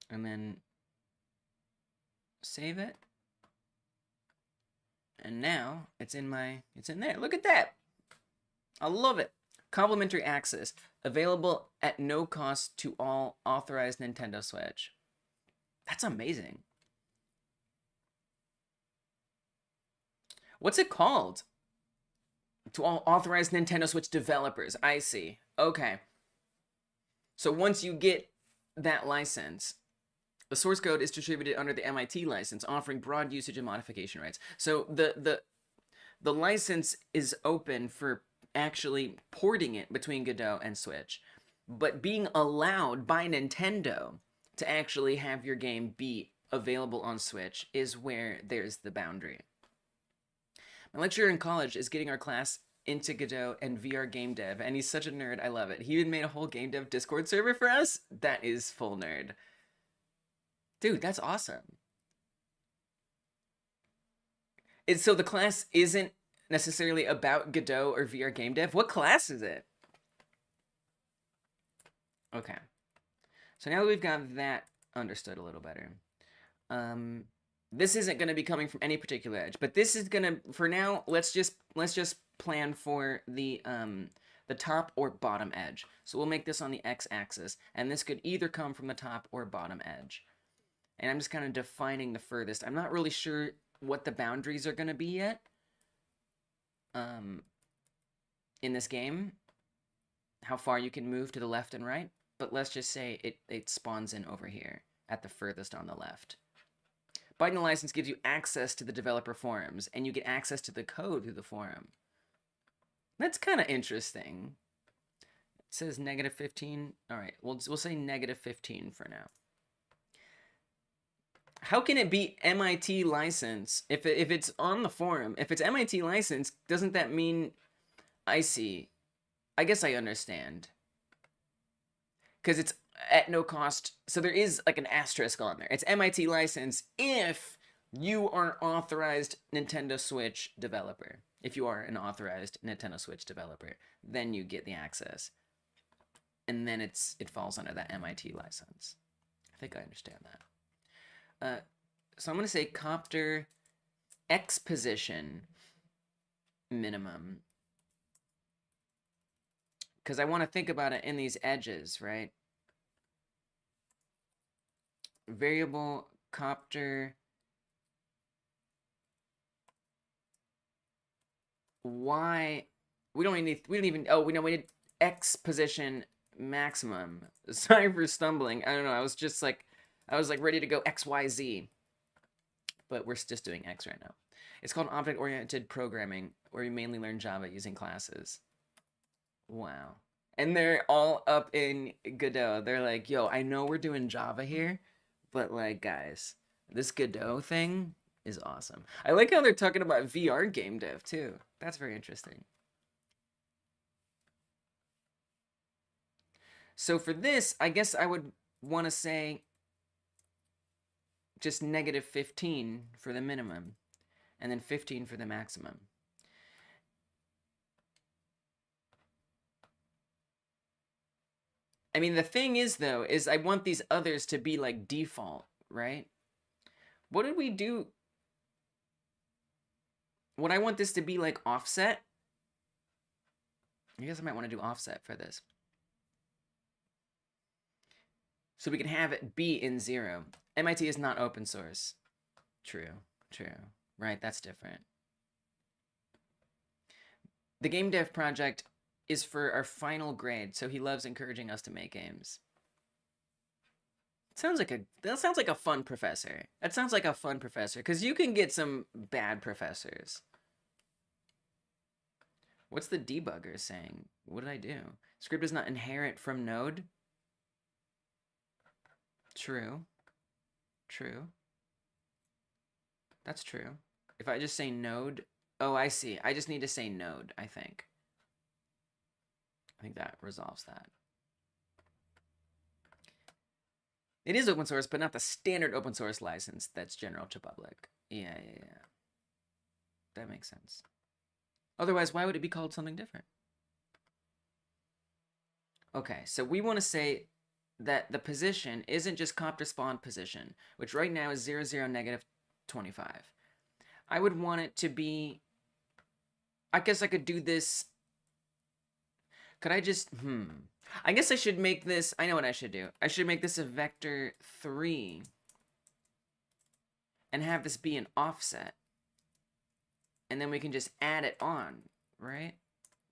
And then save it. And now it's in there. Look at that. I love it. Complementary access. Available at no cost to all authorized Nintendo Switch. That's amazing. What's it called? To all authorized Nintendo Switch developers. I see. Okay. So once you get that license, the source code is distributed under the MIT license, offering broad usage and modification rights. So the license is open for actually porting it between Godot and Switch, but being allowed by Nintendo to actually have your game be available on Switch is where there's the boundary. My lecturer in college is getting our class into Godot and VR game dev, and he's such a nerd, I love it. He even made a whole game dev Discord server for us. That is full nerd. Dude, that's awesome. So the class isn't necessarily about Godot or VR game dev. What class is it? Okay. So now that we've got that understood a little better, this isn't going to be coming from any particular edge, but this is going to, for now, let's just plan for the top or bottom edge. So we'll make this on the x-axis, and this could either come from the top or bottom edge. And I'm just kind of defining the furthest. I'm not really sure what the boundaries are going to be yet in this game. how far you can move to the left and right, but let's just say it spawns in over here at the furthest on the left. Buying the license gives you access to the developer forums, and you get access to the code through the forum. That's kind of interesting. It says -15. All right, we'll say -15 for now. How can it be MIT license if it's on the forum? If it's MIT license, doesn't that mean... I see. I guess I understand. Because it's at no cost. So there is like an asterisk on there. It's MIT license if you are an authorized Nintendo Switch developer. If you are an authorized Nintendo Switch developer, then you get the access. And then it falls under that MIT license. I think I understand that. So I'm going to say copter X position minimum. Because I want to think about it in these edges, right? Variable copter Y. We need X position maximum. Sorry for stumbling. I don't know. I was ready to go XYZ. But we're just doing X right now. It's called object-oriented programming, where you mainly learn Java using classes. Wow. And they're all up in Godot. They're like, yo, I know we're doing Java here, but like, guys, this Godot thing is awesome. I like how they're talking about VR game dev too. That's very interesting. So for this, I guess I would want to say just -15 for the minimum, and then 15 for the maximum. I mean, the thing is, though, is I want these others to be like default, right? What did we do? Would I want this to be like offset? I guess I might want to do offset for this. So we can have it be in 0. MIT is not open source. True. Right, that's different. The game dev project is for our final grade, so he loves encouraging us to make games. That sounds like a fun professor. That sounds like a fun professor, because you can get some bad professors. What's the debugger saying? What did I do? Script is not inherent from node. True. That's true. If I just say node... Oh, I see. I just need to say node, I think. I think that resolves that. It is open source, but not the standard open source license that's general to public. Yeah. That makes sense. Otherwise, why would it be called something different? Okay, so we want to say that the position isn't just copter spawn position, which right now is 0, 0, -25. I would want it to be... I guess I could do this... Could I just... I guess I should make this... I know what I should do. I should make this a vector 3. And have this be an offset. And then we can just add it on, right?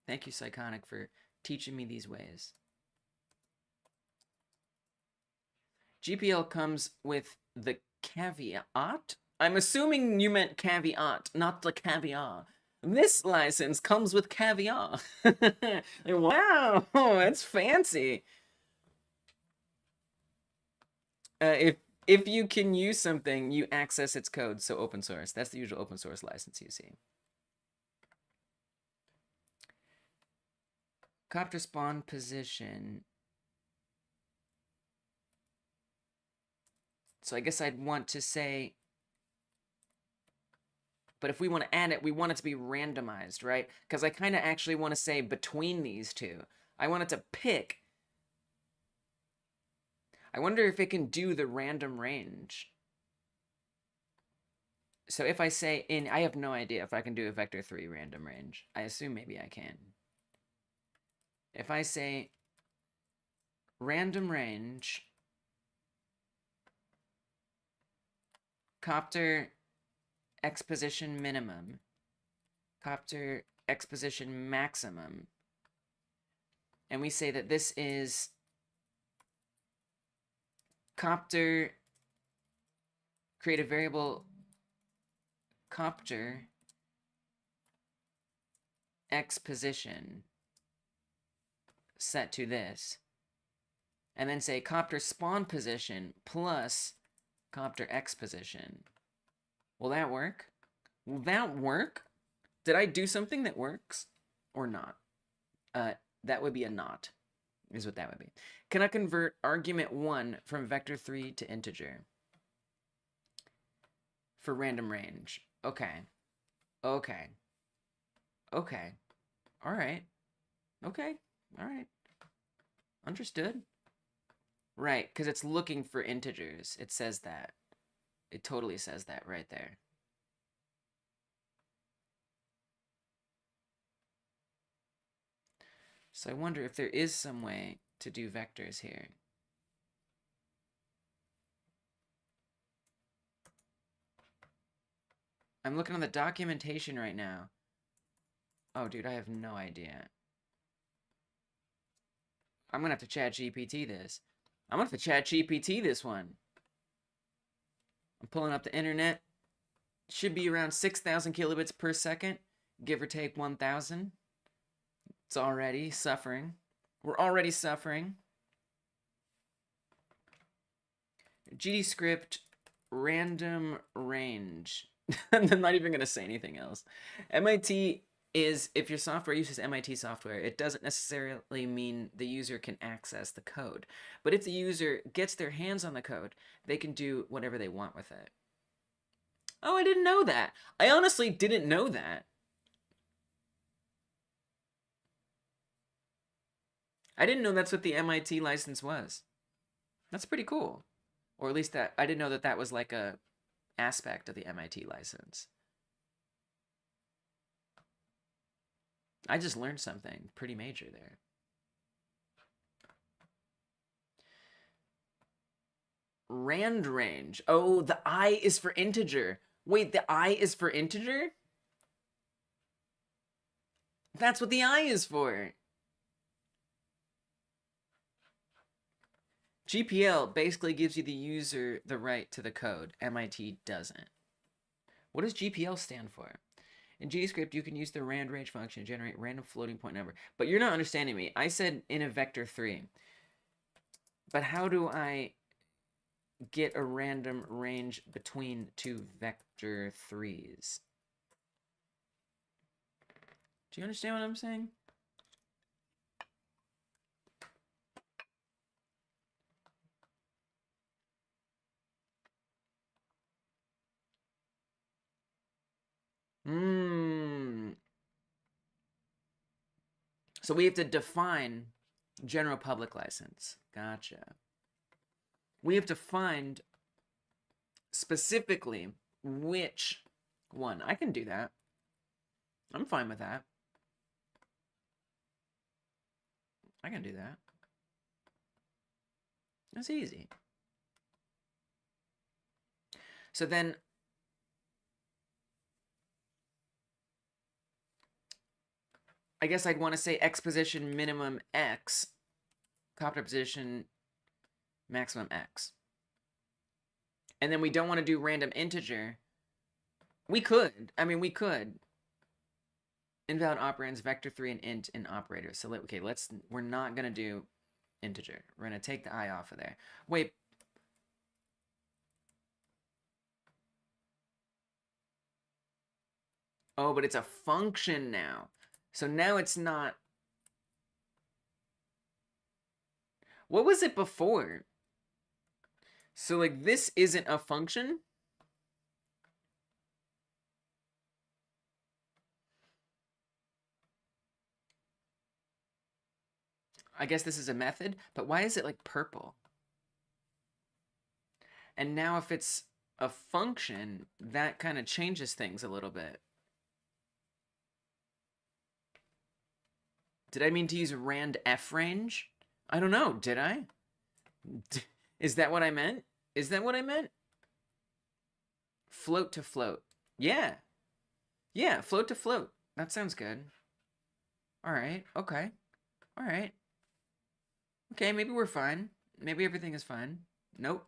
Thank you, Psychonic, for teaching me these ways. GPL comes with the caveat? I'm assuming you meant caveat, not the caviar. This license comes with caviar. Wow, that's fancy. If you can use something, you access its code, so open source. That's the usual open source license you see. Copter spawn position. So I guess I'd want to say... But if we want to add it, we want it to be randomized, right? Because I kind of actually want to say between these two. I want it to pick. I wonder if it can do the random range. So if I say in... I have no idea if I can do a vector 3 random range. I assume maybe I can. If I say random range... Copter... X position minimum, copter X position maximum, and we say that this is copter, create a variable copter x position set to this, and then say copter spawn position plus copter x position. Will that work? Will that work? Did I do something that works or not? That would be a not, is what that would be. Can I convert argument 1 from vector 3 to integer for random range? Okay. Okay. Okay. All right. Okay. All right. Understood. Right, because it's looking for integers. It says that. It totally says that right there. So I wonder if there is some way to do vectors here. I'm looking on the documentation right now. Oh, dude, I have no idea. I'm gonna have to chat GPT this. I'm gonna have to chat GPT this one. I'm pulling up the internet. Should be around 6,000 kilobits per second, give or take 1,000. It's already suffering. We're already suffering. GD script random range. I'm not even going to say anything else. MIT is, if your software uses MIT software, it doesn't necessarily mean the user can access the code. But if the user gets their hands on the code, they can do whatever they want with it. Oh, I didn't know that. I honestly didn't know that. I didn't know that's what the MIT license was. That's pretty cool. Or at least that, I didn't know that that was like a aspect of the MIT license. I just learned something pretty major there. Rand range. Oh, the I is for integer. Wait, the I is for integer? That's what the I is for. GPL basically gives you the user the right to the code. MIT doesn't. What does GPL stand for? In GDScript, you can use the rand range function to generate random floating point number. But you're not understanding me. I said in a vector 3. But how do I get a random range between two vector 3s? Do you understand what I'm saying? So we have to define general public license. Gotcha. We have to find specifically which one. I can do that. I'm fine with that. I can do that. That's easy. So then I guess I'd want to say x position minimum x, copter position maximum x. And then we don't want to do random integer. We could. I mean, we could. Invalid operands, vector 3, and int in operators. So, okay, we're not going to do integer. We're going to take the I off of there. Wait. Oh, but it's a function now. So now it's not. What was it before? So, like, this isn't a function? I guess this is a method, but why is it, like, purple? And now if it's a function, that kind of changes things a little bit. Did I mean to use rand f range? I don't know. Did I? Is that what I meant? Is that what I meant? Float to float. Yeah. Yeah, float to float. That sounds good. All right. Okay. All right. Okay, maybe we're fine. Maybe everything is fine. Nope.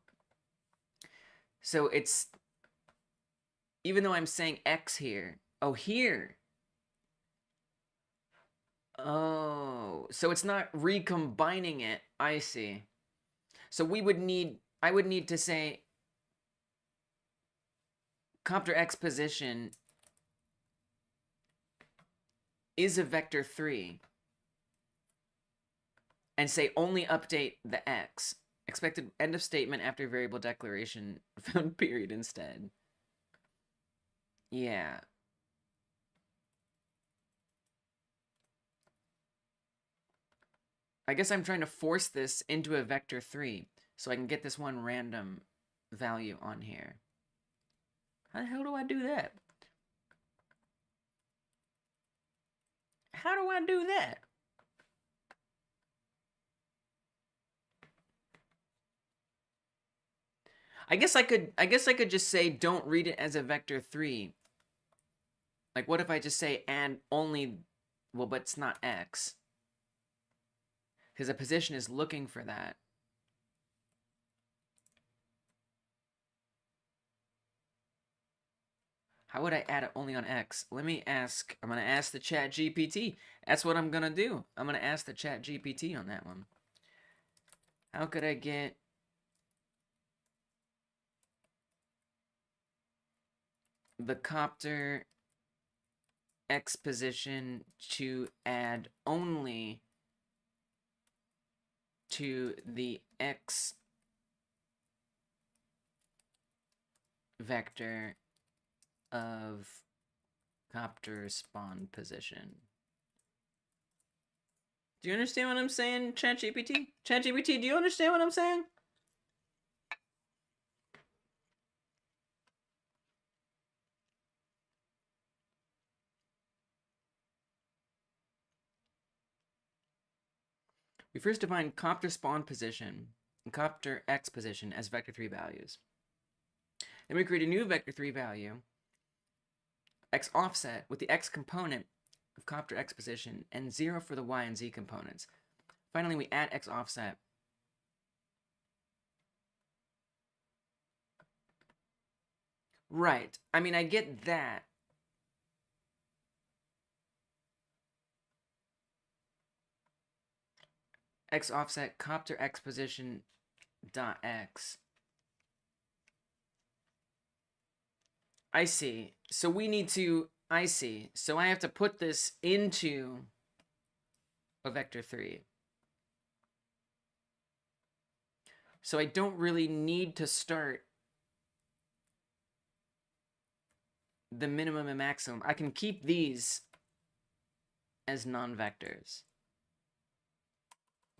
So it's, even though I'm saying X here, oh, here. Oh, so it's not recombining it. I see. So I would need to say copter X position is a vector 3 and say only update the X. Expected end of statement after variable declaration found period instead. Yeah. I guess I'm trying to force this into a vector 3 so I can get this one random value on here. How the hell do I do that? How do I do that? I guess I could just say don't read it as a vector 3. Like what if I just say and only, well, but it's not X. Because a position is looking for that. How would I add it only on X? Let me ask, I'm going to ask the chat GPT. That's what I'm going to do. I'm going to ask the chat GPT on that one. How could I get the copter X position to add only to the X vector of copter spawn position? Do you understand what I'm saying, ChatGPT? ChatGPT, do you understand what I'm saying? We first define copter spawn position and copter X position as vector 3 values. Then we create a new vector 3 value, X offset, with the X component of copter X position and 0 for the Y and Z components. Finally, we add X offset. Right. I mean, I get that. X offset copter X position dot X. I see. So we need to, I see. So I have to put this into a vector 3. So I don't really need to start the minimum and maximum. I can keep these as non-vectors.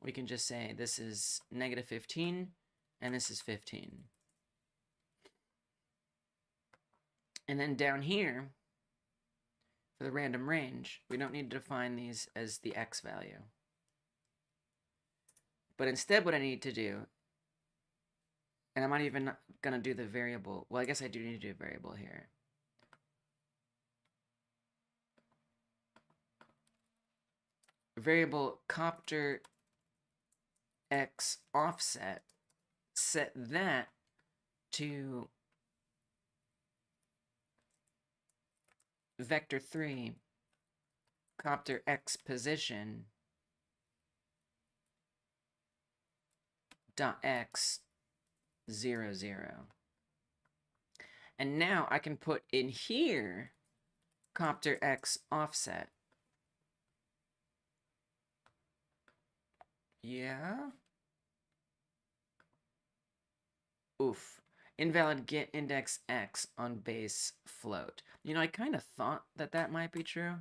We can just say this is negative 15 and this is 15. And then down here, for the random range, we don't need to define these as the X value. But instead what I need to do, and I'm not even going to do the variable. Well, I guess I do need to do a variable here. Variable copter X offset, set that to vector 3 copter X position dot X 0, 0. And now I can put in here copter X offset. Yeah. Oof. Invalid get index X on base float. You know, I kind of thought that that might be true.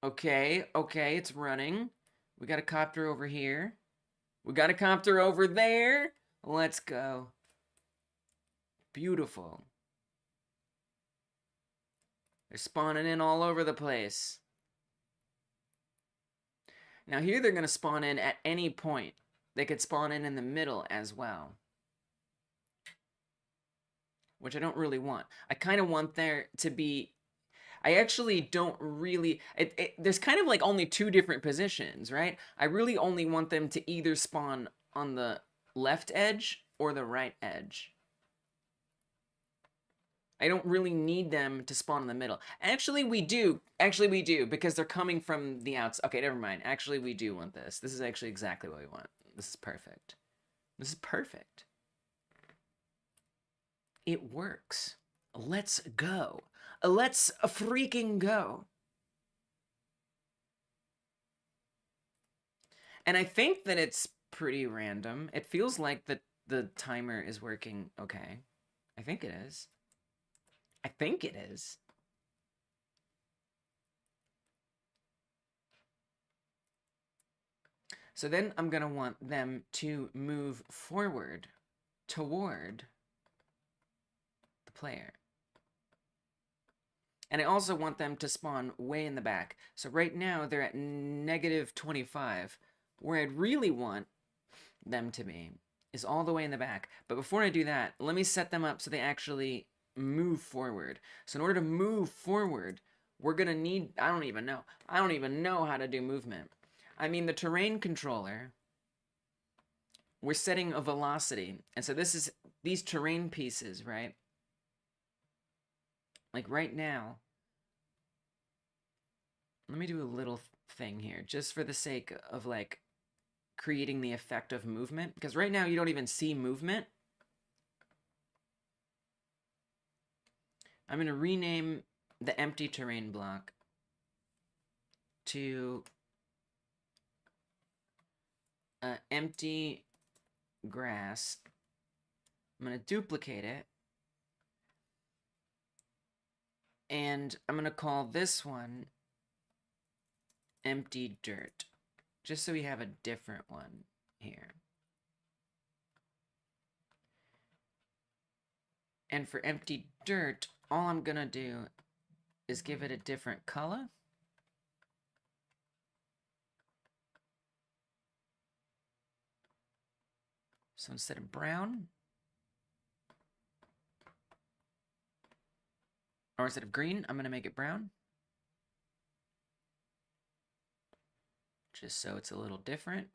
Okay, okay, it's running. We got a copter over here. We got a copter over there. Let's go. Beautiful. They're spawning in all over the place. Now here they're going to spawn in at any point. They could spawn in the middle as well. Which I don't really want. I kind of want there to be... I actually don't really, there's kind of like only two different positions, right? I really only want them to either spawn on the left edge or the right edge. I don't really need them to spawn in the middle. Actually, we do. Actually, we do, because they're coming from the outside. Okay, never mind. Actually, we do want this. This is actually exactly what we want. This is perfect. This is perfect. It works. Let's go. Let's freaking go. And I think that it's pretty random. It feels like the timer is working okay. I think it is. I think it is. So then I'm going to want them to move forward toward the player. And I also want them to spawn way in the back. So right now they're at -25. Where I'd really want them to be is all the way in the back. But before I do that, let me set them up so they actually move forward. So in order to move forward, we're going to need, I don't even know how to do movement. I mean, the terrain controller, we're setting a velocity. And so this is these terrain pieces, right? Like right now, let me do a little thing here, just for the sake of like creating the effect of movement. Because right now you don't even see movement. I'm going to rename the empty terrain block to empty grass. I'm going to duplicate it. And I'm going to call this one empty dirt, just so we have a different one here. And for empty dirt, all I'm going to do is give it a different color. So instead of brown, or instead of green, I'm going to make it brown. Just so it's a little different.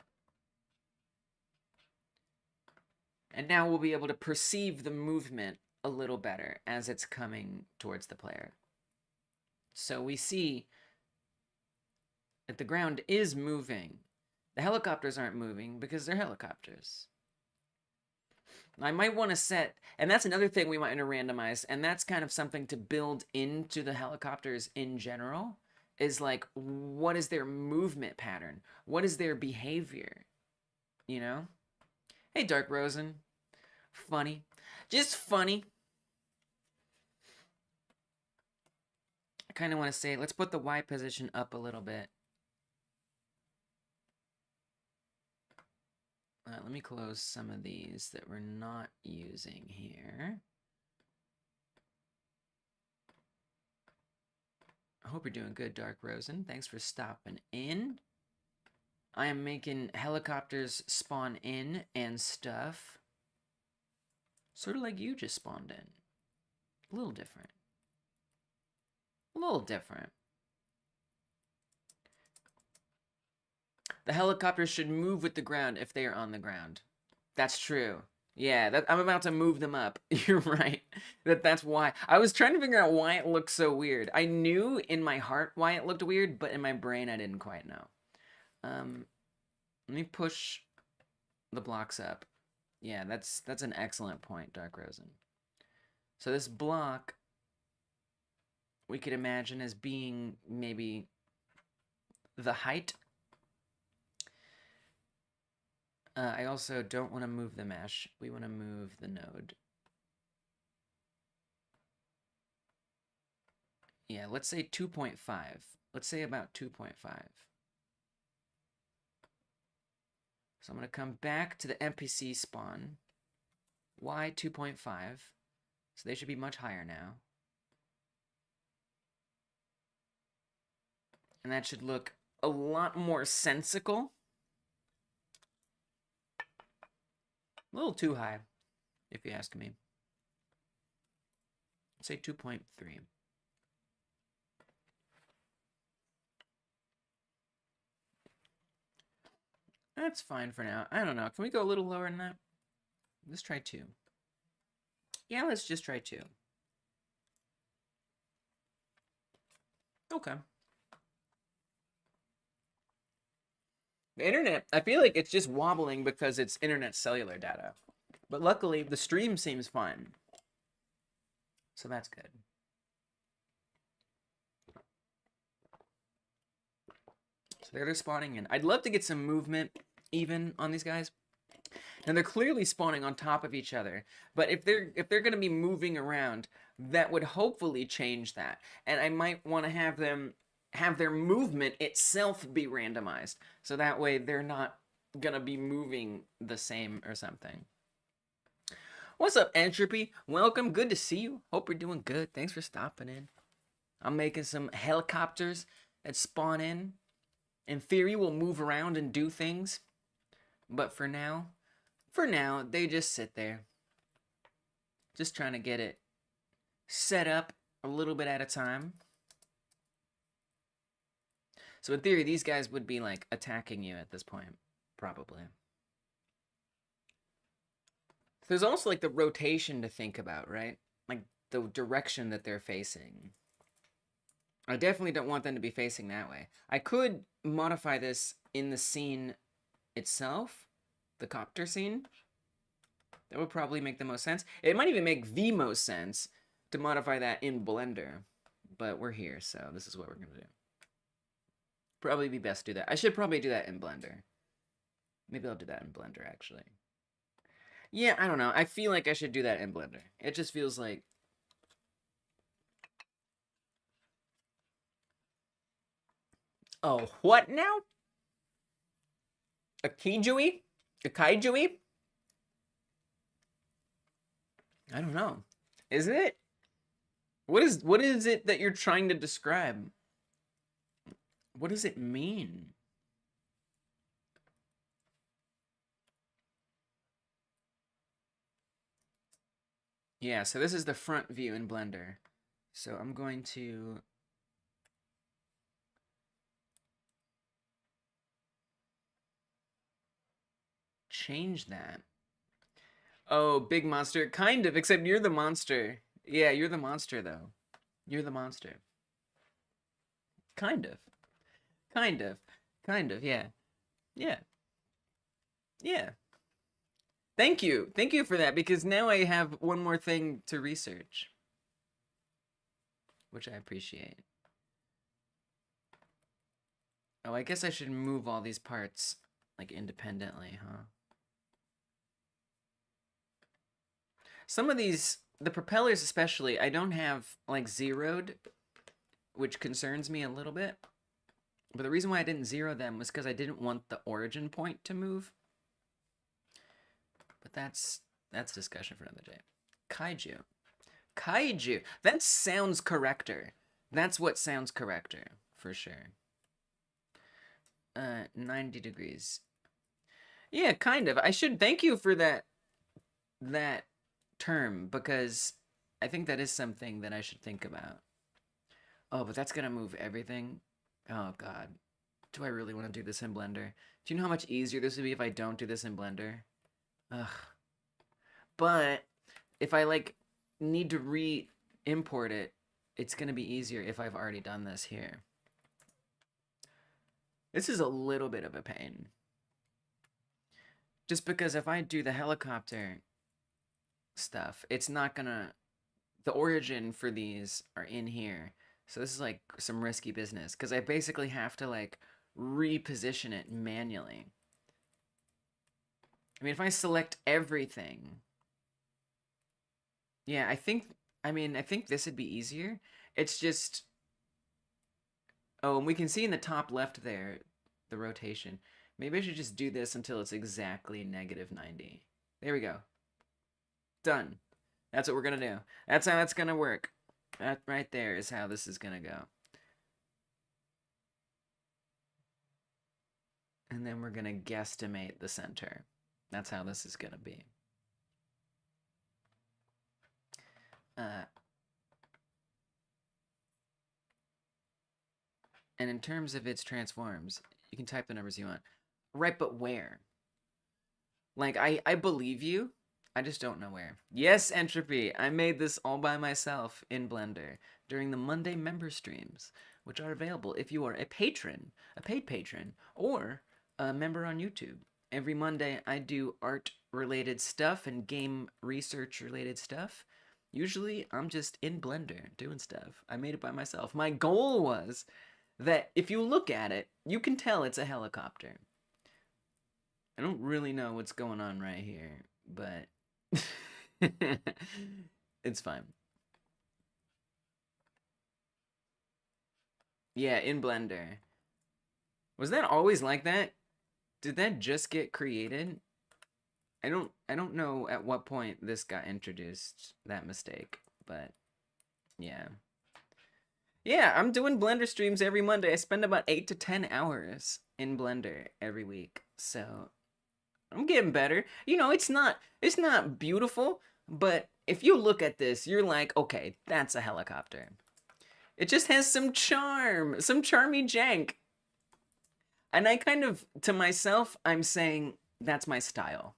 And now we'll be able to perceive the movement a little better as it's coming towards the player. So we see that the ground is moving. The helicopters aren't moving because they're helicopters. I might want to set, and that's another thing we might want to randomize, and that's kind of something to build into the helicopters in general, is like, what is their movement pattern? What is their behavior? You know? Hey, Dark Rosen. Funny. Just funny. I kind of want to say, let's put the Y position up a little bit. Let me close some of these that we're not using here. I hope you're doing good, Dark Rosen. Thanks for stopping in. I am making helicopters spawn in and stuff. Sort of like you just spawned in. A little different. A little different. The helicopters should move with the ground if they are on the ground. That's true. Yeah, I'm about to move them up. You're right. That's why. I was trying to figure out why it looked so weird. I knew in my heart why it looked weird, but in my brain I didn't quite know. Let me push the blocks up. Yeah, that's an excellent point, Dark Rosen. So this block, we could imagine as being maybe the height. I also don't want to move the mesh. We want to move the node. Yeah, let's say 2.5. Let's say about 2.5. So I'm going to come back to the NPC spawn. Y 2.5. So they should be much higher now. And that should look a lot more sensical. A little too high, if you ask me. Let's say 2.3. That's fine for now. I don't know. Can we go a little lower than that? Let's try 2. Yeah, let's just try 2. Okay. The internet, I feel like it's just wobbling because it's internet cellular data. But luckily, the stream seems fine. So that's good. So they're spawning in. I'd love to get some movement even on these guys. And they're clearly spawning on top of each other. But if they're going to be moving around, that would hopefully change that. And I might want to have them have their movement itself be randomized. So that way they're not going to be moving the same or something. What's up, Entropy? Welcome. Good to see you. Hope you're doing good. Thanks for stopping in. I'm making some helicopters that spawn in. In theory, we'll move around and do things. But for now, they just sit there. Just trying to get it set up a little bit at a time. So in theory, these guys would be like attacking you at this point, probably. There's also like the rotation to think about, right? Like the direction that they're facing. I definitely don't want them to be facing that way. I could modify this in the scene itself, the copter scene. That would probably make the most sense. It might even make the most sense to modify that in Blender. But we're here, so this is what we're going to do. Probably be best to do that. I should probably do that in Blender. Maybe I'll do that in Blender, actually. Yeah, I don't know. I feel like I should do that in Blender. It just feels like... Oh, what now? A kaijui? A kaijui? I don't know. Is it? What is it that you're trying to describe? What does it mean? Yeah, so this is the front view in Blender. So I'm going to change that. Oh, big monster. Kind of, except you're the monster. Yeah, you're the monster, though. You're the monster. Kind of. Kind of. Kind of, yeah. Yeah. Yeah. Thank you. Thank you for that, because now I have one more thing to research. Which I appreciate. Oh, I guess I should move all these parts, like, independently, huh? Some of these, the propellers especially, I don't have, like, zeroed, which concerns me a little bit. But the reason why I didn't zero them was because I didn't want the origin point to move. But that's discussion for another day. Kaiju. Kaiju. That sounds correcter. That's what sounds correcter, for sure. 90 degrees. Yeah, kind of. I should thank you for that term, because I think that is something that I should think about. Oh, but that's gonna move everything. Oh god. Do I really want to do this in Blender? Do you know how much easier this would be if I don't do this in Blender? Ugh. But if I like need to re-import it, it's gonna be easier if I've already done this here. This is a little bit of a pain. Just because if I do the helicopter stuff, it's not gonna... The origin for these are in here. So this is like some risky business, because I basically have to like reposition it manually. I mean, if I select everything... Yeah, I think this would be easier. It's just... Oh, and we can see in the top left there, the rotation. Maybe I should just do this until it's exactly -90. There we go. Done. That's what we're gonna do. That's how that's gonna work. That right there is how this is gonna go. And then we're gonna guesstimate the center. That's how this is gonna be. And in terms of its transforms, you can type the numbers you want. Right, but where? Like, I believe you. I just don't know where. Yes, Entropy. I made this all by myself in Blender during the Monday member streams, which are available if you are a patron, a paid patron, or a member on YouTube. Every Monday, I do art-related stuff and game research-related stuff. Usually, I'm just in Blender doing stuff. I made it by myself. My goal was that if you look at it, you can tell it's a helicopter. I don't really know what's going on right here, but it's fine. Yeah, in Blender. Was that always like that? Did that just get created? I don't know at what point this got introduced, that mistake, but yeah. Yeah, I'm doing Blender streams every Monday. I spend about 8 to 10 hours in Blender every week. So, I'm getting better. You know, it's not beautiful, but if you look at this, you're like, okay, that's a helicopter. It just has some charm, some charmy jank. And I kind of, to myself, I'm saying that's my style.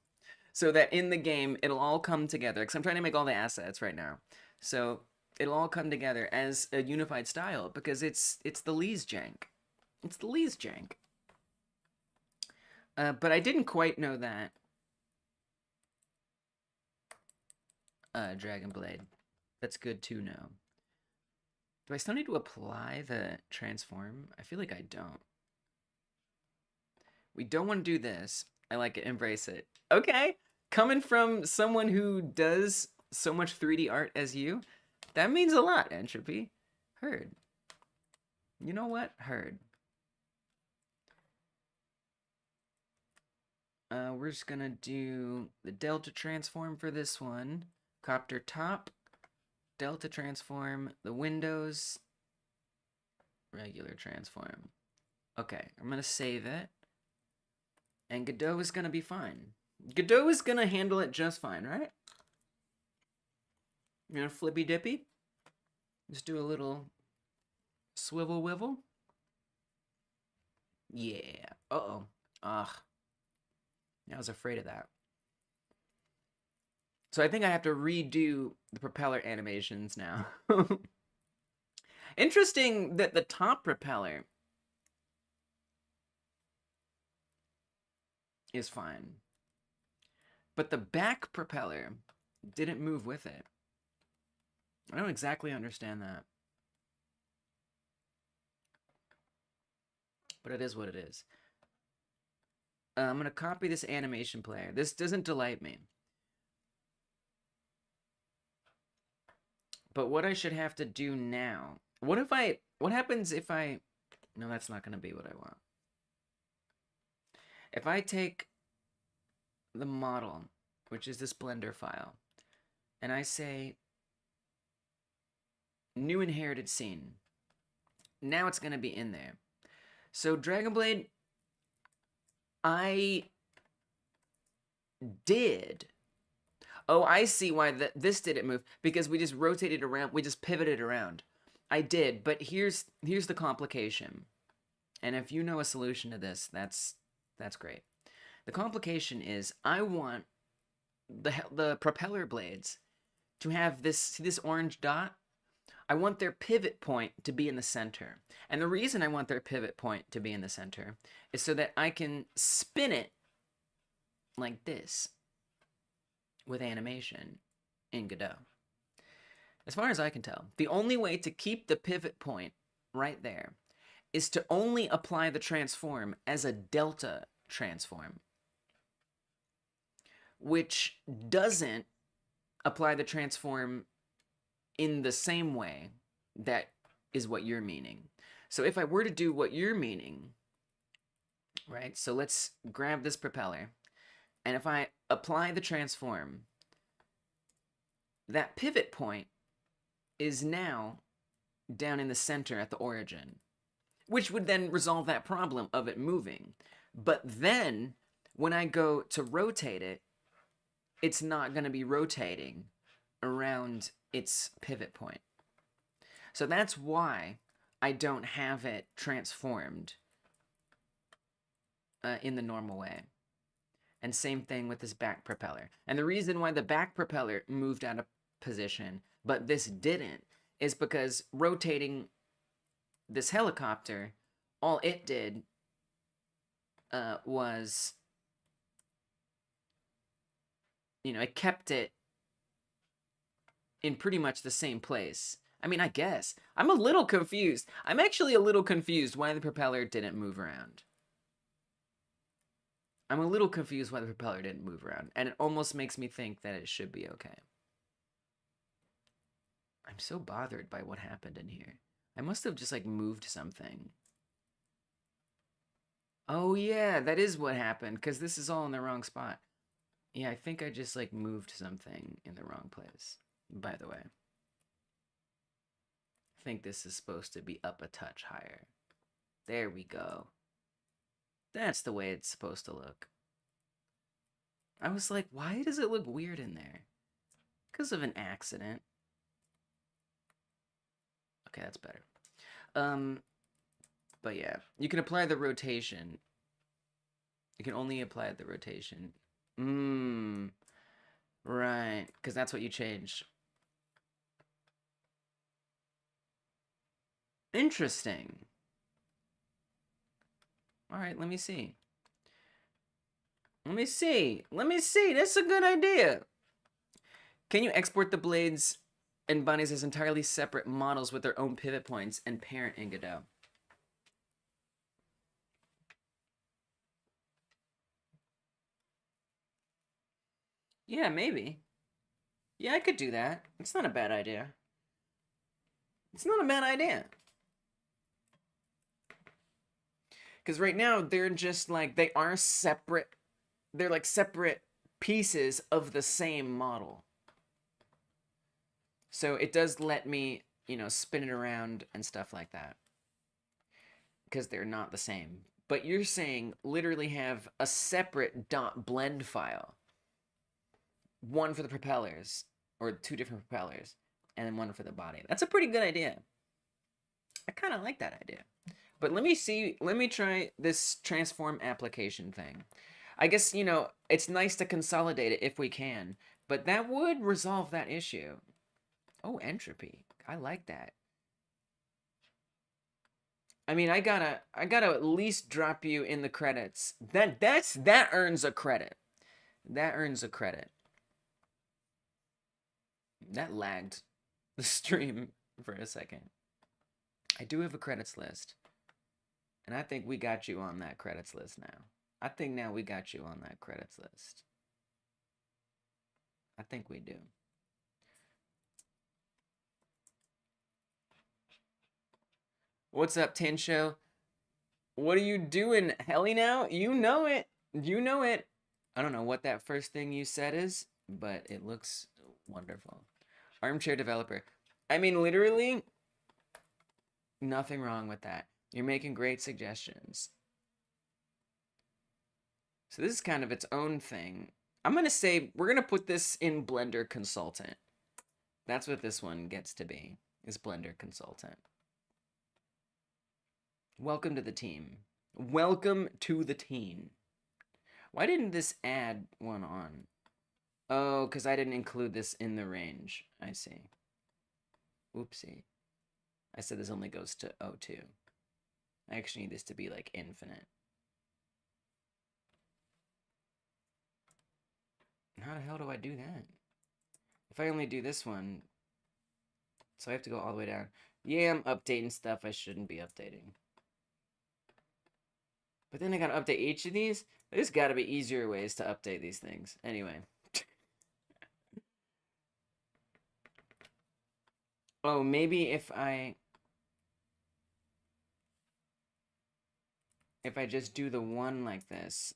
So that in the game, it'll all come together. Because I'm trying to make all the assets right now. So it'll all come together as a unified style because it's the Lee's jank. It's the Lee's jank. But I didn't quite know that. Dragon Blade. That's good to know. Do I still need to apply the transform? I feel like I don't. We don't want to do this. I like it. Embrace it. Okay. Coming from someone who does so much 3D art as you, that means a lot, Entropy. Heard. You know what? Heard. We're just gonna do the delta transform for this one. Copter top, delta transform, the windows, regular transform. Okay, I'm gonna save it. And Godot is gonna be fine. Godot is gonna handle it just fine, right? You know, flippy dippy. Just do a little swivel wivel. Yeah. Uh-oh. Ugh. I was afraid of that. So I think I have to redo the propeller animations now. Interesting that the top propeller is fine. But the back propeller didn't move with it. I don't exactly understand that. But it is what it is. I'm going to copy this animation player. This doesn't delight me. But what I should have to do now... What happens if I... No, that's not going to be what I want. If I take the model, which is this Blender file, and I say new inherited scene, now it's going to be in there. So Dragon Blade, I did. Oh, I see why this didn't move, because we just rotated around, we just pivoted around. I did, but here's the complication. And if you know a solution to this, that's great. The complication is I want the propeller blades to have this orange dot. I want their pivot point to be in the center. And the reason I want their pivot point to be in the center is so that I can spin it like this with animation in Godot. As far as I can tell, the only way to keep the pivot point right there is to only apply the transform as a delta transform, which doesn't apply the transform in the same way that is what you're meaning. So if I were to do what you're meaning, right? So let's grab this propeller, and if I apply the transform, that pivot point is now down in the center at the origin, which would then resolve that problem of it moving. But then when I go to rotate it, it's not going to be rotating around its pivot point. So that's why I don't have it transformed in the normal way. And same thing with this back propeller. And the reason why the back propeller moved out of position, but this didn't, is because rotating this helicopter, all it did was, you know, it kept it in pretty much the same place. I mean, I guess. I'm a little confused. I'm actually a little confused why the propeller didn't move around. I'm a little confused why the propeller didn't move around, and it almost makes me think that it should be okay. I'm so bothered by what happened in here. I must have just, like, moved something. Oh, yeah, that is what happened, because this is all in the wrong spot. Yeah, I think I just, like, moved something in the wrong place, by the way. I think this is supposed to be up a touch higher. There we go. That's the way it's supposed to look. I was like, why does it look weird in there? Because of an accident. Okay, that's better. But yeah, you can apply the rotation. You can only apply the rotation. Right, because that's what you changed. Interesting. All right, let me see. Let me see. That's a good idea. Can you export the blades and bodies as entirely separate models with their own pivot points and parent in Godot? Yeah, maybe. Yeah, I could do that. It's not a bad idea. It's not a bad idea. Because right now, they're just like, they are separate. They're like separate pieces of the same model. So it does let me, you know, spin it around and stuff like that. Because they're not the same. But you're saying literally have a separate .blend file. One for the propellers, or 2 different propellers, and then one for the body. That's a pretty good idea. I kind of like that idea. But let me try this transform application thing. I guess, you know, it's nice to consolidate it if we can, but that would resolve that issue. Oh, entropy. I like that. I mean, I gotta at least drop you in the credits. That earns a credit. That earns a credit. That lagged the stream for a second. I do have a credits list. And I think we got you on that credits list now. I think now we got you on that credits list. I think we do. What's up, Tensho? What are you doing, Helly now? You know it. You know it. I don't know what that first thing you said is, but it looks wonderful. Armchair developer. I mean, literally, nothing wrong with that. You're making great suggestions. So this is kind of its own thing. I'm going to say we're going to put this in Blender Consultant. That's what this one gets to be, is Blender Consultant. Welcome to the team. Welcome to the team. Why didn't this add one on? Oh, because I didn't include this in the range. I see. Oopsie. I said this only goes to 02. I actually need this to be like infinite. How the hell do I do that? If I only do this one, so I have to go all the way down. Yeah, I'm updating stuff I shouldn't be updating. But then I gotta update each of these? There's gotta be easier ways to update these things. Anyway. Oh, maybe if I just do the one like this.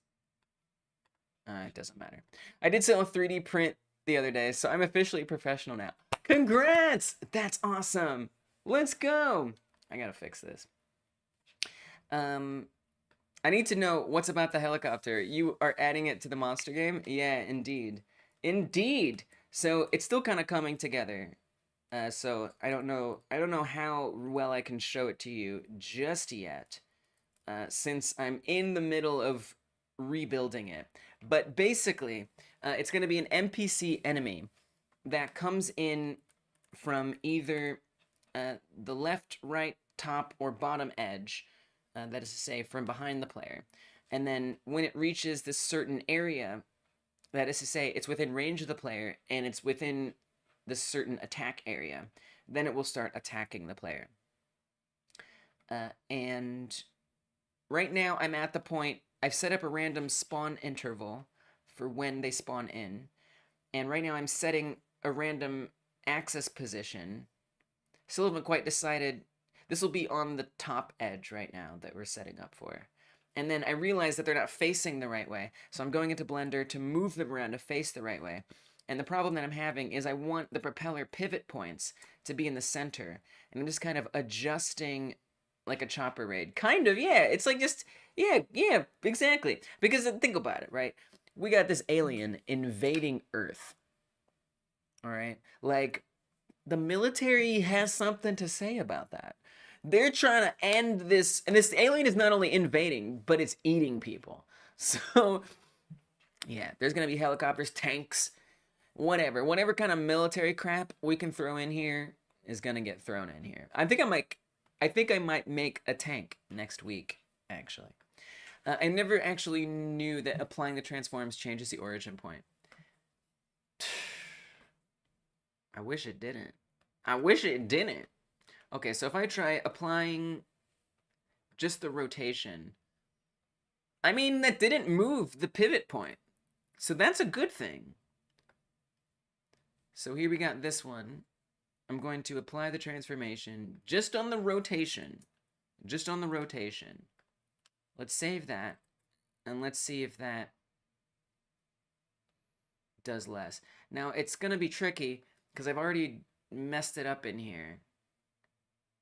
It doesn't matter. I did sell a 3D print the other day, so I'm officially a professional now. Congrats! That's awesome. Let's go. I gotta fix this. I need to know what's about the helicopter. You are adding it to the monster game? Yeah, indeed. Indeed. So it's still kind of coming together. So I don't know how well I can show it to you just yet. since I'm in the middle of rebuilding it. But basically, it's going to be an NPC enemy that comes in from either the left, right, top, or bottom edge, that is to say, from behind the player. And then when it reaches this certain area, that is to say, it's within range of the player, and it's within this certain attack area, then it will start attacking the player. And right now, I'm at the point, I've set up a random spawn interval for when they spawn in. And right now, I'm setting a random axis position. Still haven't quite decided. This will be on the top edge right now that we're setting up for. And then I realize that they're not facing the right way. So I'm going into Blender to move them around to face the right way. And the problem that I'm having is I want the propeller pivot points to be in the center. And I'm just kind of adjusting like a chopper raid. Kind of, yeah. It's like just, yeah, exactly. Because think about it, right? We got this alien invading Earth. All right? Like, the military has something to say about that. They're trying to end this, and this alien is not only invading, but it's eating people. So, yeah, there's gonna be helicopters, tanks, whatever kind of military crap we can throw in here is gonna get thrown in here. I think I might make a tank next week, actually. I never actually knew that applying the transforms changes the origin point. I wish it didn't. I wish it didn't. Okay, so if I try applying just the rotation, I mean, that didn't move the pivot point. So that's a good thing. So here we got this one. I'm going to apply the transformation just on the rotation. Just on the rotation. Let's save that. And let's see if that does less. Now, it's going to be tricky because I've already messed it up in here.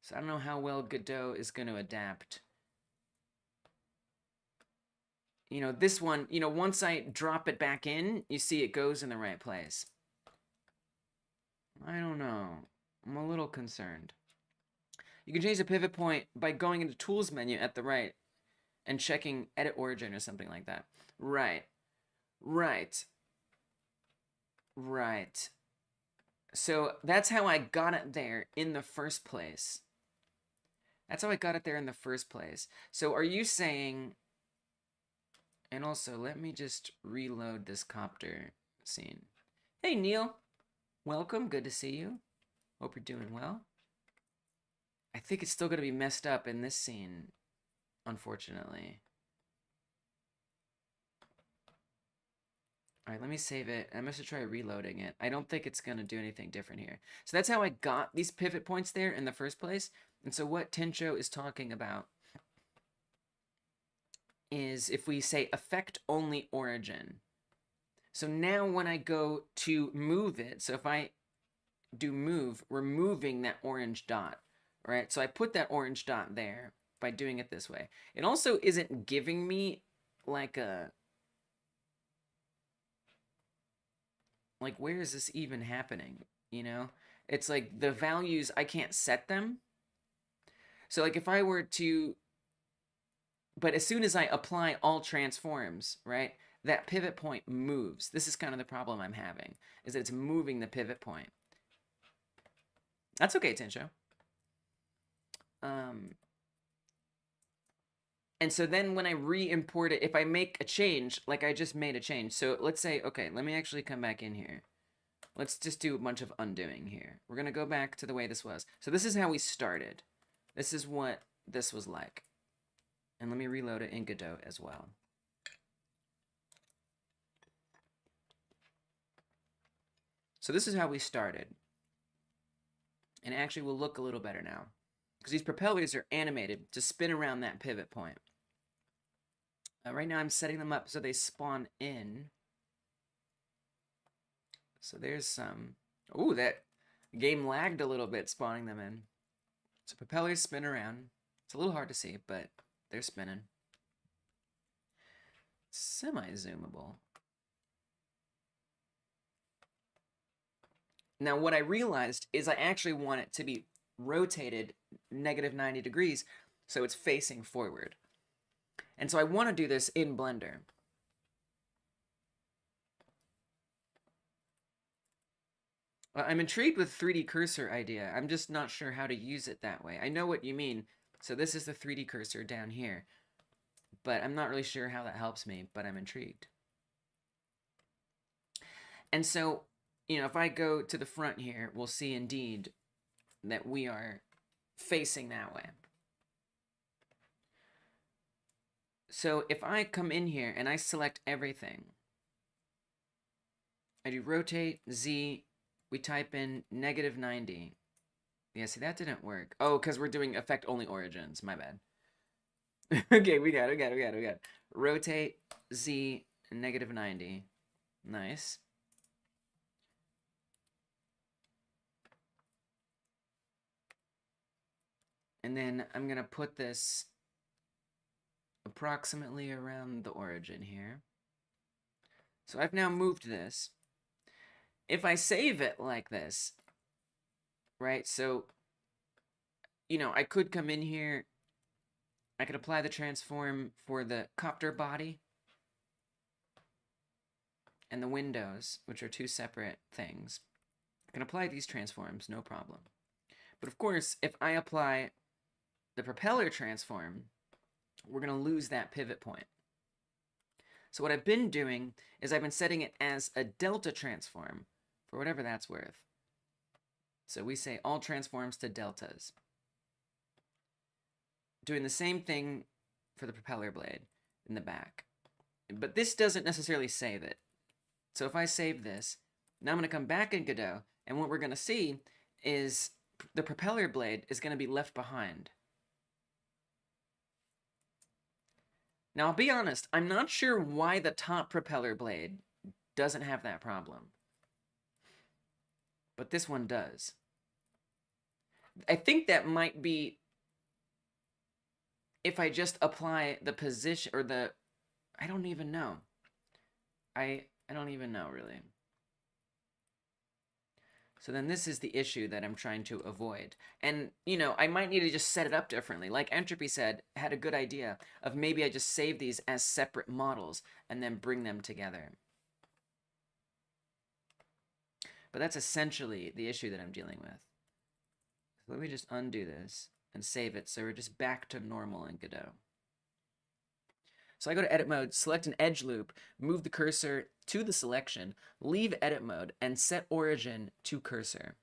So I don't know how well Godot is going to adapt. You know, this one, you know, once I drop it back in, you see it goes in the right place. I don't know. I'm a little concerned. You can change the pivot point by going into Tools menu at the right and checking Edit Origin or something like that. Right. So that's how I got it there in the first place. So are you saying... And also, let me just reload this copter scene. Hey, Neil. Welcome. Good to see you. Hope you're doing well. I think it's still going to be messed up in this scene, unfortunately. All right, let me save it. I'm going to try reloading it. I don't think it's going to do anything different here. So that's how I got these pivot points there in the first place. And so what Tencho is talking about is if we say effect only origin. So now when I go to move it, so if I do move, we're moving that orange dot, right? So I put that orange dot there by doing it this way. It also isn't giving me like a... Like, where is this even happening, you know? It's like the values, I can't set them. So like if I were to... But as soon as I apply all transforms, right, that pivot point moves. This is kind of the problem I'm having, is that it's moving the pivot point. That's okay, Tencho. And so then when I re-import it, if I make a change, like I just made a change. So let's say, okay, let me actually come back in here. Let's just do a bunch of undoing here. We're going to go back to the way this was. So this is how we started. This is what this was like. And let me reload it in Godot as well. So this is how we started. And it actually will look a little better now, because these propellers are animated to spin around that pivot point. Right now I'm setting them up so they spawn in. So there's some... Ooh, that game lagged a little bit spawning them in. So propellers spin around. It's a little hard to see, but they're spinning. Semi-zoomable. Now what I realized is I actually want it to be rotated -90 degrees so it's facing forward. And so I want to do this in Blender. I'm intrigued with 3D cursor idea. I'm just not sure how to use it that way. I know what you mean. So this is the 3D cursor down here. But I'm not really sure how that helps me, but I'm intrigued. And so, you know, if I go to the front here, we'll see indeed that we are facing that way. So if I come in here and I select everything, I do rotate, Z, we type in -90. Yeah, see, that didn't work. Oh, because we're doing affect only origins. My bad. Okay, we got it. Rotate, Z, -90. Nice. And then I'm going to put this approximately around the origin here. So I've now moved this. If I save it like this, right? So, you know, I could come in here. I could apply the transform for the copter body and the windows, which are two separate things. I can apply these transforms, no problem. But of course, if I apply the propeller transform, we're going to lose that pivot point. So what I've been doing is I've been setting it as a delta transform for whatever that's worth. So we say all transforms to deltas. Doing the same thing for the propeller blade in the back. But this doesn't necessarily save it. So if I save this, now I'm going to come back in Godot, and what we're going to see is the propeller blade is going to be left behind. Now, I'll be honest, I'm not sure why the top propeller blade doesn't have that problem. But this one does. I think that might be if I just apply the position, or the... I don't even know. I don't even know, really. So then this is the issue that I'm trying to avoid. And, you know, I might need to just set it up differently. Like Entropy said, had a good idea of maybe I just save these as separate models and then bring them together. But that's essentially the issue that I'm dealing with. So let me just undo this and save it so we're just back to normal in Godot. So I go to edit mode, select an edge loop, move the cursor to the selection, leave edit mode, and set origin to cursor.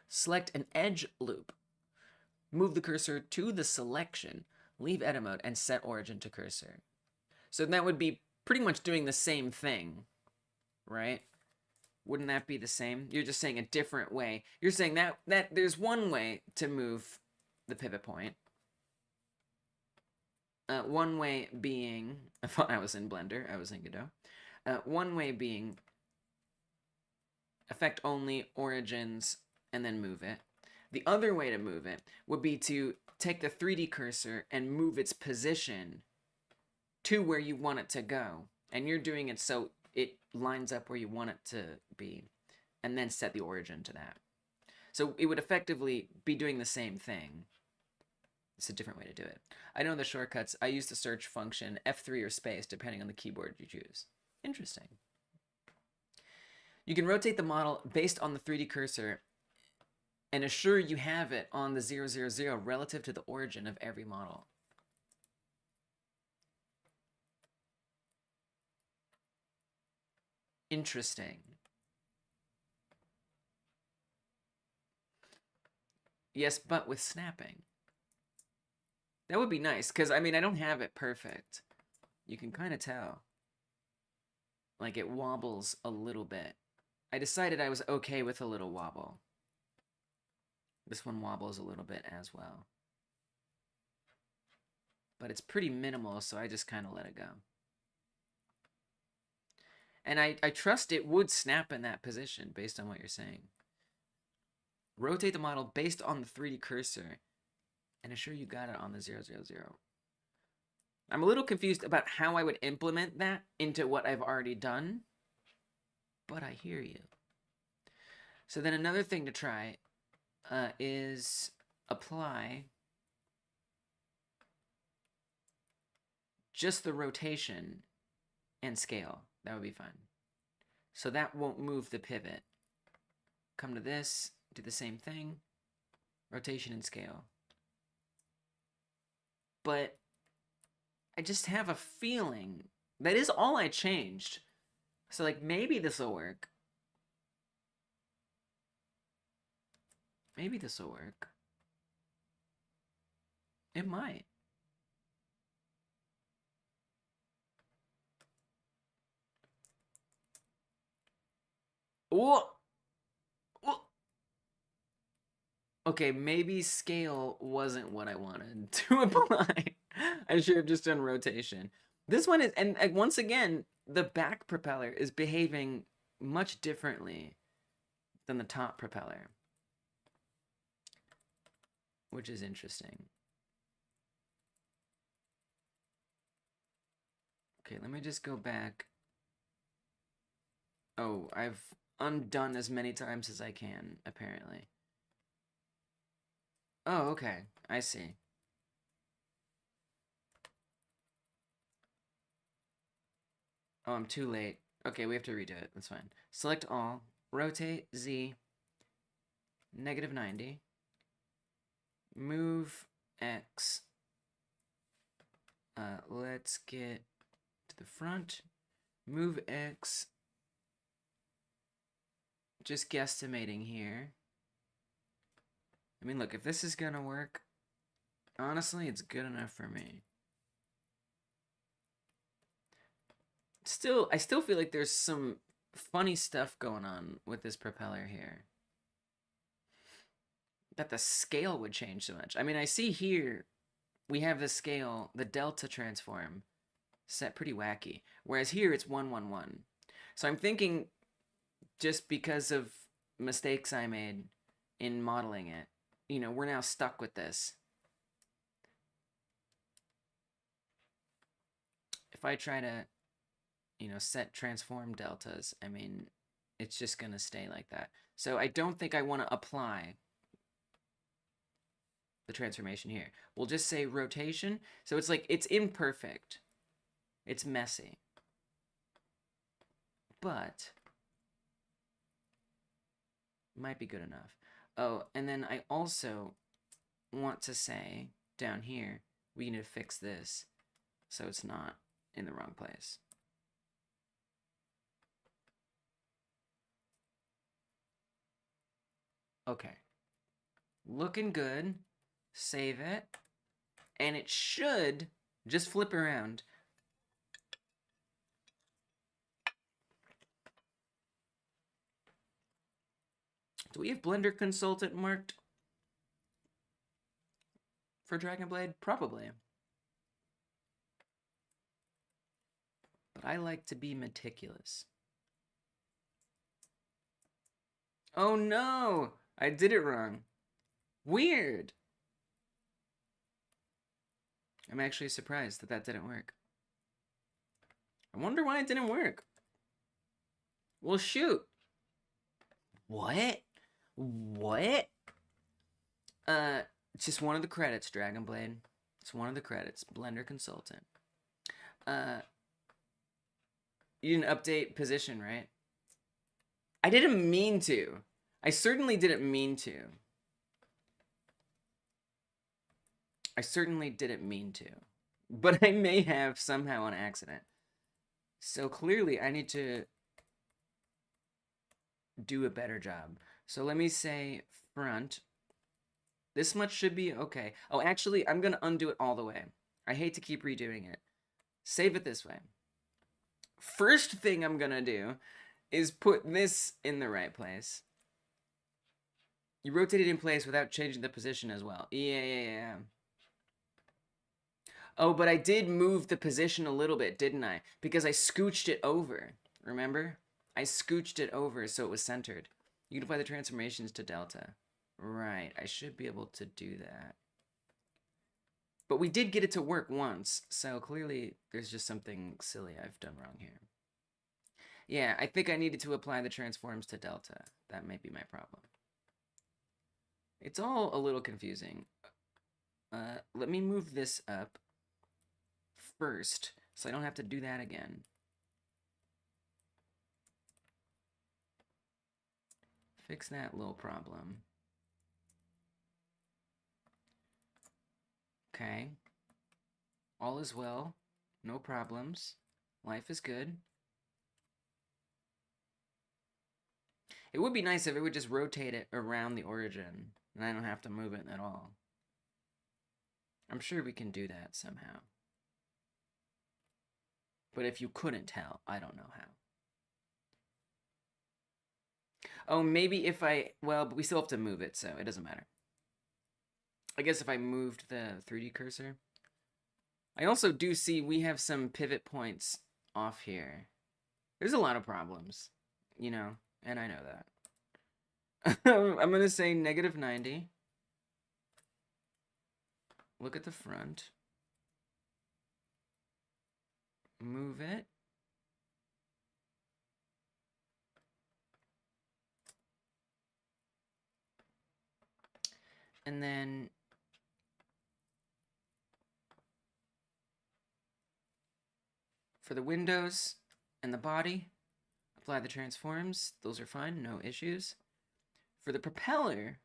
Select an edge loop, move the cursor to the selection, leave edit mode, and set origin to cursor. So that would be pretty much doing the same thing, right? Wouldn't that be the same? You're just saying a different way. You're saying that there's one way to move the pivot point. One way being, I thought I was in Blender, I was in Godot. One way being affect only origins and then move it. The other way to move it would be to take the 3D cursor and move its position to where you want it to go. And you're doing it so it lines up where you want it to be, and then set the origin to that. So it would effectively be doing the same thing. It's a different way to do it. I know the shortcuts. I use the search function, F3 or space, depending on the keyboard you choose. Interesting. You can rotate the model based on the 3D cursor and assure you have it on the 000 relative to the origin of every model. Interesting. Yes, but with snapping. That would be nice, because, I mean, I don't have it perfect. You can kind of tell. Like, it wobbles a little bit. I decided I was okay with a little wobble. This one wobbles a little bit as well. But it's pretty minimal, so I just kind of let it go. And I trust it would snap in that position, based on what you're saying. Rotate the model based on the 3D cursor, and assure you got it on the 000. I'm a little confused about how I would implement that into what I've already done, but I hear you. So then another thing to try is apply just the rotation and scale. That would be fine. So that won't move the pivot. Come to this, do the same thing. Rotation and scale. But I just have a feeling that is all I changed. So like maybe this will work. Maybe this will work. It might. Oh! Okay, maybe scale wasn't what I wanted to apply. I should have just done rotation. This one is, and once again, the back propeller is behaving much differently than the top propeller, which is interesting. Okay, let me just go back. Oh, I've undone as many times as I can, apparently. Oh, okay. I see. Oh, I'm too late. Okay, we have to redo it. That's fine. Select all. Rotate Z. -90. Move X. Let's get to the front. Move X. Just guesstimating here. I mean, look, if this is gonna work, honestly, it's good enough for me. Still, I still feel like there's some funny stuff going on with this propeller here. That the scale would change so much. I mean, I see here, we have the scale, the delta transform, set pretty wacky. Whereas here, it's 111. So I'm thinking, just because of mistakes I made in modeling it, you know, we're now stuck with this. If I try to, you know, set transform deltas, I mean, it's just going to stay like that. So I don't think I want to apply the transformation here. We'll just say rotation. So it's like, it's imperfect. It's messy. But might be good enough. Oh, and then I also want to say down here, we need to fix this so it's not in the wrong place. Okay. Looking good. Save it. And it should just flip around. Do we have Blender Consultant marked for Dragon Blade? Probably. But I like to be meticulous. Oh no! I did it wrong. Weird. I'm actually surprised that that didn't work. I wonder why it didn't work. Well, shoot. What? What? It's just one of the credits, Dragon Blade. It's one of the credits, Blender Consultant. You didn't update position, right? I didn't mean to. I certainly didn't mean to. I certainly didn't mean to. But I may have somehow on accident. So clearly I need to do a better job. So let me say front. This much should be okay. Oh, actually, I'm going to undo it all the way. I hate to keep redoing it. Save it this way. First thing I'm going to do is put this in the right place. You rotate it in place without changing the position as well. Yeah. Oh, but I did move the position a little bit, didn't I? Because I scooched it over. Remember? I scooched it over so it was centered. You can apply the transformations to delta. Right, I should be able to do that. But we did get it to work once, so clearly there's just something silly I've done wrong here. Yeah, I think I needed to apply the transforms to delta. That may be my problem. It's all a little confusing. Let me move this up first, so I don't have to do that again. Fix that little problem. Okay. All is well. No problems. Life is good. It would be nice if it would just rotate it around the origin, and I don't have to move it at all. I'm sure we can do that somehow. But if you couldn't tell, I don't know how. Oh, maybe if I... Well, but we still have to move it, so it doesn't matter. I guess if I moved the 3D cursor. I also do see we have some pivot points off here. There's a lot of problems, you know, and I know that. I'm going to say -90. Look at the front. Move it. And then for the windows and the body, apply the transforms. Those are fine, no issues. For the propeller,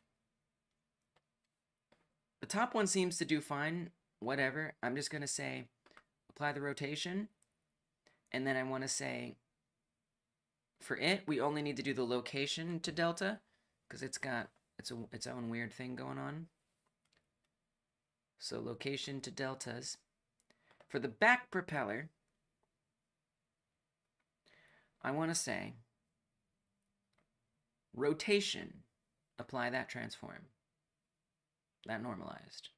the top one seems to do fine, whatever. I'm just going to say apply the rotation. And then I want to say for it, we only need to do the location to delta because it's got its own weird thing going on. So location to deltas. For the back propeller, I want to say rotation, apply that transform, that normalized.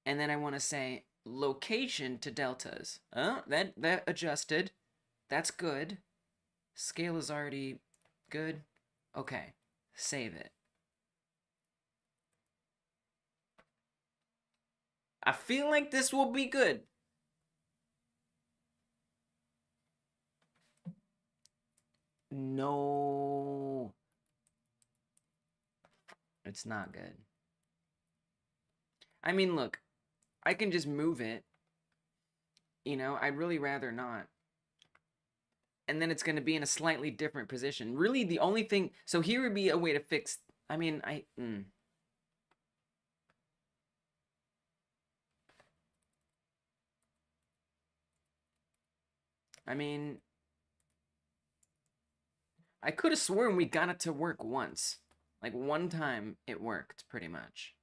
And then I want to say location to deltas. Oh, that adjusted. That's good. Scale is already good. Okay, save it. I feel like this will be good. No. It's not good. I mean, look, I can just move it. You know, I'd really rather not. And then it's going to be in a slightly different position. Really, the only thing... So here would be a way to fix... I mean, I mean... I could have sworn we got it to work once. Like, one time it worked, pretty much.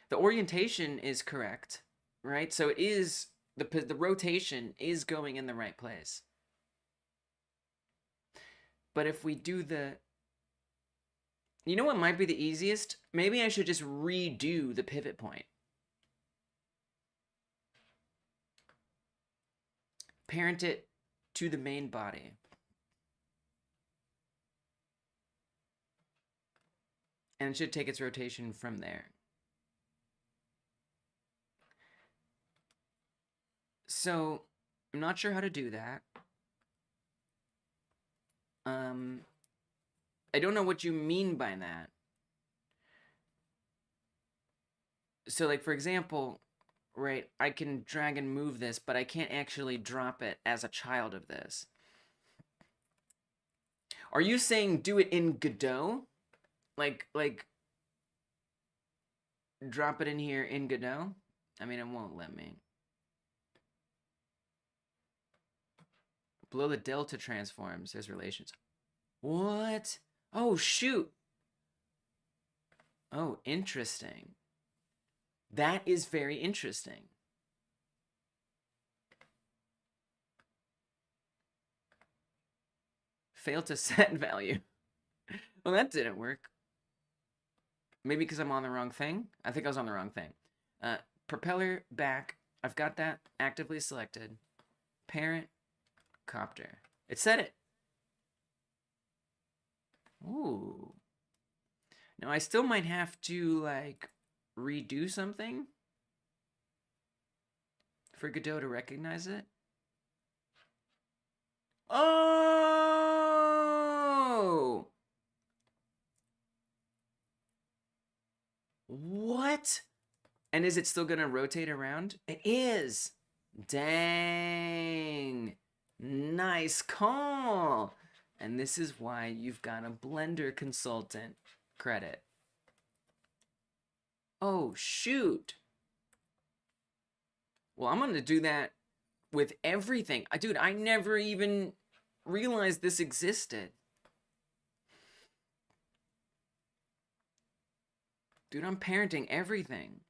The orientation is correct, right? So it is... The rotation is going in the right place. But if we do the... You know what might be the easiest? Maybe I should just redo the pivot point. Parent it to the main body. And it should take its rotation from there. So, I'm not sure how to do that. I don't know what you mean by that. So, like, for example, right, I can drag and move this, but I can't actually drop it as a child of this. Are you saying do it in Godot? Like, drop it in here in Godot? I mean, it won't let me. Below the delta transforms, there's relations. What? Oh, shoot. Oh, interesting. That is very interesting. Failed to set value. Well, that didn't work. Maybe because I'm on the wrong thing? I think I was on the wrong thing. Propeller back. I've got that actively selected. Parent copter. It said it. Ooh. Now, I still might have to, like, redo something for Godot to recognize it. Oh! What? And is it still gonna rotate around? It is. Dang. Nice call. And this is why you've got a Blender consultant credit. Oh, shoot. Well, I'm gonna do that with everything. Dude, I never even realized this existed. Dude, I'm parenting everything.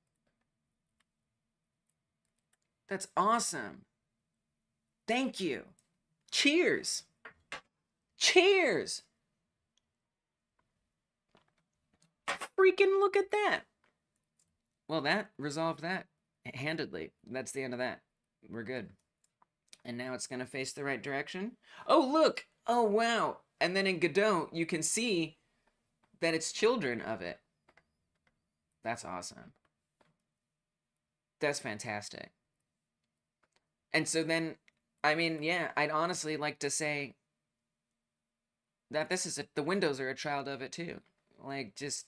That's awesome. Thank you. Cheers. Cheers. Freaking look at that. Well, that resolved that handedly. That's the end of that. We're good. And now it's going to face the right direction. Oh, look. Oh, wow. And then in Godot, you can see that it's children of it. That's awesome. That's fantastic. And so then, I mean, yeah, I'd honestly like to say that this is the windows are a child of it too. Like, just,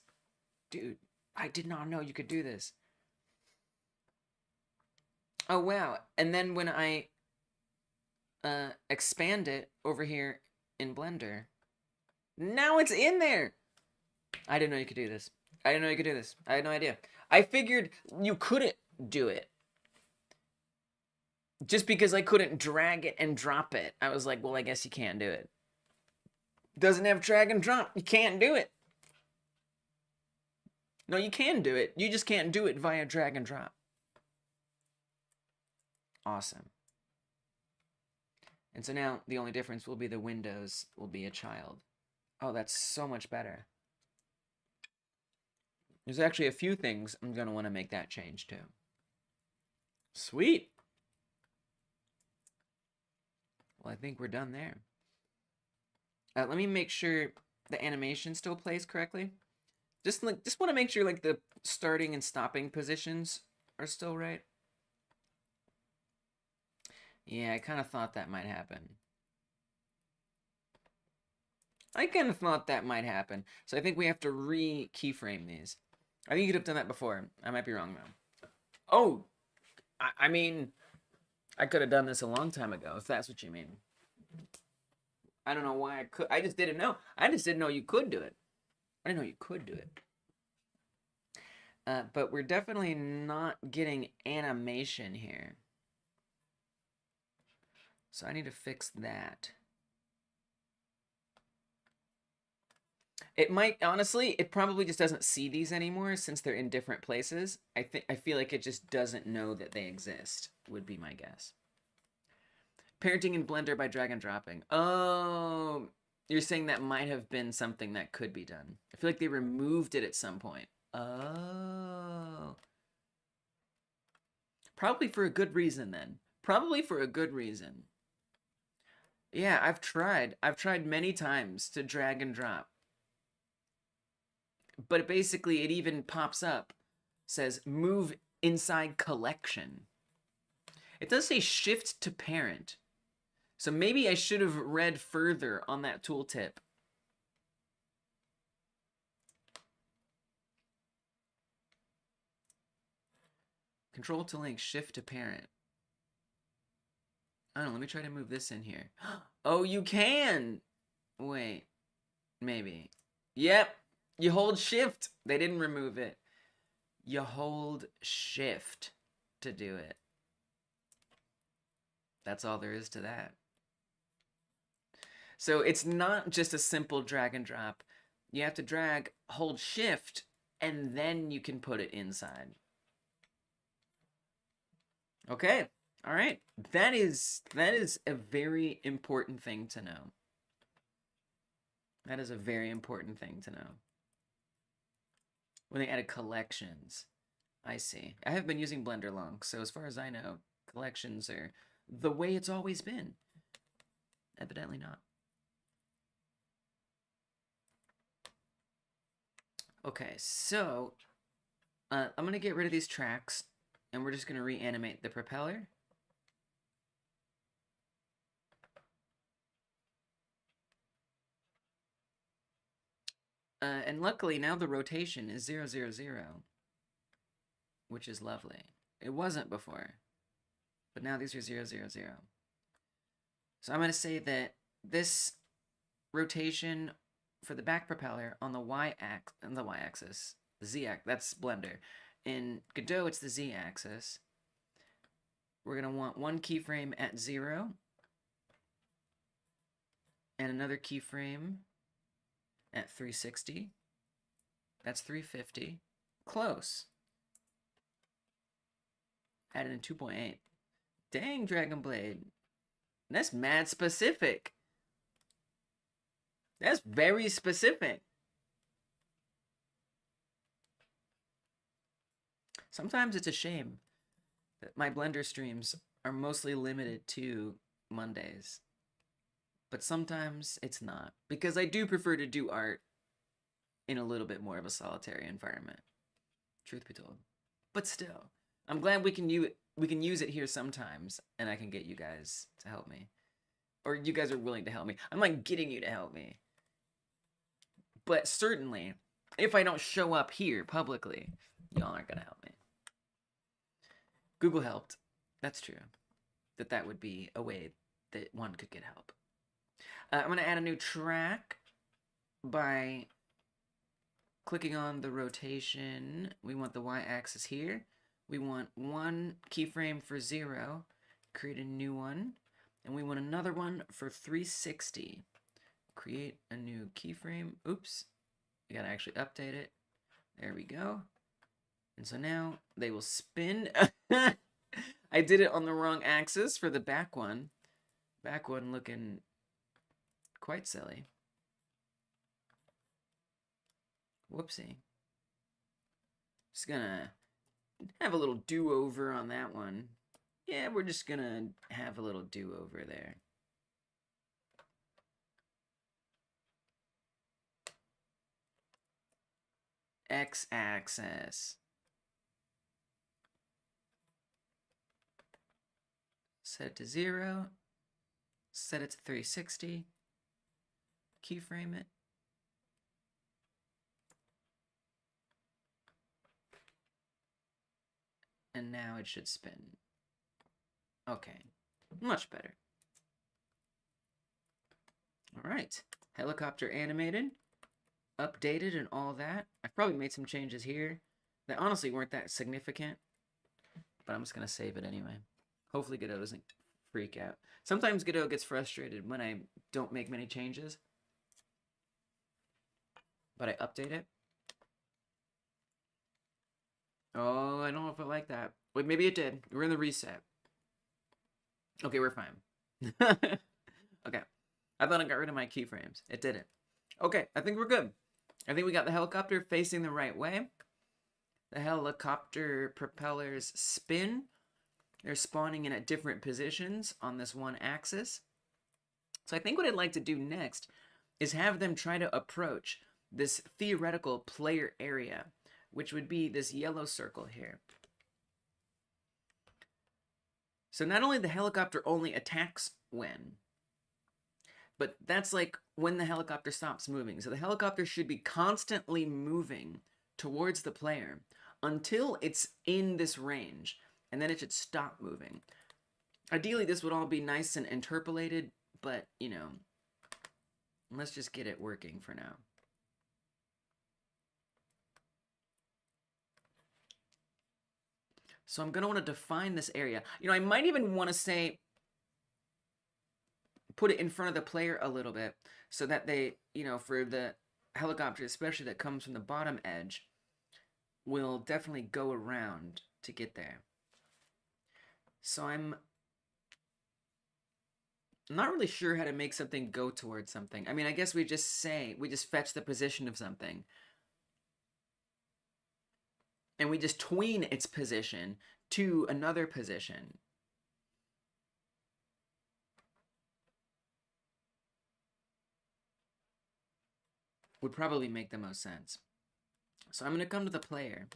dude, I did not know you could do this. Oh, wow. And then when I expand it over here in Blender, now it's in there. I didn't know you could do this. I didn't know you could do this. I had no idea. I figured you couldn't do it. Just because I couldn't drag it and drop it. I was like, well, I guess you can't do it. Doesn't have drag and drop. You can't do it. No, you can do it. You just can't do it via drag and drop. Awesome. And so now the only difference will be the windows will be a child. Oh, that's so much better. There's actually a few things I'm going to want to make that change to. Sweet. Well, I think we're done there. Let me make sure the animation still plays correctly. Just want to make sure like the starting and stopping positions are still right. Yeah, I kind of thought that might happen. So I think we have to re-keyframe these. I think you could have done that before. I might be wrong though. Oh, I mean, I could have done this a long time ago, if that's what you mean. I don't know why I could. I just didn't know. I just didn't know you could do it. I didn't know you could do it. But we're definitely not getting animation here. So I need to fix that. It might, honestly, it probably just doesn't see these anymore since they're in different places. I feel like it just doesn't know that they exist, would be my guess. Parenting in Blender by drag and dropping. Oh, you're saying that might have been something that could be done. I feel like they removed it at some point. Oh. Probably for a good reason then. Probably for a good reason. Yeah, I've tried. I've tried many times to drag and drop. But basically, it even pops up, says move inside collection. It does say shift to parent. So maybe I should have read further on that tooltip. Control to link, shift to parent. I don't know, let me try to move this in here. Oh, you can! Wait, maybe. Yep, you hold shift. They didn't remove it. You hold shift to do it. That's all there is to that. So it's not just a simple drag and drop. You have to drag, hold shift, and then you can put it inside. Okay, all right. That is a very important thing to know. That is a very important thing to know. When they added collections, I see. I have been using Blender long, so as far as I know, collections are the way it's always been. Evidently not. Okay, so I'm going to get rid of these tracks, and we're just going to reanimate the propeller. And luckily, now the rotation is 0, 0, 0. which is lovely. It wasn't before, but now these are 0, 0, 0. So I'm going to say that this rotation for the back propeller on the y-axis, the z-axis, that's Blender. In Godot, it's the z-axis. We're going to want one keyframe at 0, and another keyframe at 360. That's 350. Close. Added in 2.8. Dang, Dragon Blade. That's mad specific. That's very specific. Sometimes it's a shame that my Blender streams are mostly limited to Mondays. But sometimes it's not. Because I do prefer to do art in a little bit more of a solitary environment. Truth be told. But still, I'm glad we can use it here sometimes, and I can get you guys to help me. Or you guys are willing to help me. I'm not getting you to help me. But certainly, if I don't show up here publicly, y'all aren't going to help me. Google helped. That's true. That would be a way that one could get help. I'm going to add a new track by clicking on the rotation. We want the y-axis here. We want one keyframe for 0. Create a new one. And we want another one for 360. Create a new keyframe. Oops. We gotta actually update it. There we go. And so now they will spin. I did it on the wrong axis for the back one. Back one looking quite silly. Whoopsie. Just gonna have a little do-over on that one. Yeah, we're just gonna have a little do-over there. X-axis. Set it to 0. Set it to 360. Keyframe it. And now it should spin. Okay, much better. All right, helicopter animated, updated and all that. I've probably made some changes here that honestly weren't that significant, but I'm just gonna save it anyway. Hopefully Godot doesn't freak out. Sometimes Godot gets frustrated when I don't make many changes, but I update it. Oh, I don't know if I like that. Wait, maybe it did. We're in the reset. Okay, we're fine. Okay. I thought I got rid of my keyframes. It didn't. Okay, I think we're good. I think we got the helicopter facing the right way. The helicopter propellers spin. They're spawning in at different positions on this one axis. So I think what I'd like to do next is have them try to approach this theoretical player area, which would be this yellow circle here. So not only the helicopter only attacks when, but that's like when the helicopter stops moving. So the helicopter should be constantly moving towards the player until it's in this range, and then it should stop moving. Ideally, this would all be nice and interpolated, but, you know, let's just get it working for now. So I'm going to want to define this area. You know, I might even want to say, put it in front of the player a little bit so that they, you know, for the helicopter, especially that comes from the bottom edge, will definitely go around to get there. So I'm not really sure how to make something go towards something. I mean, I guess we just fetch the position of something. And we just tween its position to another position. Would probably make the most sense. So I'm going to come to the player.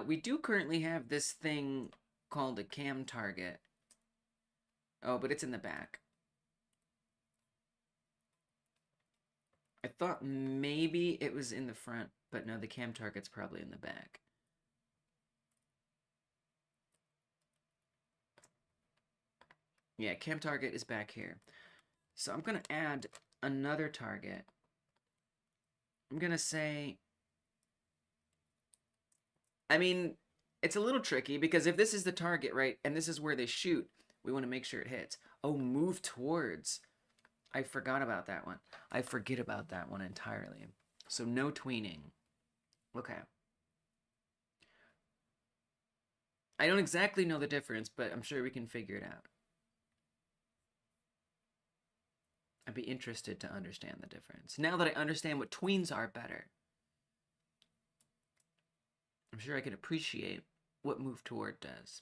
We do currently have this thing called a cam target. Oh, but it's in the back. I thought maybe it was in the front, but no, the cam target's probably in the back. Yeah, camp target is back here. So I'm going to add another target. I'm going to say... I mean, it's a little tricky because if this is the target, right, and this is where they shoot, we want to make sure it hits. Oh, move towards. I forgot about that one. I forget about that one entirely. So no tweening. Okay. I don't exactly know the difference, but I'm sure we can figure it out. I'd be interested to understand the difference. Now that I understand what tweens are better, I'm sure I can appreciate what move toward does.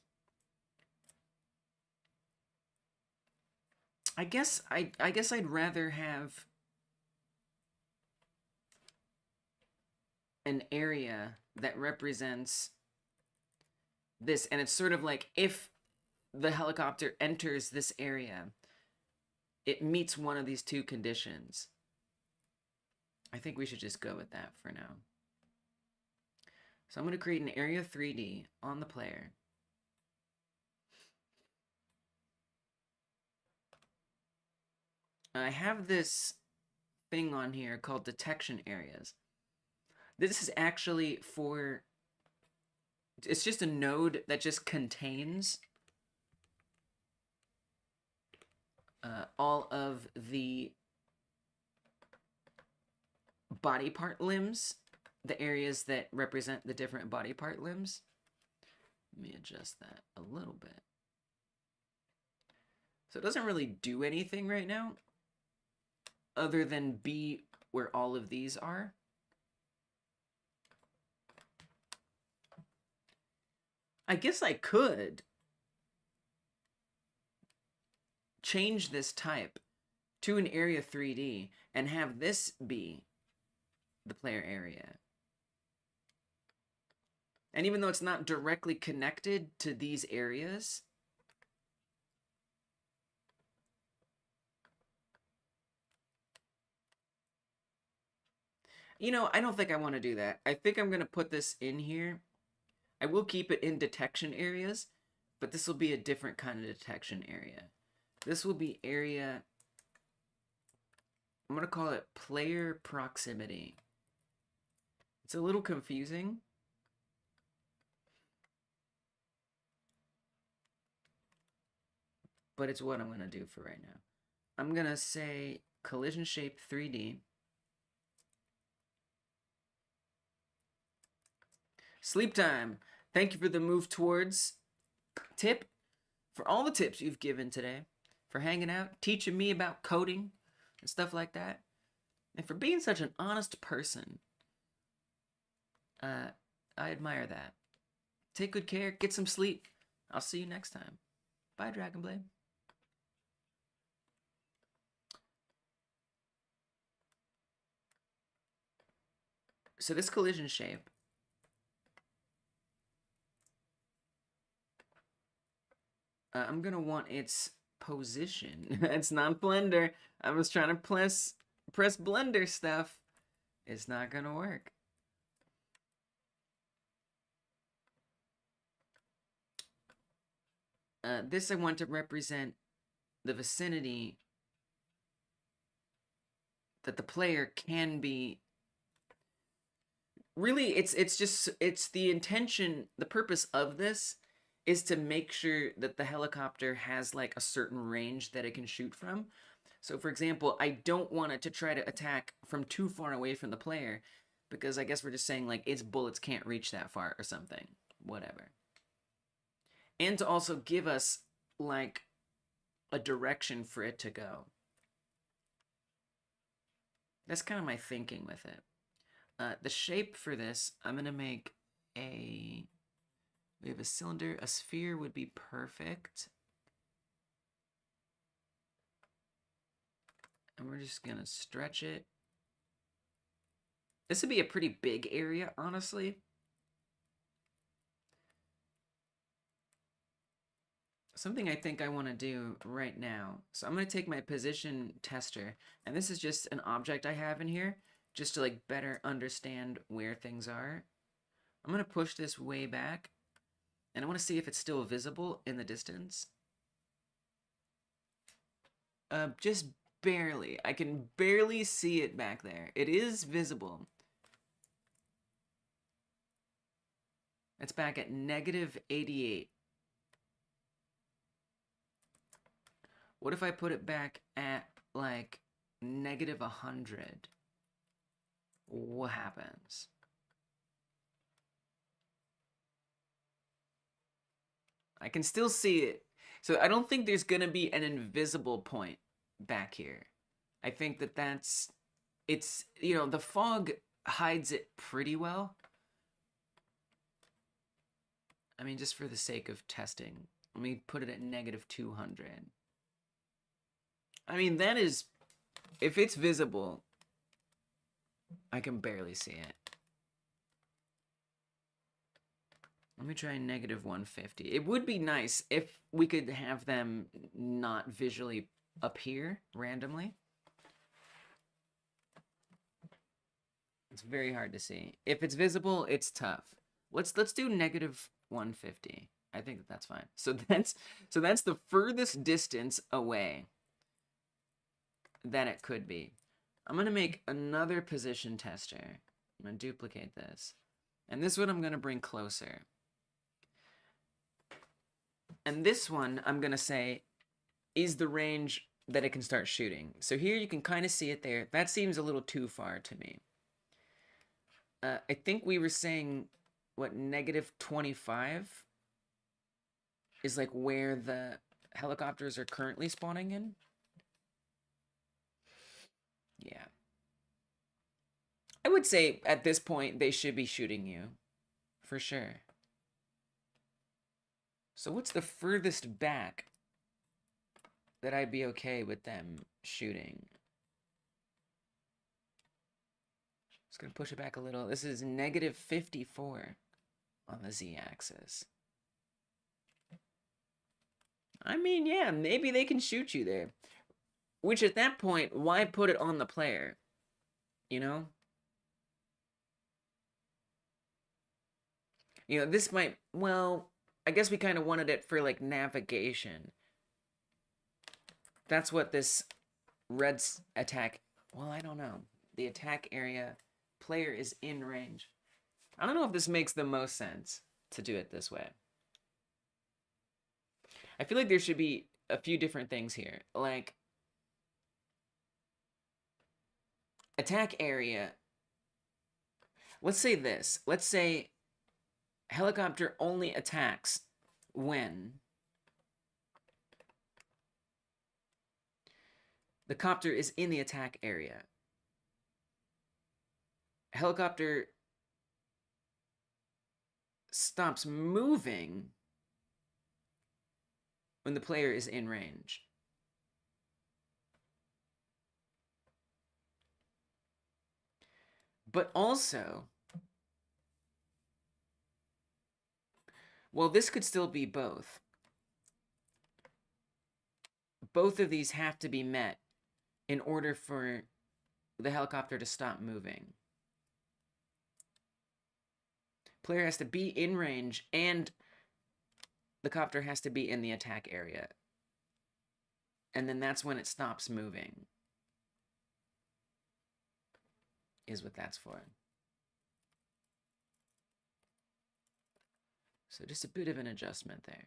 I guess I'd rather have an area that represents this, and it's sort of like if the helicopter enters this area, it meets one of these two conditions. I think we should just go with that for now. So I'm going to create an area 3D on the player. I have this thing on here called detection areas. This is actually for... It's just a node that just contains all of the body part limbs, the areas that represent the different body part limbs. Let me adjust that a little bit. So it doesn't really do anything right now, other than be where all of these are. I guess I could change this type to an area 3D and have this be the player area. And even though it's not directly connected to these areas, you know, I don't think I want to do that. I think I'm going to put this in here. I will keep it in detection areas, but this will be a different kind of detection area. This will be area, I'm going to call it player proximity. It's a little confusing. But it's what I'm going to do for right now. I'm going to say collision shape 3D. Sleep time. Thank you for the move towards tip, for all the tips you've given today, for hanging out, teaching me about coding and stuff like that, and for being such an honest person. I admire that. Take good care. Get some sleep. I'll see you next time. Bye, Dragonblade. So this collision shape, I'm going to want its position. It's not Blender. I was trying to press Blender stuff. It's not going to work. This I want to represent the vicinity that the player can be. Really, it's the intention, the purpose of this is to make sure that the helicopter has like a certain range that it can shoot from. So for example, I don't want it to try to attack from too far away from the player, because I guess we're just saying like its bullets can't reach that far or something, whatever. And to also give us like a direction for it to go. That's kind of my thinking with it. The shape for this, I'm going to make a... We have a cylinder. A sphere would be perfect. And we're just going to stretch it. This would be a pretty big area, honestly. Something I think I want to do right now. So I'm going to take my position tester. And this is just an object I have in here, just to like better understand where things are. I'm going to push this way back. And I want to see if it's still visible in the distance. Just barely. I can barely see it back there. It is visible. It's back at negative 88. What if I put it back at, like, negative 100? What happens? I can still see it. So I don't think there's gonna be an invisible point back here. I think that it's, you know, the fog hides it pretty well. I mean, just for the sake of testing, let me put it at negative 200. I mean, that is, if it's visible, I can barely see it. Let me try negative 150. It would be nice if we could have them not visually appear randomly. It's very hard to see. If it's visible, it's tough. Let's do negative 150. I think that's fine. So that's the furthest distance away that it could be. I'm gonna make another position tester. I'm gonna duplicate this. And this one I'm gonna bring closer. And this one I'm gonna say is the range that it can start shooting. So here you can kind of see it there. That seems a little too far to me. I think we were saying, what, negative 25 is like where the helicopters are currently spawning in? Yeah. I would say at this point they should be shooting you, for sure. So what's the furthest back that I'd be okay with them shooting? Just gonna push it back a little. This is negative 54 on the z-axis. I mean, yeah, maybe they can shoot you there. Which at that point, why put it on the player? You know? You know, this might, well, I guess we kind of wanted it for, like, navigation. That's what this red's attack, well, I don't know. The attack area player is in range. I don't know if this makes the most sense to do it this way. I feel like there should be a few different things here. Like, attack area. Let's say this. Let's say helicopter only attacks when the copter is in the attack area. Helicopter stops moving when the player is in range. But also, well, this could still be both. Both of these have to be met in order for the helicopter to stop moving. Player has to be in range, and the copter has to be in the attack area. And then that's when it stops moving. Is what that's for. So just a bit of an adjustment there.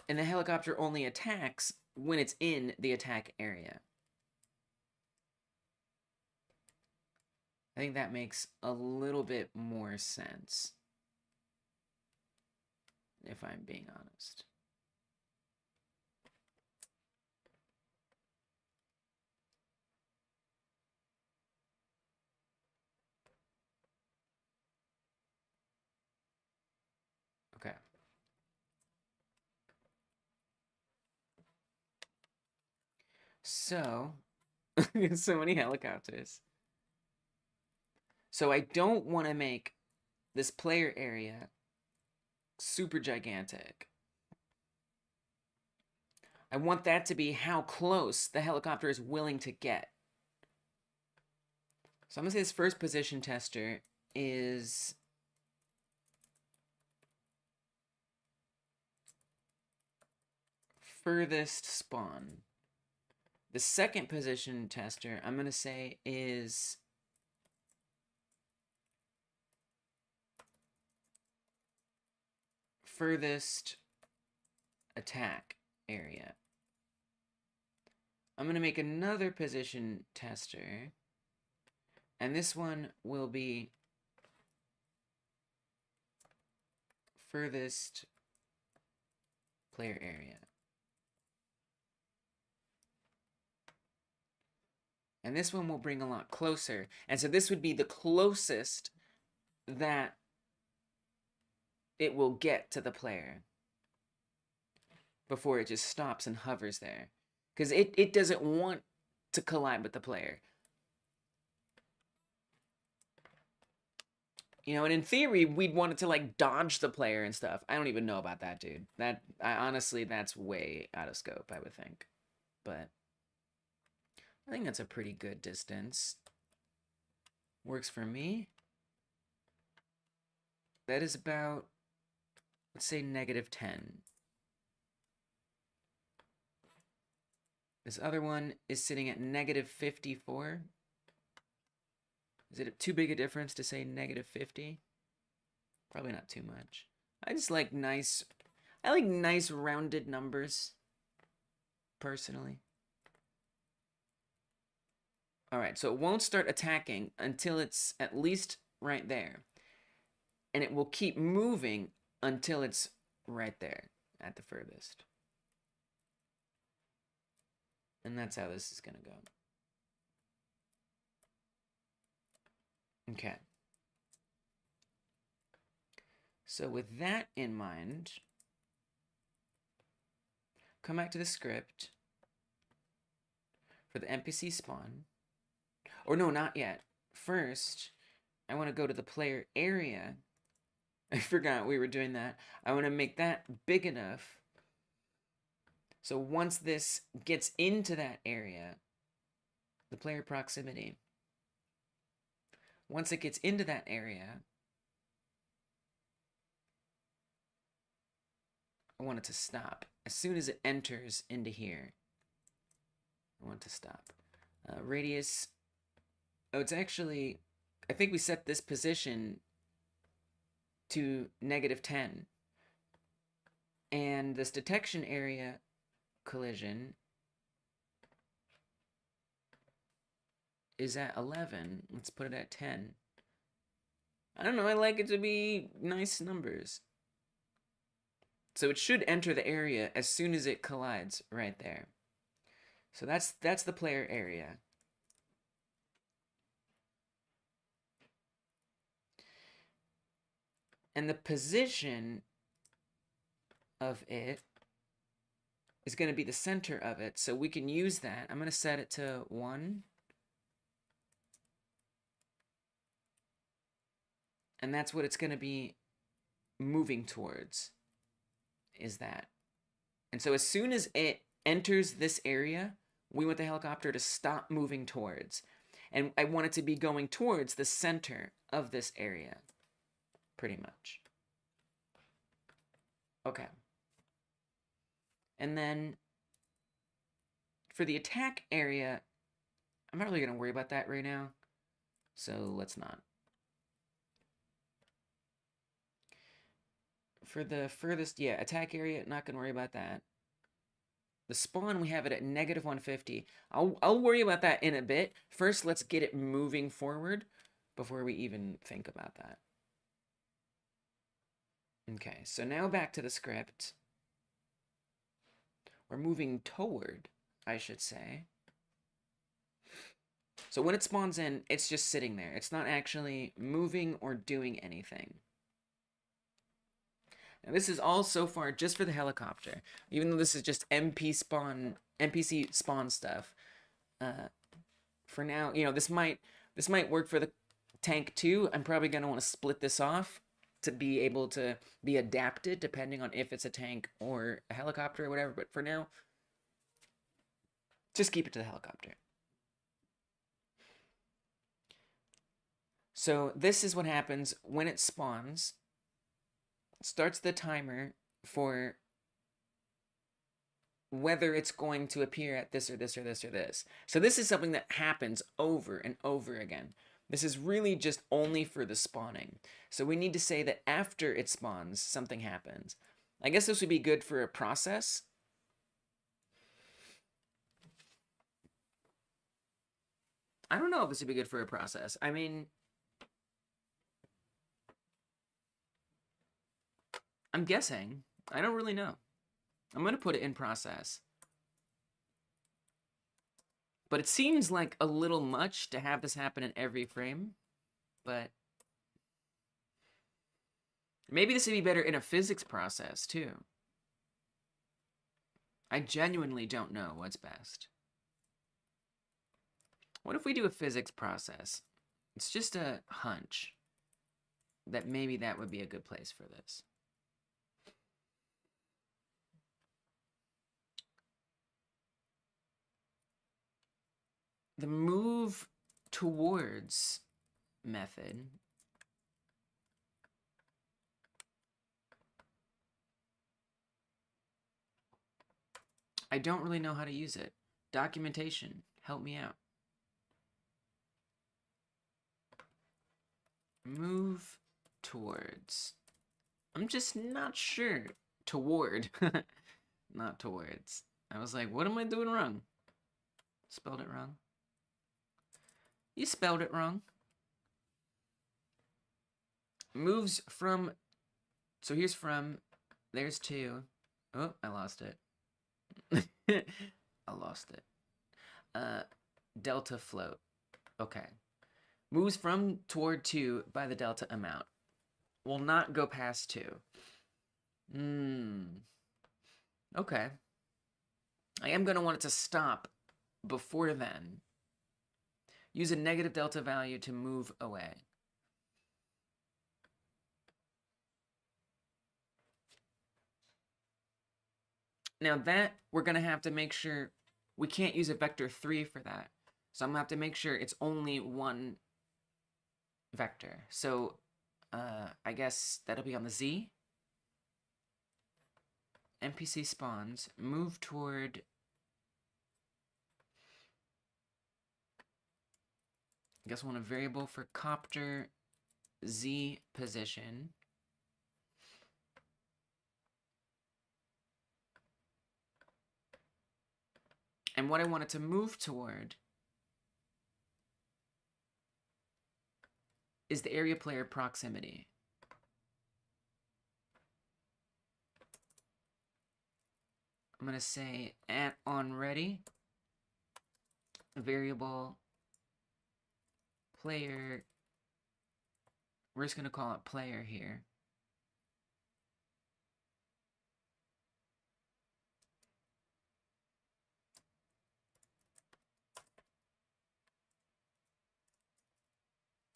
And the helicopter only attacks when it's in the attack area. I think that makes a little bit more sense, if I'm being honest. Okay. So, so many helicopters. So I don't want to make this player area super gigantic. I want that to be how close the helicopter is willing to get. So I'm going to say this first position tester is furthest spawn. The second position tester, I'm going to say, is furthest attack area. I'm going to make another position tester, and this one will be furthest player area. And this one will bring a lot closer. And so this would be the closest that it will get to the player before it just stops and hovers there. Because it doesn't want to collide with the player. You know, and in theory, we'd want it to, like, dodge the player and stuff. I don't even know about that, dude. Honestly, that's way out of scope, I would think. But I think that's a pretty good distance. Works for me. That is about, let's say, -10. This other one is sitting at -54. Is it too big a difference to say -50? Probably not too much. I like nice rounded numbers, personally. Alright, so it won't start attacking until it's at least right there. And it will keep moving until it's right there at the furthest. And that's how this is going to go. Okay. So with that in mind, come back to the script for the NPC spawn. Or no, not yet. First, I want to go to the player area. I forgot we were doing that. I want to make that big enough so once this gets into that area, the player proximity, once it gets into that area, I want it to stop. As soon as it enters into here, I want it to stop. Radius, oh, it's actually, I think we set this position to -10. And this detection area collision is at 11. Let's put it at 10. I don't know, I like it to be nice numbers. So it should enter the area as soon as it collides right there. So that's the player area. And the position of it is going to be the center of it, so we can use that. I'm going to set it to 1. And that's what it's going to be moving towards, is that. And so as soon as it enters this area, we want the helicopter to stop moving towards. And I want it to be going towards the center of this area, pretty much. Okay. And then for the attack area, I'm not really going to worry about that right now, so let's not. For the furthest, yeah, attack area, not going to worry about that. The spawn, we have it at -150. I'll worry about that in a bit. First, let's get it moving forward before we even think about that. Okay, so now back to the script. We're moving toward, I should say. So when it spawns in, it's just sitting there. It's not actually moving or doing anything. Now this is all so far just for the helicopter. Even though this is just NPC spawn stuff. For now, you know, this might work for the tank too. I'm probably going to want to split this off to be able to be adapted depending on if it's a tank or a helicopter or whatever. But for now, just keep it to the helicopter. So this is what happens when it spawns. It starts the timer for whether it's going to appear at this or this or this or this. So this is something that happens over and over again. This is really just only for the spawning. So we need to say that after it spawns, something happens. I guess this would be good for a process. I don't know if this would be good for a process. I mean, I'm guessing. I don't really know. I'm going to put it in process. But it seems like a little much to have this happen in every frame. But maybe this would be better in a physics process, too. I genuinely don't know what's best. What if we do a physics process? It's just a hunch that maybe that would be a good place for this. The move towards method I don't really know how to use it. Documentation, help me out. Move towards. I'm just not sure. Toward. Not towards. I was like, what am I doing wrong? Spelled it wrong. You spelled it wrong. Moves from. So here's from. There's to. Oh, I lost it. I lost it. Delta float. Okay. Moves from toward 2 by the delta amount. Will not go past 2. Okay. I am going to want it to stop before then. Use a negative delta value to move away. Now that, we're going to have to make sure we can't use a vector 3 for that. So I'm going to have to make sure it's only one vector. So I guess that'll be on the Z. NPC spawns, move toward I guess I want a variable for copter Z position. And what I want it to move toward is the area player proximity. I'm going to say at onReady, variable player, we're just going to call it player here.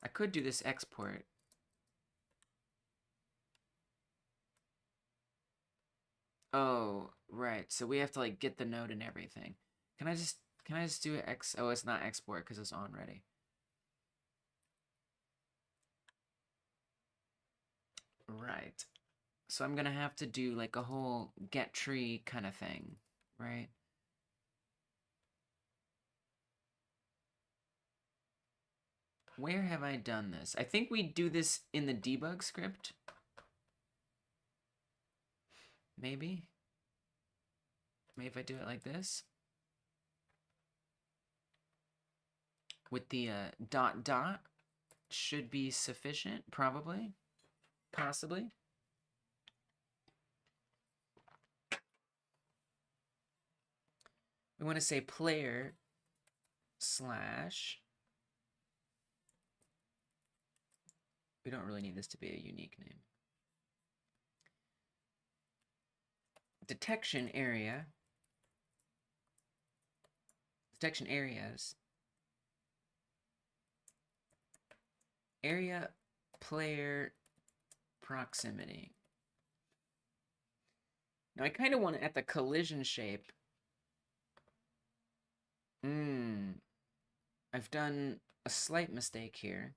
I could do this export. Oh, right. So we have to like get the node and everything. Can I just do it oh, it's not export because it's onReady. Right. So I'm gonna have to do like a whole get tree kind of thing, right? Where have I done this? I think we do this in the debug script. Maybe. Maybe if I do it like this. With the dot dot should be sufficient, probably. Possibly. We want to say player slash. We don't really need this to be a unique name. Detection area. Detection areas. Area player proximity. Now I kind of want it at the collision shape. I've done a slight mistake here.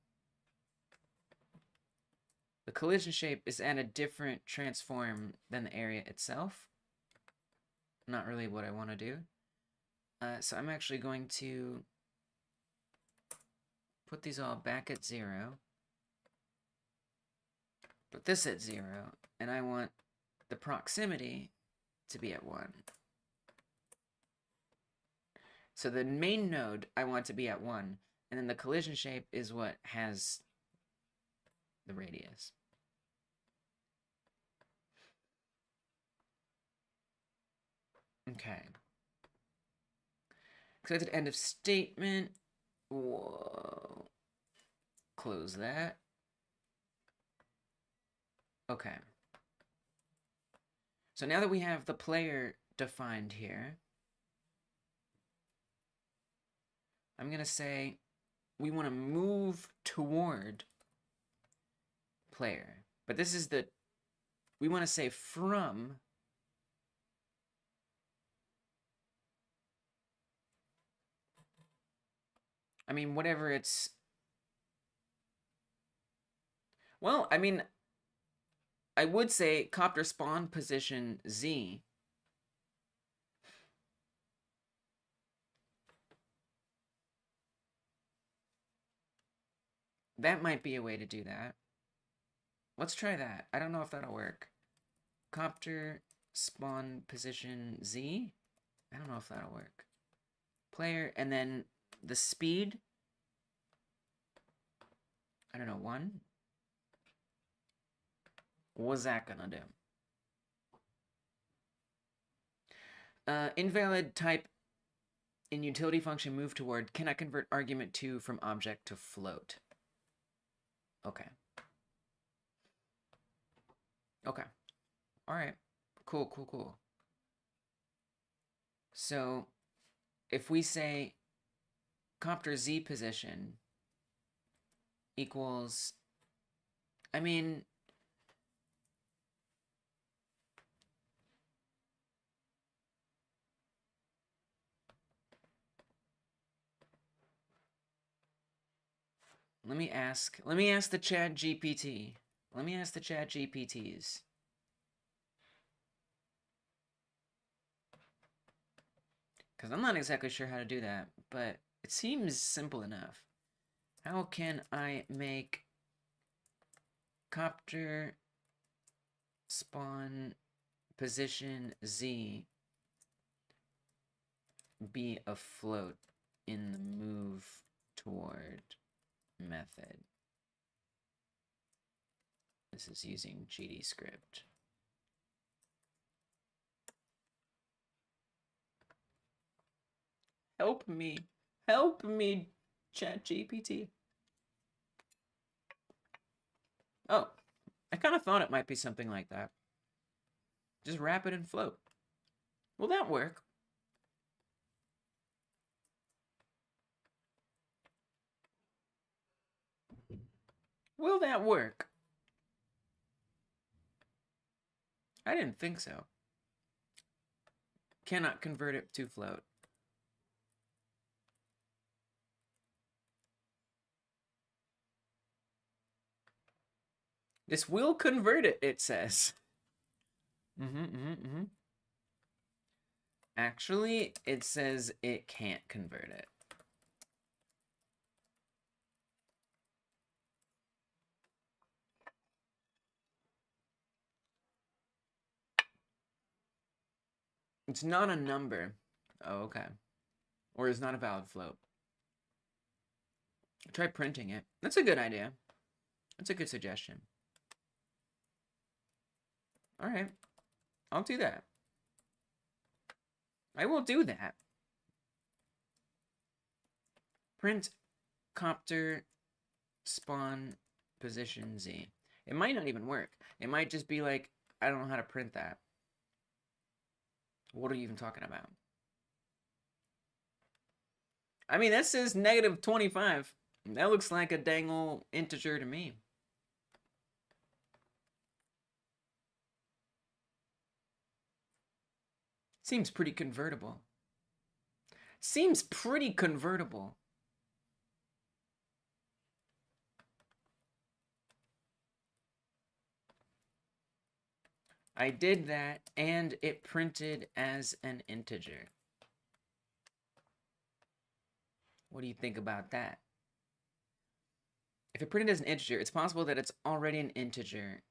The collision shape is at a different transform than the area itself. not really what I want to do. So I'm actually going to put these all back at 0. Put this at 0. And I want the proximity to be at 1. So the main node I want to be at 1. And then the collision shape is what has the radius. Okay. Expected end of statement. Whoa. Close that. Okay. So now that we have the player defined here, I'm going to say we want to move toward player. But this is the, we want to say from I mean, whatever it's... Well, I mean, I would say copter spawn position Z. That might be a way to do that. Let's try that. I don't know if that'll work. Copter spawn position Z. I don't know if that'll work. Player, and then the speed. I don't know, 1. What's that gonna do? Invalid type in utility function move toward cannot convert argument 2 from object to float. Okay. Okay. All right. Cool, cool, cool. So if we say copter Z position equals, I mean, let me ask the chat GPT. Let me ask the chat GPTs. Because I'm not exactly sure how to do that, but it seems simple enough. How can I make copter spawn position Z be a float in the move toward method? This is using GD script. Help me, ChatGPT. Oh, I kind of thought it might be something like that. Just rapid and float. Will that work? Will that work? I didn't think so. Cannot convert it to float. This will convert it, it says. Actually, it says it can't convert it. It's not a number. Oh, okay. Or it's not a valid float. Try printing it. That's a good idea. That's a good suggestion. All right. I'll do that. I will do that. Print copter spawn position Z. It might not even work. It might just be like, I don't know how to print that. What are you even talking about? I mean, that says -25. That looks like a dang old integer to me. Seems pretty convertible. Seems pretty convertible. I did that, and it printed as an integer. What do you think about that? If it printed as an integer, it's possible that it's already an integer,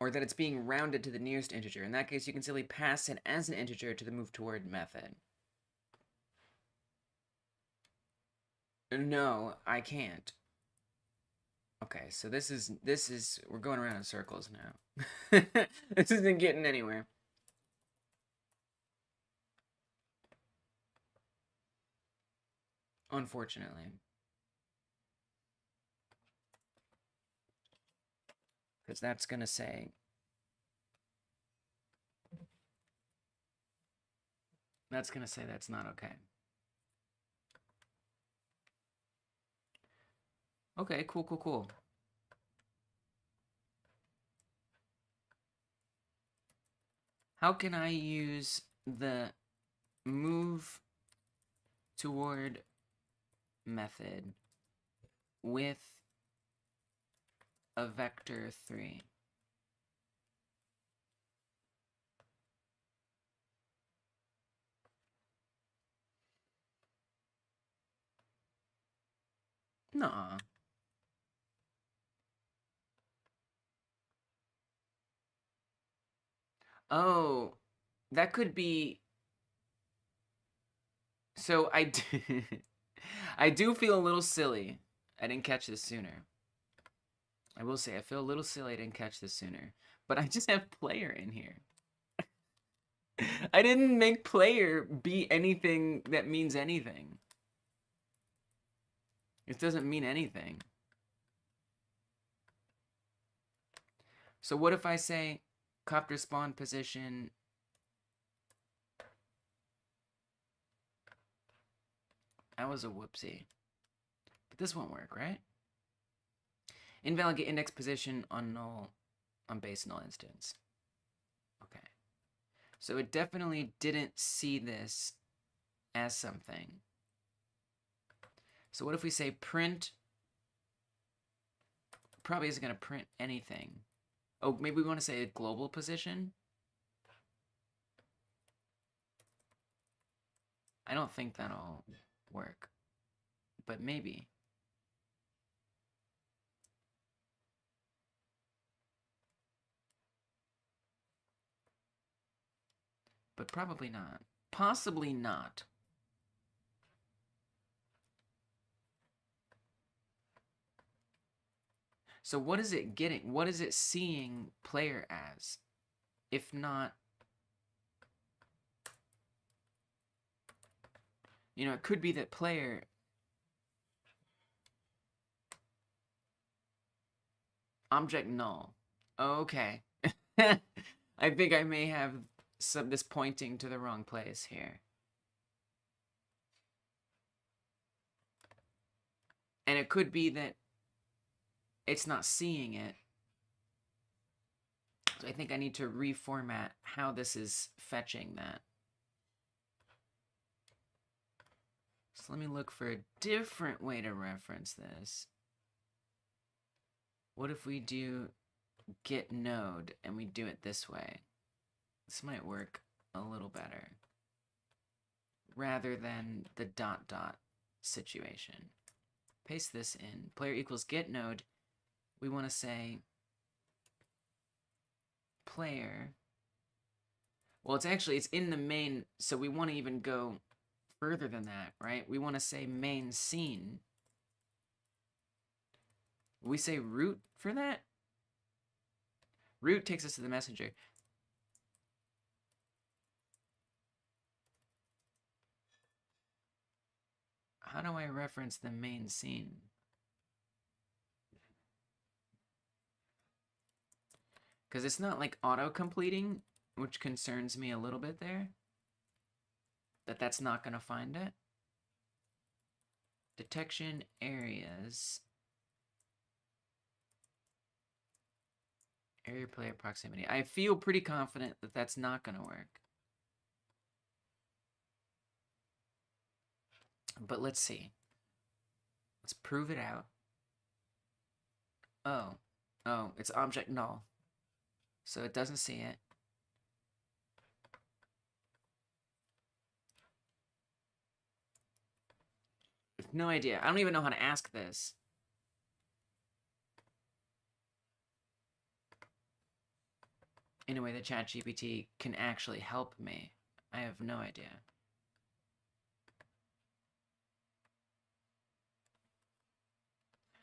or that it's being rounded to the nearest integer. In that case, you can simply pass it as an integer to the move toward method. No, I can't. Okay, so this is, we're going around in circles now. This isn't getting anywhere. Unfortunately. Because that's going to say, that's not okay. Okay, cool. How can I use the move toward method with a vector 3? Nuh-uh. Oh, that could be... So I do, I do feel a little silly. I didn't catch this sooner. I will say, I feel a little silly I didn't catch this sooner. But I just have player in here. I didn't make player be anything that means anything. It doesn't mean anything. So what if I say copter spawn position... That was a whoopsie. But this won't work, right? Invalidate index position on null, on base null instance. Okay. So it definitely didn't see this as something. So what if we say print? Probably isn't going to print anything. Oh, maybe we want to say a global position? I don't think that'll work. But maybe. But probably not. Possibly not. So what is it getting? What is it seeing player as? If not... You know, it could be that player... Object null. Okay. I think I may have this pointing to the wrong place here. And it could be that it's not seeing it. So I think I need to reformat how this is fetching that. So let me look for a different way to reference this. What if we do get node and we do it this way? This might work a little better. Rather than the ... situation. Paste this in. Player equals get node. We want to say player. Well, it's in the main, so we want to even go further than that, right? We want to say main scene. We say root for that? Root takes us to the messenger. How do I reference the main scene? Because it's not like auto-completing, which concerns me a little bit there. That's not going to find it. Detection areas. Area player proximity. I feel pretty confident that that's not going to work. But let's see. Let's prove it out. Oh. Oh, it's object null. So it doesn't see it. No idea. I don't even know how to ask this. In a way that ChatGPT can actually help me. I have no idea.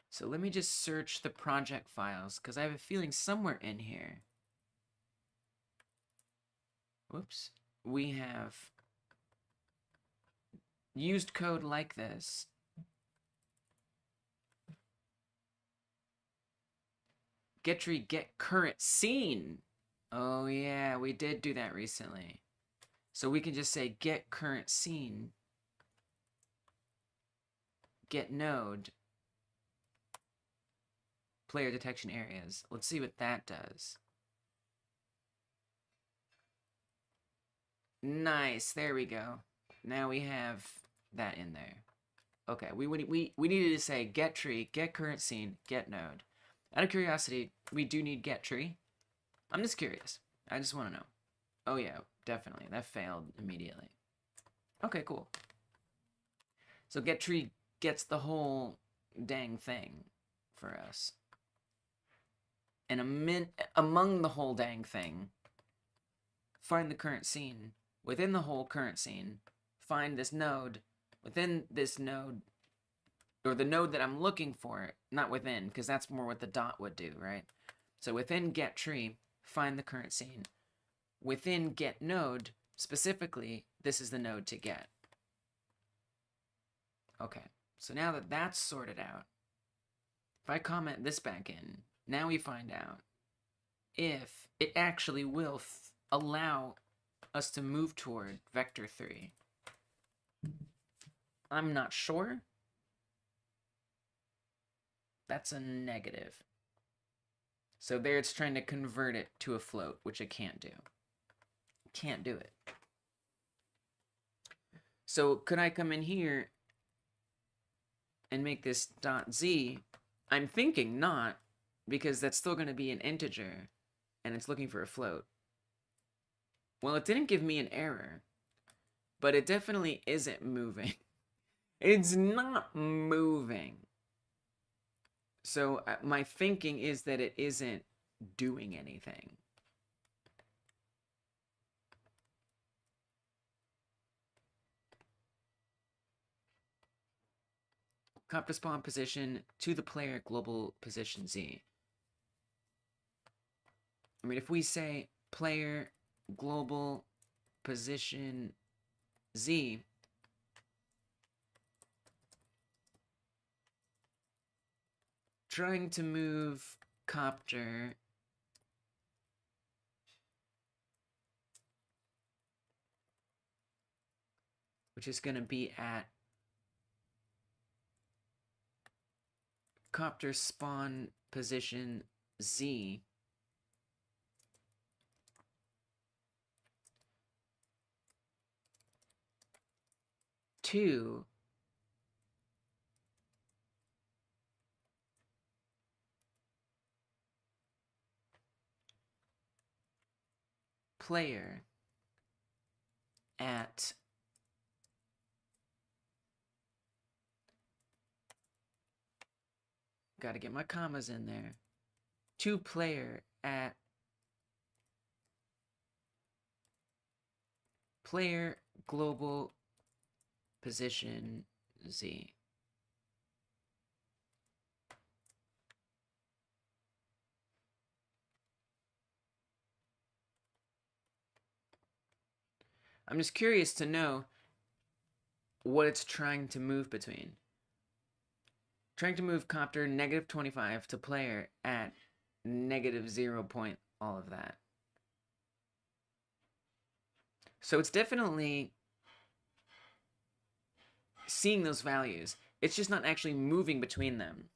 So let me just search the project files, because I have a feeling somewhere in here. Whoops. We have used code like this. Get tree, get current scene. Oh yeah, we did do that recently. So we can just say get current scene, get node, player detection areas. Let's see what that does. Nice, there we go. Now we have that in there. Okay, we needed to say get tree, get current scene, get node. Out of curiosity, we do need get tree. I'm just curious. I just want to know. Oh yeah, definitely. That failed immediately. Okay, cool. So get tree gets the whole dang thing for us. And among the whole dang thing, find the current scene. Within the whole current scene, find this node. Within this node, or the node that I'm looking for, not within, because that's more what the dot would do, right? So within get tree, find the current scene. Within get node, specifically, this is the node to get. Okay, so now that that's sorted out, if I comment this back in, now we find out if it actually will allow us to move toward vector 3. I'm not sure. That's a negative. So there it's trying to convert it to a float, which it can't do. Can't do it. So could I come in here and make this .z? I'm thinking not, because that's still going to be an integer, and it's looking for a float. Well, it didn't give me an error, but it definitely isn't moving. It's not moving. So my thinking is that it isn't doing anything. Copter spawn position to the player global position Z. I mean, if we say player global position Z, trying to move copter which is going to be at copter spawn position Z, to player at gotta get my commas in there, to player at player global position Z. I'm just curious to know what it's trying to move between. Trying to move copter -25 to player at -0 point all of that. So it's definitely seeing those values. It's just not actually moving between them.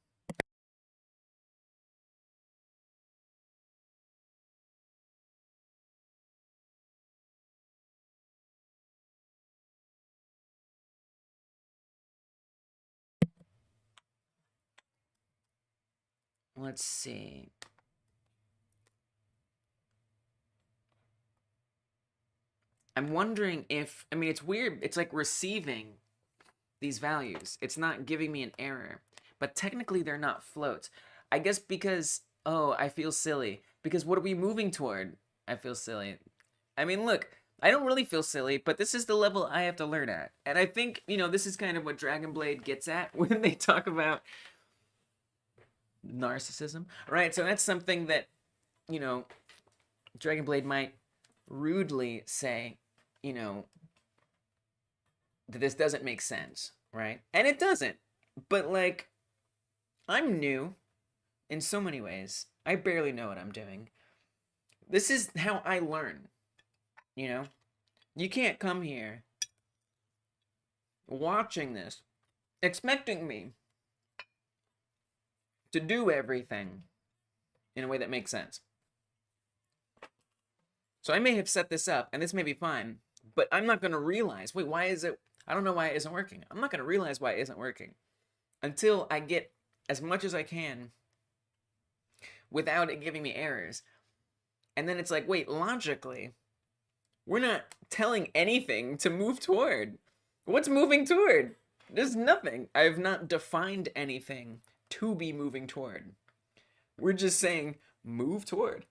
Let's see. I'm wondering if, I mean, it's weird. It's like receiving these values. It's not giving me an error, but technically they're not floats. I guess because, oh, I feel silly. Because what are we moving toward? I feel silly. I mean, look, I don't really feel silly, but this is the level I have to learn at. And I think, you know, this is kind of what Dragon Blade gets at when they talk about narcissism, right? So that's something that, you know, Dragon Blade might rudely say, you know, that this doesn't make sense, right? And it doesn't. But like, I'm new in so many ways. I barely know what I'm doing. This is how I learn, you know? You can't come here watching this, expecting me to do everything in a way that makes sense. So I may have set this up, and this may be fine, but I'm not going to realize, wait, why is it, I don't know why it isn't working. I'm not going to realize why it isn't working until I get as much as I can without it giving me errors. And then it's like, wait, logically, we're not telling anything to move toward. What's moving toward? There's nothing. I have not defined anything to be moving toward. We're just saying, move toward.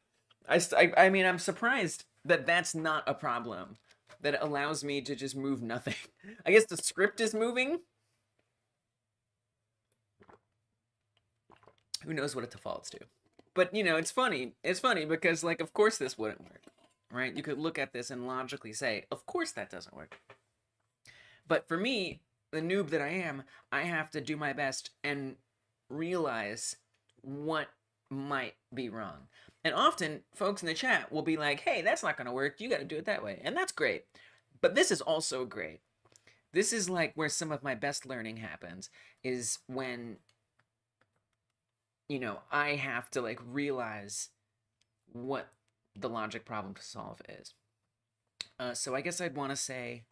I mean, I'm surprised that that's not a problem. That it allows me to just move nothing. I guess the script is moving. Who knows what it defaults to? But, you know, it's funny. It's funny because, like, of course this wouldn't work, right? You could look at this and logically say, of course that doesn't work. But for me, the noob that I am, I have to do my best and realize what might be wrong. And often, folks in the chat will be like, hey, that's not going to work. You got to do it that way. And that's great. But this is also great. This is like where some of my best learning happens, is when, you know, I have to like realize what the logic problem to solve is. So I guess I'd want to say,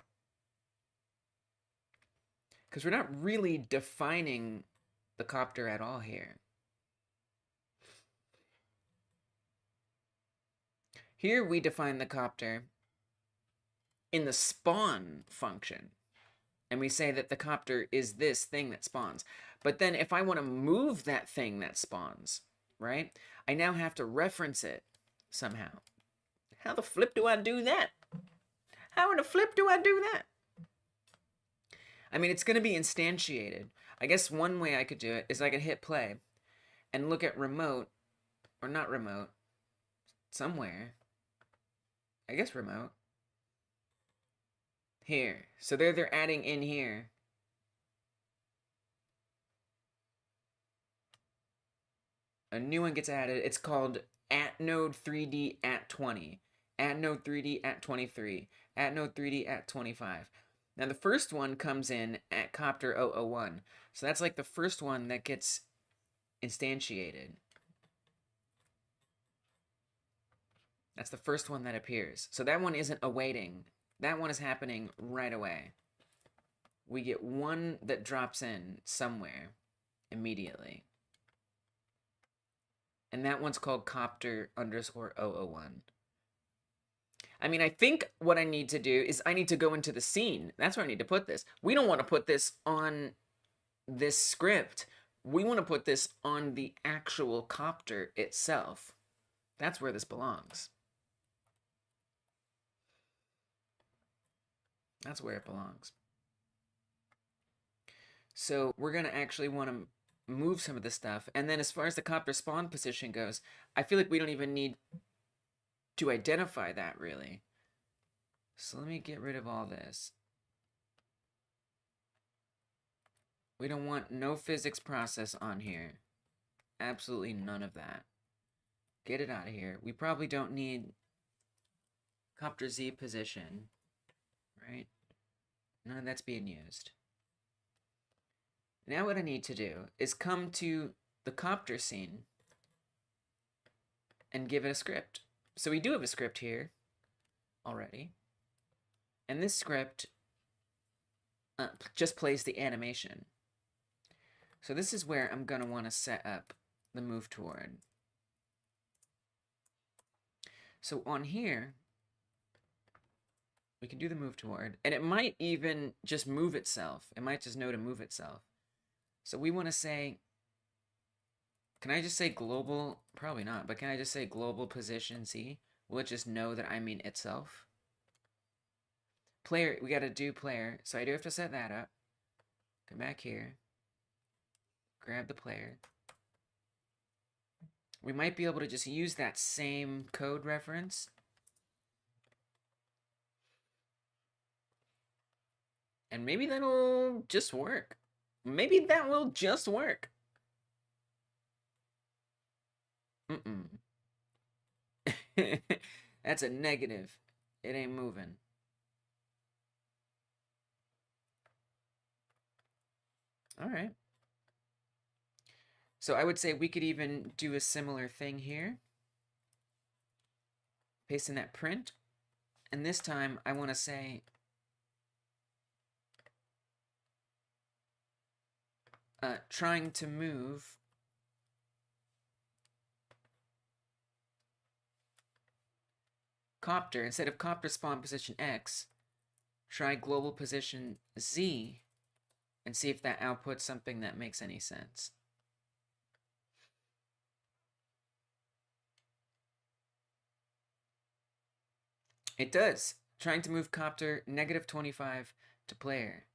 because we're not really defining the copter at all here. Here we define the copter in the spawn function. And we say that the copter is this thing that spawns. But then if I want to move that thing that spawns, right, I now have to reference it somehow. How the flip do I do that? How in the flip do I do that? I mean, it's going to be instantiated. I guess one way I could do it is I could hit play and look at remote, or not remote, somewhere. I guess remote. Here. So they're adding in here. A new one gets added. It's called @node 3D @20. @node 3D @23. @node 3D @25. Now the first one comes in at copter 001. So that's like the first one that gets instantiated. That's the first one that appears. So that one isn't awaiting. That one is happening right away. We get one that drops in somewhere immediately. And that one's called copter _ 001. I mean, I think what I need to do is I need to go into the scene. That's where I need to put this. We don't want to put this on this script. We want to put this on the actual copter itself. That's where this belongs. That's where it belongs. So we're going to actually want to move some of this stuff. And then as far as the copter spawn position goes, I feel like we don't even need to identify that really. So let me get rid of all this. We don't want no physics process on here. Absolutely none of that. Get it out of here. We probably don't need copter Z position, right? None of that's being used. Now what I need to do is come to the copter scene and give it a script. So we do have a script here already. And this script just plays the animation. So this is where I'm going to want to set up the move toward. So on here, We can do the move toward, and it might even just move itself. It might just know to move itself. So we want to say, can I just say global? Probably not, but can I just say global position Z? Will it just know that I mean itself? Player, we got to do player. So I do have to set that up. Come back here. Grab the player. We might be able to just use that same code reference. And maybe that'll just work. Maybe that will just work. That's a negative. It ain't moving. All right. So I would say we could even do a similar thing here. Paste in that print. And this time I want to say trying to move copter, instead of copter spawn position X, try global position Z and see if that outputs something that makes any sense. It does. Trying to move copter -25 to player.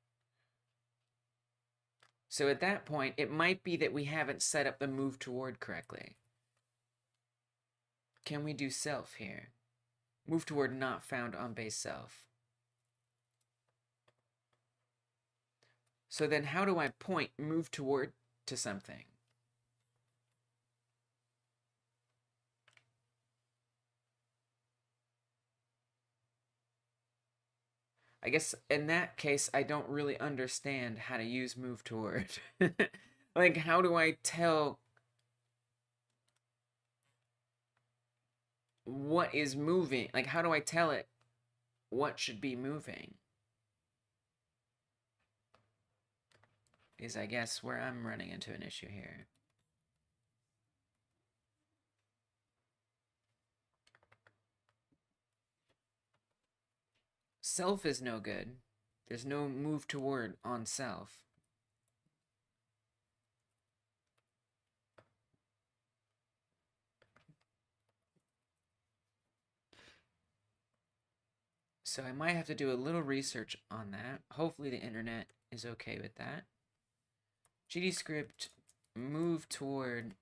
So at that point, it might be that we haven't set up the move toward correctly. Can we do self here? Move toward not found on base self. So then how do I point move toward to something? I guess in that case, I don't really understand how to use move toward. Like, how do I tell what is moving? Like, how do I tell it what should be moving? Is, I guess, where I'm running into an issue here. Self is no good. There's no move toward on self. So I might have to do a little research on that. Hopefully the internet is okay with that. GDScript move toward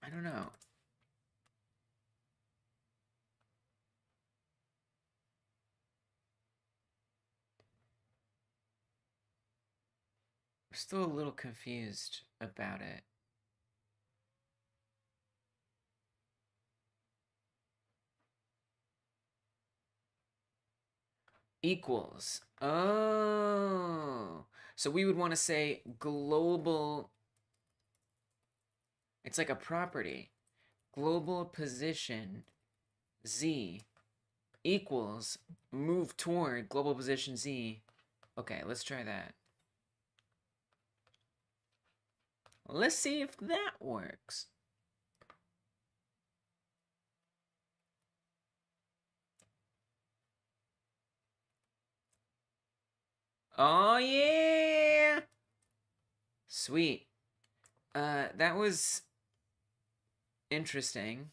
I don't know. I'm still a little confused about it. Equals. Oh. So we would want to say global. It's like a property. Global position Z equals move toward global position Z. Okay, let's try that. Let's see if that works. Oh, yeah! Sweet. That was interesting.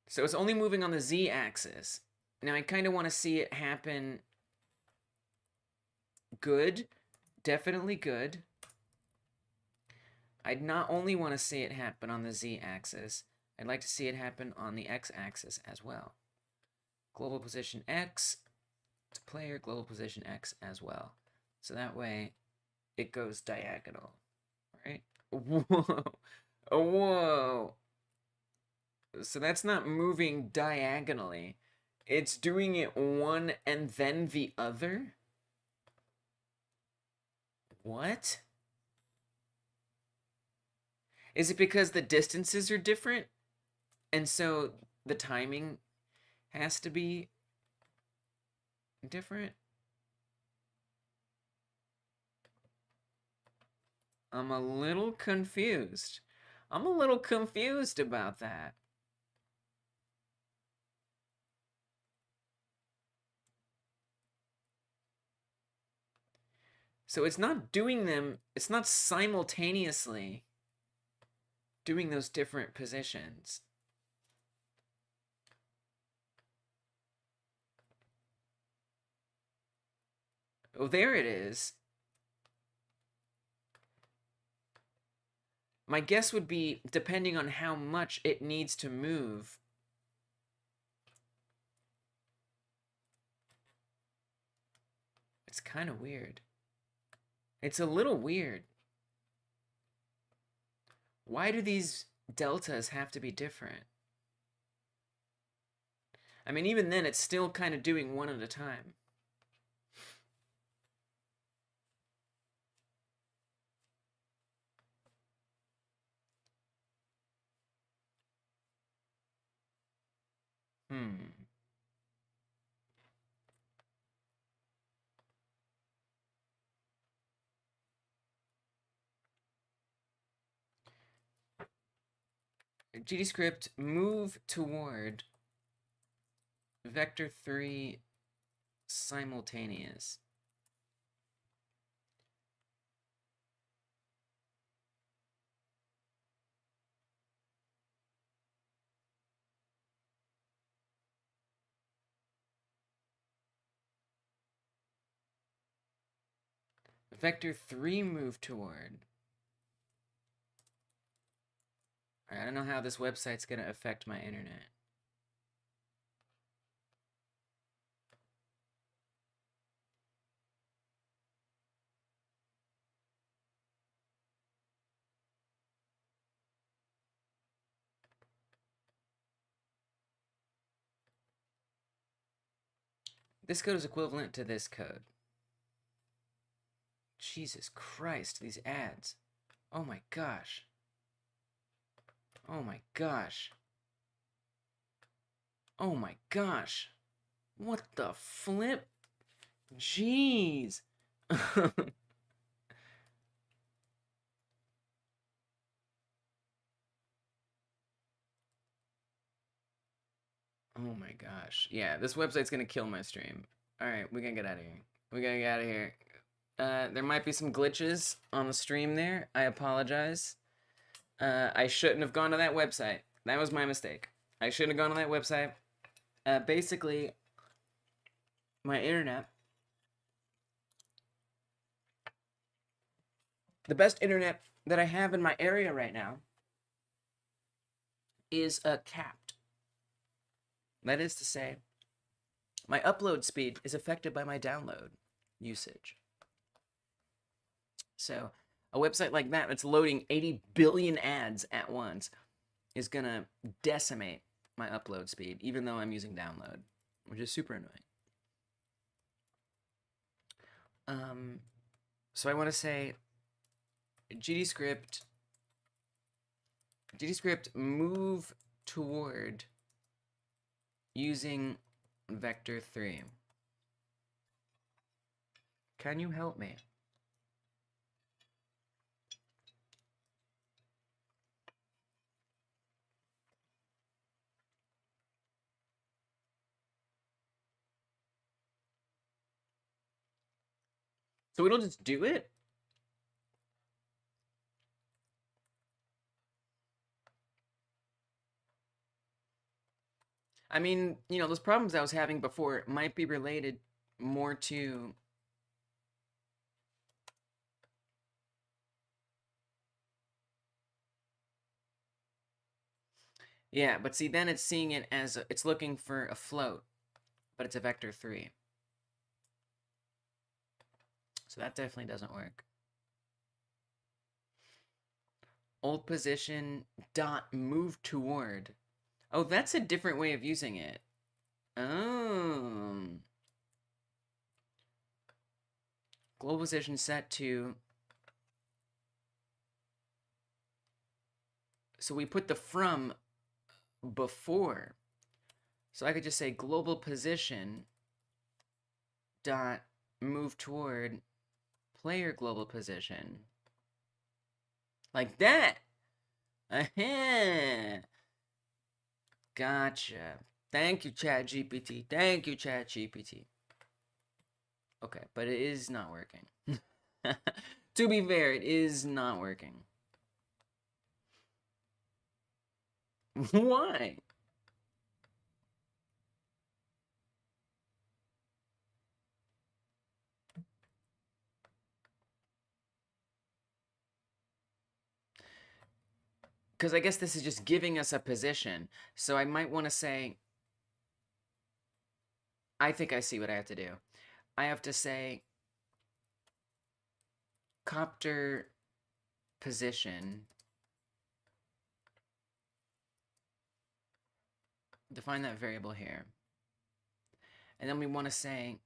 So it's only moving on the Z-axis. Now, I kind of want to see it happen good. Definitely good. I'd not only want to see it happen on the Z-axis, I'd like to see it happen on the X-axis as well. Global position X to player, global position X as well. So that way, it goes diagonal, right? Whoa. Oh, whoa. So that's not moving diagonally. It's doing it one and then the other? What? Is it because the distances are different? And so the timing has to be different? I'm a little confused. I'm a little confused about that. So it's not doing them, it's not simultaneously doing those different positions. Oh, there it is. My guess would be, depending on how much it needs to move. It's kind of weird. It's a little weird. Why do these deltas have to be different? I mean, even then, it's still kind of doing one at a time. Hmm. GDScript move toward vector 3 simultaneous. Vector 3 move toward. All right, I don't know how this website's going to affect my internet. This code is equivalent to this code. Jesus Christ, these ads. Oh my gosh. Oh my gosh. Oh my gosh. What the flip? Jeez. Oh my gosh. Yeah, this website's gonna kill my stream. Alright, we gotta get out of here. We gotta get out of here. There might be some glitches on the stream there. I apologize. I shouldn't have gone to that website. That was my mistake. I shouldn't have gone to that website. Basically, my internet. The best internet that I have in my area right now is capped. That is to say, my upload speed is affected by my download usage. So a website like that that's loading 80 billion ads at once is going to decimate my upload speed, even though I'm using download, which is super annoying. So I want to say GDScript move toward using vector 3. Can you help me? So it'll just do it? I mean, you know, those problems I was having before might be related more to... Yeah, but see, then it's seeing it as, it's looking for a float, but it's a vector 3. So that definitely doesn't work. Old position dot move toward. Oh, that's a different way of using it. Oh. Global position set to... So we put the from before. So I could just say global position dot move toward player global position. Like that. Uh-huh. Gotcha. Thank you, ChatGPT. Thank you, ChatGPT. Okay, but it is not working. To be fair, it is not working. Why? Because I guess this is just giving us a position. So I might want to say, I think I see what I have to do. I have to say, copter position. Define that variable here. And then we want to say,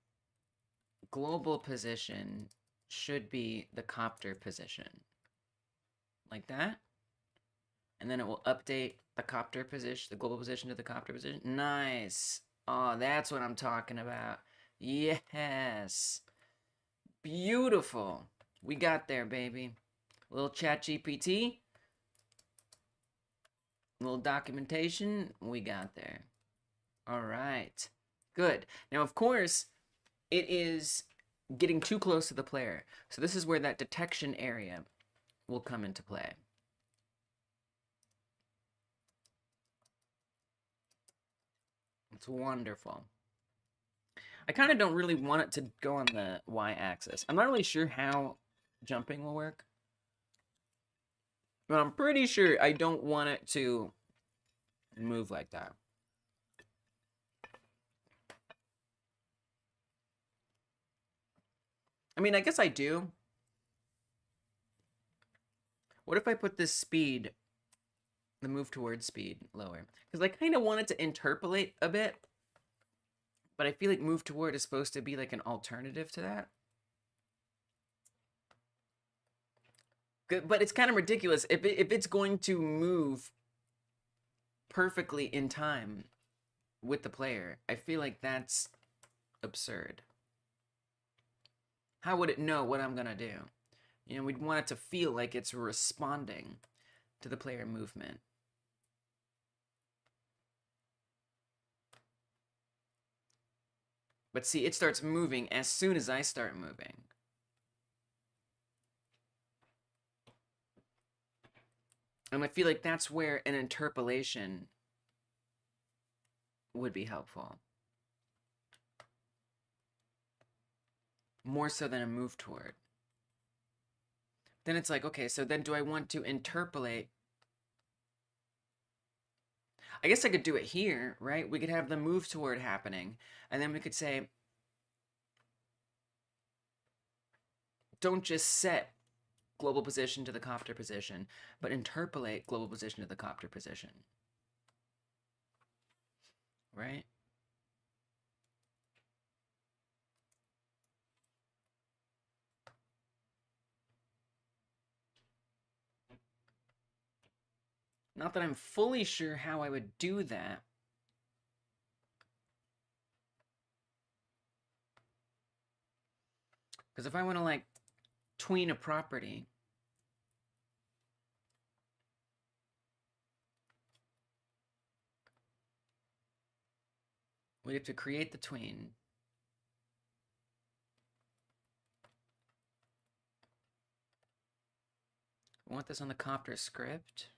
global position should be the copter position. Like that. And then it will update the copter position, the global position to the copter position. Nice. Oh, that's what I'm talking about. Yes. Beautiful. We got there, baby. Little chat GPT. Little documentation. We got there. All right. Good. Now, of course, it is getting too close to the player. So this is where that detection area will come into play. It's wonderful. I kind of don't really want it to go on the y-axis. I'm not really sure how jumping will work. But I'm pretty sure I don't want it to move like that. I mean, I guess I do. What if I put this speed, the move towards speed, lower? Because I kind of want it to interpolate a bit. But I feel like move toward is supposed to be like an alternative to that. But it's kind of ridiculous. If it's going to move perfectly in time with the player, I feel like that's absurd. How would it know what I'm going to do? You know, we'd want it to feel like it's responding to the player movement. But see, it starts moving as soon as I start moving. And I feel like that's where an interpolation would be helpful. More so than a move toward. Then it's like, okay, so then do I want to interpolate? I guess I could do it here, right? We could have the move toward happening, and then we could say, don't just set global position to the copter position, but interpolate global position to the copter position. Right? Not that I'm fully sure how I would do that. Because if I want to, like, tween a property, we have to create the tween. I want this on the copter script.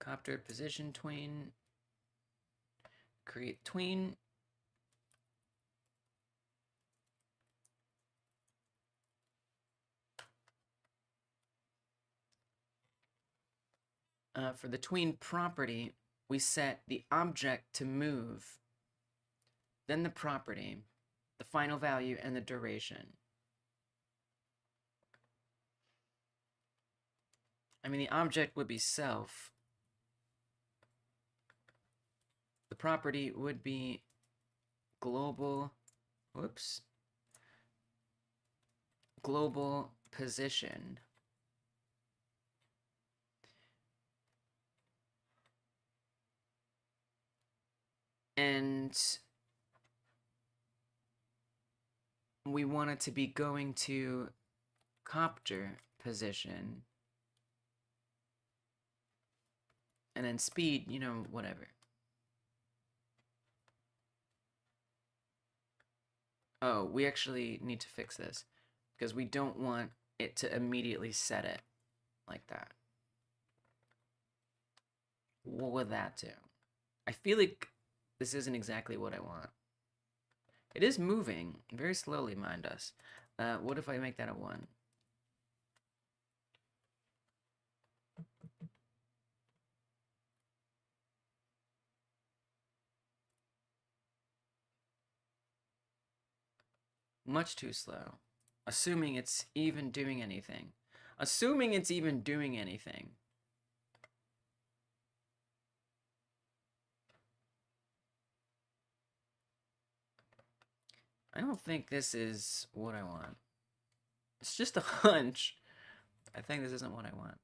Copter position tween. Create tween. For the tween property, we set the object to move, then the property, the final value, and the duration. I mean, the object would be self. The property would be global, whoops, global position. And we want it to be going to copter position. And then speed, you know, whatever. Oh, we actually need to fix this because we don't want it to immediately set it like that. What would that do? I feel like this isn't exactly what I want. It is moving very slowly, mind us. What if I make that a 1? Much too slow. Assuming it's even doing anything. Assuming it's even doing anything. I don't think this is what I want. It's just a hunch. I think this isn't what I want.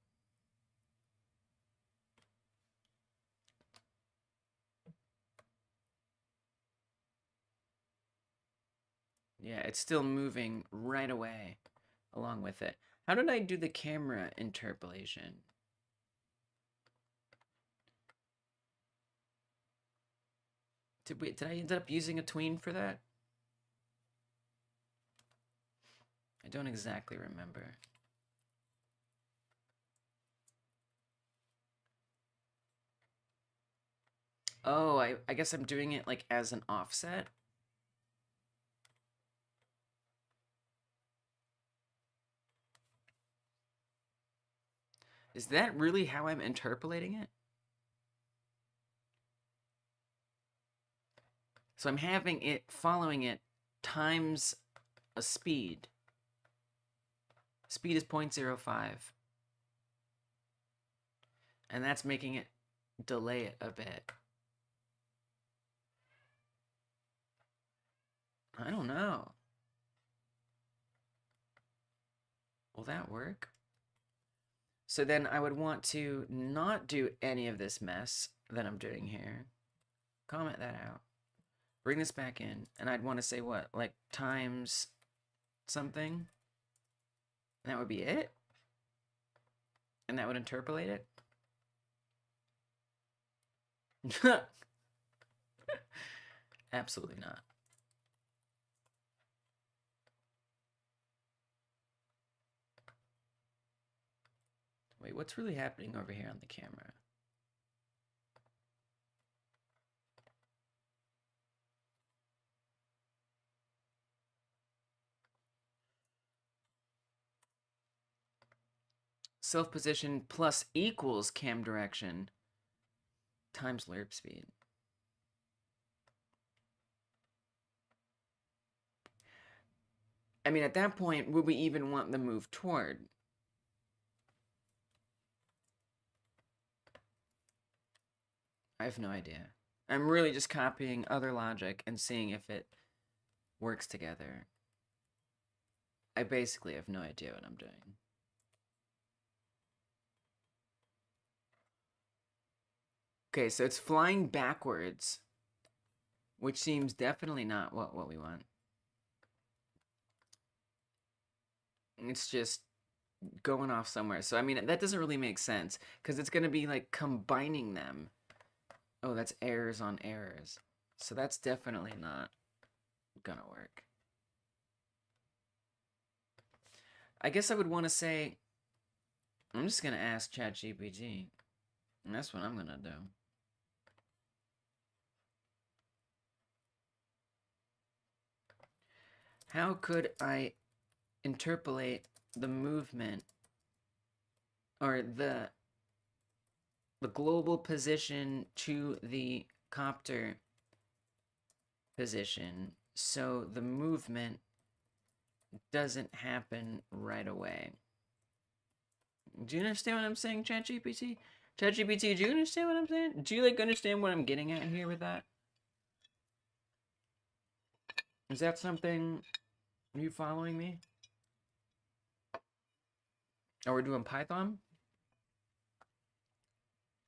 Yeah, it's still moving right away along with it. How did I do the camera interpolation? Did I end up using a tween for that? I don't exactly remember. Oh, I guess I'm doing it like as an offset. Is that really how I'm interpolating it? So I'm having it, following it, times a speed. Speed is 0.05. And that's making it delay it a bit. I don't know. Will that work? So then I would want to not do any of this mess that I'm doing here. Comment that out. Bring this back in. And I'd want to say what? Like times something? And that would be it? And that would interpolate it? Absolutely not. Wait, what's really happening over here on the camera? Self position plus equals cam direction times lerp speed. I mean, at that point, would we even want the move toward? I have no idea. I'm really just copying other logic and seeing if it works together. I basically have no idea what I'm doing. Okay, so it's flying backwards, which seems definitely not what we want. It's just going off somewhere. So, I mean, that doesn't really make sense, because it's going to be, like, combining them. Oh, that's errors on errors. So that's definitely not gonna work. I guess I would want to say, I'm just going to ask ChatGPT. And that's what I'm going to do. How could I interpolate the movement or the global position to the copter position so the movement doesn't happen right away? Do you understand what I'm saying, ChatGPT? ChatGPT, do you understand what I'm saying? Do you, like, understand what I'm getting at here with that? Is that something... Are you following me? Oh, we're doing Python?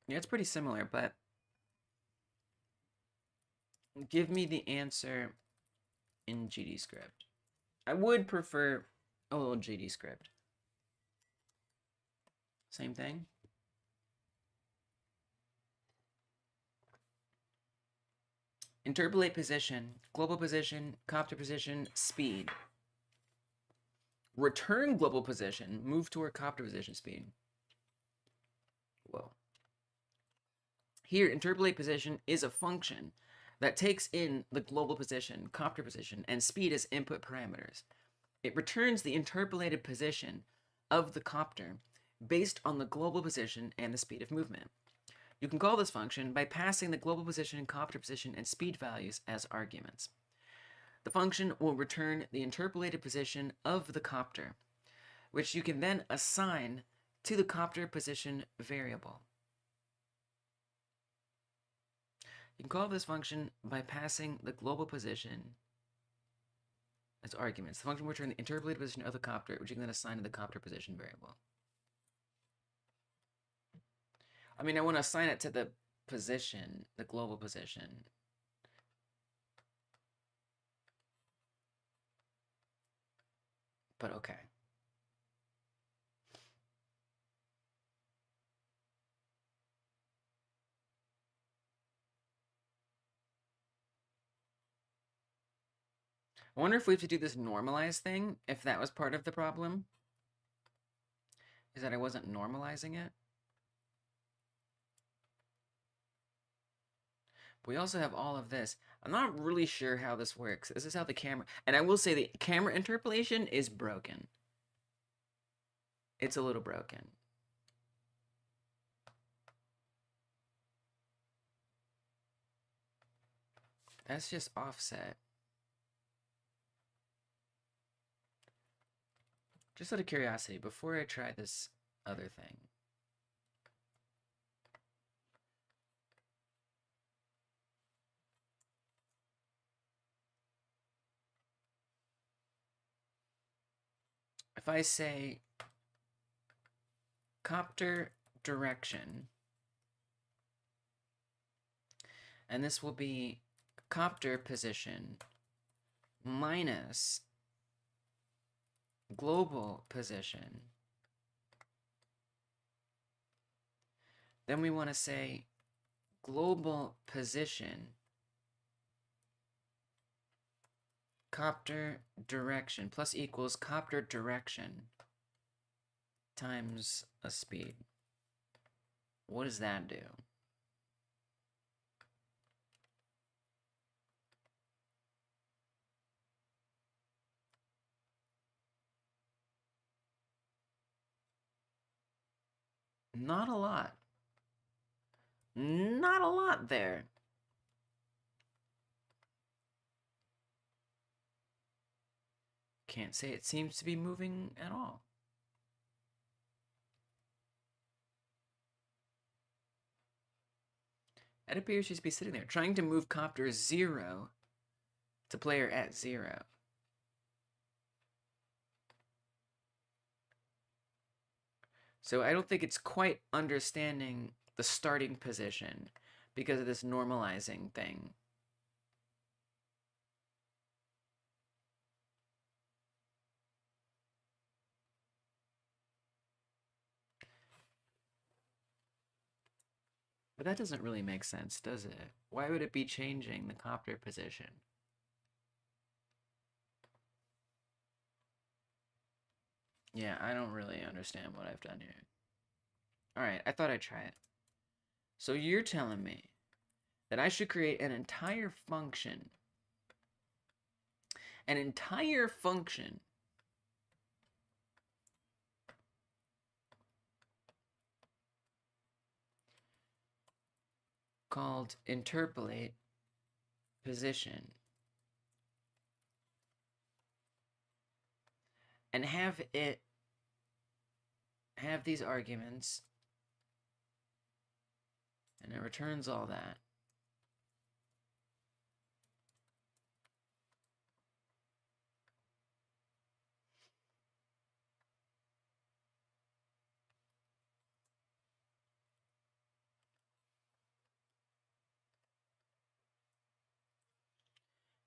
Yeah, it's pretty similar, but... Give me the answer in GD script. I would prefer a little GD script. Same thing. Interpolate position, global position, copter position, speed. Return global position, move toward copter position speed. Whoa. Here, interpolate position is a function that takes in the global position, copter position, and speed as input parameters. It returns the interpolated position of the copter based on the global position and the speed of movement. You can call this function by passing the global position, copter position, and speed values as arguments. The function will return the interpolated position of the copter, which you can then assign to the copter position variable. You can call this function by passing the global position as arguments. The function will return the interpolated position of the copter, which you can then assign to the copter position variable. I mean, I want to assign it to the position, the global position. But okay. I wonder if we have to do this normalize thing, if that was part of the problem. Is that I wasn't normalizing it? But we also have all of this. I'm not really sure how this works. This is how the camera... And I will say the camera interpolation is broken. It's a little broken. That's just offset. Just out of curiosity, before I try this other thing. If I say copter direction, and this will be copter position minus global position, then we want to say global position copter direction plus equals copter direction times a speed. What does that do? Not a lot. Not a lot there. Can't say it seems to be moving at all. It appears just to be sitting there, trying to move copter 0 to player at 0. So I don't think it's quite understanding the starting position because of this normalizing thing. But that doesn't really make sense, does it? Why would it be changing the copter position? Yeah, I don't really understand what I've done here. Alright, I thought I'd try it. So you're telling me that I should create an entire function. An entire function called interpolate position and have it have these arguments, and it returns all that.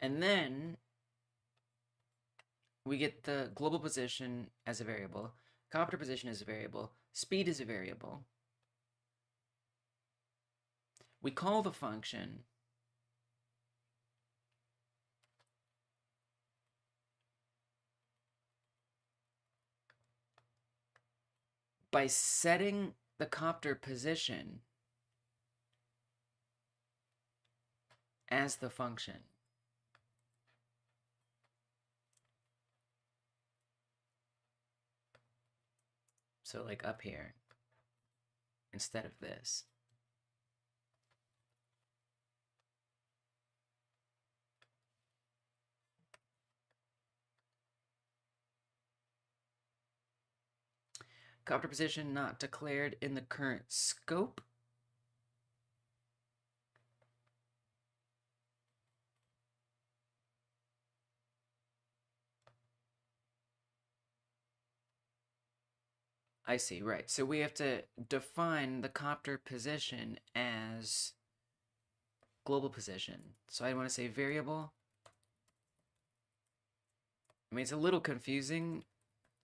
And then we get the global position as a variable, copter position as a variable, speed is a variable. We call the function. By setting the copter position as the function. So like up here, instead of this. Copter position not declared in the current scope. I see, right. So we have to define the copter position as global position. So I want to say variable. I mean, it's a little confusing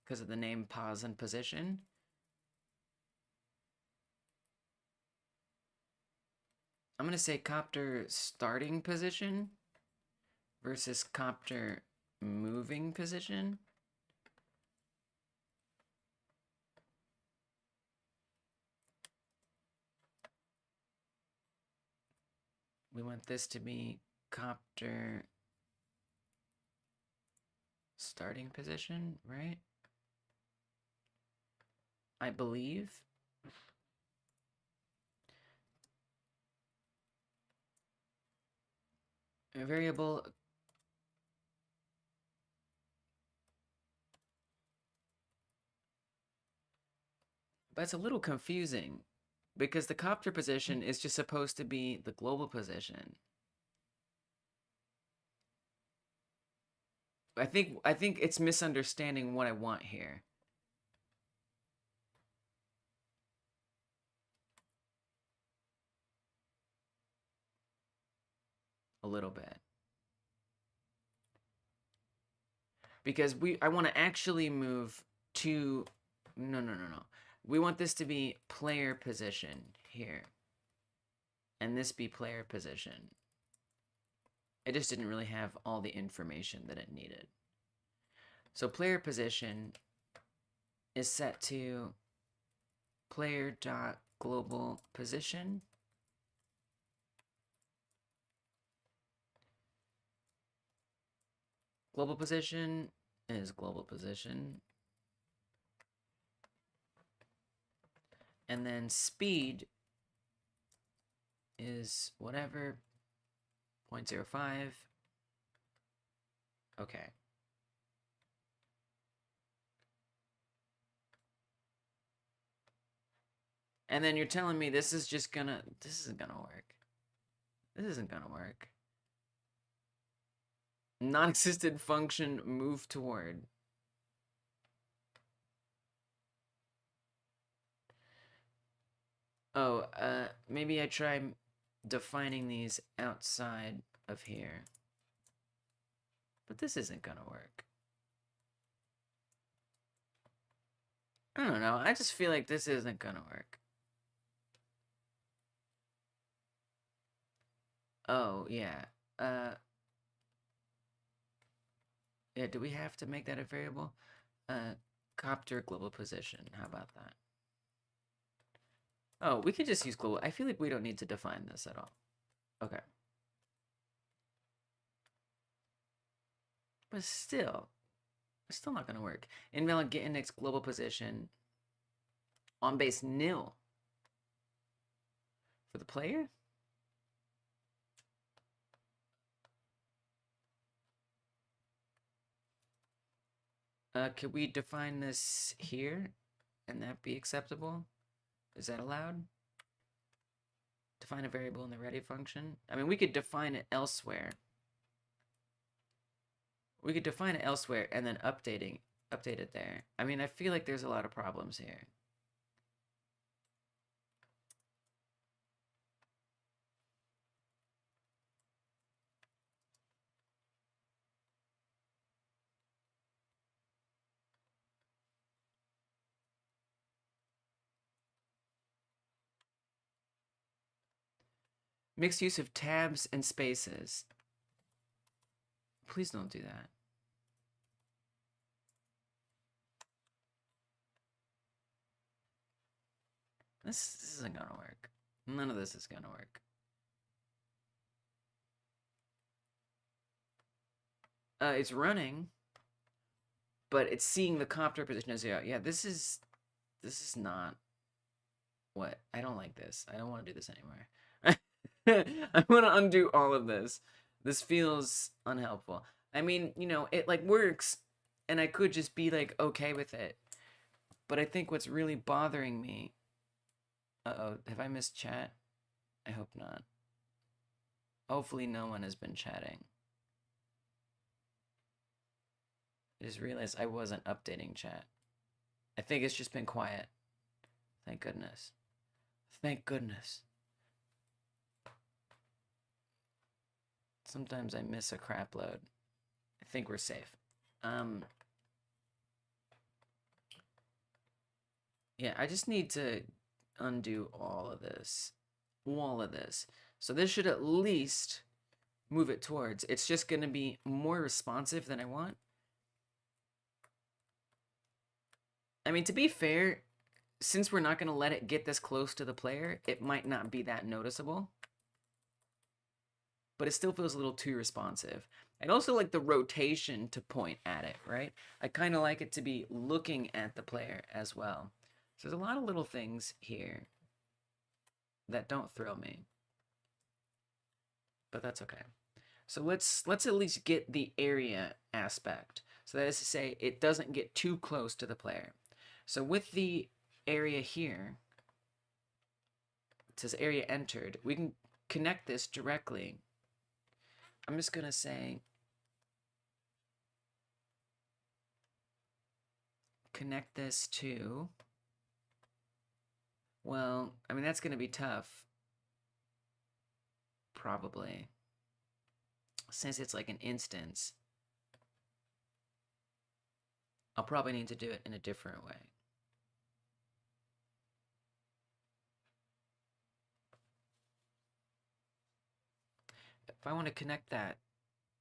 because of the name pos and position. I'm going to say copter starting position versus copter moving position. We want this to be copter starting position, right? I believe. A variable but it's a little confusing because the copter position is just supposed to be the global position. I think it's misunderstanding what I want here. A little bit. Because I want to actually move to no. We want this to be player position here. And this be player position. It just didn't really have all the information that it needed. So player position is set to player.global position. Global position is global position. And then speed is whatever, 0.05. Okay. And then you're telling me this isn't gonna work. This isn't gonna work. Non-existent function move toward. Oh, maybe I try defining these outside of here. But this isn't gonna work. I don't know, I just feel like this isn't gonna work. Oh, yeah. Yeah, do we have to make that a variable? Copter global position, how about that? Oh, we could just use global. I feel like we don't need to define this at all. Okay. But still, it's still not gonna work. Invalid get index global position on base nil for the player. Could we define this here and that be acceptable? Is that allowed? Define a variable in the ready function. I mean, we could define it elsewhere. We could define it elsewhere and then update it there. I mean, I feel like there's a lot of problems here. Mixed use of tabs and spaces. Please don't do that. This isn't gonna work. None of this is gonna work. It's running, but it's seeing the copter position as zero. Yeah, this is not what I don't like this. I don't want to do this anymore. I want to undo all of this. This feels unhelpful. I mean, you know, it like works, and I could just be like okay with it. But I think what's really bothering me. Uh-oh, have I missed chat? I hope not. Hopefully no one has been chatting. I just realized I wasn't updating chat. I think it's just been quiet. Thank goodness. Thank goodness. Sometimes I miss a crap load. I think we're safe. Yeah, I just need to undo all of this. All of this. So this should at least move it towards. It's just going to be more responsive than I want. I mean, to be fair, since we're not going to let it get this close to the player, it might not be that noticeable. But it still feels a little too responsive. I'd also like the rotation to point at it, right? I kind of like it to be looking at the player as well. So there's a lot of little things here that don't thrill me. But that's okay. So let's at least get the area aspect. So that is to say, it doesn't get too close to the player. So with the area here, it says area entered, we can connect this directly. I'm just going to say connect this to, well, I mean, that's going to be tough. Probably. Since it's like an instance, I'll probably need to do it in a different way. If I want to connect that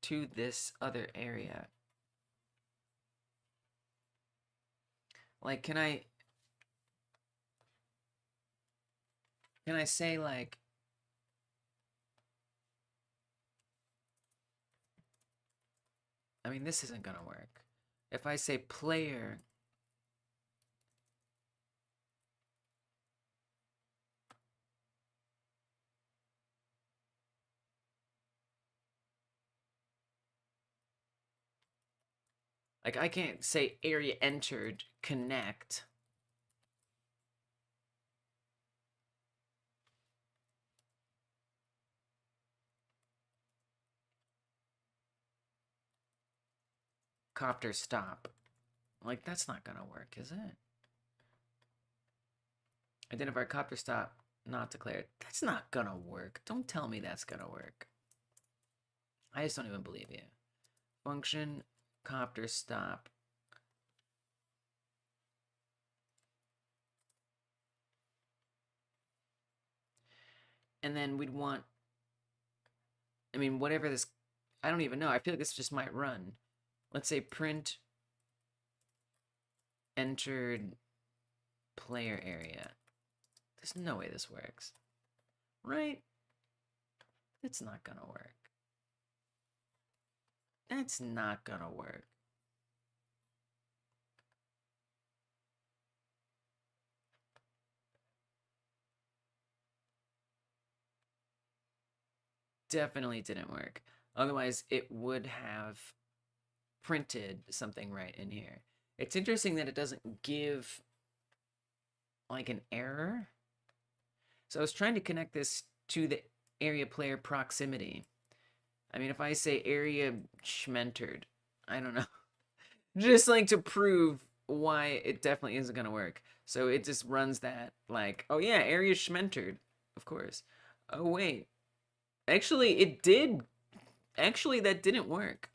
to this other area, like, can I say like, I mean, this isn't gonna work. If I say player, like I can't say area entered, connect. Copter stop. Like, that's not gonna work, is it? Identify copter stop not declared. That's not gonna work. Don't tell me that's gonna work. I just don't even believe you. Function copter stop. And then we'd want, I mean, whatever this, I don't even know. I feel like this just might run. Let's say print entered player area. There's no way this works. Right? It's not gonna work. That's not gonna work. Definitely didn't work. Otherwise, it would have printed something right in here. It's interesting that it doesn't give like an error. So I was trying to connect this to the area player proximity. I mean, if I say area schmentered, I don't know. Just like to prove why it definitely isn't going to work. So it just runs that like, oh yeah, area schmentered, of course. Oh wait. Actually, it did. Actually, that didn't work.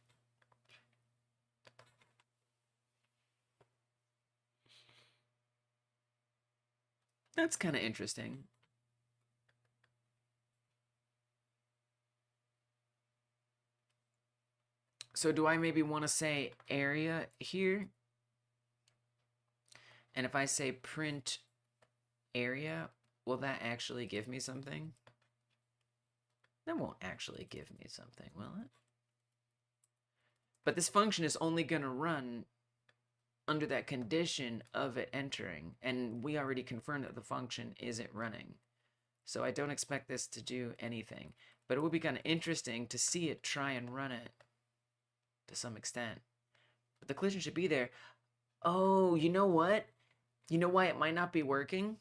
That's kind of interesting. So do I maybe want to say area here? And if I say print area, will that actually give me something? That won't actually give me something, will it? But this function is only going to run under that condition of it entering, and we already confirmed that the function isn't running. So I don't expect this to do anything, but it would be kind of interesting to see it try and run it to some extent. But the collision should be there. Oh, you know what? You know why it might not be working?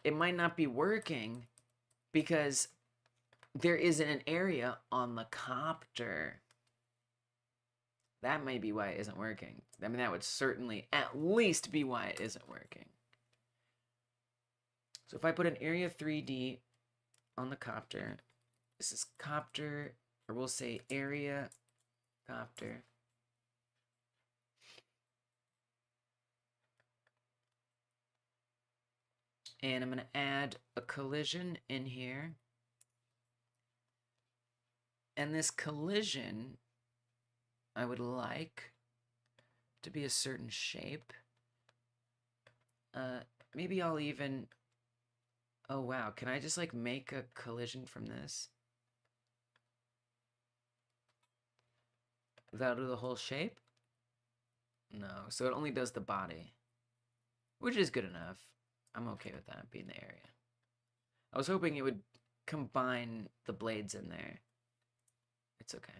It might not be working because there isn't an area on the copter. That may be why it isn't working. I mean, that would certainly at least be why it isn't working. So if I put an area 3D on the copter, this is copter, or we'll say area copter. And I'm going to add a collision in here. And this collision, I would like to be a certain shape. Maybe I'll even... Oh, wow. Can I just, like, make a collision from this? That'll do the whole shape? No. So it only does the body. Which is good enough. I'm okay with that being the area. I was hoping it would combine the blades in there. It's okay.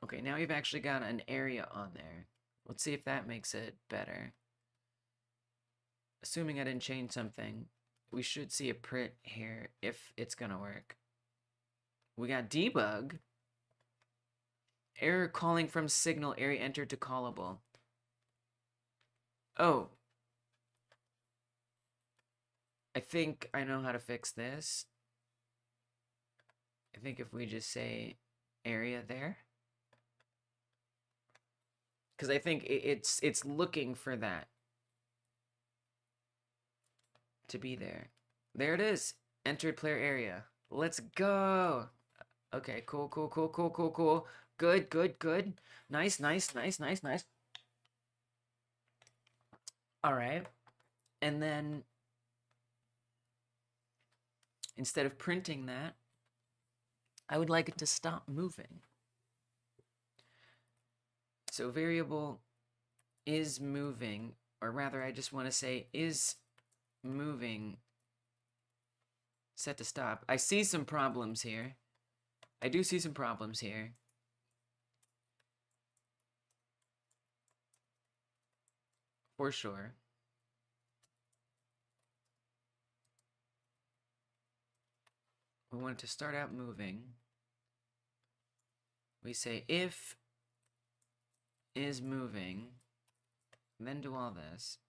Okay, now we've actually got an area on there. Let's see if that makes it better. Assuming I didn't change something, we should see a print here if it's gonna work. We got debug. Error calling from signal, area entered to callable. Oh. I think I know how to fix this. I think if we just say area there. Because I think it's looking for that to be there. There it is. Entered player area. Let's go. Okay, cool, cool, cool, cool, cool, cool. Good, good, good. Nice, nice, nice, nice, nice. All right. And then instead of printing that, I would like it to stop moving. So variable is moving, or rather I just want to say is moving set to stop. I see some problems here. I do see some problems here. For sure. We want it to start out moving. We say if is moving, then do all this.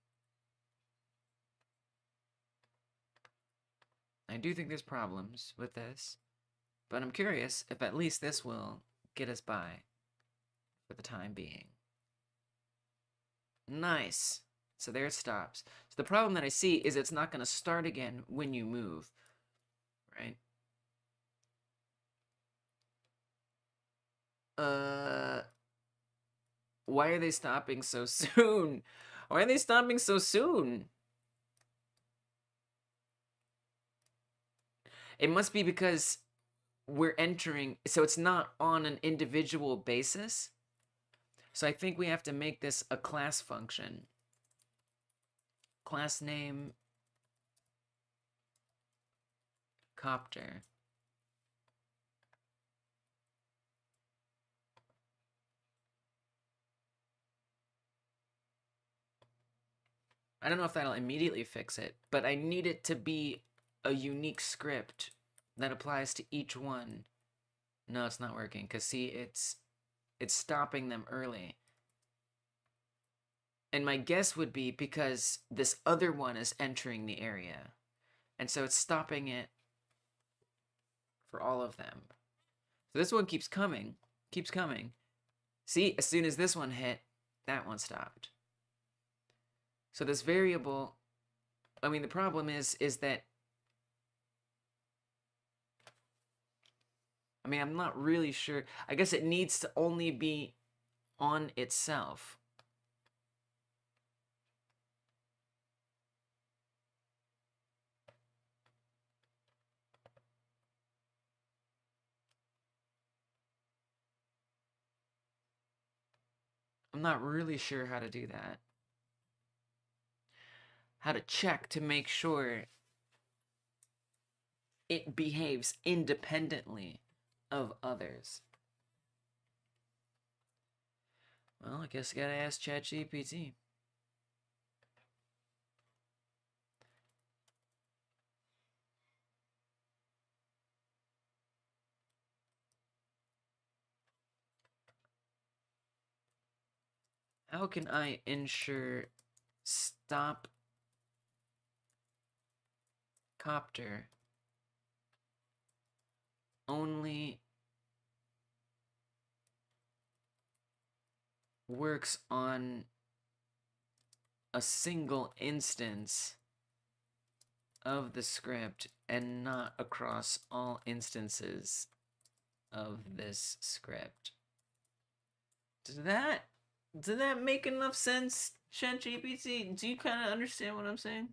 I do think there's problems with this, but I'm curious if at least this will get us by for the time being. Nice. So there it stops. So the problem that I see is it's not going to start again when you move, right? Why are they stopping so soon? Why are they stopping so soon? It must be because we're entering, so it's not on an individual basis. So I think we have to make this a class function. Class name copter. I don't know if that'll immediately fix it, but I need it to be a unique script that applies to each one. No, it's not working, because see, it's stopping them early. And my guess would be because this other one is entering the area. And so it's stopping it for all of them. So this one keeps coming, keeps coming. See, as soon as this one hit, that one stopped. So this variable, I mean, the problem is that I mean, I'm not really sure. I guess it needs to only be on itself. I'm not really sure how to do that. How to check to make sure it behaves independently of others. Well, I guess I gotta ask ChatGPT. How can I ensure stop copter only works on a single instance of the script and not across all instances of this script? Does that make enough sense, ChatGPT? Do you kind of understand what I'm saying?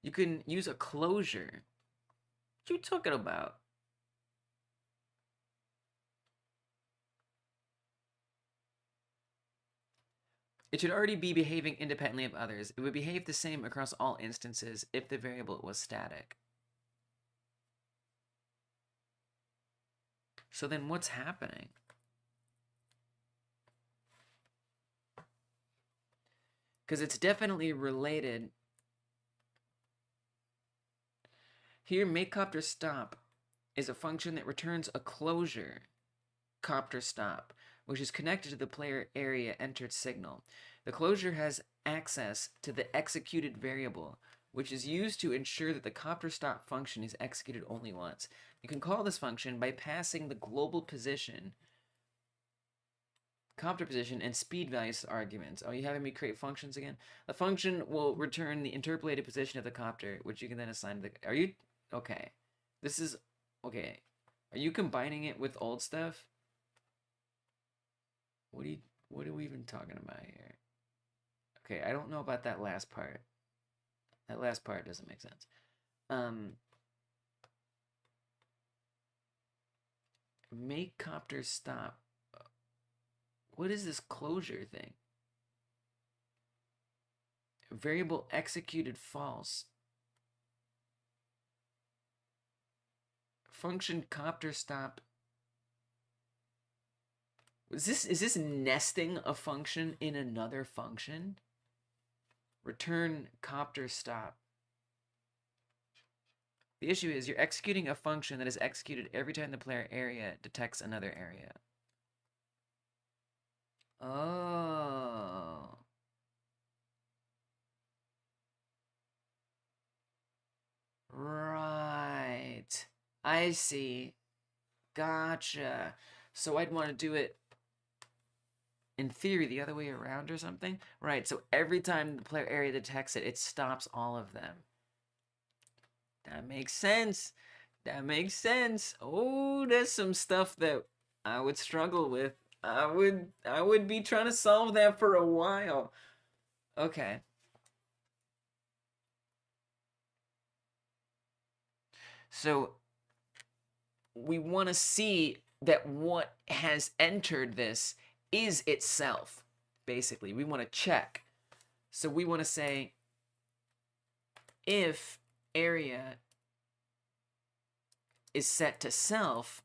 You can use a closure. What you talking about? It should already be behaving independently of others. It would behave the same across all instances if the variable was static. So then what's happening? Because it's definitely related. Here, makeCopter stop is a function that returns a closure, copter stop, which is connected to the player area entered signal. The closure has access to the executed variable, which is used to ensure that the copter stop function is executed only once. You can call this function by passing the global position, copter position, and speed values as arguments. Oh, you having me create functions again? The function will return the interpolated position of the copter, which you can then assign to the... Are you... Okay. This is... Okay. Are you combining it with old stuff? What are we even talking about here? Okay, I don't know about that last part. That last part doesn't make sense. Make copter stop. What is this closure thing? Variable executed false. Function copter stop. Is this nesting a function in another function? Return copter stop. The issue is you're executing a function that is executed every time the player area detects another area. Oh. Right. I see. Gotcha. So I'd want to do it, in theory, the other way around or something? Right, so every time the player area detects it, it stops all of them. That makes sense. That makes sense. Oh, there's some stuff that I would struggle with. I would be trying to solve that for a while. Okay. So we want to see that what has entered this is itself. Basically, we want to check. So we want to say if area is set to self,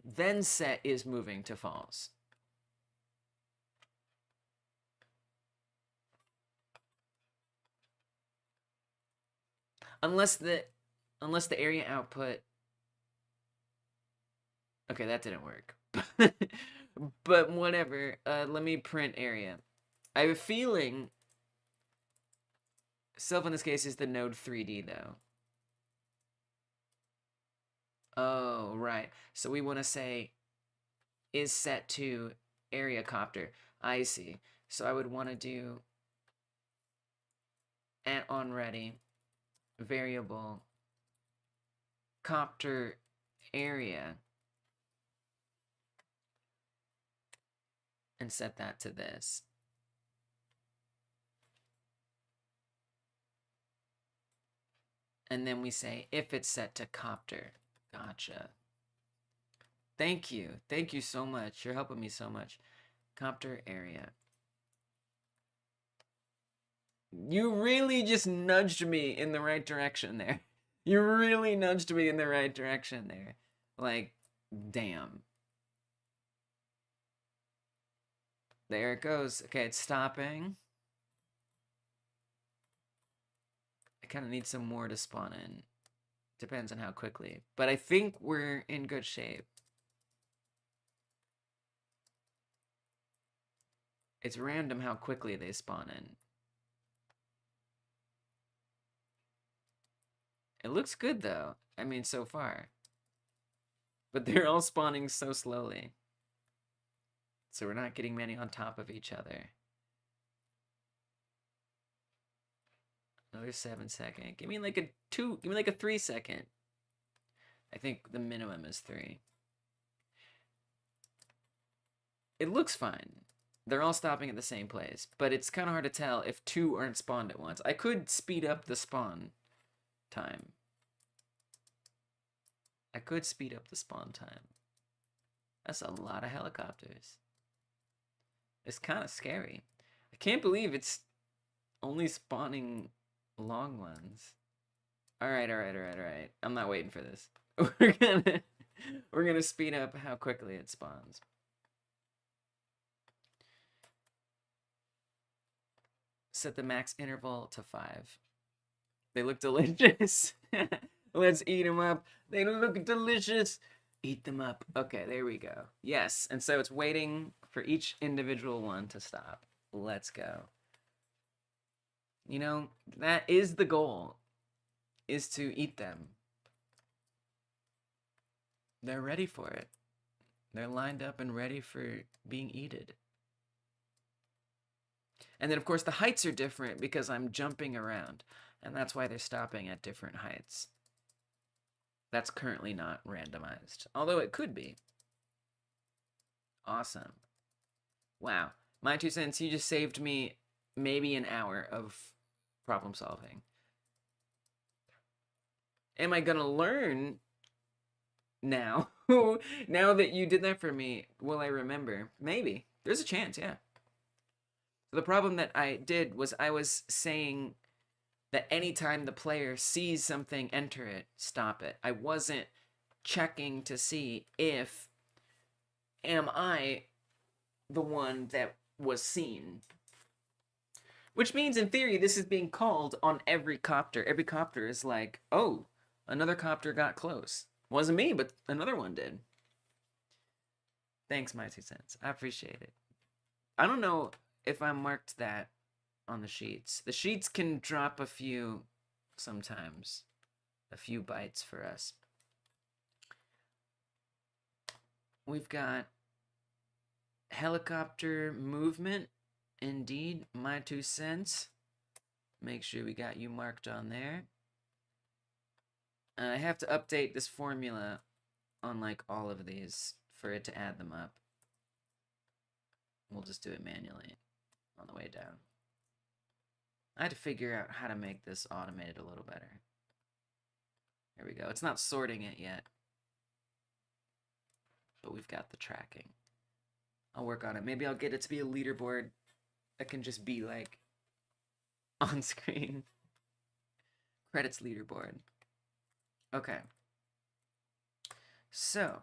then set is moving to false. Unless the area output... Okay, that didn't work. But whatever. Let me print area. I have a feeling self in this case is the node 3D though. Oh, right. So we want to say is set to area copter. I see. So I would want to do at onReady variable copter area and set that to this. And then we say if it's set to copter. Gotcha. Thank you. Thank you so much. You're helping me so much. Copter area. You really just nudged me in the right direction there. You really nudged me in the right direction there. Like, damn. There it goes. Okay, it's stopping. I kind of need some more to spawn in. Depends on how quickly. But I think we're in good shape. It's random how quickly they spawn in. It looks good, though. I mean, so far. But they're all spawning so slowly. So we're not getting many on top of each other. Another 7-second. Give me like a 2. Give me like a 3-second. I think the minimum is 3. It looks fine. They're all stopping at the same place. But it's kind of hard to tell if 2 aren't spawned at once. I could speed up the spawn time. I could speed up the spawn time. That's a lot of helicopters. It's kind of scary. I can't believe it's only spawning long ones. All right. I'm not waiting for this. We're gonna speed up how quickly it spawns. Set the max interval to 5. They look delicious. Let's eat them up. They look delicious. Eat them up. Okay, there we go. Yes, and so it's waiting for each individual one to stop. Let's go. You know, that is the goal, is to eat them. They're ready for it. They're lined up and ready for being eaten. And then, of course, the heights are different because I'm jumping around. And that's why they're stopping at different heights. That's currently not randomized. Although it could be. Awesome. Wow. My 2 cents, you just saved me maybe an hour of problem solving. Am I gonna learn now? Now that you did that for me, will I remember? Maybe. There's a chance, yeah. So the problem that I did was I was saying that anytime the player sees something enter it, stop it. I wasn't checking to see if am I the one that was seen. Which means, in theory, this is being called on every copter. Every copter is like, oh, another copter got close. Wasn't me, but another one did. Thanks, my 2 cents. I appreciate it. I don't know if I marked that on the sheets. The sheets can drop a few sometimes. A few bytes for us. We've got helicopter movement. Indeed, my 2 cents. Make sure we got you marked on there. I have to update this formula on like all of these for it to add them up. We'll just do it manually on the way down. I had to figure out how to make this automated a little better. There we go. It's not sorting it yet, but we've got the tracking. I'll work on it. Maybe I'll get it to be a leaderboard that can just be like on screen. Credits leaderboard. Okay. So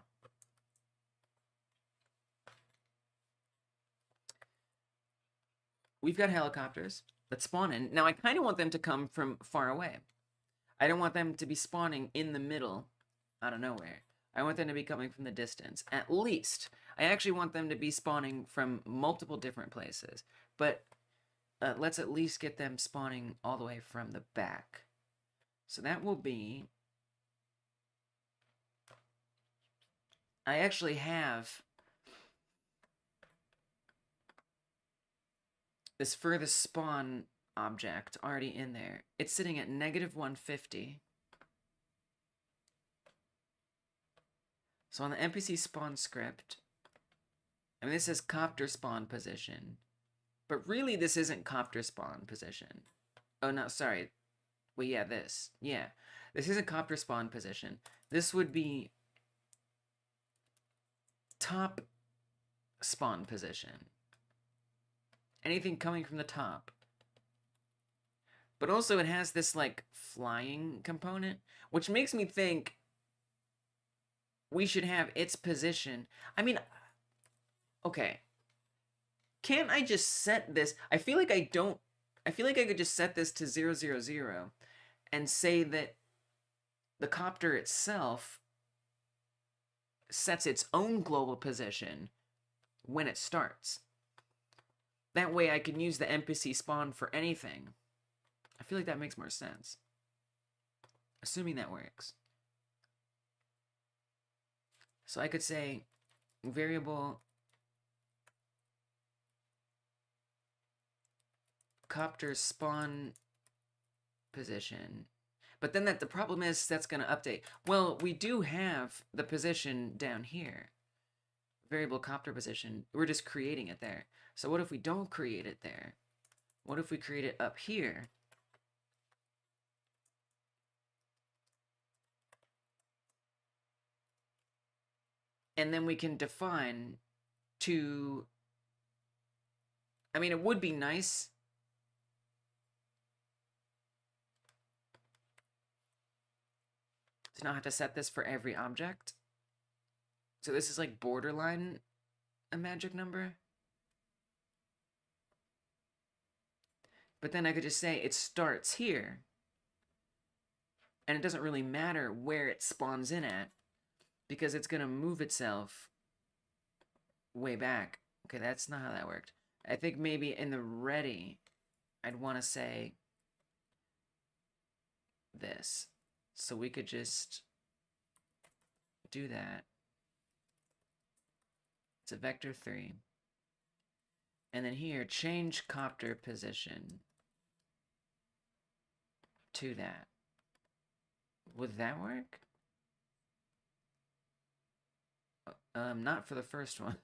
we've got helicopters that spawn in. Now I kind of want them to come from far away. I don't want them to be spawning in the middle out of nowhere. I want them to be coming from the distance. At least. I actually want them to be spawning from multiple different places. But let's at least get them spawning all the way from the back. So that will be... I actually have this furthest spawn object already in there. It's sitting at -150. So on the NPC spawn script, I mean, this is copter spawn position, but really this isn't copter spawn position. Oh, no, sorry. Well, yeah, this. Yeah, this isn't copter spawn position. This would be top spawn position. Anything coming from the top. But also it has this, like, flying component, which makes me think we should have its position. I mean, okay. Can't I just set this? I feel like I could just set this to 0, 0, 0 and say that the copter itself sets its own global position when it starts. That way I can use the NPC spawn for anything. I feel like that makes more sense. Assuming that works. So I could say variable copter spawn position. But then the problem is that's going to update. Well, we do have the position down here. Variable copter position. We're just creating it there. So what if we don't create it there? What if we create it up here? And then we can define to... I mean, it would be nice to not have to set this for every object. So this is like borderline a magic number. But then I could just say it starts here. And it doesn't really matter where it spawns in at, because it's going to move itself way back. Okay, that's not how that worked. I think maybe in the ready, I'd want to say this. So we could just do that. It's a vector 3. And then here, change copter position to that. Would that work? Not for the first one.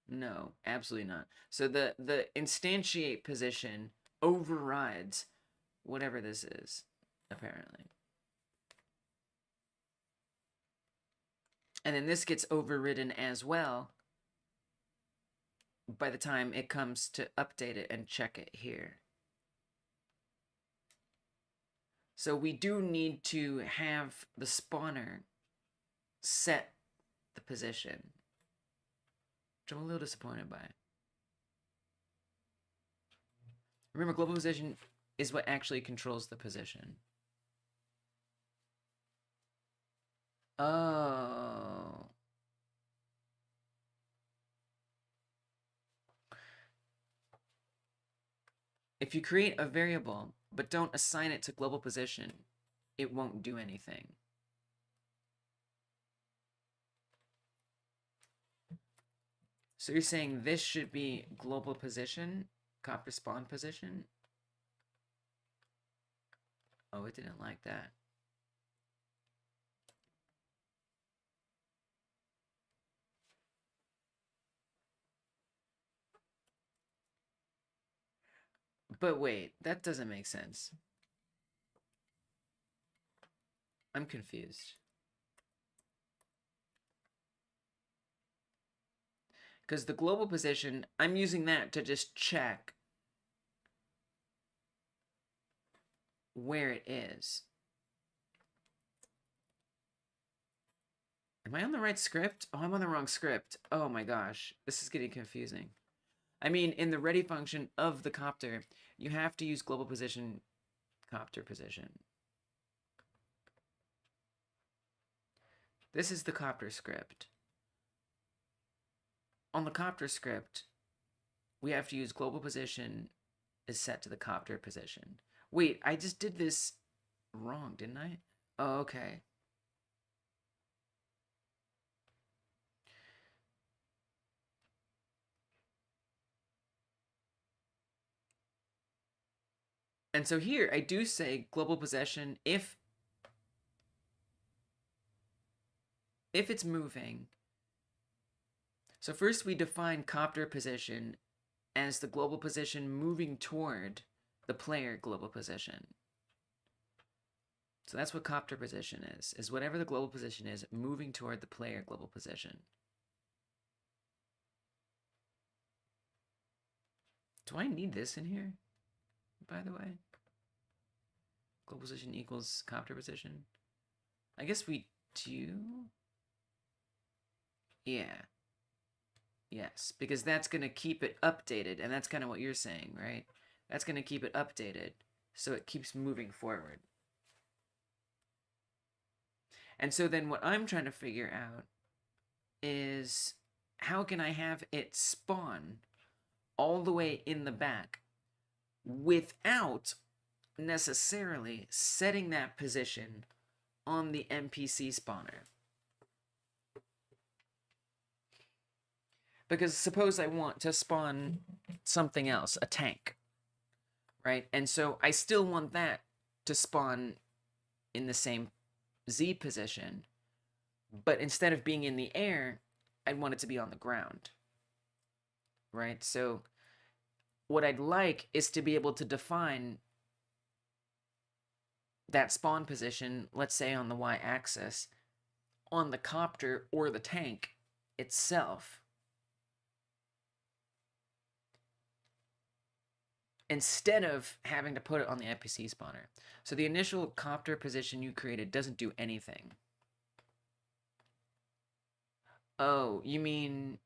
No, absolutely not. So the instantiate position overrides whatever this is, apparently. And then this gets overridden as well by the time it comes to update it and check it here. So we do need to have the spawner set the position, which I'm a little disappointed by. Remember, global position is what actually controls the position. Oh. If you create a variable, but don't assign it to global position, it won't do anything. So you're saying this should be global position, copter spawn position? Oh, it didn't like that. But wait, that doesn't make sense. I'm confused. Because the global position, I'm using that to just check where it is. Am I on the right script? Oh, I'm on the wrong script. Oh my gosh, this is getting confusing. I mean, in the ready function of the copter, you have to use global position, copter position. This is the copter script. On the copter script, we have to use global position is set to the copter position. Wait, I just did this wrong, didn't I? Oh, okay. And so here I do say global possession if it's moving. So first we define copter position as the global position moving toward the player global position. So that's what copter position is whatever the global position is moving toward the player global position. Do I need this in here, by the way? Global position equals copter position? I guess we do. Yeah. Yes, because that's going to keep it updated, and that's kind of what you're saying, right? That's going to keep it updated, so it keeps moving forward. And so then what I'm trying to figure out is how can I have it spawn all the way in the back without necessarily setting that position on the NPC spawner? Because suppose I want to spawn something else, a tank, right? And so I still want that to spawn in the same Z position, but instead of being in the air, I want it to be on the ground, right? So what I'd like is to be able to define that spawn position, let's say on the y-axis, on the copter or the tank itself, instead of having to put it on the NPC spawner. So the initial copter position you created doesn't do anything. Oh, you mean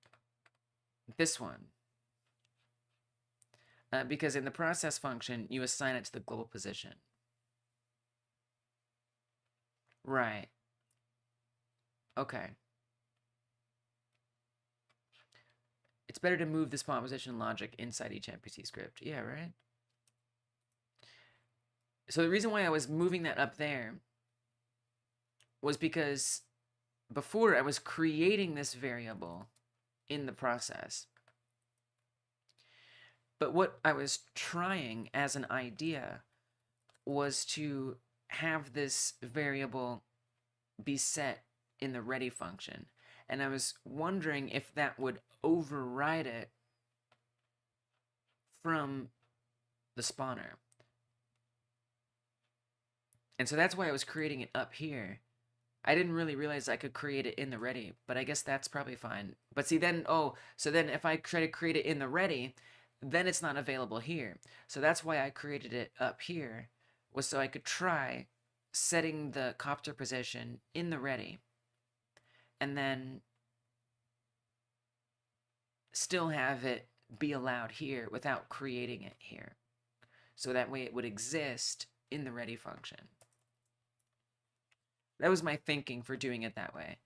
this one? Because in the process function, you assign it to the global position. Right. Okay. It's better to move the spawn position logic inside each NPC script. Yeah, right? So the reason why I was moving that up there was because before I was creating this variable in the process. But what I was trying as an idea was to have this variable be set in the ready function. And I was wondering if that would override it from the spawner. And so that's why I was creating it up here. I didn't really realize I could create it in the ready, but I guess that's probably fine. But see then, so then if I try to create it in the ready, then it's not available here. So that's why I created it up here, was so I could try setting the copter position in the ready, and then still have it be allowed here without creating it here. So that way it would exist in the ready function. That was my thinking for doing it that way.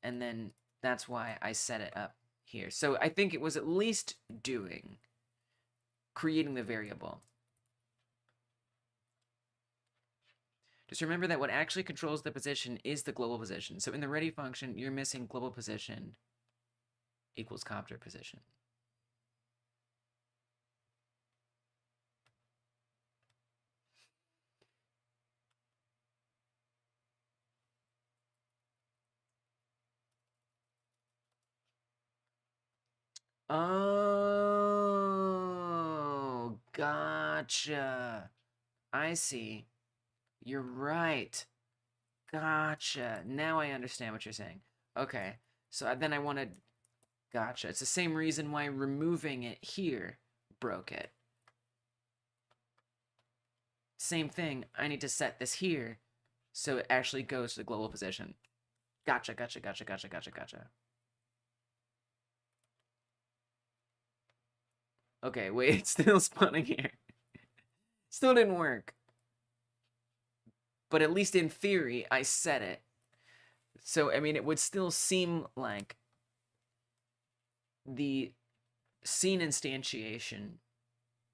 And then that's why I set it up here. So I think it was at least creating the variable. Just remember that what actually controls the position is the global position. So in the ready function, you're missing global position equals copter position. Oh, gotcha. I see. You're right. Gotcha. Now I understand what you're saying. Okay. So then I wanted... Gotcha. It's the same reason why removing it here broke it. Same thing. I need to set this here so it actually goes to the global position. Gotcha, gotcha, gotcha, gotcha, gotcha, gotcha. Okay, wait, it's still spawning here. Still didn't work. But at least in theory, I set it. So, I mean, it would still seem like the scene instantiation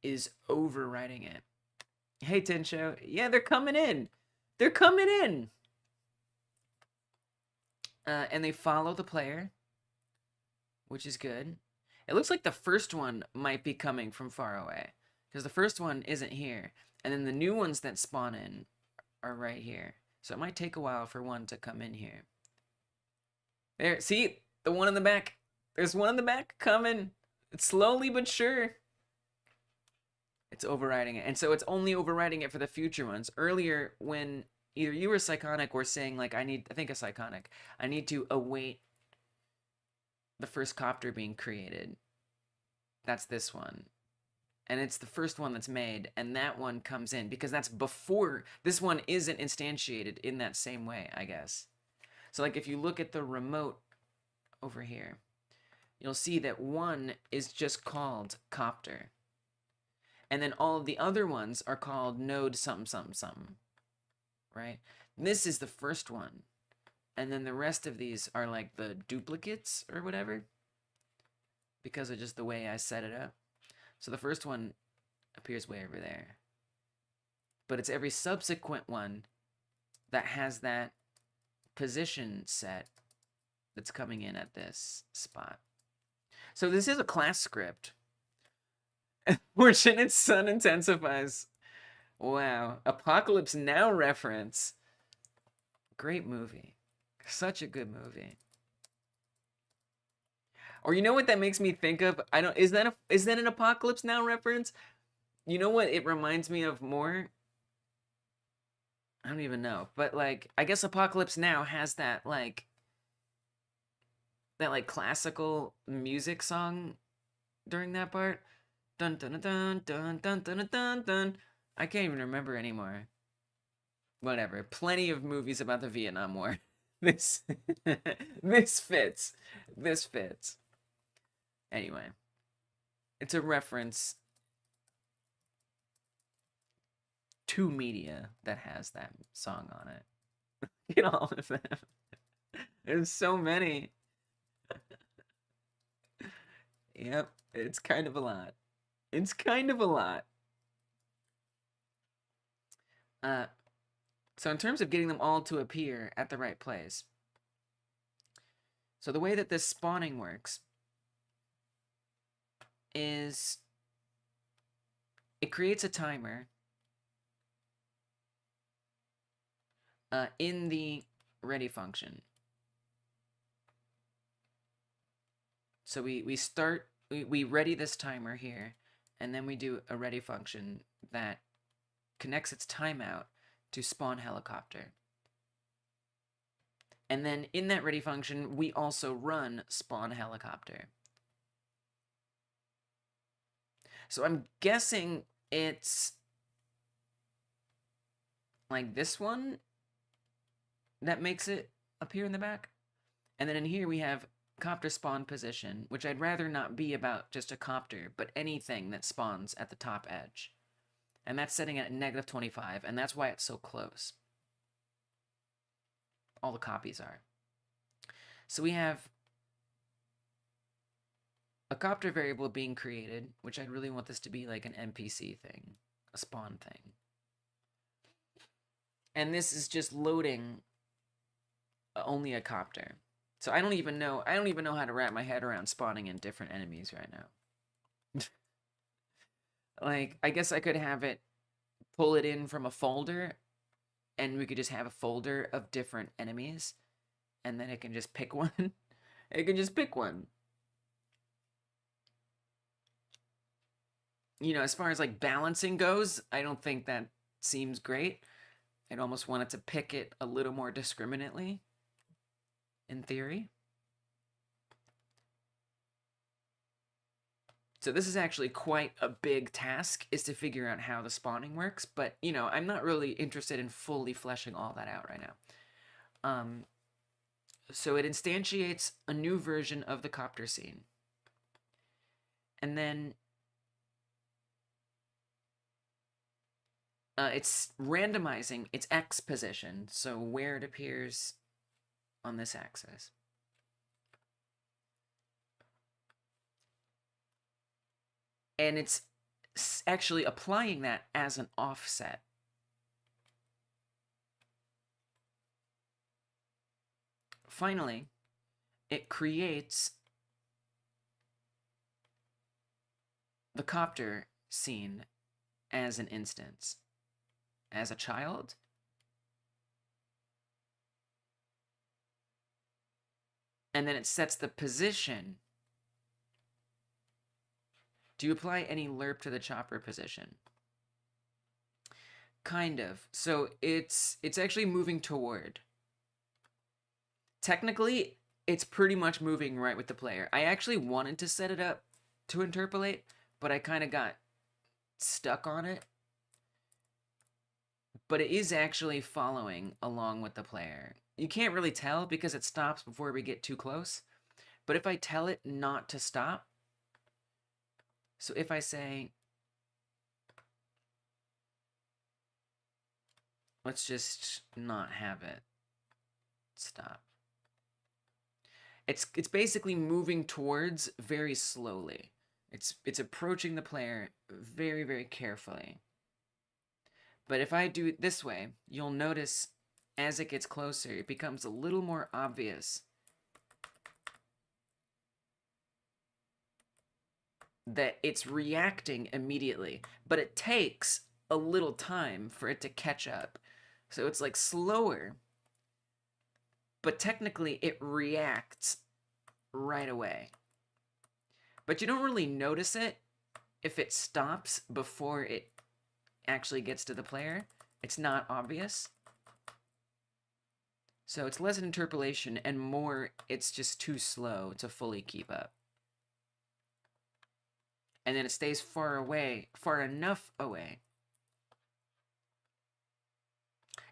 is overriding it. Hey, Tincho. Yeah, they're coming in. They're coming in. And they follow the player, which is good. It looks like the first one might be coming from far away, because the first one isn't here. And then the new ones that spawn in are right here. So it might take a while for one to come in here. There, see? The one in the back. There's one in the back coming. It's slowly but sure. It's overriding it. And so it's only overriding it for the future ones. Earlier, when either you or Psychonic were saying, like, I think a Psychonic, I need to await the first copter being created. That's this one. And it's the first one that's made, and that one comes in, because that's before, this one isn't instantiated in that same way, I guess. So, like, if you look at the remote over here, you'll see that one is just called copter. And then all of the other ones are called node something, something, something, right? This is the first one. And then the rest of these are like the duplicates or whatever, because of just the way I set it up. So the first one appears way over there. But it's every subsequent one that has that position set that's coming in at this spot. So this is a class script. Fortunate Sun intensifies. Wow. Apocalypse Now reference. Great movie. Such a good movie. Or you know what that makes me think of? Is that an Apocalypse Now reference? You know what it reminds me of more? I don't even know. But like, I guess Apocalypse Now has that like classical music song during that part. Dun dun dun dun dun dun dun dun. I can't even remember anymore. Whatever. Plenty of movies about the Vietnam War. This fits. This fits. Anyway, it's a reference to media that has that song on it. Look at all of them. There's so many. Yep, it's kind of a lot. It's kind of a lot. So in terms of getting them all to appear at the right place, so the way that this spawning works is it creates a timer in the ready function. So we ready this timer here, and then we do a ready function that connects its timeout to spawn helicopter. And then in that ready function, we also run spawn helicopter. So I'm guessing it's like this one that makes it appear in the back. And then in here we have copter spawn position, which I'd rather not be about just a copter, but anything that spawns at the top edge. And that's setting at -25, and that's why it's so close. All the copies are. So we have a copter variable being created, which I really want this to be like an NPC thing, a spawn thing. And this is just loading only a copter. So I don't even know how to wrap my head around spawning in different enemies right now. Like, I guess I could have it pull it in from a folder, and we could just have a folder of different enemies, and then it can just pick one. It can just pick one. You know, as far as like balancing goes, I don't think that seems great. I'd almost want it to pick it a little more discriminately, in theory. So this is actually quite a big task, is to figure out how the spawning works, but, you know, I'm not really interested in fully fleshing all that out right now. So it instantiates a new version of the copter scene. And then it's randomizing its X position, so where it appears on this axis. And it's actually applying that as an offset. Finally, it creates the copter scene as an instance. as a child. And then it sets the position. Do you apply any lerp to the chopper position? Kind of. So it's actually moving toward. Technically, it's pretty much moving right with the player. I actually wanted to set it up to interpolate, but I kind of got stuck on it. But it is actually following along with the player. You can't really tell because it stops before we get too close. But if I tell it not to stop, so if I say, let's just not have it stop. It's basically moving towards very slowly. It's approaching the player very, very carefully. But if I do it this way, you'll notice as it gets closer, it becomes a little more obvious that it's reacting immediately, but it takes a little time for it to catch up. So it's like slower, but technically it reacts right away. But you don't really notice it if it stops before it actually gets to the player. It's not obvious. So it's less an interpolation and more it's just too slow to fully keep up. And then it stays far away, far enough away.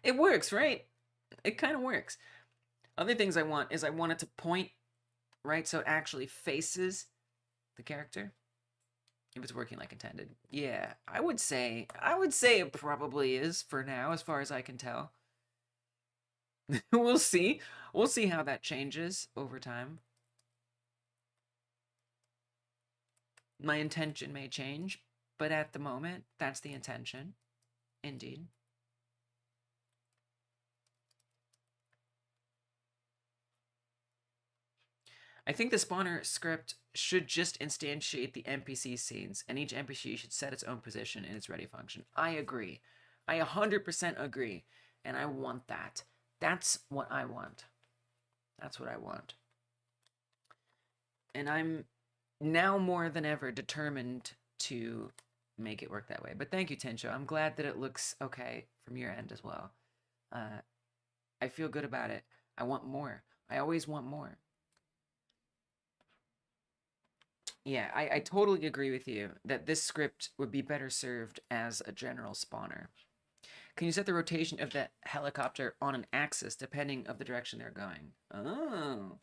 It works, right? It kind of works. Other things I want is I want it to point, right? So it actually faces the character. If it's working like intended. Yeah, I would say it probably is for now, as far as I can tell. We'll see. We'll see how that changes over time. My intention may change, but at the moment, that's the intention. Indeed. I think the spawner script should just instantiate the NPC scenes, and each NPC should set its own position in its ready function. I agree. I 100% agree, and I want that. That's what I want. That's what I want. And I'm now more than ever determined to make it work that way. But thank you, Tencho. I'm glad that it looks okay from your end as well. I feel good about it. I want more. I always want more. Yeah, I totally agree with you that this script would be better served as a general spawner. Can you set the rotation of the helicopter on an axis depending of the direction they're going? Oh,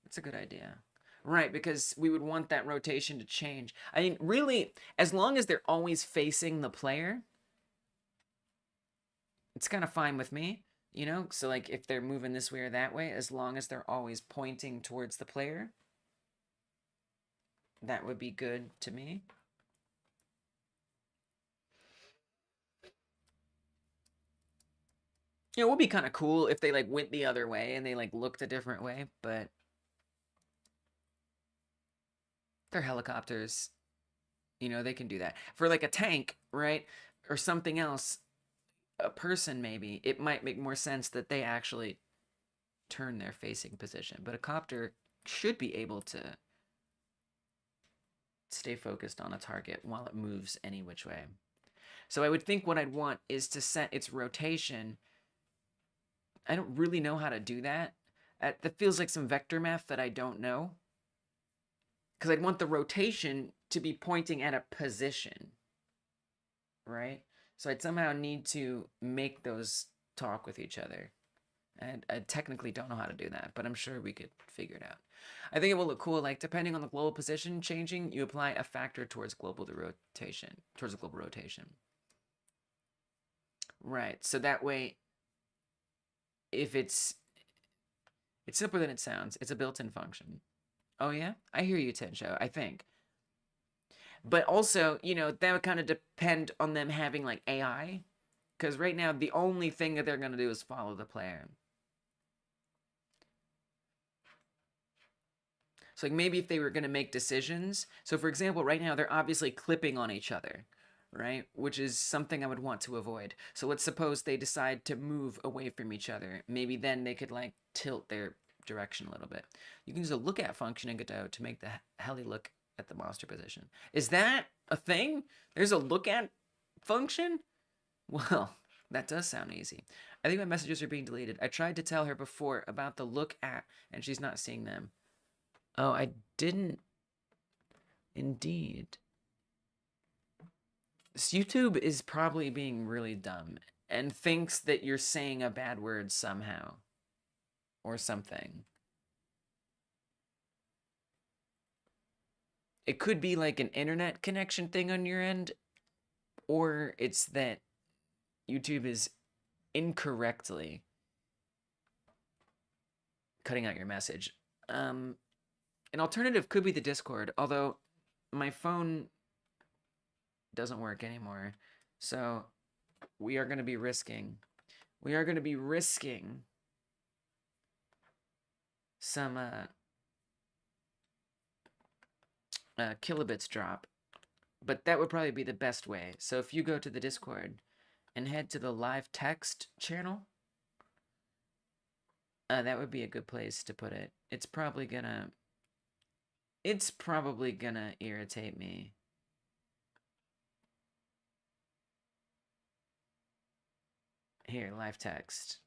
that's a good idea. Right, because we would want that rotation to change. I mean, really, as long as they're always facing the player, it's kind of fine with me, you know? So, like, if they're moving this way or that way, as long as they're always pointing towards the player, that would be good to me. You know, it would be kind of cool if they, like, went the other way and they, like, looked a different way, but they're helicopters. You know, they can do that. For, like, a tank, right, or something else, a person maybe, it might make more sense that they actually turn their facing position. But a copter should be able to stay focused on a target while it moves any which way. So I would think what I'd want is to set its rotation. I don't really know how to do that. That feels like some vector math that I don't know. Because I'd want the rotation to be pointing at a position, right? So I'd somehow need to make those talk with each other. And I technically don't know how to do that, but I'm sure we could figure it out. I think it will look cool. Like, depending on the global position changing, you apply a factor towards global rotation. Right. So that way, if it's simpler than it sounds. It's a built-in function. Oh yeah? I hear you, Tensho, I think. But also, you know, that would kind of depend on them having, like, AI. Because right now, the only thing that they're going to do is follow the player. So, like, maybe if they were going to make decisions. So, for example, right now, they're obviously clipping on each other, right? Which is something I would want to avoid. So let's suppose they decide to move away from each other. Maybe then they could like tilt their direction a little bit. You can use a look at function in Godot to make the heli look at the monster position. Is that a thing? There's a look at function? Well, that does sound easy. I think my messages are being deleted. I tried to tell her before about the look at, and she's not seeing them. Oh, I didn't. Indeed. This YouTube is probably being really dumb and thinks that you're saying a bad word somehow. Or something. It could be like an internet connection thing on your end, or it's that YouTube is incorrectly cutting out your message. An alternative could be the Discord, although my phone doesn't work anymore. So we are going to be risking some kilobits drop, but that would probably be the best way. So if you go to the Discord and head to the live text channel, that would be a good place to put it. It's probably gonna irritate me. Here, live text.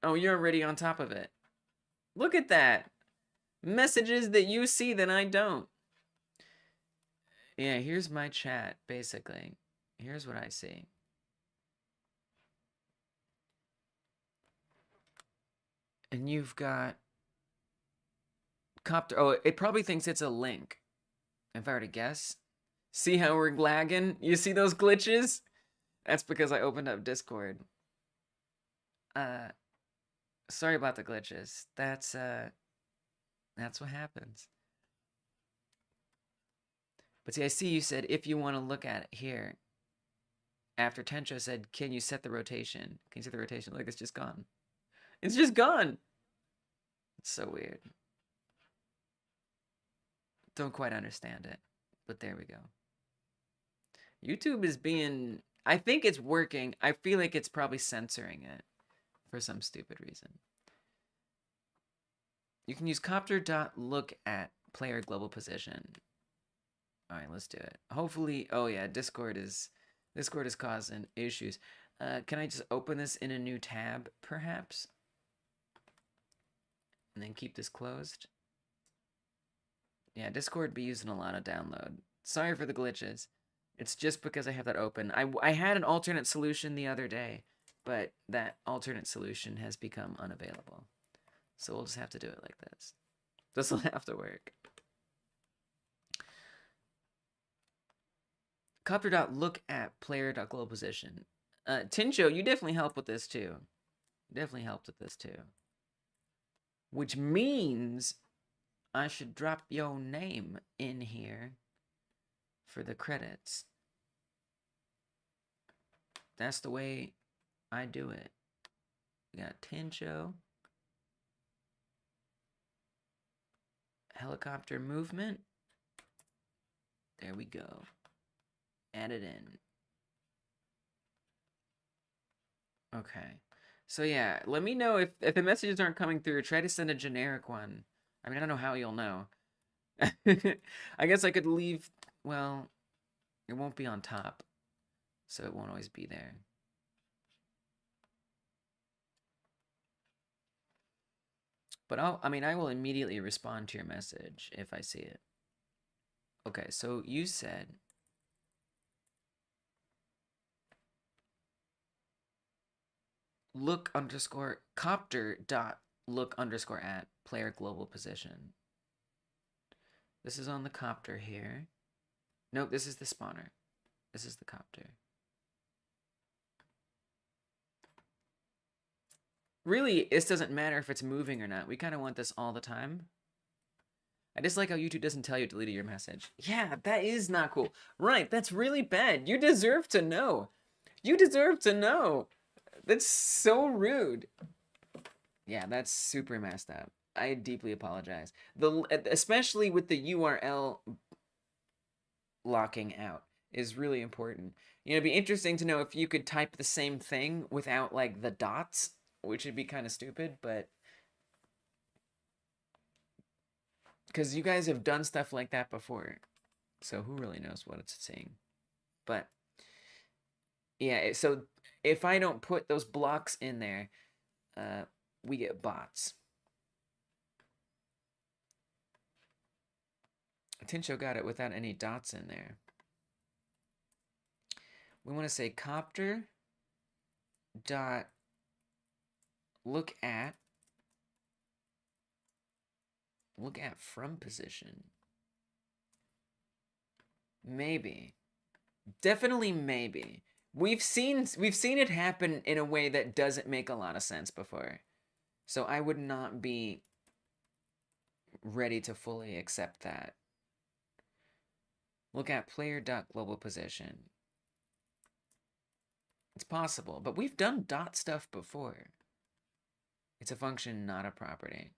Oh, you're already on top of it. Look at that. Messages that you see that I don't. Yeah, here's my chat, basically. Here's what I see. And you've got Copter. Oh, it probably thinks it's a link. If I were to guess. See how we're lagging? You see those glitches? That's because I opened up Discord. Sorry about the glitches. That's what happens. But see, I see you said if you want to look at it here. After Tencho said, can you set the rotation? Can you set the rotation? Look, it's just gone. It's just gone. It's so weird. Don't quite understand it. But there we go. YouTube is being... I think it's working. I feel like it's probably censoring it for some stupid reason. You can use copter.look at player global position. All right, let's do it. Hopefully... Oh, yeah, Discord is causing issues. Can I just open this in a new tab, perhaps? And then keep this closed? Yeah, Discord be using a lot of download. Sorry for the glitches. It's just because I have that open. I had an alternate solution the other day, but that alternate solution has become unavailable. So we'll just have to do it like this. This will have to work. Copter.look at player.global position. Tincho, you definitely helped with this too. Which means I should drop your name in here for the credits. That's the way I do it. We got Tincho. Helicopter movement. There we go. Add it in. Okay. So yeah, let me know if the messages aren't coming through. Try to send a generic one. I mean, I don't know how you'll know. I guess I could leave... Well, it won't be on top. So it won't always be there. But I will immediately respond to your message if I see it. Okay, so you said... copter.look_at player global position. This is on the copter here. Nope, this is the spawner. This is the copter. Really, this doesn't matter if it's moving or not. We kind of want this all the time. I just like how YouTube doesn't tell you to delete your message. Yeah, that is not cool. Right, that's really bad. You deserve to know. You deserve to know. That's so rude. Yeah, that's super messed up. I deeply apologize. Especially with the URL locking out. is really important. You know, it'd be interesting to know if you could type the same thing without like the dots, which would be kind of stupid, but because you guys have done stuff like that before, so who really knows what it's saying? But yeah, so if I don't put those blocks in there, we get bots. Tincho got it without any dots in there. We want to say copter dot look at from position. Maybe. Definitely maybe. We've seen it happen in a way that doesn't make a lot of sense before. So I would not be ready to fully accept that. Look at player.global position. It's possible, but we've done dot stuff before. It's a function, not a property.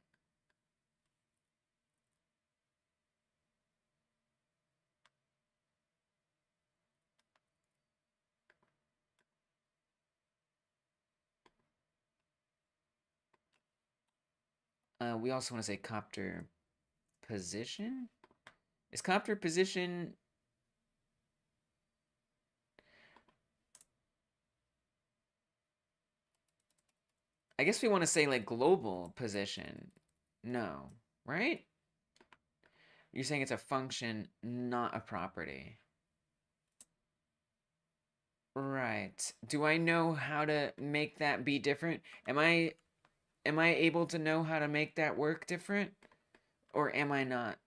We also want to say copter position. Is copter position... I guess we want to say like global position. No, right? You're saying it's a function, not a property. Right. Do I know how to make that be different? Am I able to know how to make that work different? Or am I not?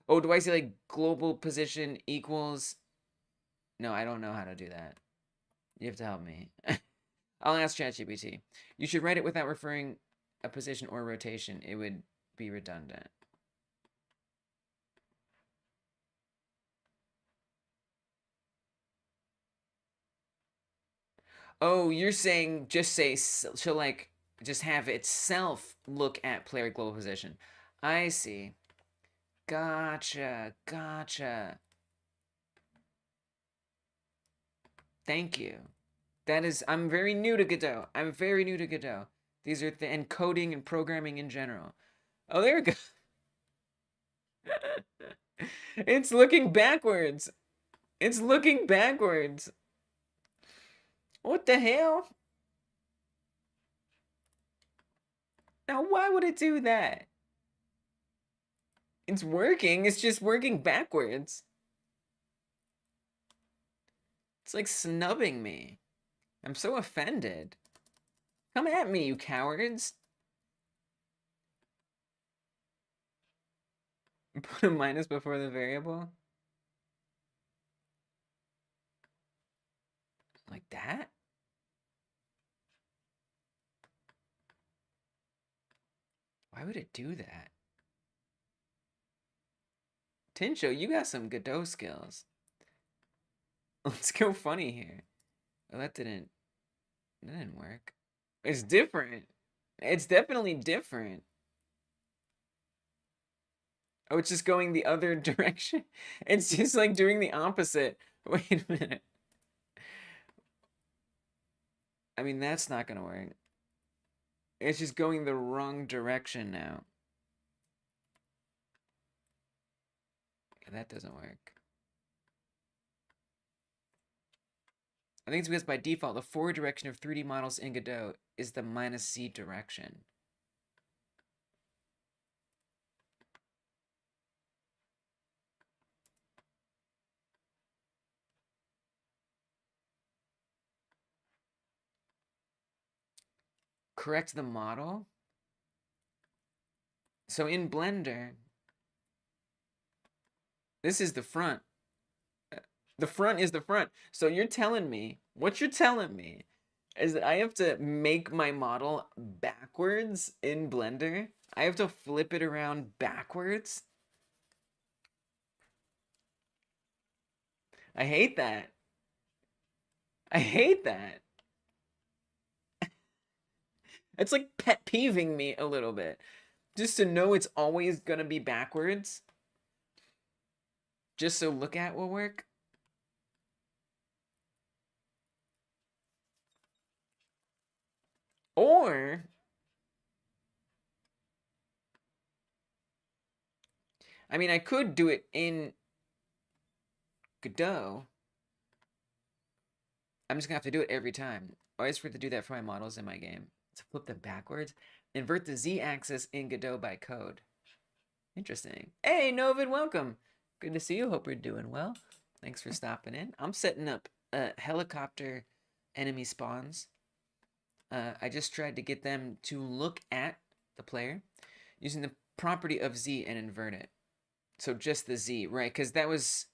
Oh, do I say like global position equals... No, I don't know how to do that. You have to help me. I'll ask ChatGPT. You should write it without referring a position or rotation. It would be redundant. Oh, you're saying just say, she'll like, just have itself look at player global position. I see. Gotcha, gotcha. Thank you. That is, I'm very new to Godot. I'm very new to Godot. These are and coding and programming in general. Oh, there we go. It's looking backwards. It's looking backwards. What the hell? Now, why would it do that? It's working. It's just working backwards. It's like snubbing me. I'm so offended. Come at me, you cowards. Put a minus before the variable. Like that? Why would it do that? Tincho, you got some Godot skills. Let's go funny here. Oh, that didn't work. It's different. It's definitely different. Oh, it's just going the other direction? It's just like doing the opposite. Wait a minute. I mean, that's not gonna work. It's just going the wrong direction now. That doesn't work. I think it's because by default, the forward direction of 3D models in Godot is the -z direction. Correct the model. So in Blender, this is the front. The front is the front. So you're telling me, what you're telling me is that I have to make my model backwards in Blender? I have to flip it around backwards? I hate that. I hate that. It's like pet peeving me a little bit. Just to know it's always gonna be backwards. Just so look at will work? Or I mean, I could do it in Godot. I'm just gonna have to do it every time. I always forget to do that for my models in my game. To flip them backwards. Invert the Z-axis in Godot by code. Interesting. Hey, Novid, welcome. Good to see you. Hope you're doing well. Thanks for stopping in. I'm setting up helicopter enemy spawns. I just tried to get them to look at the player using the property of Z and invert it. So just the Z, right? Because that was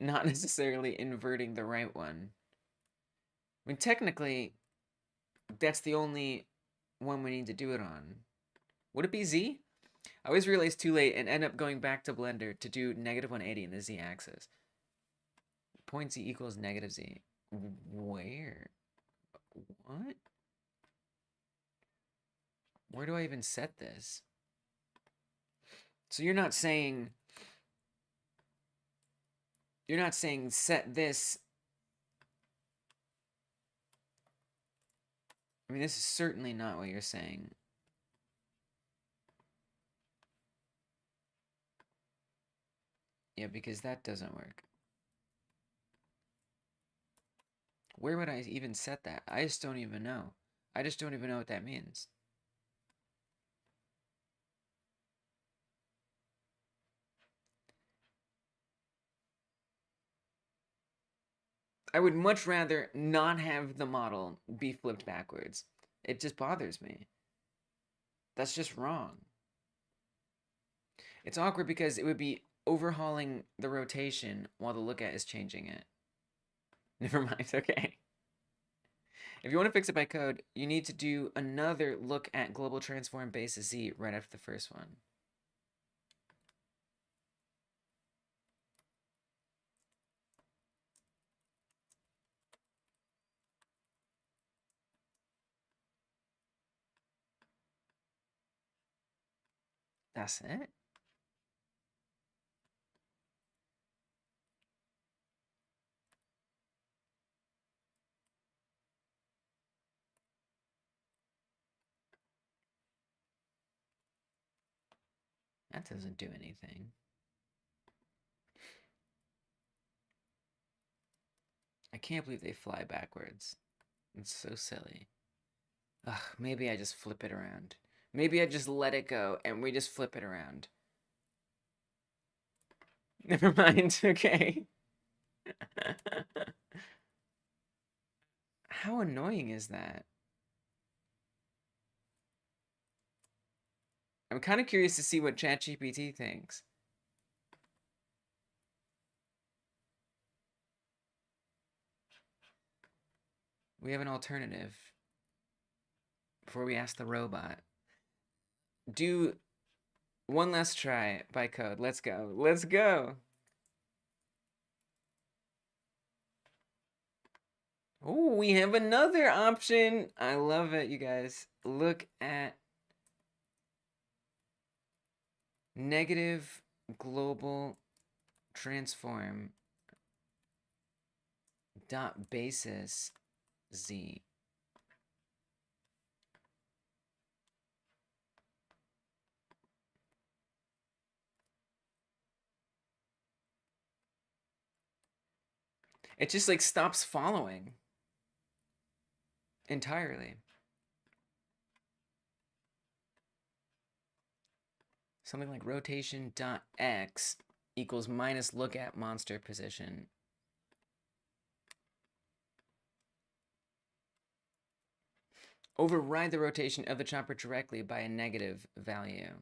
not necessarily inverting the right one. I mean, technically, that's the only one we need to do it on. Would it be Z? I always realize too late and end up going back to Blender to do negative 180 in the Z axis. Point Z equals negative Z. Where? What? Where do I even set this? So you're not saying set this. I mean, this is certainly not what you're saying. Yeah, because that doesn't work. Where would I even set that? I just don't even know. I just don't even know what that means. I would much rather not have the model be flipped backwards. It just bothers me. That's just wrong. It's awkward because it would be overhauling the rotation while the look at is changing it. Never mind, okay. If you want to fix it by code, you need to do another look at global transform basis Z right after the first one. That's it? That doesn't do anything. I can't believe they fly backwards. It's so silly. Ugh, maybe I just flip it around. Maybe I just let it go and we just flip it around. Never mind, okay. How annoying is that? I'm kind of curious to see what ChatGPT thinks. We have an alternative before we ask the robot. Do one last try by code. Let's go. Let's go. Oh, we have another option. I love it, you guys. Look at negative global transform dot basis Z. It just like stops following entirely. Something like rotation dot x equals minus look at monster position. Override the rotation of the chopper directly by a negative value.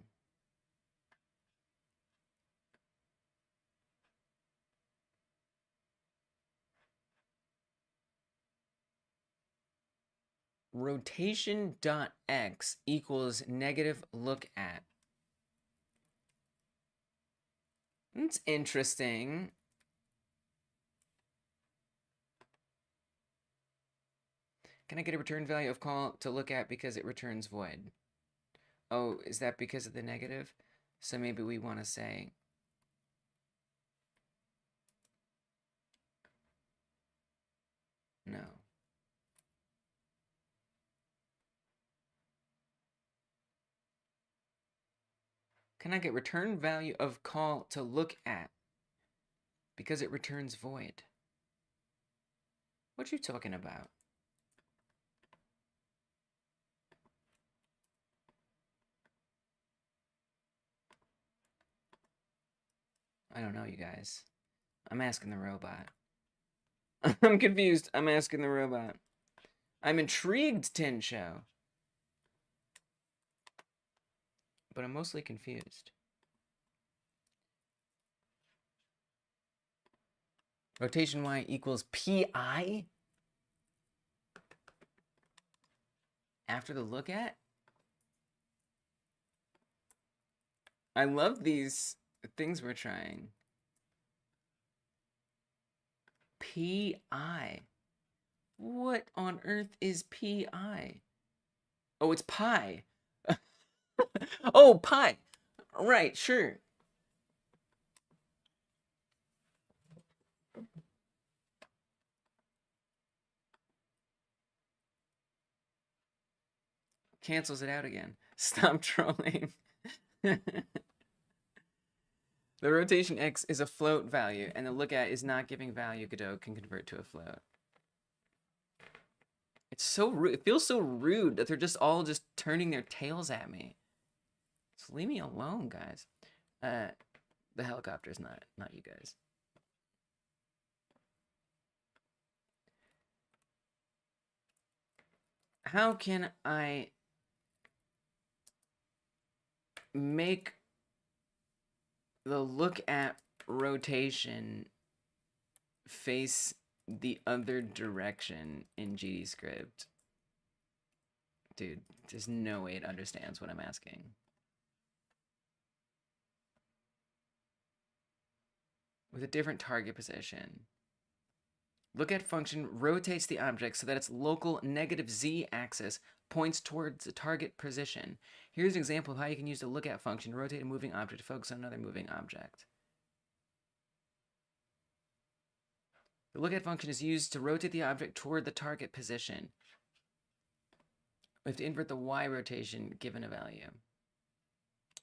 Rotation dot x equals negative look at. That's interesting. Can I get a return value of call to look at because it returns void? Oh, is that because of the negative? So maybe we want to say No. Can I get return value of call to look at? Because it returns void. What you talking about? I don't know, you guys. I'm asking the robot. I'm confused. I'm asking the robot. I'm intrigued, Tin Show. But I'm mostly confused. Rotation Y equals PI? After the look at? I love these things we're trying. PI. What on earth is PI? Oh, it's pi. Oh, pi. Right, sure. Cancels it out again. Stop trolling. The rotation X is a float value, and the look at is not giving value Godot can convert to a float. It's so rude. It feels so rude that they're just all just turning their tails at me. Just leave me alone, guys. The helicopter's not you guys. How can I make the look at rotation face the other direction in GDScript? Dude, there's no way it understands what I'm asking. With a different target position. Look at function rotates the object so that its local negative z axis points towards the target position. Here's an example of how you can use the look at function to rotate a moving object to focus on another moving object. The look at function is used to rotate the object toward the target position. We have to invert the y rotation given a value.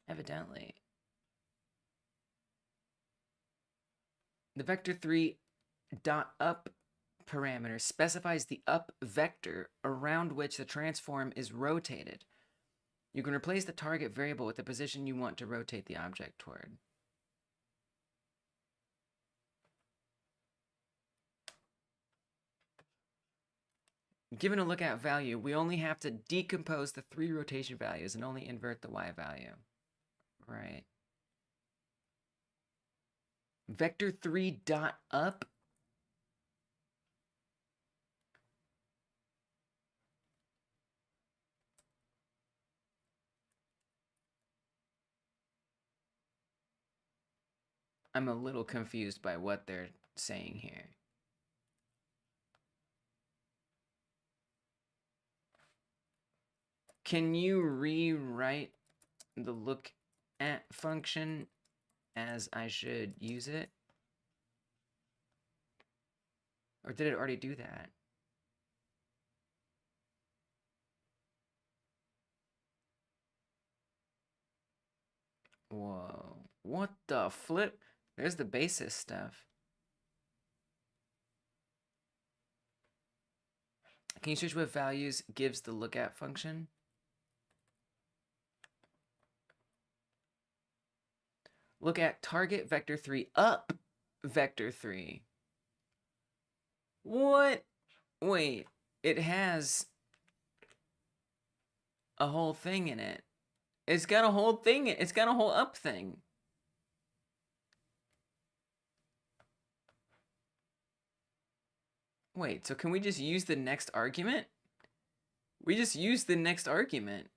Evidently. The vector3 dot up parameter specifies the up vector around which the transform is rotated. You can replace the target variable with the position you want to rotate the object toward. Given a lookout value, we only have to decompose the 3 rotation values and only invert the y value. Right. Vector3 dot up. I'm a little confused by what they're saying here. Can you rewrite the look at function as I should use it? Or did it already do that? Whoa. What the flip? There's the basis stuff. Can you search what values gives the lookat function? Look at target vector 3 up vector 3. What? Wait, it has a whole thing in it. It's got a whole thing. It's got a whole up thing. Wait, so can we just use the next argument? We just use the next argument.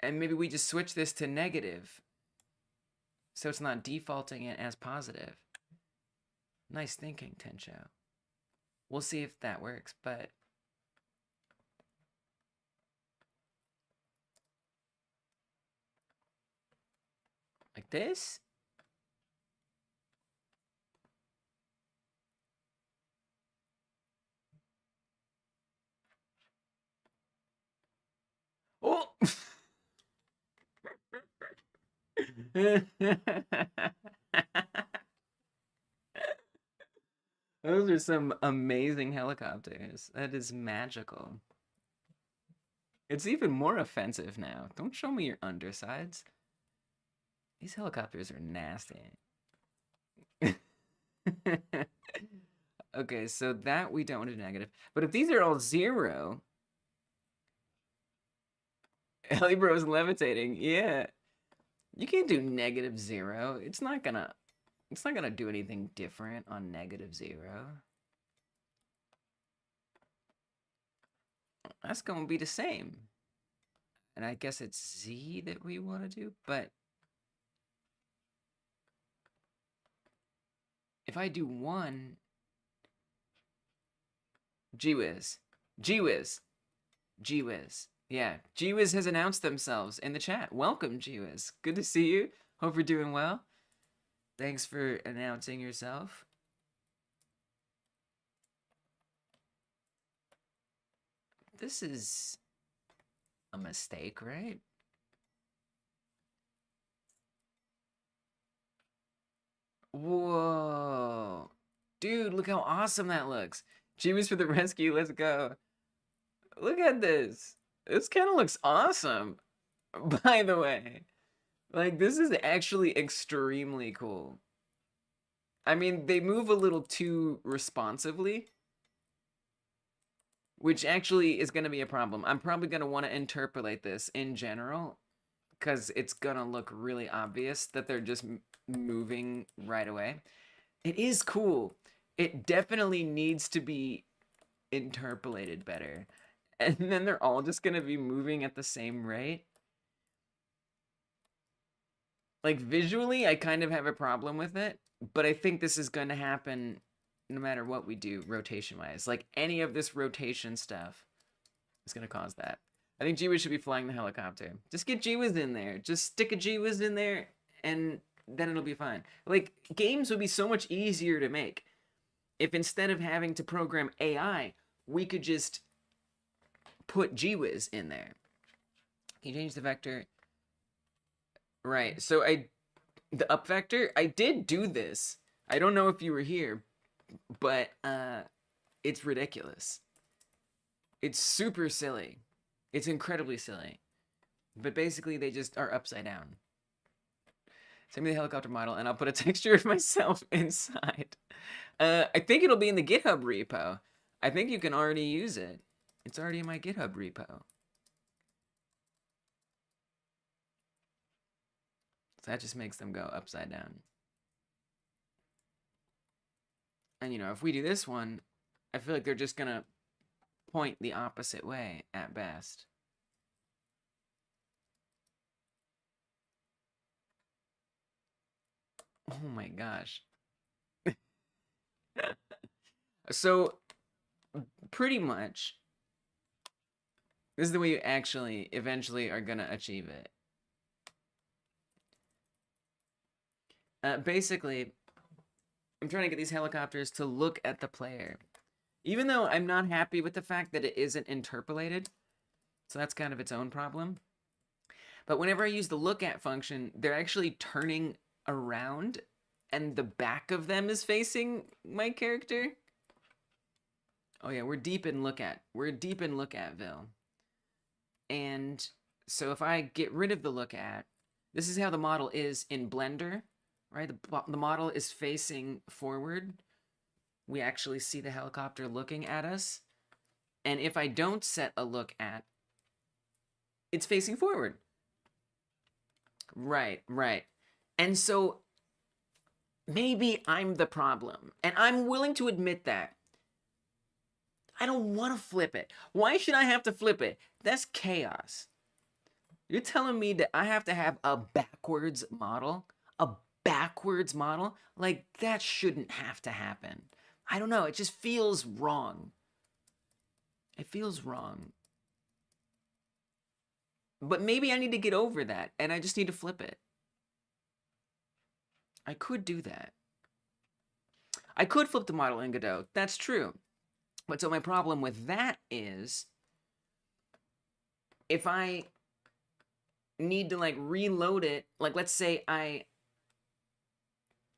And maybe we just switch this to negative. So it's not defaulting it as positive. Nice thinking, Tencho. We'll see if that works, but... like this? Oh! Those are some amazing helicopters. That is magical. It's even more offensive now. Don't show me your undersides. These helicopters are nasty. Okay, so that we don't want to do negative. But if these are all 0, Helibro's levitating. Yeah. You can't do -0. It's not gonna do anything different on -0. That's gonna be the same. And I guess it's Z that we want to do, but if I do 1, Gee-whiz. Gee-whiz. Gee-whiz. Yeah, Gee-whiz has announced themselves in the chat. Welcome, Gee-whiz. Good to see you. Hope you're doing well. Thanks for announcing yourself. This is a mistake, right? Whoa. Dude, look how awesome that looks. Gee-whiz for the rescue. Let's go. Look at this. This kind of looks awesome, by the way. Like, this is actually extremely cool. I mean, they move a little too responsively, which actually is going to be a problem. I'm probably going to want to interpolate this in general, because it's going to look really obvious that they're just moving right away. It is cool. It definitely needs to be interpolated better. And then they're all just going to be moving at the same rate. Like, visually, I kind of have a problem with it, but I think this is going to happen no matter what we do rotation-wise. Like, any of this rotation stuff is going to cause that. I think Gee-whiz should be flying the helicopter. Just get Gee-whiz in there. Just stick a Gee-whiz in there, and then it'll be fine. Like, games would be so much easier to make if instead of having to program AI, we could just put Gee-whiz in there. Can you change the vector? Right, so the up vector, I did do this. I don't know if you were here, but it's ridiculous. It's super silly. It's incredibly silly. But basically, they just are upside down. Send me the helicopter model, and I'll put a texture of myself inside. I think it'll be in the GitHub repo. I think you can already use it. It's already in my GitHub repo. So that just makes them go upside down. And, you know, if we do this one, I feel like they're just going to point the opposite way at best. Oh my gosh. So, pretty much, this is the way you actually, eventually are going to achieve it. Basically, I'm trying to get these helicopters to look at the player. Even though I'm not happy with the fact that it isn't interpolated, so that's kind of its own problem. But whenever I use the look at function, they're actually turning around, and the back of them is facing my character. Oh yeah, we're deep in look at. We're deep in look at-ville. And so if I get rid of the look at, this is how the model is in Blender, right? The model is facing forward. We actually see the helicopter looking at us. And if I don't set a look at, it's facing forward. Right, right. And so maybe I'm the problem. And I'm willing to admit that. I don't want to flip it. Why should I have to flip it? That's chaos. You're telling me that I have to have a backwards model? A backwards model? Like, that shouldn't have to happen. I don't know. It just feels wrong. It feels wrong. But maybe I need to get over that, and I just need to flip it. I could do that. I could flip the model in Godot. That's true. But so my problem with that is, if I need to like reload it, like let's say I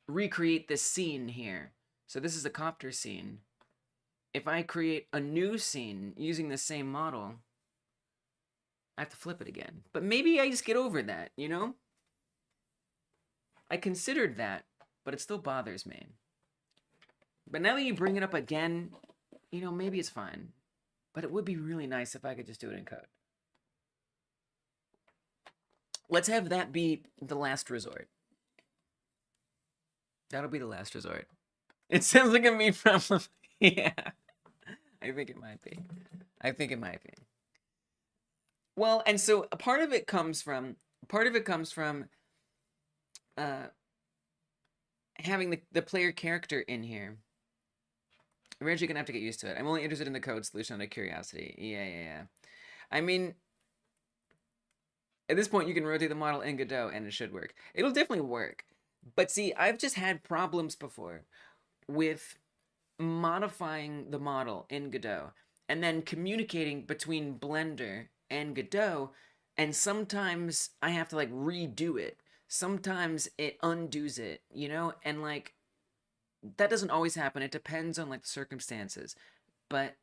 recreate this scene here. So this is a copter scene. If I create a new scene using the same model, I have to flip it again. But maybe I just get over that, you know? I considered that, but it still bothers me. But now that you bring it up again, you know, maybe it's fine. But it would be really nice if I could just do it in code. Let's have that be the last resort. That'll be the last resort. It sounds like a me problem. Yeah. I think it might be. I think it might be. Well, and so a part of it comes from having the player character in here. We're actually gonna have to get used to it. I'm only interested in the code solution out of curiosity. Yeah. I mean, at this point, you can rotate the model in Godot and it should work. It'll definitely work. But see, I've just had problems before with modifying the model in Godot and then communicating between Blender and Godot, and sometimes I have to like redo it. Sometimes it undoes it, you know? And like, that doesn't always happen. It depends on like the circumstances. But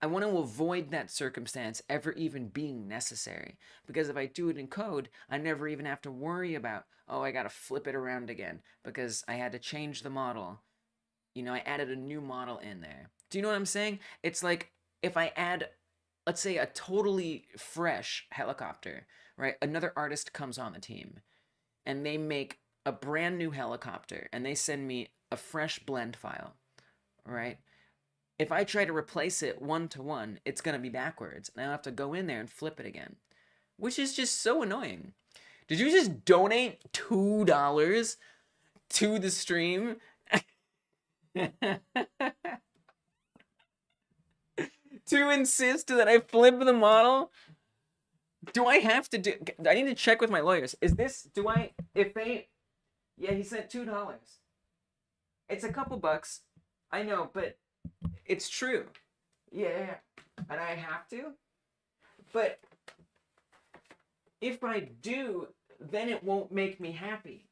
I want to avoid that circumstance ever even being necessary. Because if I do it in code, I never even have to worry about, oh, I got to flip it around again because I had to change the model. You know, I added a new model in there. Do you know what I'm saying? It's like if I add, let's say, a totally fresh helicopter, right? Another artist comes on the team and they make a brand new helicopter and they send me a fresh blend file, right? If I try to replace it one-to-one, it's going to be backwards. And I'll have to go in there and flip it again, which is just so annoying. Did you just donate $2 to the stream? To insist that I flip the model? Do I have to do... I need to check with my lawyers. Is this... Do I... If they... Yeah, he sent $2. It's a couple bucks. I know, but... It's true. Yeah. And I have to? But... If I do, then it won't make me happy.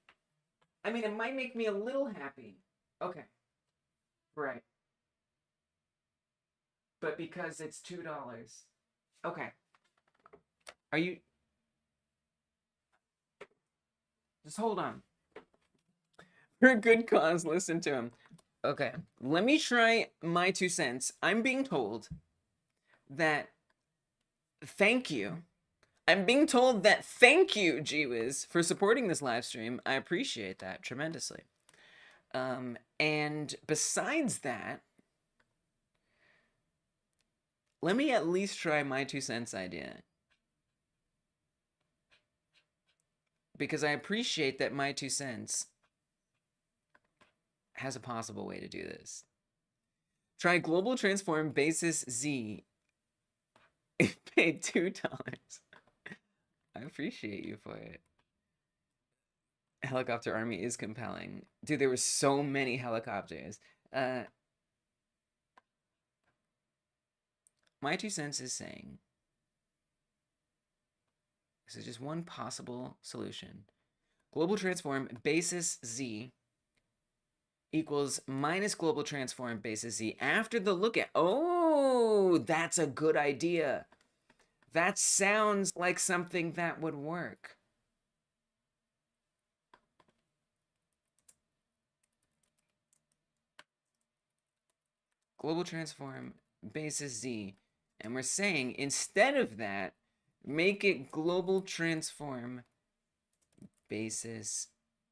I mean, it might make me a little happy. Okay. Right. But because it's $2. Okay. Are you... Just hold on. For a good cause, listen to him. Okay. Let me try my 2 cents. I'm being told that... Thank you. I'm being told that thank you, GWiz, for supporting this live stream. I appreciate that tremendously. And besides that... Let me at least try my 2 cents idea. Because I appreciate that my 2 cents has a possible way to do this. Try global transform basis Z. Paid $2. I appreciate you for it. Helicopter army is compelling. Dude, there were so many helicopters. My 2 cents is saying this is just one possible solution. Global transform basis Z equals minus global transform basis Z after the lookout. Oh, that's a good idea. That sounds like something that would work. Global transform basis Z. And we're saying, instead of that, make it global transform basis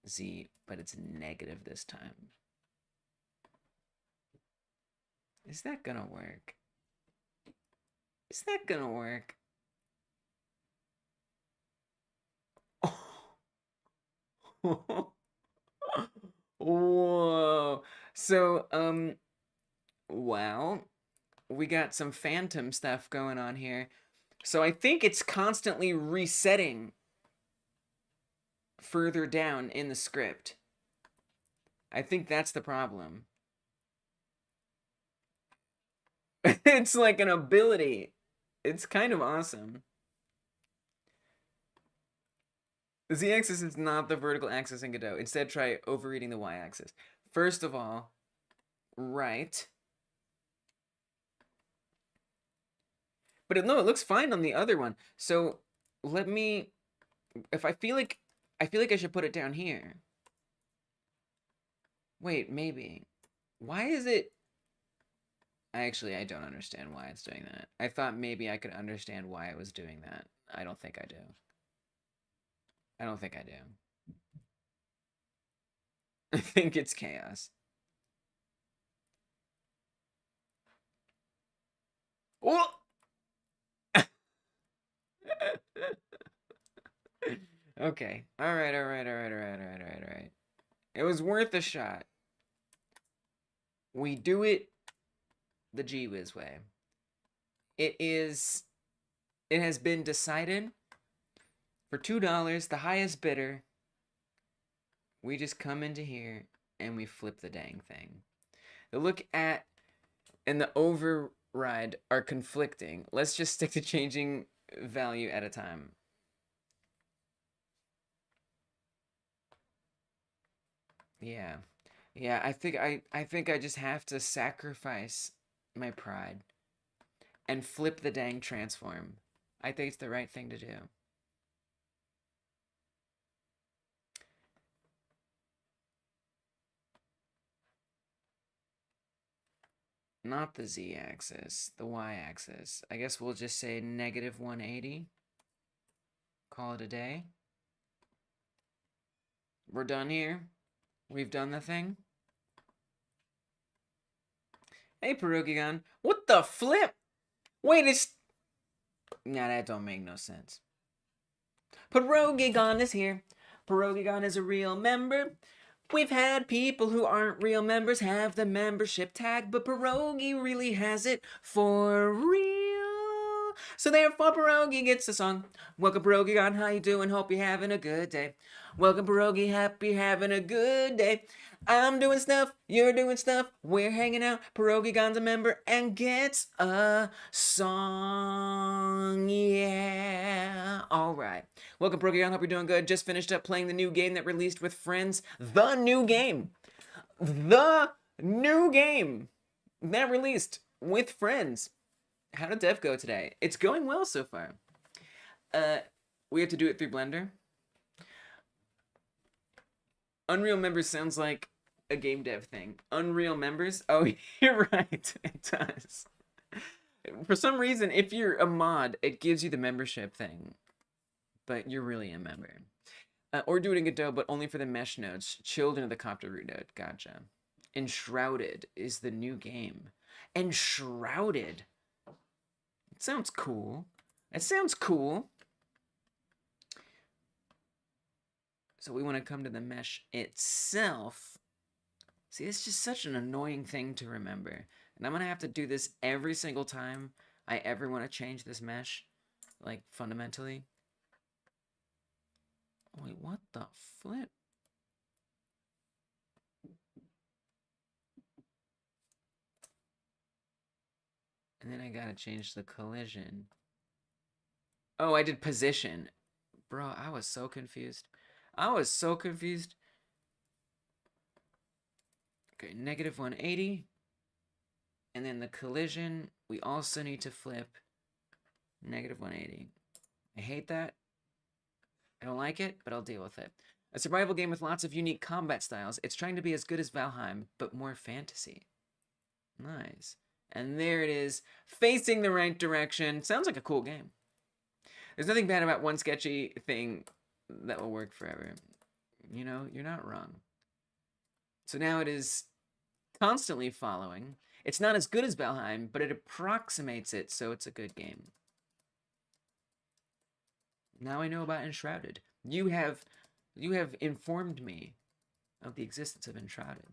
Z, but it's negative this time. Is that gonna work? Is that gonna work? Oh. Whoa. So, wow. We got some phantom stuff going on here. So I think it's constantly resetting further down in the script. I think that's the problem. It's like an ability. It's kind of awesome. The z-axis is not the vertical axis in Godot. Instead, try overreading the y-axis. First of all, right. But no, it looks fine on the other one. So let me, if I feel like I should put it down here. Wait, maybe. Why is it? I don't understand why it's doing that. I thought maybe I could understand why it was doing that. I don't think I do. I don't think I do. I think it's chaos. Oh! Okay. All right. It was worth a shot. We do it the G-Wiz way. It has been decided for $2, the highest bidder. We just come into here and we flip the dang thing. The look at and the override are conflicting. Let's just stick to changing value at a time. Yeah. Yeah, I think I just have to sacrifice my pride and flip the dang transform. I think it's the right thing to do. Not the z-axis, the y-axis. I guess we'll just say negative 180. Call it a day. We're done here. We've done the thing. Hey, Pierogigon. What the flip? Wait, it's... Nah, that don't make no sense. Pierogigon is here. Pierogigon is a real member. We've had people who aren't real members have the membership tag, but Pierogi really has it for real. So therefore, Pierogi gets the song. Welcome, Pierogigon. How you doing? Hope you're having a good day. Welcome, Pierogi. Happy having a good day. I'm doing stuff, you're doing stuff, we're hanging out. Pierogigon's a member and gets a song. Yeah. All right. Welcome, Pierogigon. Hope you're doing good. Just finished up playing the new game that released with friends. The new game that released with friends. How did dev go today? It's going well so far. We have to do it through Blender. Unreal members sounds like a game dev thing. Unreal members? Oh, you're right. It does. For some reason, if you're a mod, it gives you the membership thing. But you're really a member. Or do it in Godot, but only for the mesh nodes. Children of the copter root node. Gotcha. Enshrouded is the new game. Enshrouded. It sounds cool. It sounds cool. So we want to come to the mesh itself. See, it's just such an annoying thing to remember. And I'm going to have to do this every single time I ever want to change this mesh. Like, fundamentally. Wait, what the flip? And then I gotta change the collision. Oh, I did position. Bro, I was so confused. Okay, negative 180. And then the collision, we also need to flip negative 180. I hate that. I don't like it, but I'll deal with it. A survival game with lots of unique combat styles. It's trying to be as good as Valheim, but more fantasy. Nice. And there it is, facing the right direction. Sounds like a cool game. There's nothing bad about one sketchy thing that will work forever. You know, you're not wrong. So now it is constantly following. It's not as good as Valheim, but it approximates it, so it's a good game. Now I know about Enshrouded. You have informed me of the existence of Enshrouded.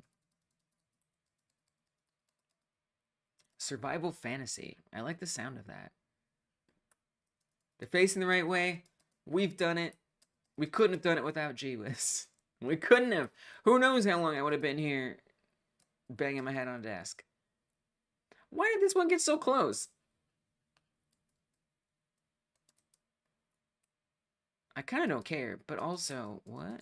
Survival fantasy. I like the sound of that. They're facing the right way. We've done it. We couldn't have done it without G-Wiz. We couldn't have. Who knows how long I would have been here banging my head on a desk. Why did this one get so close? I kind of don't care, but also, what?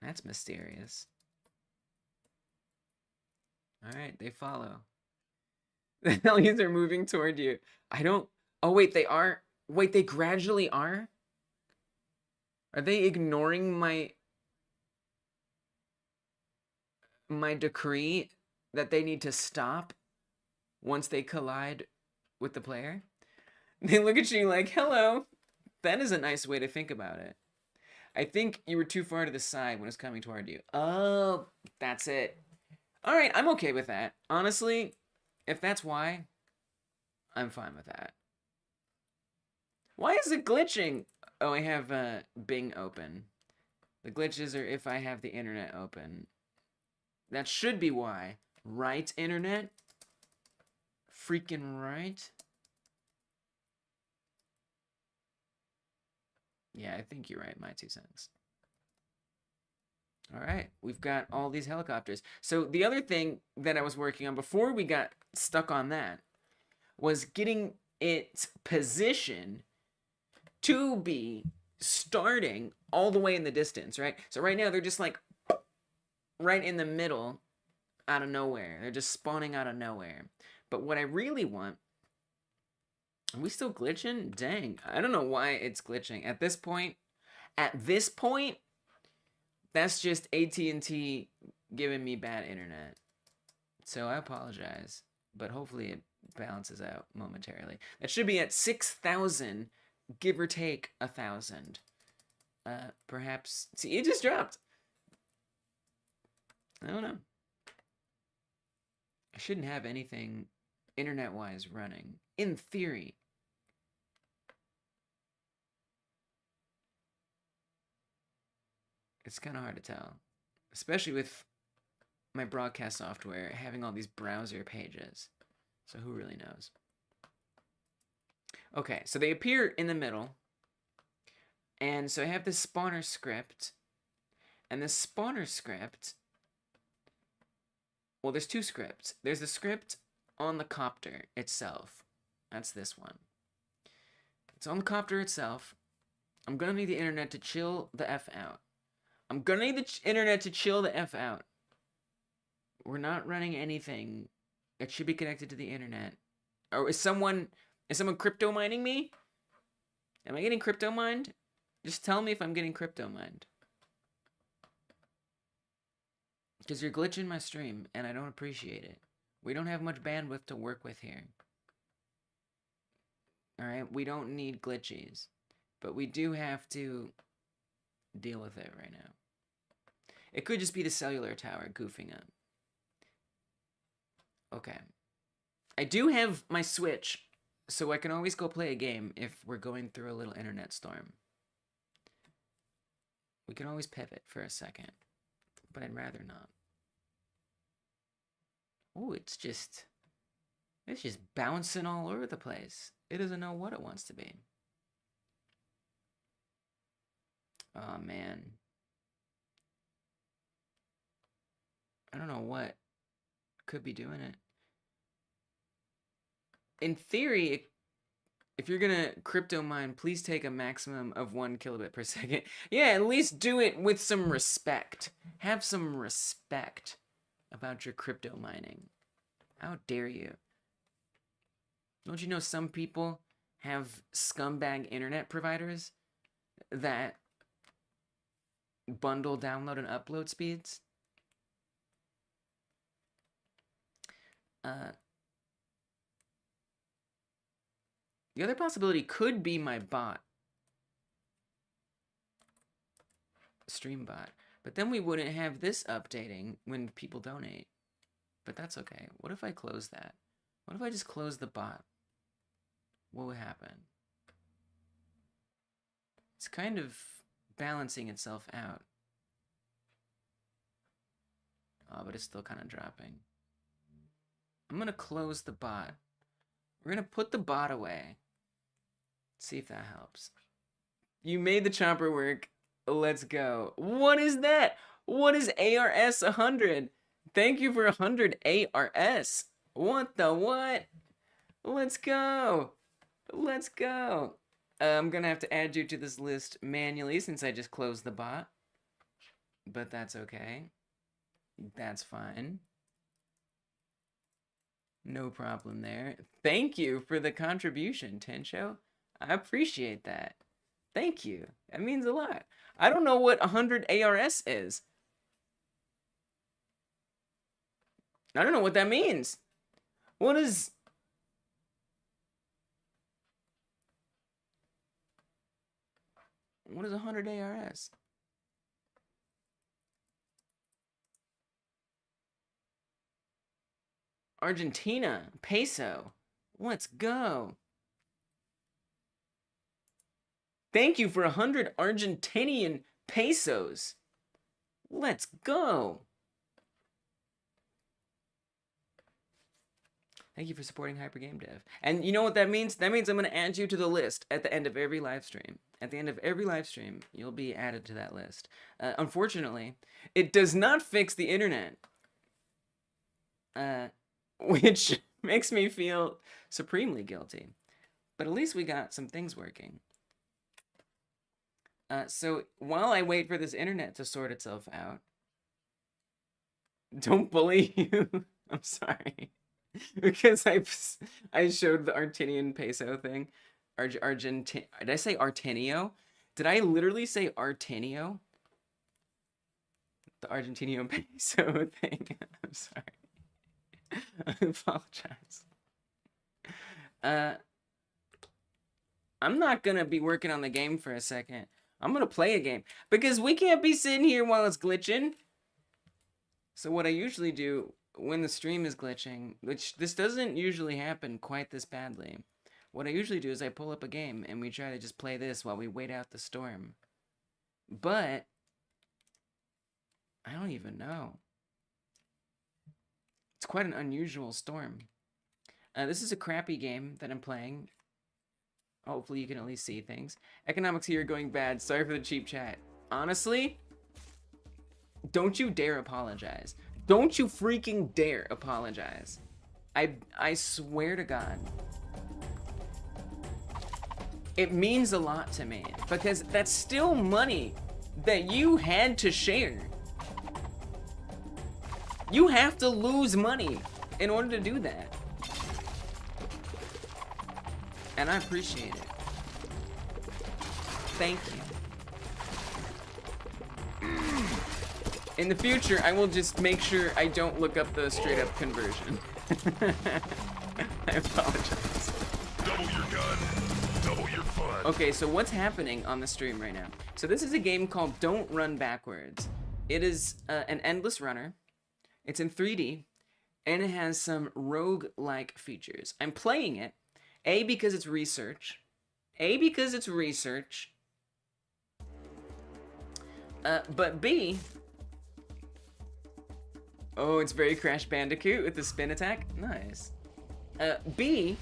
That's mysterious. Alright, they follow. The aliens are moving toward you. I don't... Oh, wait, they are? Wait, they gradually are? Are they ignoring my decree that they need to stop once they collide with the player? They look at you like, hello. That is a nice way to think about it. I think you were too far to the side when it's coming toward you. Oh, that's it. All right, I'm okay with that. Honestly, if that's why, I'm fine with that. Why is it glitching? Oh, I have Bing open. The glitches are if I have the internet open. That should be why. Right, internet? Freaking right. Yeah, I think you're right, my 2 cents. All right, we've got all these helicopters. So the other thing that I was working on before we got stuck on that was getting its position to be starting all the way in the distance, right? So right now they're just like right in the middle out of nowhere. They're just spawning out of nowhere. But what I really want... Are we still glitching? Dang, I don't know why it's glitching. At this point, that's just AT&T giving me bad internet. So I apologize, but hopefully it balances out momentarily. That should be at 6,000, give or take 1,000. Perhaps... See, it just dropped. I don't know. I shouldn't have anything internet-wise running. In theory. It's kind of hard to tell. Especially with my broadcast software having all these browser pages. So who really knows? Okay, so they appear in the middle. And so I have this spawner script. And this spawner script... Well, there's 2 scripts. There's the script on the copter itself. That's this one. It's on the copter itself. I'm gonna need the internet to chill the F out. I'm gonna need the internet to chill the F out. We're not running anything that should be connected to the internet. Or is someone crypto mining me? Am I getting crypto mined? Just tell me if I'm getting crypto mined. Because you're glitching my stream, and I don't appreciate it. We don't have much bandwidth to work with here. Alright, we don't need glitchies. But we do have to deal with it right now. It could just be the cellular tower goofing up. Okay. I do have my Switch, so I can always go play a game if we're going through a little internet storm. We can always pivot for a second. But I'd rather not. Oh, it's just bouncing all over the place. It doesn't know what it wants to be. Oh, man. I don't know what could be doing it. In theory, if you're gonna crypto mine, please take a maximum of 1 kilobit per second. Yeah, at least do it with some respect. Have some respect about your crypto mining. How dare you? Don't you know some people have scumbag internet providers that bundle download and upload speeds? The other possibility could be my bot. Stream bot. But then we wouldn't have this updating when people donate. But that's okay. What if I close that? What if I just close the bot? What would happen? It's kind of balancing itself out. Oh, but it's still kind of dropping. I'm going to close the bot. We're going to put the bot away. See if that helps. You made the chopper work. Let's go. What is that? What is ARS 100? Thank you for 100 ARS. What the what? Let's go. Let's go. I'm gonna have to add you to this list manually since I just closed the bot. But that's okay. That's fine. No problem there. Thank you for the contribution, Tencho. I appreciate that. Thank you. That means a lot. I don't know what 100 ARS is. I don't know what that means. What is... What is 100 ARS? Argentina. Peso. Let's go. Thank you for 100 Argentinian pesos. Let's go. Thank you for supporting Hyper Game Dev. And you know what that means? That means I'm going to add you to the list at the end of every live stream. At the end of every live stream, you'll be added to that list. Unfortunately, it does not fix the internet. Which makes me feel supremely guilty. But at least we got some things working. So while I wait for this internet to sort itself out... Don't bully you. I'm sorry. Because I showed the Argentinian peso thing. Did I say Artenio? Did I literally say Artenio? The Argentinian peso thing. I'm sorry. I apologize. I'm not gonna be working on the game for a second. I'm gonna play a game. Because we can't be sitting here while it's glitching. So what I usually do when the stream is glitching, which this doesn't usually happen quite this badly, what I usually do is I pull up a game and we try to just play this while we wait out the storm. But I don't even know. It's quite an unusual storm. This is a crappy game that I'm playing. Hopefully you can at least see things. Economics here are going bad. Sorry for the cheap chat. Honestly, don't you dare apologize. Don't you freaking dare apologize. I swear to God. It means a lot to me because that's still money that you had to share. You have to lose money in order to do that. And I appreciate it. Thank you. In the future, I will just make sure I don't look up the straight up conversion. I apologize. Double your gun, double your fun. Okay, so what's happening on the stream right now? So this is a game called Don't Run Backwards. It is an endless runner. It's in 3D, and it has some rogue-like features. I'm playing it, A, because it's research. But B... Oh, it's very Crash Bandicoot with the spin attack. Nice. B...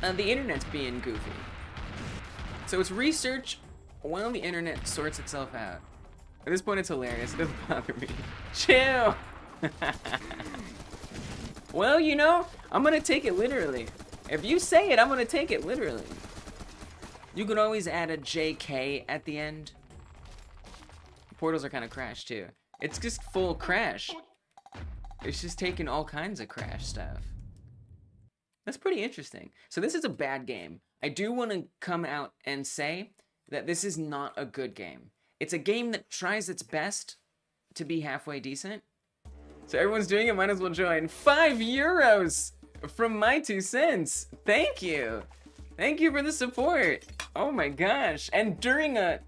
the internet's being goofy. So it's research while the internet sorts itself out. At this point, it's hilarious. It doesn't bother me. Chill! Well, you know, I'm gonna take it literally. If you say it, I'm gonna take it literally. You could always add a JK at the end. Portals are kind of Crash, too. It's just full Crash. It's just taking all kinds of Crash stuff. That's pretty interesting. So this is a bad game. I do want to come out and say that this is not a good game. It's a game that tries its best to be halfway decent. So everyone's doing it, might as well join. €5 from my 2 cents. Thank you. Thank you for the support. Oh my gosh. And during a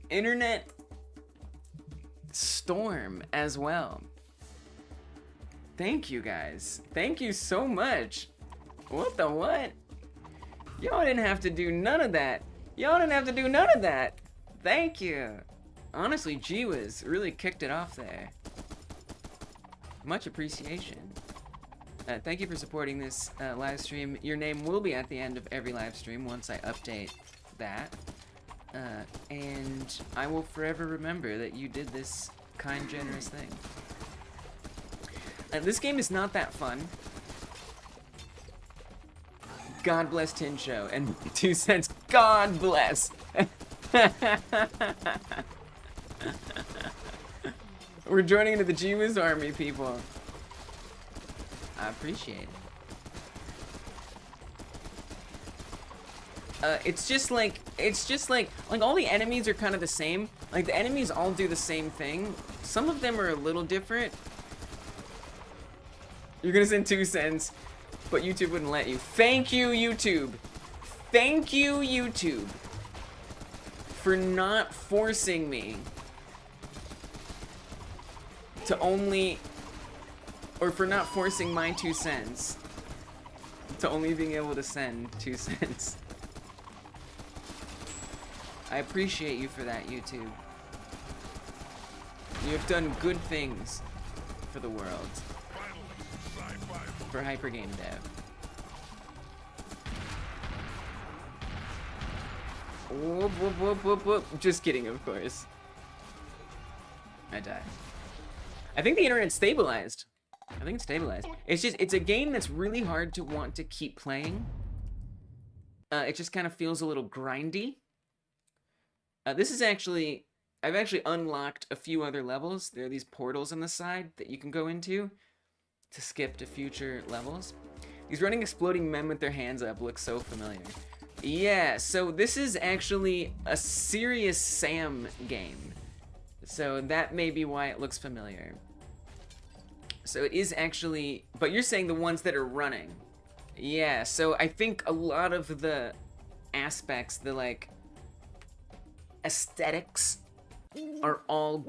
internet storm as well. Thank you guys. Thank you so much. What the what? Y'all didn't have to do none of that. Y'all didn't have to do none of that. Thank you. Honestly, G-Wiz really kicked it off there. Much appreciation. Thank you for supporting this live stream. Your name will be at the end of every live stream once I update that. And I will forever remember that you did this kind, generous thing. This game is not that fun. God bless Tin Show and 2 cents. God bless. We're joining into the G-Wiz army, people. I appreciate it. It's just like all the enemies are kind of the same. Like, the enemies all do the same thing. Some of them are a little different. You're gonna send 2 cents, but YouTube wouldn't let you. Thank you, YouTube. Thank you, YouTube, for not forcing me to only, or for not forcing my 2 cents to only being able to send 2 cents. I appreciate you for that, YouTube. You have done good things for the world. For Hyper Game Dev. Whoop, whoop, whoop, whoop, whoop. Just kidding, of course. I died. I think the internet stabilized. I think it's stabilized. It's just, it's a game that's really hard to want to keep playing. It just kind of feels a little grindy. This is actually, I've actually unlocked a few other levels. There are these portals on the side that you can go into to skip to future levels. These running exploding men with their hands up look so familiar. Yeah, so this is actually a serious Sam game. So that may be why it looks familiar. So it is actually, but you're saying the ones that are running. Yeah, so I think a lot of the aspects, the like aesthetics, are all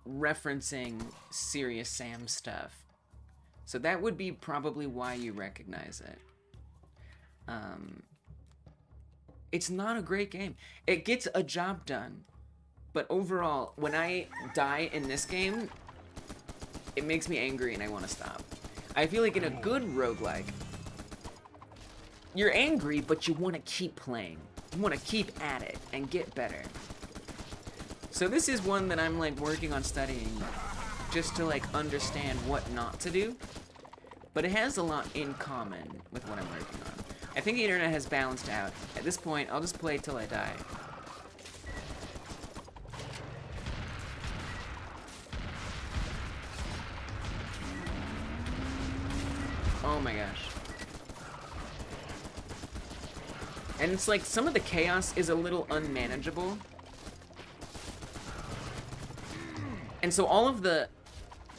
referencing Serious Sam stuff. So that would be probably why you recognize it. It's not a great game. It gets a job done, but overall, when I die in this game, it makes me angry and I want to stop. I feel like in a good roguelike, you're angry, but you want to keep playing. You want to keep at it and get better. So this is one that I'm like working on studying just to like understand what not to do. But it has a lot in common with what I'm working on. I think the internet has balanced out. At this point, I'll just play till I die. Oh my gosh. And it's like some of the chaos is a little unmanageable. And so all of the,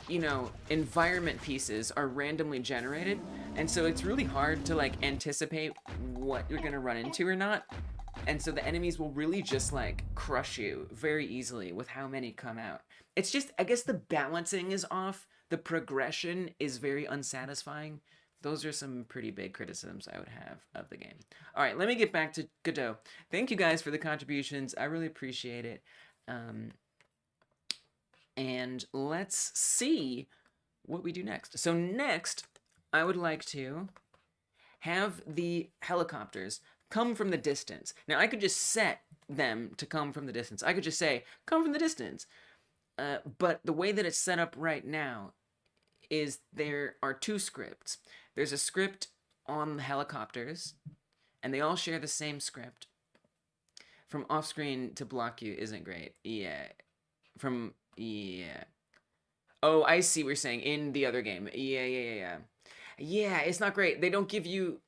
you know, environment pieces are randomly generated. And so it's really hard to like anticipate what you're gonna run into or not. And so the enemies will really just like crush you very easily with how many come out. It's just, I guess the balancing is off. The progression is very unsatisfying. Those are some pretty big criticisms I would have of the game. All right, let me get back to Godot. Thank you guys for the contributions. I really appreciate it. And let's see what we do next. So next, I would like to have the helicopters come from the distance. Now, I could just set them to come from the distance. I could just say, come from the distance. But the way that it's set up right now is there are 2 scripts. There's a script on the helicopters, and they all share the same script. From off-screen to block you isn't great. Yeah. Yeah. Oh, I see what you're saying. In the other game. Yeah. Yeah, it's not great. They don't give you...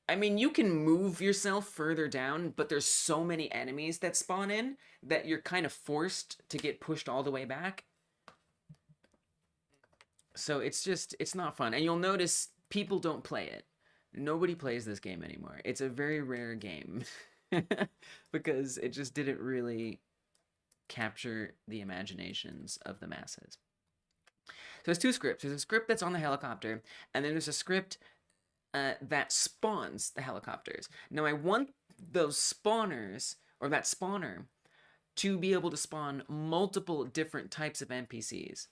I mean, you can move yourself further down, but there's so many enemies that spawn in that you're kind of forced to get pushed all the way back. So it's just, it's not fun. And you'll notice people don't play it. Nobody plays this game anymore. It's a very rare game because it just didn't really capture the imaginations of the masses. So there's 2 scripts. There's a script that's on the helicopter, and then there's a script that spawns the helicopters. Now I want those spawners, or that spawner, to be able to spawn multiple different types of NPCs.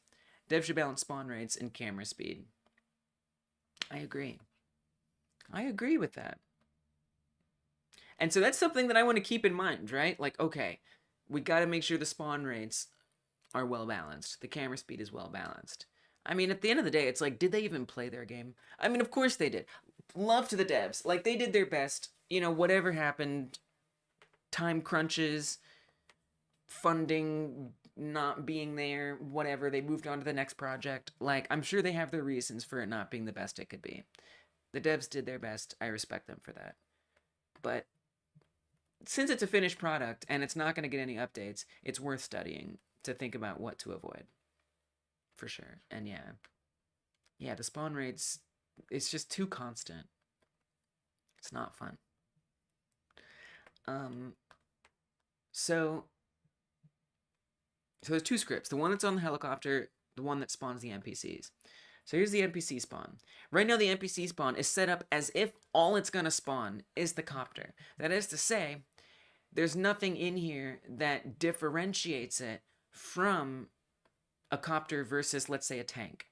Dev should balance spawn rates and camera speed. I agree. I agree with that. And so that's something that I want to keep in mind, right? Like, okay, we got to make sure the spawn rates are well balanced. The camera speed is well balanced. I mean, at the end of the day, it's like, did they even play their game? I mean, of course they did. Love to the devs. Like, they did their best. You know, whatever happened, time crunches, funding not being there, whatever, they moved on to the next project. Like, I'm sure they have their reasons for it not being the best it could be. The devs did their best. I respect them for that. But since it's a finished product and it's not going to get any updates, it's worth studying to think about what to avoid. For sure. And yeah, the spawn rates, it's just too constant. It's not fun. So there's two scripts. The one that's on the helicopter, the one that spawns the NPCs. So here's the NPC spawn. Right now the NPC spawn is set up as if all it's going to spawn is the copter. That is to say, there's nothing in here that differentiates it from a copter versus, let's say, a tank.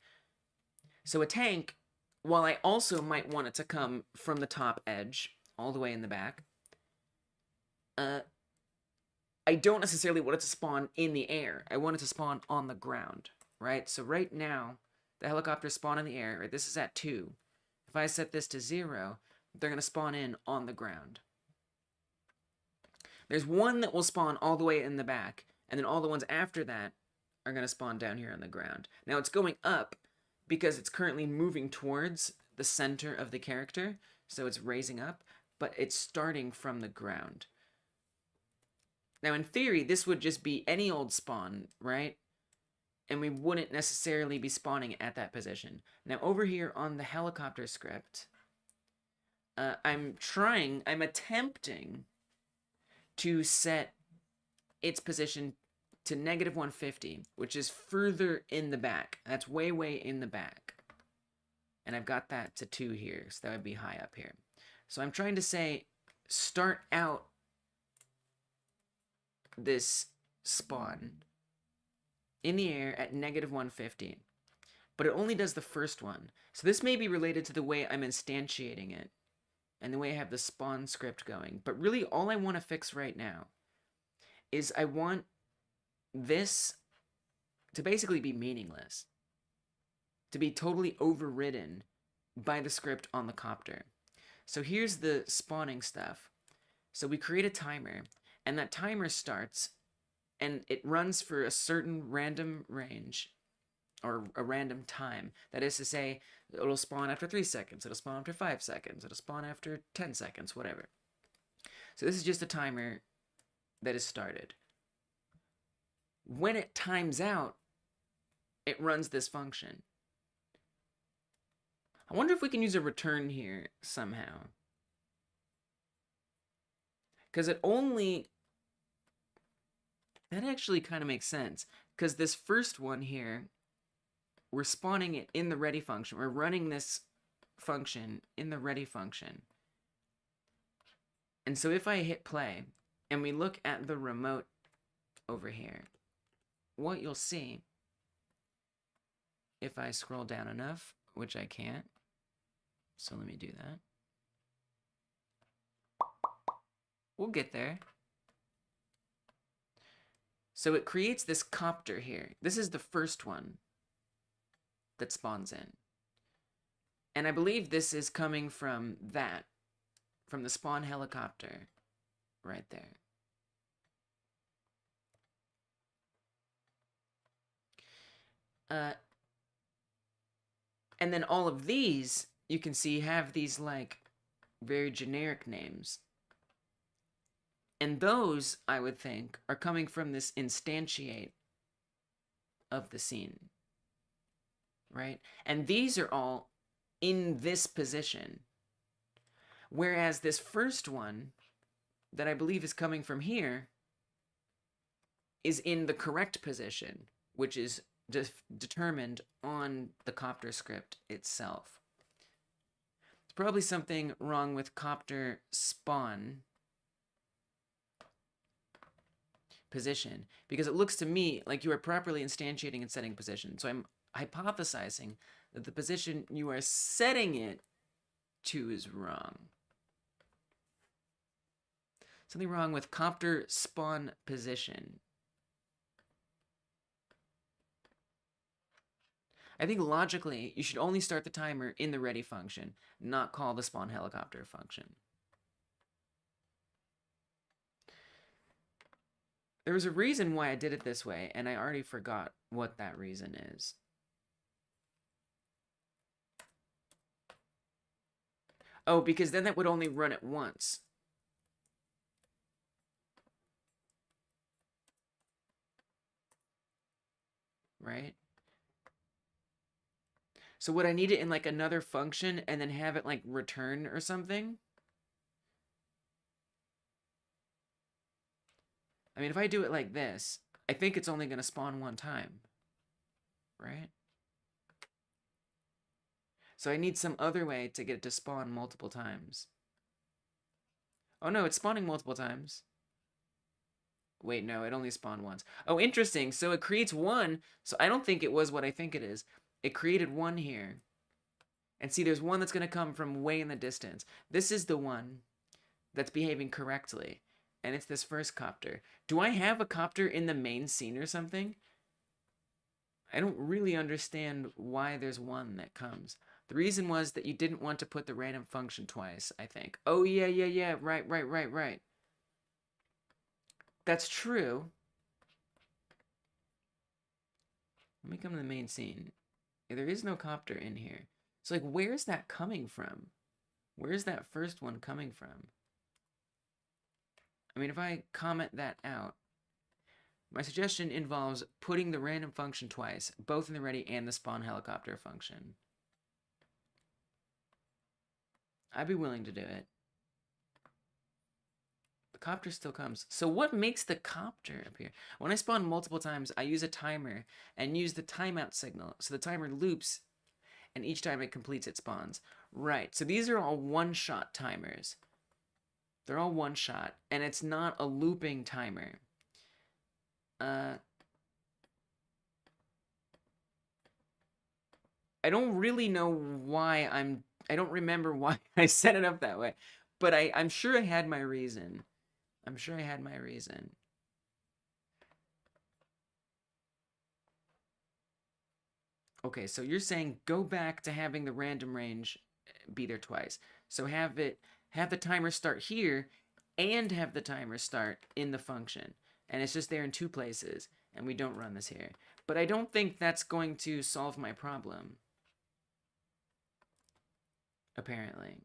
So a tank, while I also might want it to come from the top edge, all the way in the back, I don't necessarily want it to spawn in the air. I want it to spawn on the ground, right? So right now, the helicopters spawn in the air. Right? This is at 2. If I set this to 0, they're going to spawn in on the ground. There's one that will spawn all the way in the back, and then all the ones after that are going to spawn down here on the ground. Now it's going up because it's currently moving towards the center of the character, so it's raising up, but it's starting from the ground. Now in theory, this would just be any old spawn, right? And we wouldn't necessarily be spawning at that position. Now over here on the helicopter script, I'm attempting to set its position to -150, which is further in the back. That's way, way in the back. And I've got that to 2 here, so that would be high up here. So I'm trying to say, start out this spawn in the air at -150. But it only does the first one. So this may be related to the way I'm instantiating it and the way I have the spawn script going. But really, all I want to fix right now is I want this to basically be meaningless, to be totally overridden by the script on the copter. So here's the spawning stuff. So we create a timer, and that timer starts, and it runs for a certain random range, or a random time. That is to say, it'll spawn after 3 seconds, it'll spawn after 5 seconds, it'll spawn after 10 seconds, whatever. So this is just a timer that is started. When it times out, it runs this function. I wonder if we can use a return here somehow. Because it only... That actually kind of makes sense. Because this first one here, we're spawning it in the ready function. We're running this function in the ready function. And so if I hit play, and we look at the remote over here, what you'll see, if I scroll down enough, which I can't, so let me do that. We'll get there. So it creates this copter here. This is the first one that spawns in. And I believe this is coming from that, from the spawn helicopter right there. And then all of these, you can see, have these, like, very generic names. And those, I would think, are coming from this instantiate of the scene. Right? And these are all in this position. Whereas this first one, that I believe is coming from here, is in the correct position, which is determined on the copter script itself. There's probably something wrong with copter spawn position, because it looks to me like you are properly instantiating and setting position. So I'm hypothesizing that the position you are setting it to is wrong. Something wrong with copter spawn position. I think logically, you should only start the timer in the ready function, not call the spawn helicopter function. There was a reason why I did it this way, and I already forgot what that reason is. Oh, because then that would only run it once. Right? So would I need it in like another function and then have it like return or something? I mean, if I do it like this, I think it's only going to spawn one time, right? So I need some other way to get it to spawn multiple times. Oh no, it's spawning multiple times. Wait, no, it only spawned once. Oh, interesting. So it creates one. So I don't think it was what I think it is. It created one here. And see, there's one that's going to come from way in the distance. This is the one that's behaving correctly. And it's this first copter. Do I have a copter in the main scene or something? I don't really understand why there's one that comes. The reason was that you didn't want to put the random function twice, I think. Oh, yeah. Right. That's true. Let me come to the main scene. Yeah, there is no copter in here. So, like, where's that coming from? Where's that first one coming from? I mean, if I comment that out, my suggestion involves putting the random function twice, both in the ready and the spawn helicopter function. I'd be willing to do it. The copter still comes. So what makes the copter appear? When I spawn multiple times, I use a timer and use the timeout signal. So the timer loops, and each time it completes, it spawns. Right, so these are all one-shot timers. They're all one-shot, and it's not a looping timer. I don't really know why I don't remember why I set it up that way, but I'm sure I had my reason. I'm sure I had my reason. Okay, so you're saying go back to having the random range be there twice. So have the timer start here and have the timer start in the function. And it's just there in two places, and we don't run this here. But I don't think that's going to solve my problem. Apparently.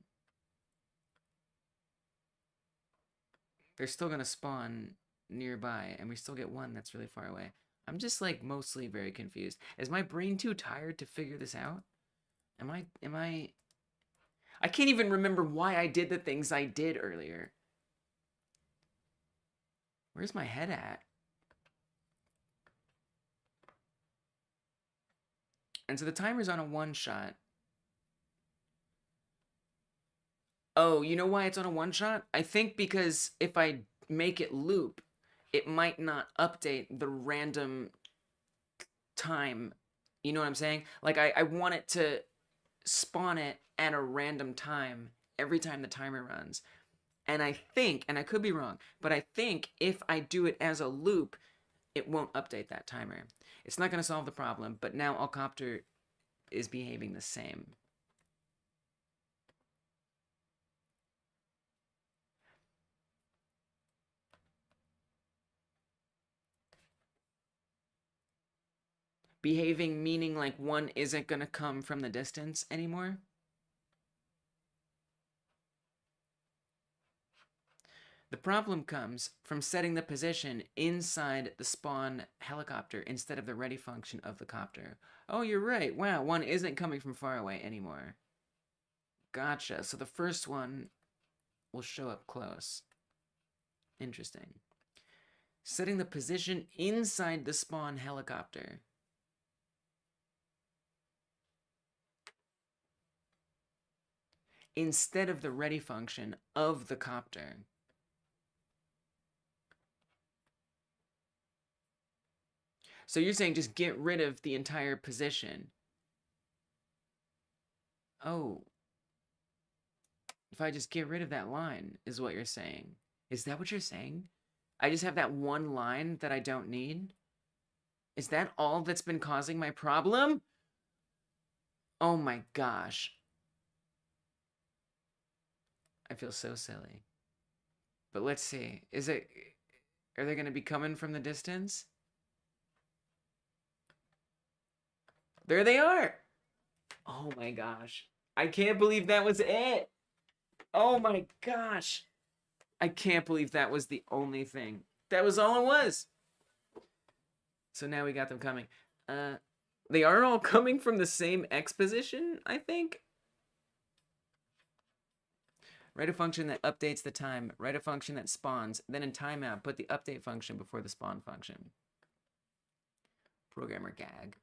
They're still going to spawn nearby, and we still get one that's really far away. I'm just, like, mostly very confused. Is my brain too tired to figure this out? I can't even remember why I did the things I did earlier. Where's my head at? And so the timer's on a one-shot. Oh, you know why it's on a one-shot? I think because if I make it loop, it might not update the random time. You know what I'm saying? Like, I want it to spawn it at a random time every time the timer runs. And I think, and I could be wrong, but I think if I do it as a loop, it won't update that timer. It's not going to solve the problem, but now Allcopter is behaving the same. Behaving meaning like one isn't going to come from the distance anymore? The problem comes from setting the position inside the spawn helicopter instead of the ready function of the copter. Oh, you're right. Wow, one isn't coming from far away anymore. Gotcha. So the first one will show up close. Interesting. Setting the position inside the spawn helicopter. Instead of the ready function of the copter. So you're saying just get rid of the entire position. Oh. If I just get rid of that line, is what you're saying. Is that what you're saying? I just have that one line that I don't need? Is that all that's been causing my problem? Oh my gosh. I feel so silly. But let's see. Are they going to be coming from the distance? There they are. Oh my gosh. I can't believe that was it. Oh my gosh. I can't believe that was the only thing. That was all it was. So now we got them coming. They are all coming from the same X position, I think. Write a function that updates the time. Write a function that spawns. Then in timeout, put the update function before the spawn function. Programmer gag.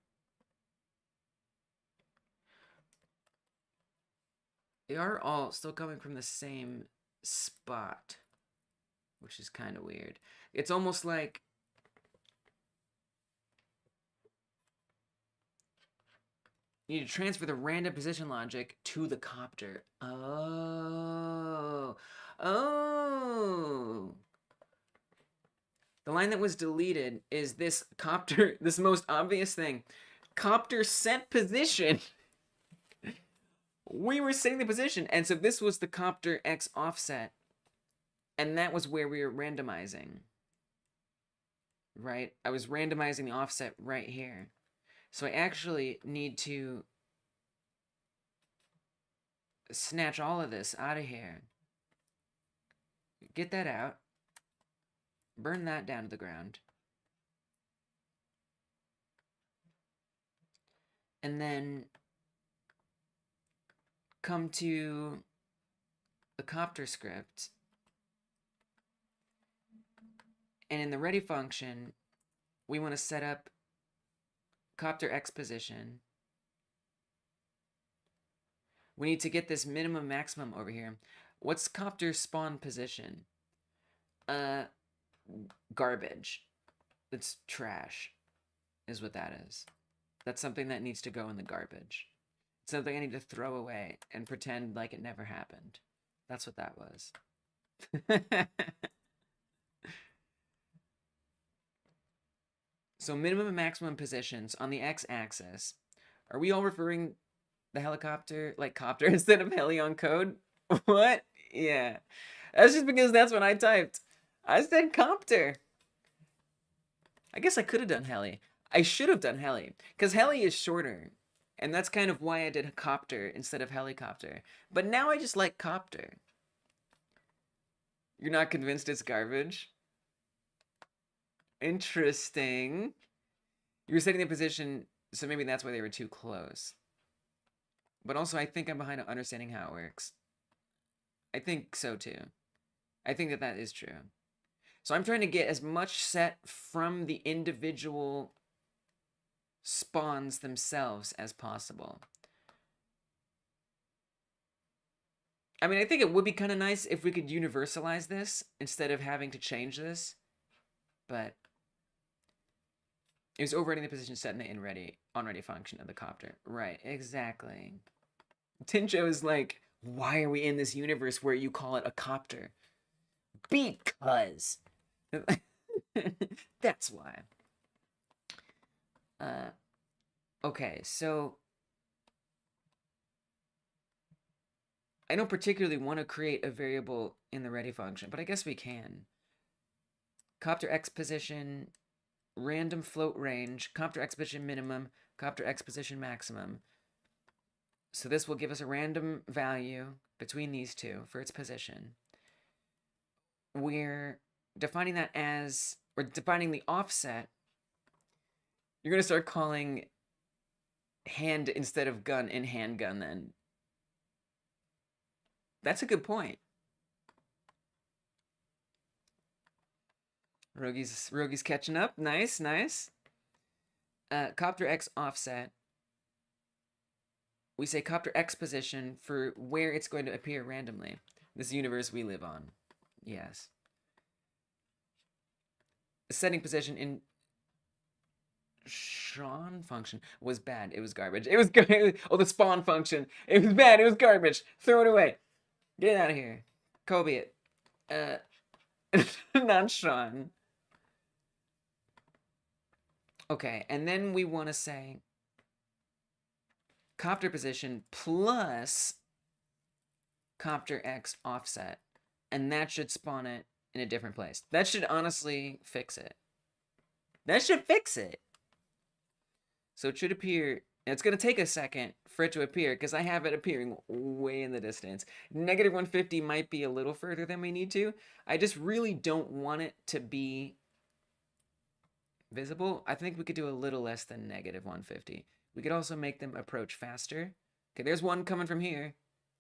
They are all still coming from the same spot, which is kind of weird. It's almost like you need to transfer the random position logic to the copter. Oh. Oh. The line that was deleted is this copter, this most obvious thing. Copter set position. We were setting the position, and so this was the copter X offset, and that was where we were randomizing. Right? I was randomizing the offset right here. So I actually need to snatch all of this out of here. Get that out. Burn that down to the ground. And then come to the copter script. And in the ready function, we want to set up copter X position. We need to get this minimum maximum over here. What's copter spawn position? Garbage. It's trash, is what that is. That's something that needs to go in the garbage. It's something I need to throw away and pretend like it never happened. That's what that was. So minimum and maximum positions on the x-axis. Are we all referring the helicopter like copter instead of heli on code? What? Yeah. That's just because that's what I typed. I said copter. I guess I could have done heli. I should have done heli, because heli is shorter. And that's kind of why I did copter instead of helicopter. But now I just like copter. You're not convinced it's garbage? Interesting. You were setting the position, so maybe that's why they were too close. But also, I think I'm behind on understanding how it works. I think so, too. I think that that is true. So I'm trying to get as much set from the individual spawns themselves as possible. I mean, I think it would be kind of nice if we could universalize this instead of having to change this. But it was overriding the position set in the onReady function of the copter. Right, exactly. Tincho is like, why are we in this universe where you call it a copter? Because. That's why. Okay, so I don't particularly want to create a variable in the ready function, but I guess we can. Copter X position, random float range, copter X position minimum, copter X position maximum. So this will give us a random value between these two for its position. We're defining that as, we're defining the offset. You're going to start calling hand instead of gun in handgun then. That's a good point. Rogi's catching up. Nice, nice. Copter X offset. We say copter X position for where it's going to appear randomly. This universe we live on. Yes. The setting position in Sean function was bad. It was garbage. It was good. Oh, the spawn function. It was bad. It was garbage. Throw it away. Get it out of here. Kobe it. Not Sean. Okay, and then we want to say copter position plus copter X offset. And that should spawn it in a different place. That should honestly fix it. That should fix it. So it should appear, and it's going to take a second for it to appear because I have it appearing way in the distance. Negative 150 might be a little further than we need to. I just really don't want it to be visible. I think we could do a little less than negative 150. We could also make them approach faster. Okay, there's one coming from here.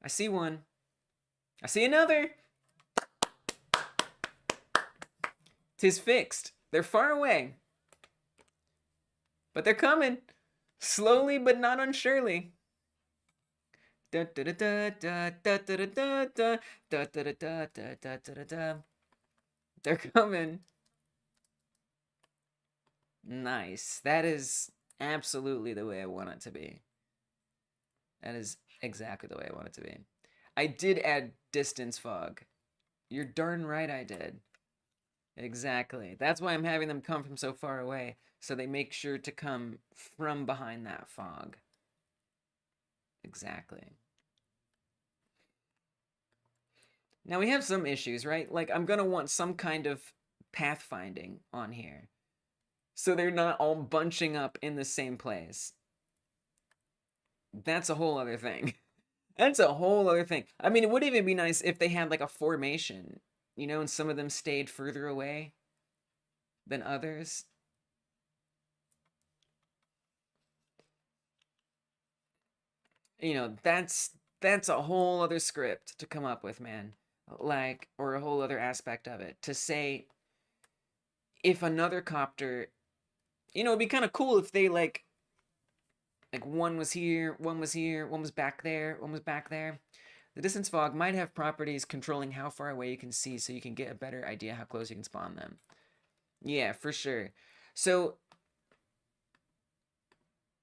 I see one. I see another. 'Tis fixed. They're far away. But they're coming. Slowly but not unsurely. They're coming. Nice. That is absolutely the way I want it to be. That is exactly the way I want it to be. I did add distance fog. You're darn right I did. Exactly. That's why I'm having them come from so far away, so they make sure to come from behind that fog. Exactly. Now we have some issues, right? Like, I'm gonna want some kind of pathfinding on here, so they're not all bunching up in the same place. That's a whole other thing. That's a whole other thing. I mean, it would even be nice if they had like a formation, you know, and some of them stayed further away than others. You know, that's a whole other script to come up with, man. Like, or a whole other aspect of it. To say, if another copter, you know, it'd be kind of cool if they like one was here, one was here, one was back there, one was back there. The distance fog might have properties controlling how far away you can see, so you can get a better idea how close you can spawn them. Yeah, for sure. So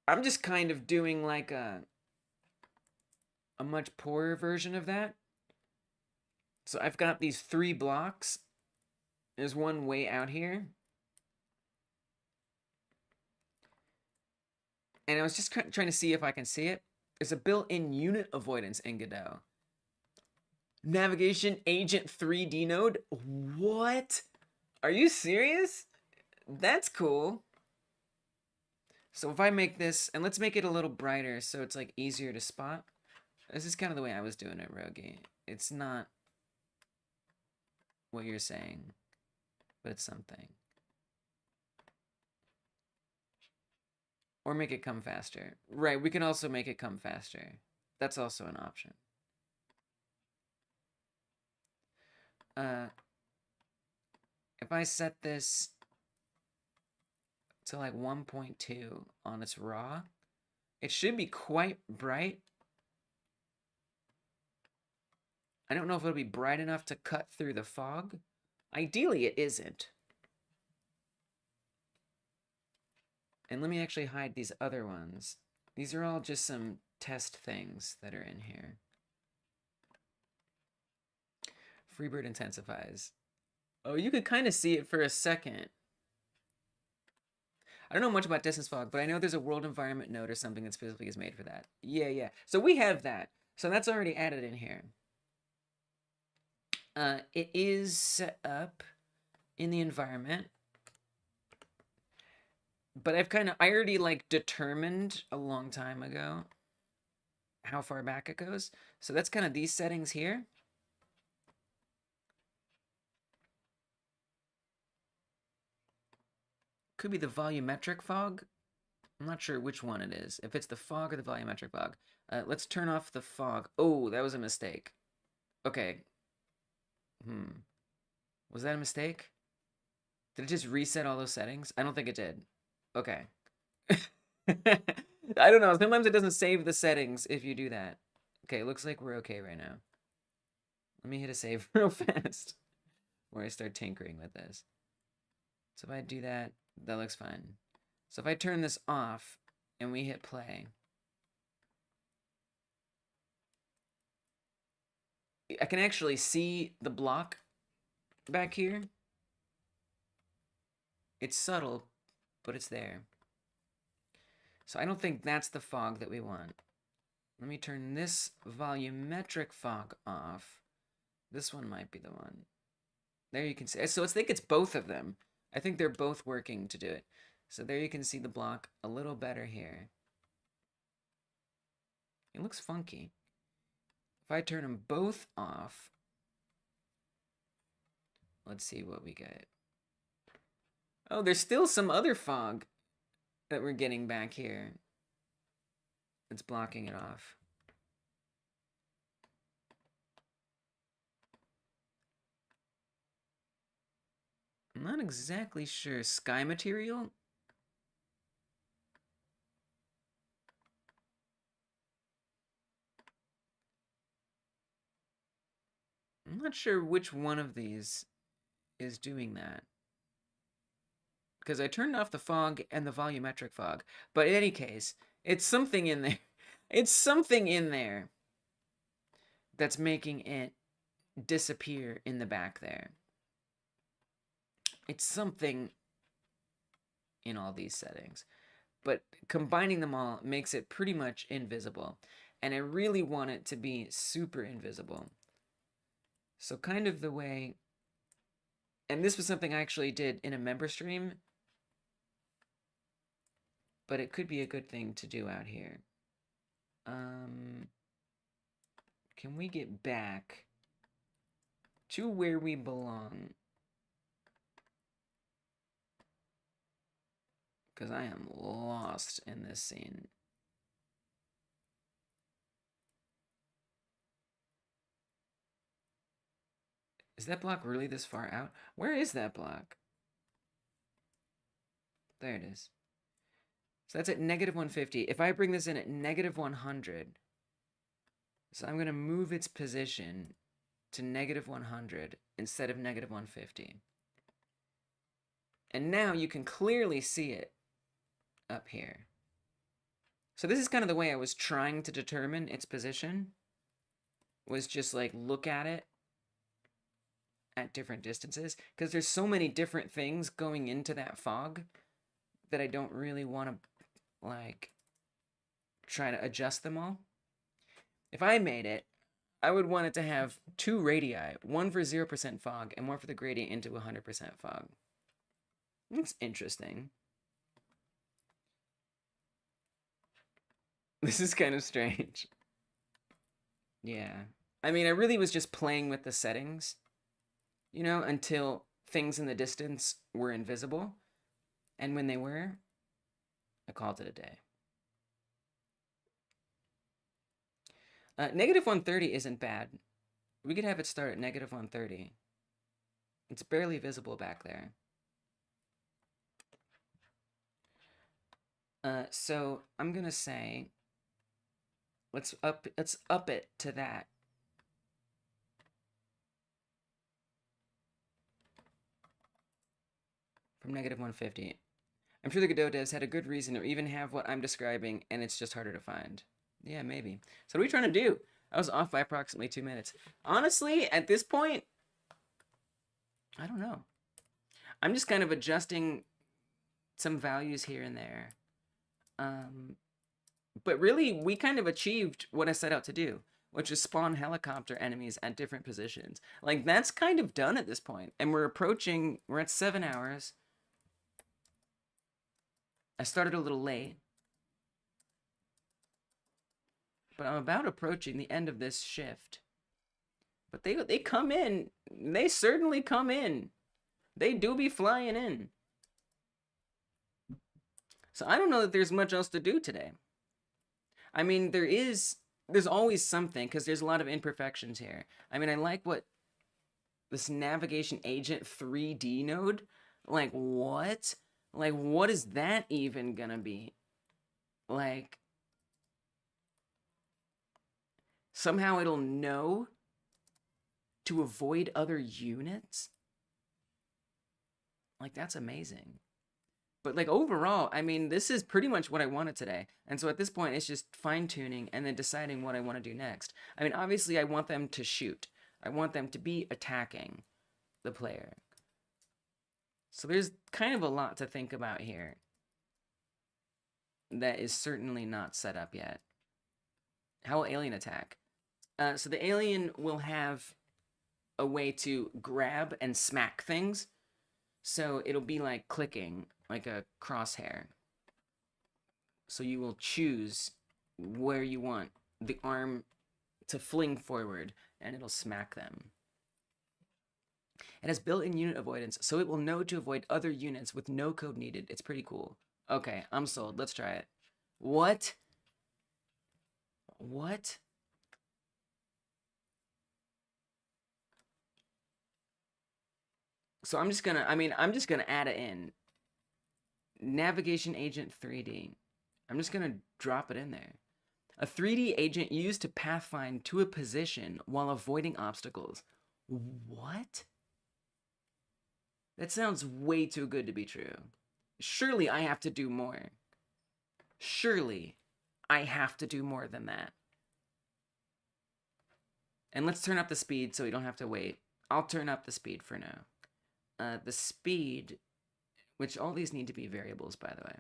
I'm just kind of doing like a much poorer version of that. So I've got these 3 blocks. There's one way out here. And I was just trying to see if I can see it. There's a built-in unit avoidance in Godot. Navigation agent 3D node? What? Are you serious? That's cool. So if I make this, and let's make it a little brighter so it's like easier to spot. This is kind of the way I was doing it, Rogi. It's not what you're saying, but it's something. Or make it come faster. Right, we can also make it come faster. That's also an option. If I set this to like 1.2 on its raw, it should be quite bright. I don't know if it'll be bright enough to cut through the fog. Ideally, it isn't. And let me actually hide these other ones. These are all just some test things that are in here. Freebird intensifies. Oh, you could kind of see it for a second. I don't know much about distance fog, but I know there's a world environment node or something that specifically is made for that. Yeah. So we have that. So that's already added in here. It is set up in the environment. But I already like determined a long time ago how far back it goes. So that's kind of these settings here. Could be the volumetric fog. I'm not sure which one it is. If it's the fog or the volumetric fog. Let's turn off the fog. Oh, that was a mistake. Okay. Was that a mistake? Did it just reset all those settings? I don't think it did. Okay. I don't know. Sometimes it doesn't save the settings if you do that. Okay, looks like we're okay right now. Let me hit a save real fast where I start tinkering with this. So if I do that, that looks fine. So if I turn this off and we hit play, I can actually see the block back here. It's subtle, but it's there. So I don't think that's the fog that we want. Let me turn this volumetric fog off. This one might be the one. There you can see. So I think it's both of them. I think they're both working to do it. So there you can see the block a little better here. It looks funky. If I turn them both off, let's see what we get. Oh, there's still some other fog that we're getting back here. It's blocking it off. I'm not exactly sure. Sky material? I'm not sure which one of these is doing that. Because I turned off the fog and the volumetric fog. But in any case, it's something in there. It's something in there that's making it disappear in the back there. It's something in all these settings. But combining them all makes it pretty much invisible. And I really want it to be super invisible. So kind of the way... And this was something I actually did in a member stream. But it could be a good thing to do out here. Can we get back to where we belong? Because I am lost in this scene. Is that block really this far out? Where is that block? There it is. So that's at -150. If I bring this in at -100, so I'm going to move its position to -100 instead of -150. And now you can clearly see it up here. So this is kind of the way I was trying to determine its position, was just like look at it at different distances, because there's so many different things going into that fog that I don't really want to like try to adjust them all. If I made it, I would want it to have 2 radii, one for 0% fog and one for the gradient into 100% fog. That's interesting. This is kind of strange. Yeah. I mean, I really was just playing with the settings, you know, until things in the distance were invisible. And when they were, I called it a day. -130 isn't bad. We could have it start at -130. It's barely visible back there. So I'm gonna say, let's up it to that. From -150. I'm sure the Godot devs had a good reason to even have what I'm describing, and it's just harder to find. Yeah, maybe. So what are we trying to do? I was off by approximately 2 minutes. Honestly, at this point, I don't know. I'm just kind of adjusting some values here and there. But really, we kind of achieved what I set out to do, which is spawn helicopter enemies at different positions. Like, that's kind of done at this point. And we're at 7 hours. I started a little late. But I'm about approaching the end of this shift. But they come in. They certainly come in. They do be flying in. So I don't know that there's much else to do today. I mean, there's always something, because there's a lot of imperfections here. I mean, I like what this navigation agent 3D node, like what? Like, what is that even gonna be? Like, somehow it'll know to avoid other units? Like, that's amazing. But like overall, I mean, this is pretty much what I wanted today. And so at this point, it's just fine-tuning and then deciding what I want to do next. I mean, obviously, I want them to shoot. I want them to be attacking the player. So there's kind of a lot to think about here that is certainly not set up yet. How will alien attack? So the alien will have a way to grab and smack things. So it'll be like clicking, like a crosshair. So you will choose where you want the arm to fling forward, and it'll smack them. It has built-in unit avoidance, so it will know to avoid other units with no code needed. It's pretty cool. Okay, I'm sold. Let's try it. What? What? So I'm just gonna add it in. Navigation agent 3D. I'm just gonna drop it in there. A 3D agent used to pathfind to a position while avoiding obstacles. What? That sounds way too good to be true. Surely I have to do more. Surely I have to do more than that. And let's turn up the speed so we don't have to wait. I'll turn up the speed for now. The speed, which all these need to be variables, by the way.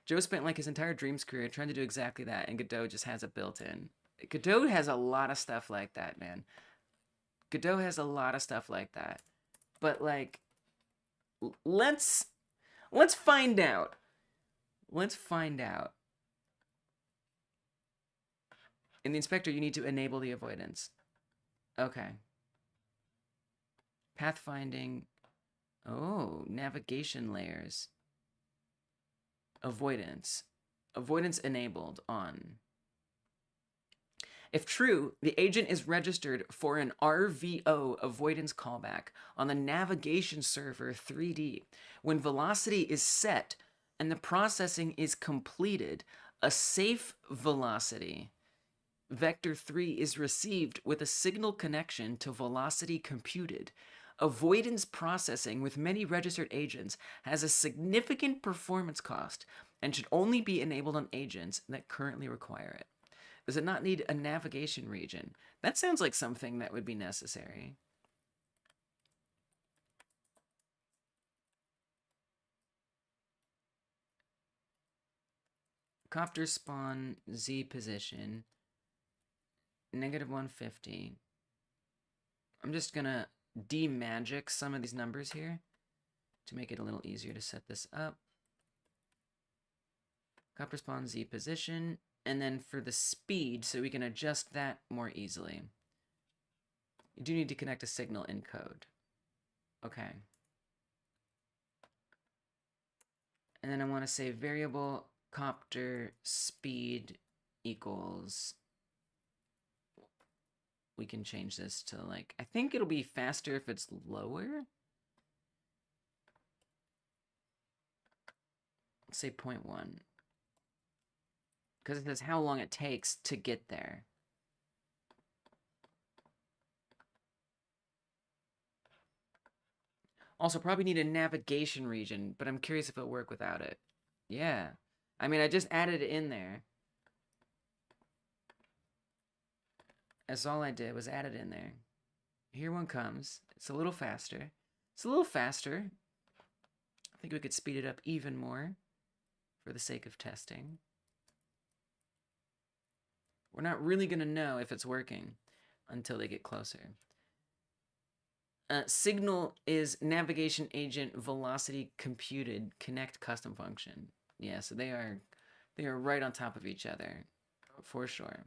Joe spent like his entire dreams career trying to do exactly that, and Godot just has it built in. Godot has a lot of stuff like that, man. Godot has a lot of stuff like that. But like, let's find out. Let's find out. In the inspector, you need to enable the avoidance. Okay. Pathfinding. Oh, navigation layers. Avoidance. Avoidance enabled on. If true, the agent is registered for an RVO avoidance callback on the navigation server 3D. When velocity is set and the processing is completed, a safe velocity vector 3 is received with a signal connection to velocity computed. Avoidance processing with many registered agents has a significant performance cost and should only be enabled on agents that currently require it. Does it not need a navigation region? That sounds like something that would be necessary. Copter spawn Z position. -150. I'm just gonna demagic some of these numbers here to make it a little easier to set this up. Copper spawn Z position, and then for the speed, so we can adjust that more easily. You do need to connect a signal in code. Okay. And then I want to say variable copter speed equals, we can change this to like, I think it'll be faster if it's lower. Let's say 0.1. Because it says how long it takes to get there. Also, probably need a navigation region, but I'm curious if it'll work without it. Yeah. I mean, I just added it in there. That's all I did, was add it in there. Here one comes. It's a little faster. It's a little faster. I think we could speed it up even more for the sake of testing. We're not really going to know if it's working until they get closer. Signal is navigation agent velocity computed connect custom function. Yeah, so they are right on top of each other for sure.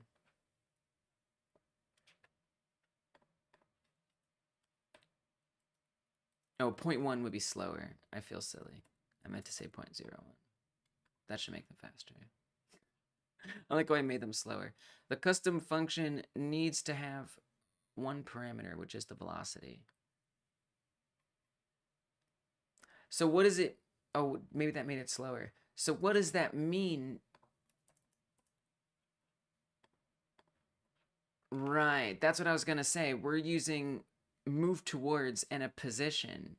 Oh, 0.1 would be slower. I feel silly. I meant to say 0.01. That should make them faster. I like how I made them slower. The custom function needs to have one parameter, which is the velocity. So what is it? Oh, maybe that made it slower. So what does that mean? Right, that's what I was going to say. We're using move towards and a position.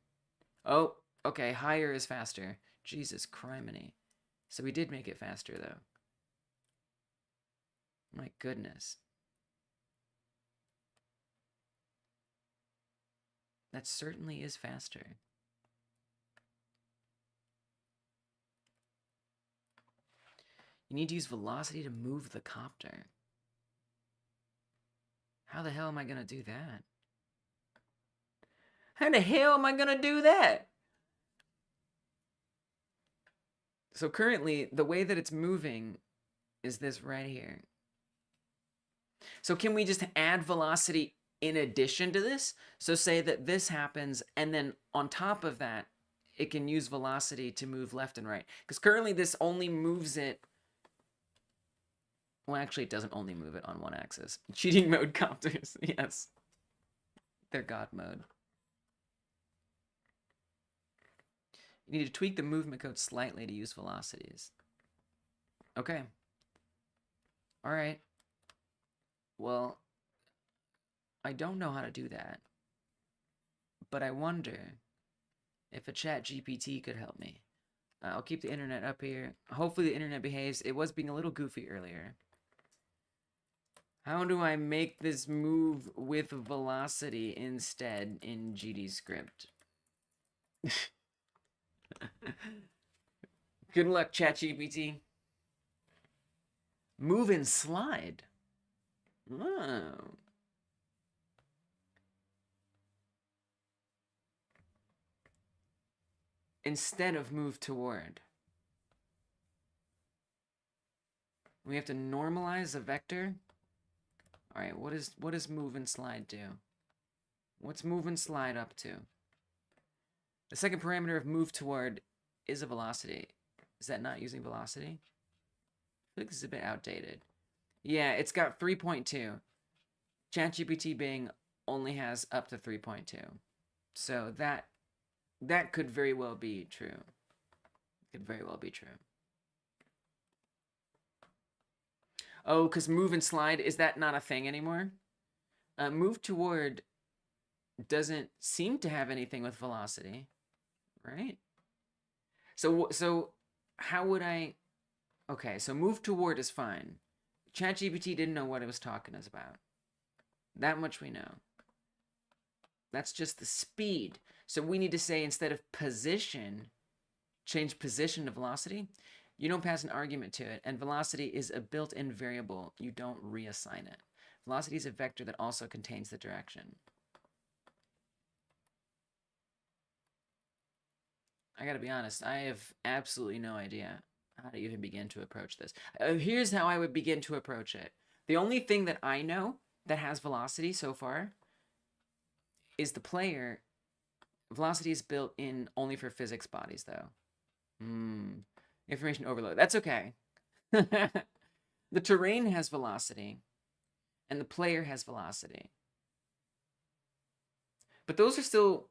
Oh, okay, higher is faster. Jesus criminy. So we did make it faster, though. My goodness. That certainly is faster. You need to use velocity to move the copter. How the hell am I gonna do that? How the hell am I gonna do that? So currently, the way that it's moving is this right here. So can we just add velocity in addition to this? So say that this happens, and then on top of that, it can use velocity to move left and right. Because currently this only moves it. Well, actually, it doesn't only move it on one axis. Cheating mode copters, yes. They're God mode. You need to tweak the movement code slightly to use velocities. Okay. All right. Well, I don't know how to do that. But I wonder if a chat GPT could help me. I'll keep the internet up here. Hopefully the internet behaves. It was being a little goofy earlier. How do I make this move with velocity instead in GD script? Good luck, ChatGPT. Move and slide. Oh. Instead of move toward. We have to normalize a vector. All right, what does move and slide do? What's move and slide up to? The second parameter of move toward is a velocity. Is that not using velocity? I feel like this is a bit outdated. Yeah, it's got 3.2. ChatGPT Bing only has up to 3.2. So that could very well be true. Could very well be true. Oh, because move and slide, is that not a thing anymore? Move toward doesn't seem to have anything with velocity, right? So how would I... Okay, so move toward is fine. ChatGPT didn't know what it was talking us about. That much we know. That's just the speed. So we need to say, instead of position, change position to velocity. You don't pass an argument to it, and velocity is a built-in variable. You don't reassign it. Velocity is a vector that also contains the direction. I gotta be honest, I have absolutely no idea how to even begin to approach this. Here's how I would begin to approach it. The only thing that I know that has velocity so far is the player. Velocity is built in only for physics bodies, though. Information overload. That's okay. The terrain has velocity, and the player has velocity. But those are still...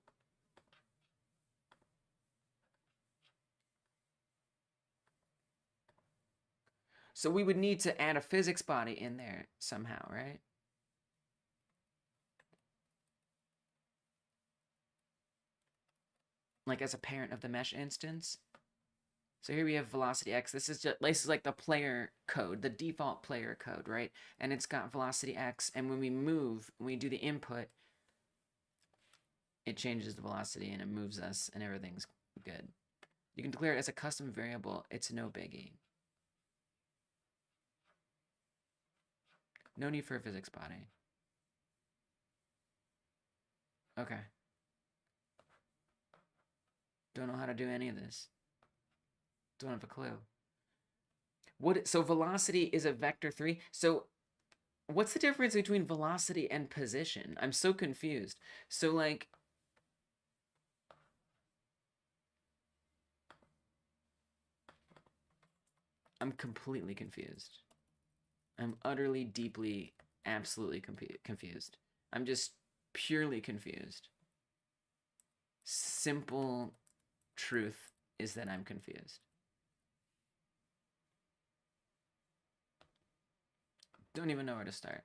So we would need to add a physics body in there somehow, right? Like as a parent of the mesh instance. So here we have velocity x. This is like the player code, the default player code, right? And it's got velocity x. And when we move, when we do the input, it changes the velocity and it moves us and everything's good. You can declare it as a custom variable. It's no biggie. No need for a physics body. Okay. Don't know how to do any of this. Don't have a clue. So velocity is a vector 3. So what's the difference between velocity and position? I'm so confused. So like, I'm completely confused. I'm utterly, deeply, absolutely confused. I'm just purely confused. Simple truth is that I'm confused. Don't even know where to start.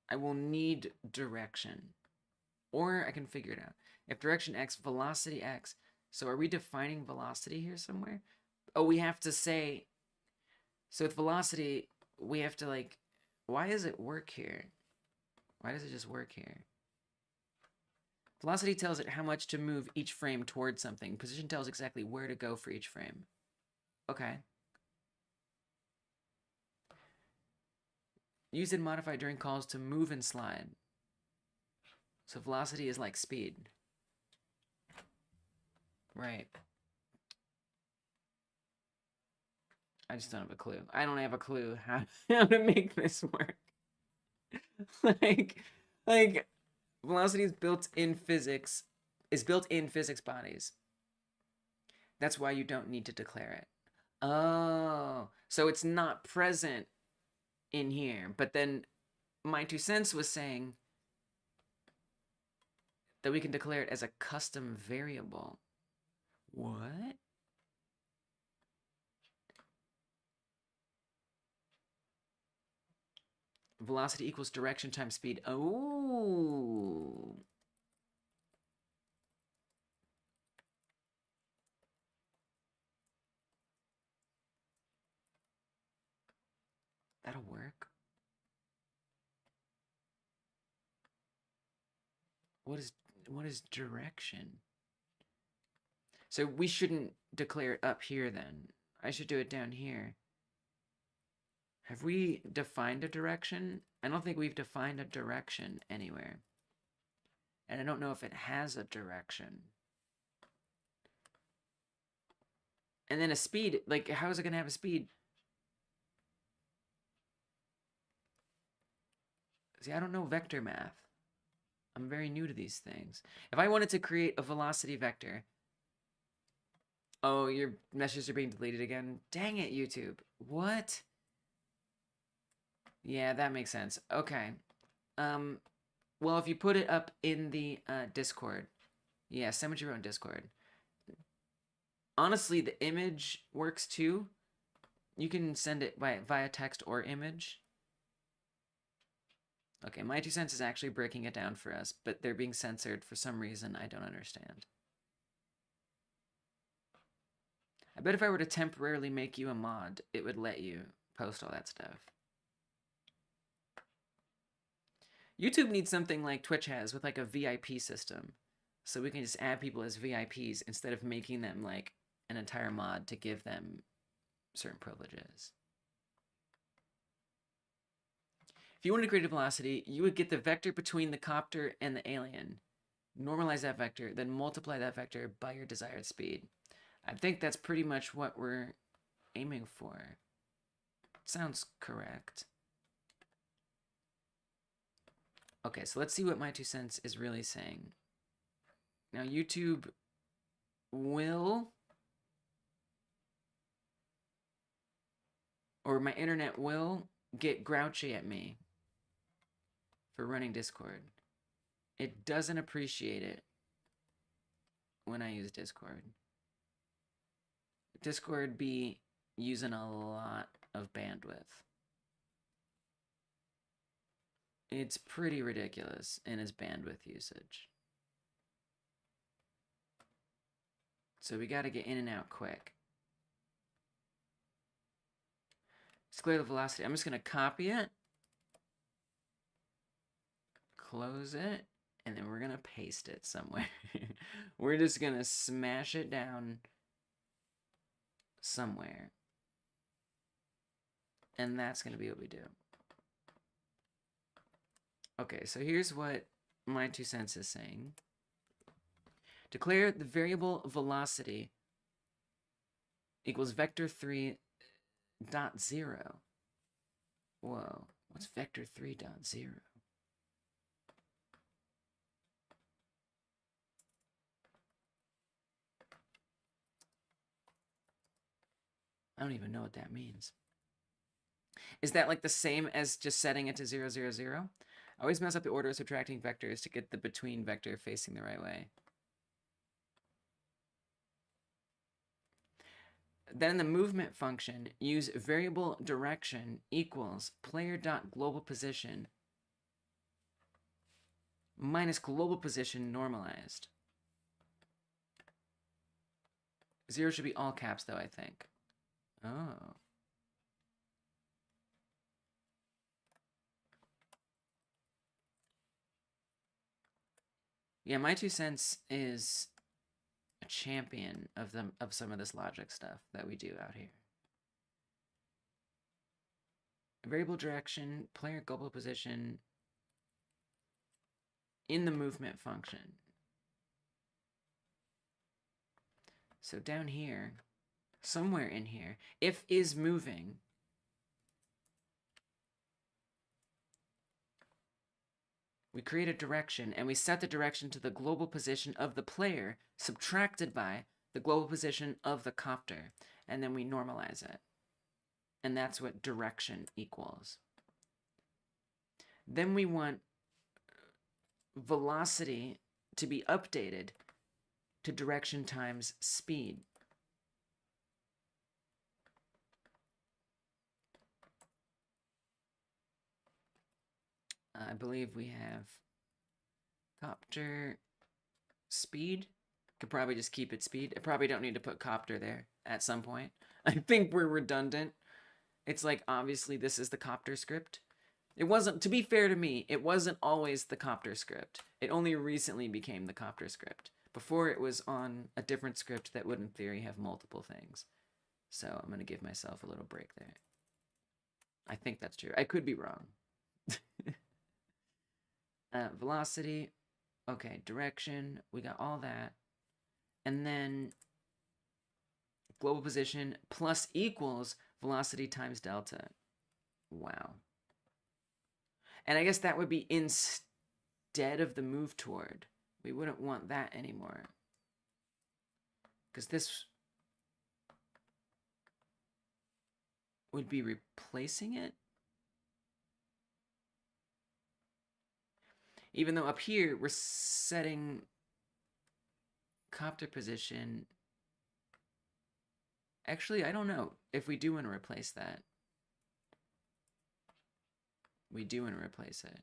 I will need direction. Or I can figure it out. If direction x, velocity x. So are we defining velocity here somewhere? Oh, we have to say... So with velocity, we have to like... Why does it work here? Why does it just work here? Velocity tells it how much to move each frame towards something. Position tells exactly where to go for each frame. Okay. Use and modify during calls to move and slide. So velocity is like speed. Right. I just don't have a clue. I don't have a clue how to make this work. like velocity is built in physics, bodies. That's why you don't need to declare it. Oh, so it's not present in here. But then my 2 cents was saying that we can declare it as a custom variable. What? Velocity equals direction times speed. Oh. That'll work. What is direction? So we shouldn't declare it up here then. I should do it down here. Have we defined a direction? I don't think we've defined a direction anywhere. And I don't know if it has a direction. And then a speed, like how is it going to have a speed? See, I don't know vector math. I'm very new to these things. If I wanted to create a velocity vector... Oh, your messages are being deleted again? Dang it, YouTube. What? Yeah, that makes sense. Okay. Well, if you put it up in the Discord. Yeah, send what you wrote in Discord. Honestly, the image works too. You can send it via text or image. Okay, my 2 cents is actually breaking it down for us, but they're being censored for some reason I don't understand. I bet if I were to temporarily make you a mod, it would let you post all that stuff. YouTube needs something like Twitch has with like a VIP system. So we can just add people as VIPs instead of making them like an entire mod to give them certain privileges. If you wanted to create a velocity, you would get the vector between the copter and the alien, normalize that vector, then multiply that vector by your desired speed. I think that's pretty much what we're aiming for. Sounds correct. Okay, so let's see what my 2 cents is really saying. Now, YouTube will, or my internet will, get grouchy at me for running Discord. It doesn't appreciate it when I use Discord. Discord be using a lot of bandwidth. It's pretty ridiculous in its bandwidth usage. So we gotta get in and out quick. Declare the velocity. I'm just gonna copy it, close it, and then we're gonna paste it somewhere. We're just gonna smash it down somewhere. And that's gonna be what we do. Okay, so here's what my 2 cents is saying. Declare the variable velocity equals vector 3 dot 0. Whoa, what's vector 3 dot 0? I don't even know what that means. Is that like the same as just setting it to 0, 0, 0? I always mess up the order of subtracting vectors to get the between vector facing the right way. Then in the movement function, use variable direction equals player.global position minus global position normalized. 0 should be all caps though, I think. Oh. Yeah, my 2 cents is a champion of some of this logic stuff that we do out here. variable direction, player global position in the movement function. So down here, somewhere in here, if is moving, we create a direction and we set the direction to the global position of the player subtracted by the global position of the copter, and then we normalize it. And that's what direction equals. Then we want velocity to be updated to direction times speed. I believe we have copter speed. Could probably just keep it speed. I probably don't need to put copter there at some point. I think we're redundant. It's like, obviously this is the copter script. It wasn't, to be fair to me, it wasn't always the copter script. It only recently became the copter script. Before it was on a different script that would in theory have multiple things. So I'm going to give myself a little break there. I think that's true. I could be wrong. Velocity. Okay, direction. We got all that. And then global position plus equals velocity times delta. Wow. And I guess that would be instead of the move toward. We wouldn't want that anymore. Because this would be replacing it. Even though up here we're setting copter position. Actually, I don't know if we do want to replace that. We do want to replace it.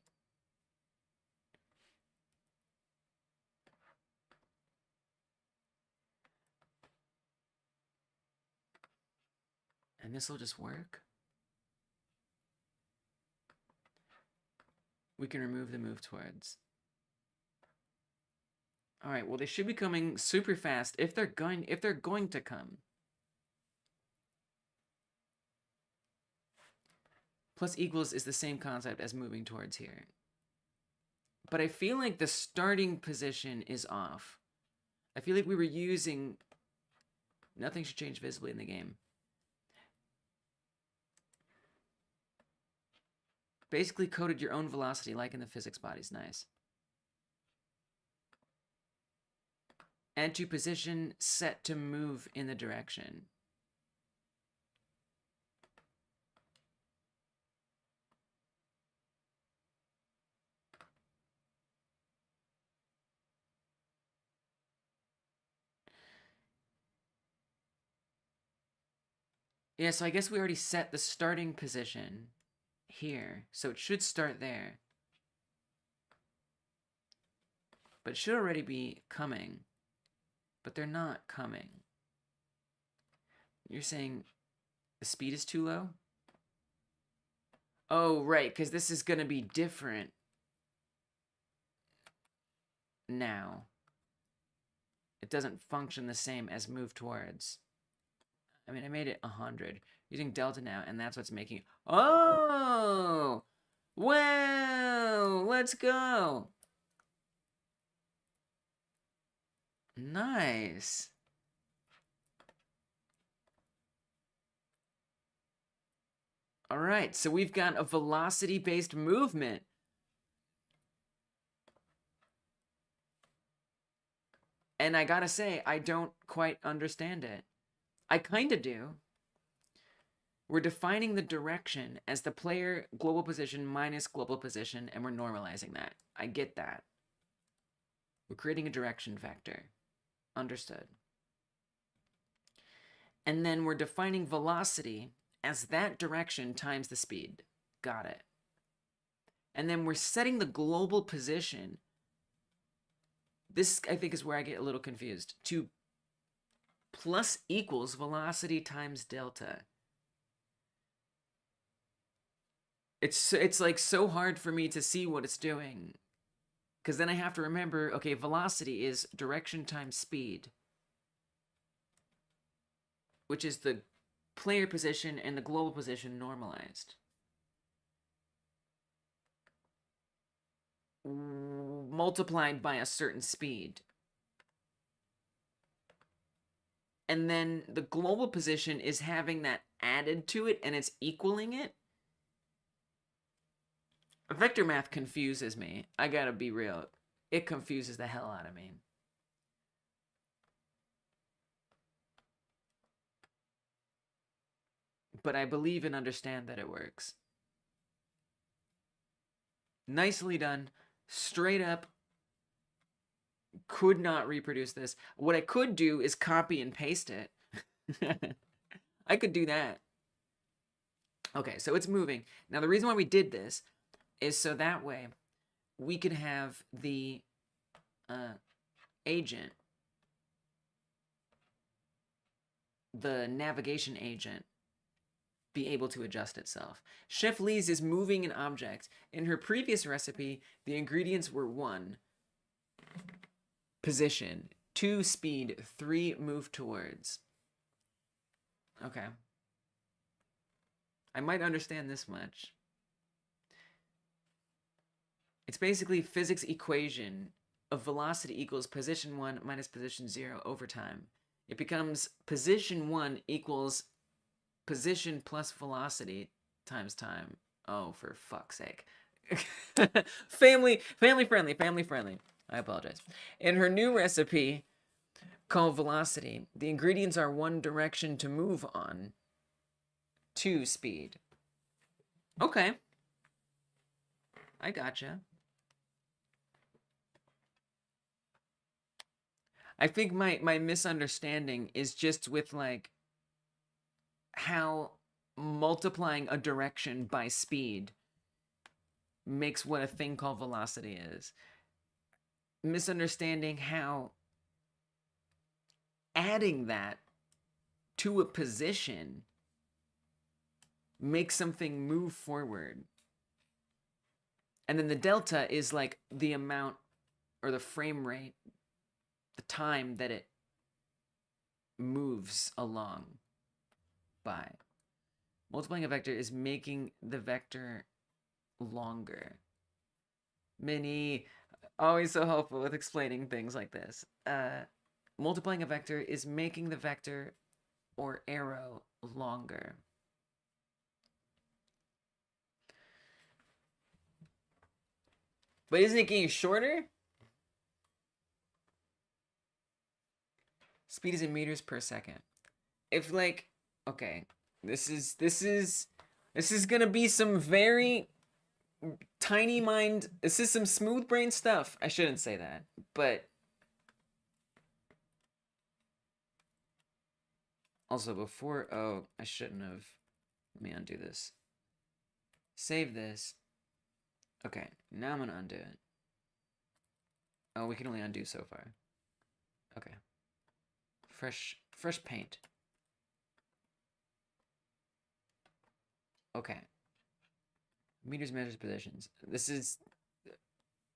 And this will just work. We can remove the move towards. All right, well, they should be coming super fast if they're going to come. Plus equals is the same concept as moving towards here. But I feel like the starting position is off. I feel like we were using... Nothing should change visibly in the game. Basically coded your own velocity like in the physics bodies. Nice. And to position set to move in the direction. Yeah, so I guess we already set the starting position here. So it should start there. But it should already be coming. But they're not coming. You're saying the speed is too low? Oh, right, because this is going to be different now. It doesn't function the same as move towards. I mean, I made it 100. Using delta now, and that's what's making... Oh! Wow! Let's go! Nice! Alright, so we've got a velocity-based movement. And I gotta say, I don't quite understand it. I kinda do. We're defining the direction as the player global position minus global position, and we're normalizing that. I get that. We're creating a direction vector. Understood. And then we're defining velocity as that direction times the speed. Got it. And then we're setting the global position. This, I think, is where I get a little confused. To plus equals velocity times delta. It's like so hard for me to see what it's doing. Because then I have to remember, okay, velocity is direction times speed. Which is the player position and the global position normalized. multiplied by a certain speed. And then the global position is having that added to it, and it's equaling it. Vector math confuses me. I gotta be real. It confuses the hell out of me. But I believe and understand that it works. Nicely done. Straight up. Could not reproduce this. What I could do is copy and paste it. I could do that. Okay, so it's moving. Now, the reason why we did this is so that way we could have the agent, the navigation agent, be able to adjust itself. Chef Lee's is moving an object. In her previous recipe, the ingredients were 1, position, 2, speed, 3, move towards. Okay. I might understand this much. It's basically physics equation of velocity equals position 1 minus position 0 over time. It becomes position 1 equals position plus velocity times time. Oh, for fuck's sake. family friendly. I apologize. In her new recipe called velocity, the ingredients are 1 direction to move on, 2 speed. Okay. I gotcha. I think my misunderstanding is just with like how multiplying a direction by speed makes what a thing called velocity is. Misunderstanding how adding that to a position makes something move forward. And then the delta is like the amount or the frame rate, the time that it moves along by. Multiplying a vector is making the vector longer. Mini, always so helpful with explaining things like this. Multiplying a vector is making the vector or arrow longer. But isn't it getting shorter? Speed is in meters per second. If like, okay, this is gonna be some very tiny mind. This is some smooth brain stuff. I shouldn't say that, but also before, oh, I shouldn't have. Let me undo this. Save this. Okay, now I'm gonna undo it. Oh, we can only undo so far. Okay. Fresh paint. Okay. Meters measures positions. This is,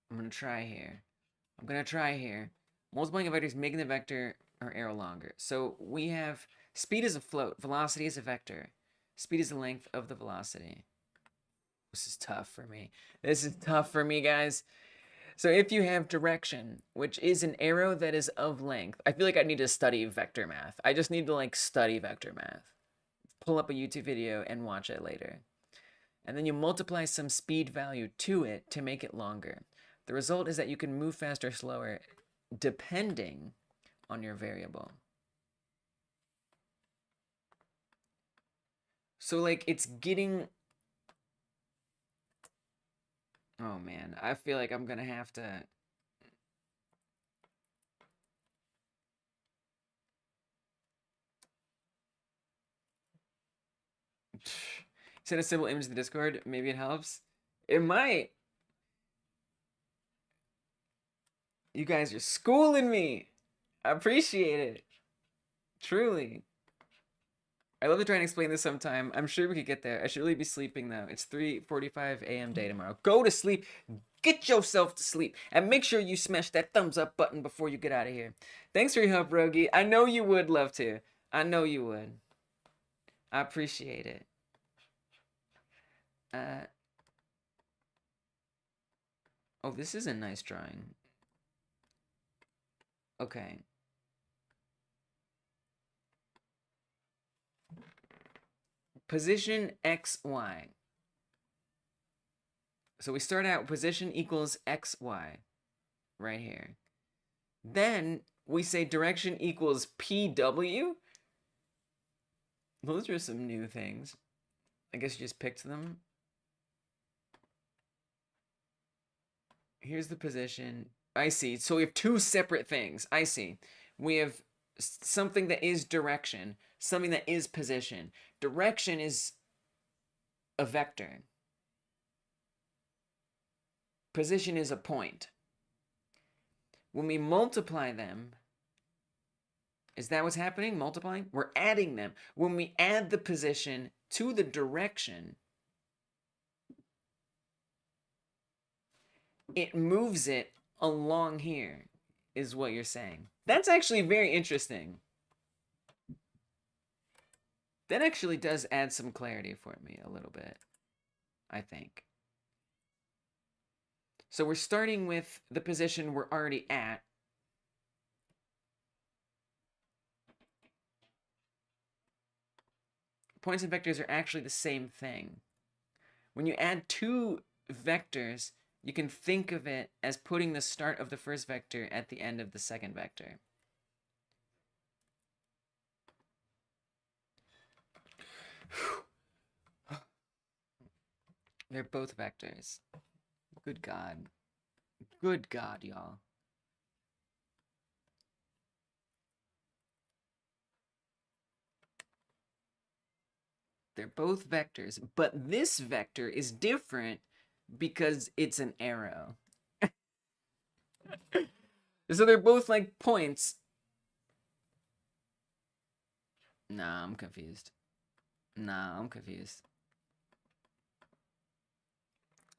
I'm gonna try here. Multiplying a vector is making the vector or arrow longer. So we have speed is a float, velocity is a vector. Speed is the length of the velocity. This is tough for me. Guys. So if you have direction, which is an arrow that is of length, I feel like I need to study vector math. I just need to like study vector math. Pull up a YouTube video and watch it later. And then you multiply some speed value to it to make it longer. The result is that you can move faster or slower depending on your variable. So like it's getting... Oh man, I feel like I'm gonna have to... Send a simple image to the Discord, maybe it helps. It might. You guys are schooling me. I appreciate it. Truly. I love to try and explain this sometime. I'm sure we could get there. I should really be sleeping though. It's 3:45 a.m. day tomorrow. Go to sleep. Get yourself to sleep. And make sure you smash that thumbs up button before you get out of here. Thanks for your help, Rogie. I know you would love to. I know you would. I appreciate it. Oh, this is a nice drawing. Okay. Position X, Y. So we start out position equals X, Y. Right here. Then we say direction equals PW. Those are some new things. I guess you just picked them. Here's the position. I see. So we have two separate things. I see. We have something that is direction, something that is position. Direction is a vector. Position is a point. When we multiply them, is that what's happening? Multiplying? We're adding them. When we add the position to the direction, it moves it along here, is what you're saying. That's actually very interesting. That actually does add some clarity for me a little bit, I think. So we're starting with the position we're already at. Points and vectors are actually the same thing. When you add two vectors, you can think of it as putting the start of the first vector at the end of the second vector. They're both vectors. Good God. Good God, y'all. They're both vectors, but this vector is different because it's an arrow. So they're both like points. Nah, I'm confused.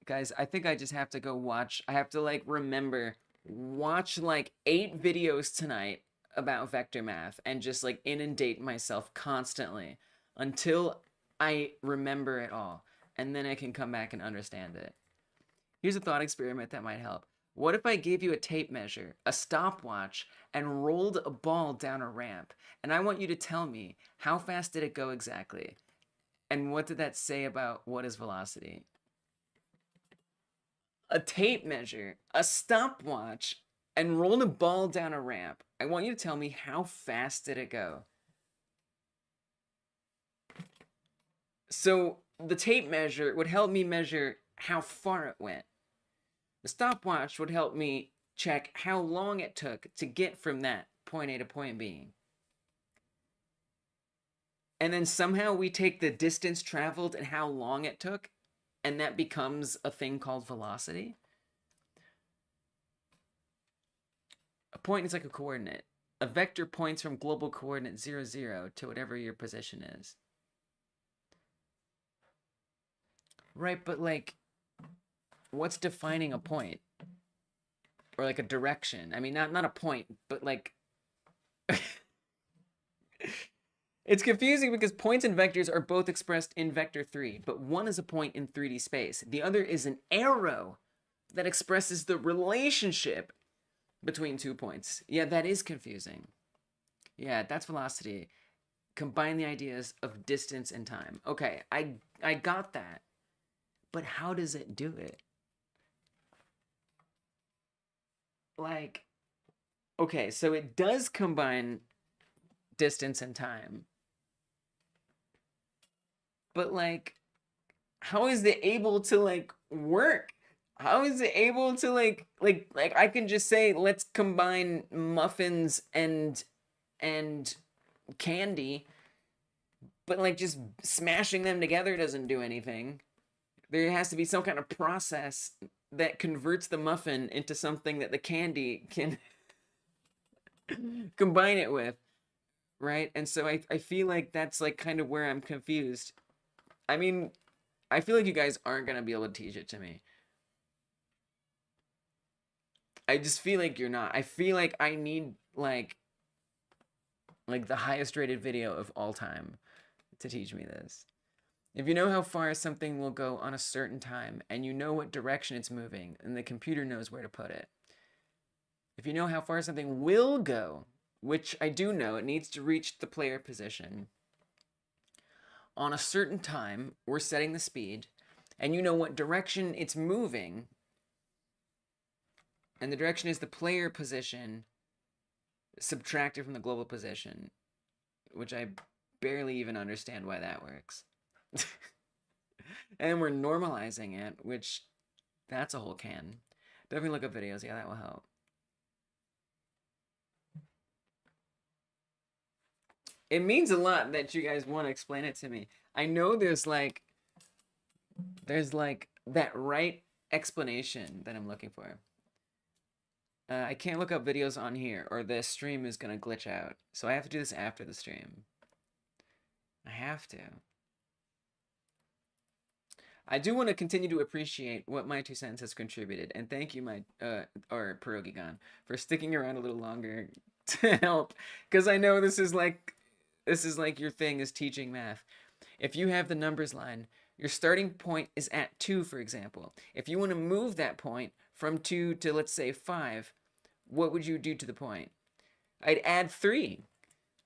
Guys, I think I just have to go watch. I have to like watch like 8 videos tonight about vector math and just like inundate myself constantly until I remember it all. And then I can come back and understand it. Here's a thought experiment that might help. What if I gave you a tape measure, a stopwatch, and rolled a ball down a ramp? And I want you to tell me, how fast did it go exactly? And what did that say about what is velocity? A tape measure, a stopwatch, and rolled a ball down a ramp. I want you to tell me, how fast did it go? So the tape measure would help me measure how far it went. The stopwatch would help me check how long it took to get from that point A to point B. And then somehow we take the distance traveled and how long it took, and that becomes a thing called velocity. A point is like a coordinate. A vector points from global coordinate 0, 0 to whatever your position is. Right, but like, what's defining a point? Or like a direction? I mean, not a point, but like... It's confusing because points and vectors are both expressed in vector 3, but one is a point in 3D space. The other is an arrow that expresses the relationship between 2 points. Yeah, that is confusing. Yeah, that's velocity. Combine the ideas of distance and time. Okay, I got that. But how does it do it? Like, okay, so it does combine distance and time. But like, how is it able to like work? How is it able to like I can just say, let's combine muffins and candy, but like just smashing them together doesn't do anything. There has to be some kind of process that converts the muffin into something that the candy can combine it with, right? And so I feel like that's like kind of where I'm confused. I mean, I feel like you guys aren't gonna be able to teach it to me. I just feel like you're not. I feel like I need like the highest rated video of all time to teach me this. If you know how far something will go on a certain time, and you know what direction it's moving, and the computer knows where to put it. If you know how far something will go, which I do know, it needs to reach the player position on a certain time, we're setting the speed, and you know what direction it's moving, and the direction is the player position subtracted from the global position, which I barely even understand why that works. And we're normalizing it, which that's a whole can. Definitely look up videos. Yeah, that will help. It means a lot that you guys want to explain it to me. I know there's like that right explanation that I'm looking for. I can't look up videos on here or the stream is gonna glitch out. So I have to do this after the stream. I have to. I do want to continue to appreciate what my 2 cents has contributed, and thank you, my or Pierogigon, for sticking around a little longer to help, because I know this is like your thing is teaching math. If you have the numbers line, your starting point is at 2, for example. If you want to move that point from 2 to, let's say, 5, what would you do to the point? I'd add 3.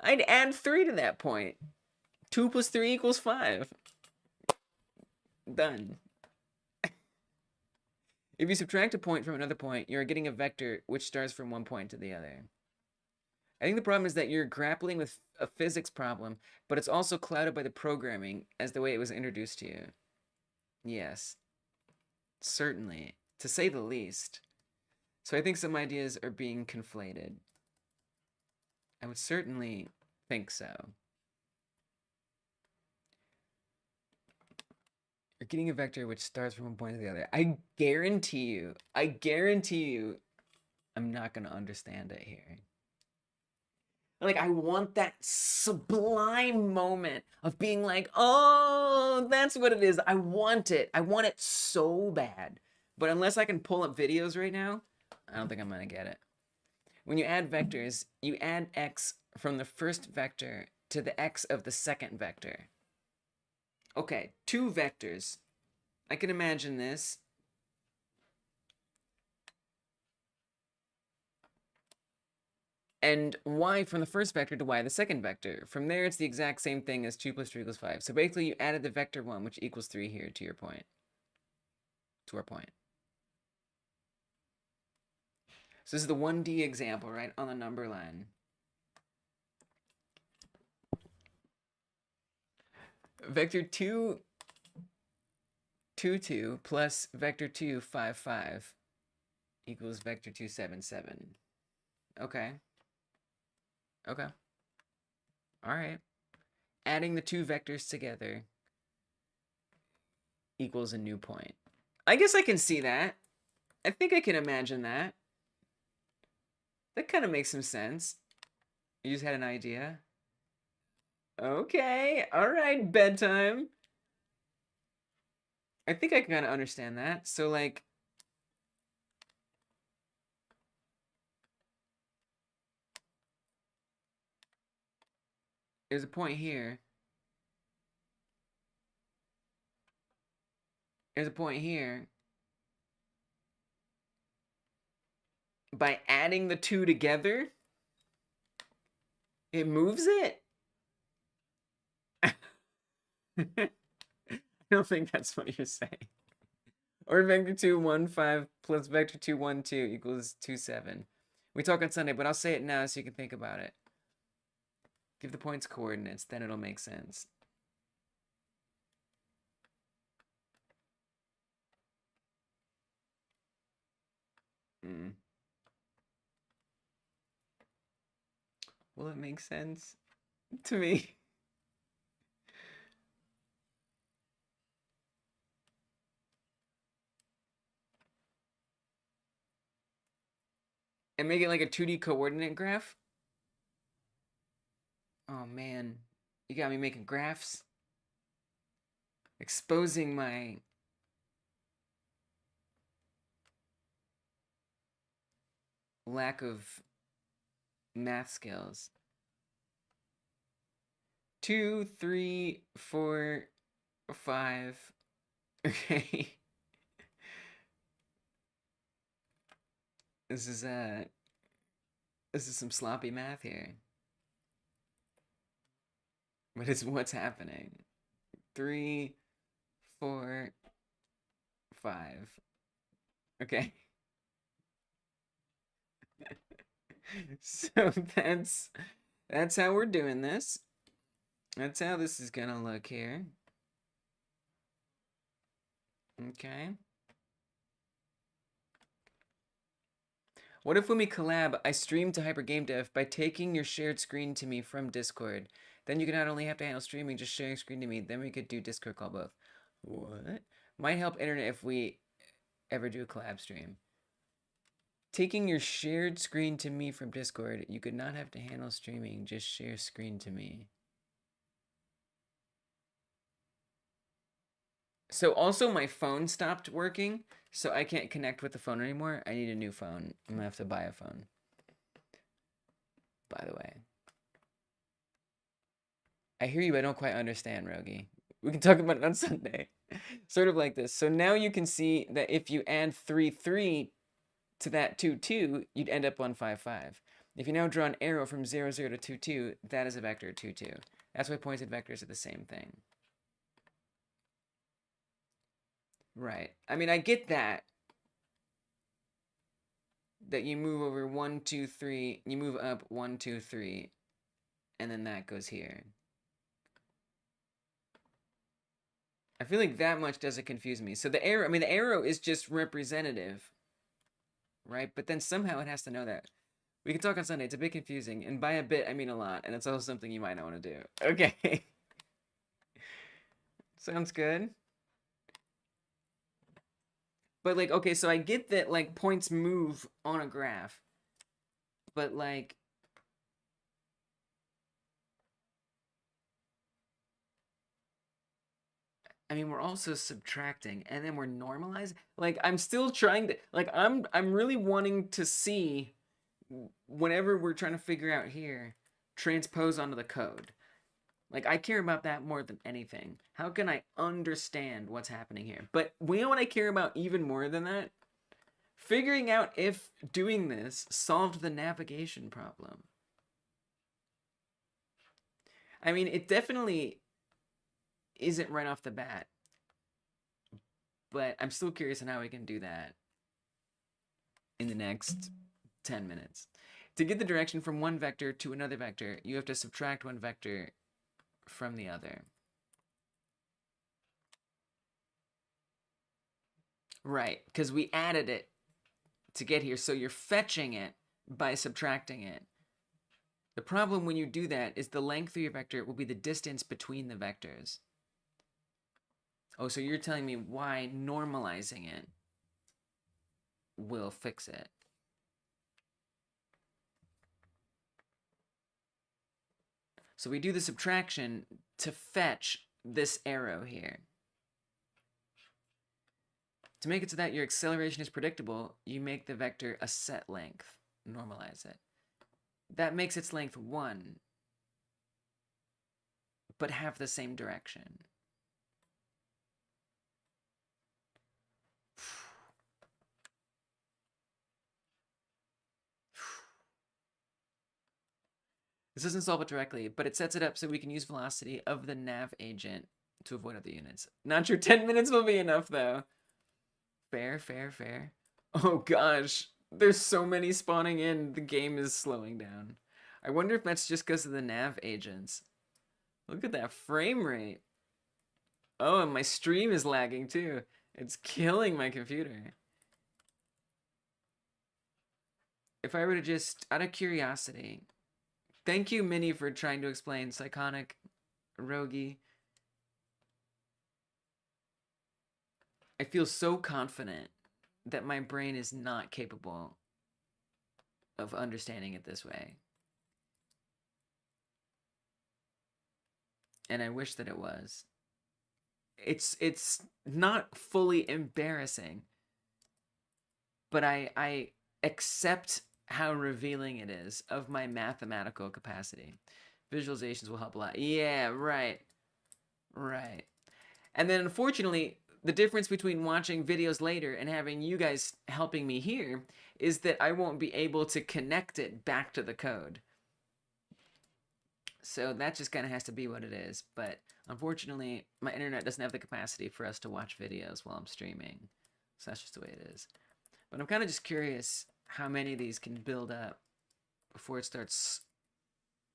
I'd add 3 to that point. 2 plus 3 equals 5. Done. If you subtract a point from another point, you're getting a vector which starts from one point to the other. I think the problem is that you're grappling with a physics problem, but it's also clouded by the programming as the way it was introduced to you. Yes. Certainly. To say the least. So I think some ideas are being conflated. I would certainly think so. You're getting a vector which starts from one point to the other. I guarantee you, I'm not going to understand it here. Like, I want that sublime moment of being like, oh, that's what it is. I want it. I want it so bad. But unless I can pull up videos right now, I don't think I'm going to get it. When you add vectors, you add x from the first vector to the x of the second vector. Okay, 2 vectors. I can imagine this. And y from the first vector to y the second vector. From there, it's the exact same thing as 2 plus 3 equals 5. So basically, you added the vector 1, which equals 3 here to your point. To our point. So this is the 1D example, right, on the number line. Vector 2, 2, 2 plus vector 2, 5, 5 equals vector 2, 7, 7. Okay. Okay. All right. Adding the 2 vectors together equals a new point. I guess I can see that. I think I can imagine that. That kind of makes some sense. You just had an idea. Okay. All right, bedtime. I think I can kind of understand that. So, like, there's a point here. There's a point here. By adding the 2 together, it moves it? I don't think that's what you're saying. Or vector 2, 1, 5 plus vector 2, 1, 2 equals 2, 7. We talk on Sunday, but I'll say it now so you can think about it. Give the points coordinates, then it'll make sense. Will it make sense to me? And make it like a 2D coordinate graph? Oh man, you got me making graphs. Exposing my lack of math skills. 2, 3, 4, 5. Okay. This is some sloppy math here. But it's what's happening. 3, 4, 5. Okay. So that's how we're doing this. That's how this is gonna look here. Okay. What if when we collab, I stream to Hyper Gamedev by taking your shared screen to me from Discord? Then you could not only have to handle streaming, just sharing screen to me. Then we could do Discord call both. What? Might help internet if we ever do a collab stream. Taking your shared screen to me from Discord, you could not have to handle streaming, just share screen to me. So also my phone stopped working, so I can't connect with the phone anymore. I need a new phone. I'm gonna have to buy a phone. By the way. I hear you, I don't quite understand, Rogi. We can talk about it on Sunday. Sort of like this. So now you can see that if you add 3, 3 to that 2, 2, you'd end up on 5, 5. If you now draw an arrow from 0, 0 to 2, 2, that is a vector 2, 2. That's why pointed vectors are the same thing. Right. I mean, I get that. That you move over 1, 2, 3, you move up 1, 2, 3, and then that goes here. I feel like that much doesn't confuse me. So the arrow, I mean, the arrow is just representative, right? But then somehow it has to know that. We can talk on Sunday. It's a bit confusing. And by a bit, I mean a lot. And it's also something you might not want to do. Okay. Sounds good. But, like, okay, so I get that, like, points move on a graph. But, like... I mean, we're also subtracting, and then we're normalizing. Like, I'm still trying to... Like, I'm really wanting to see, whenever we're trying to figure out here, transpose onto the code. Like, I care about that more than anything. How can I understand what's happening here? But you know what I care about even more than that? Figuring out if doing this solved the navigation problem. I mean, it definitely isn't right off the bat. But I'm still curious on how we can do that in the next 10 minutes. To get the direction from one vector to another vector, you have to subtract one vector from the other. Right, because we added it to get here, so you're fetching it by subtracting it. The problem when you do that is the length of your vector will be the distance between the vectors. Oh, so you're telling me why normalizing it will fix it. So we do the subtraction to fetch this arrow here. To make it so that your acceleration is predictable, you make the vector a set length. Normalize it. That makes its length 1, but have the same direction. This doesn't solve it directly, but it sets it up so we can use velocity of the nav agent to avoid other units. Not sure 10 minutes will be enough, though. Fair, fair, fair. Oh gosh, there's so many spawning in, the game is slowing down. I wonder if that's just because of the nav agents. Look at that frame rate. Oh, and my stream is lagging too. It's killing my computer. If I were to just, out of curiosity, thank you, Minnie, for trying to explain Psychonic, Rogi. I feel so confident that my brain is not capable of understanding it this way. And I wish that it was. It's not fully embarrassing, but I accept how revealing it is of my mathematical capacity. Visualizations will help a lot. Yeah, right. Right. And then unfortunately, the difference between watching videos later and having you guys helping me here is that I won't be able to connect it back to the code. So that just kind of has to be what it is. But unfortunately, my internet doesn't have the capacity for us to watch videos while I'm streaming. So that's just the way it is. But I'm kind of just curious how many of these can build up before it starts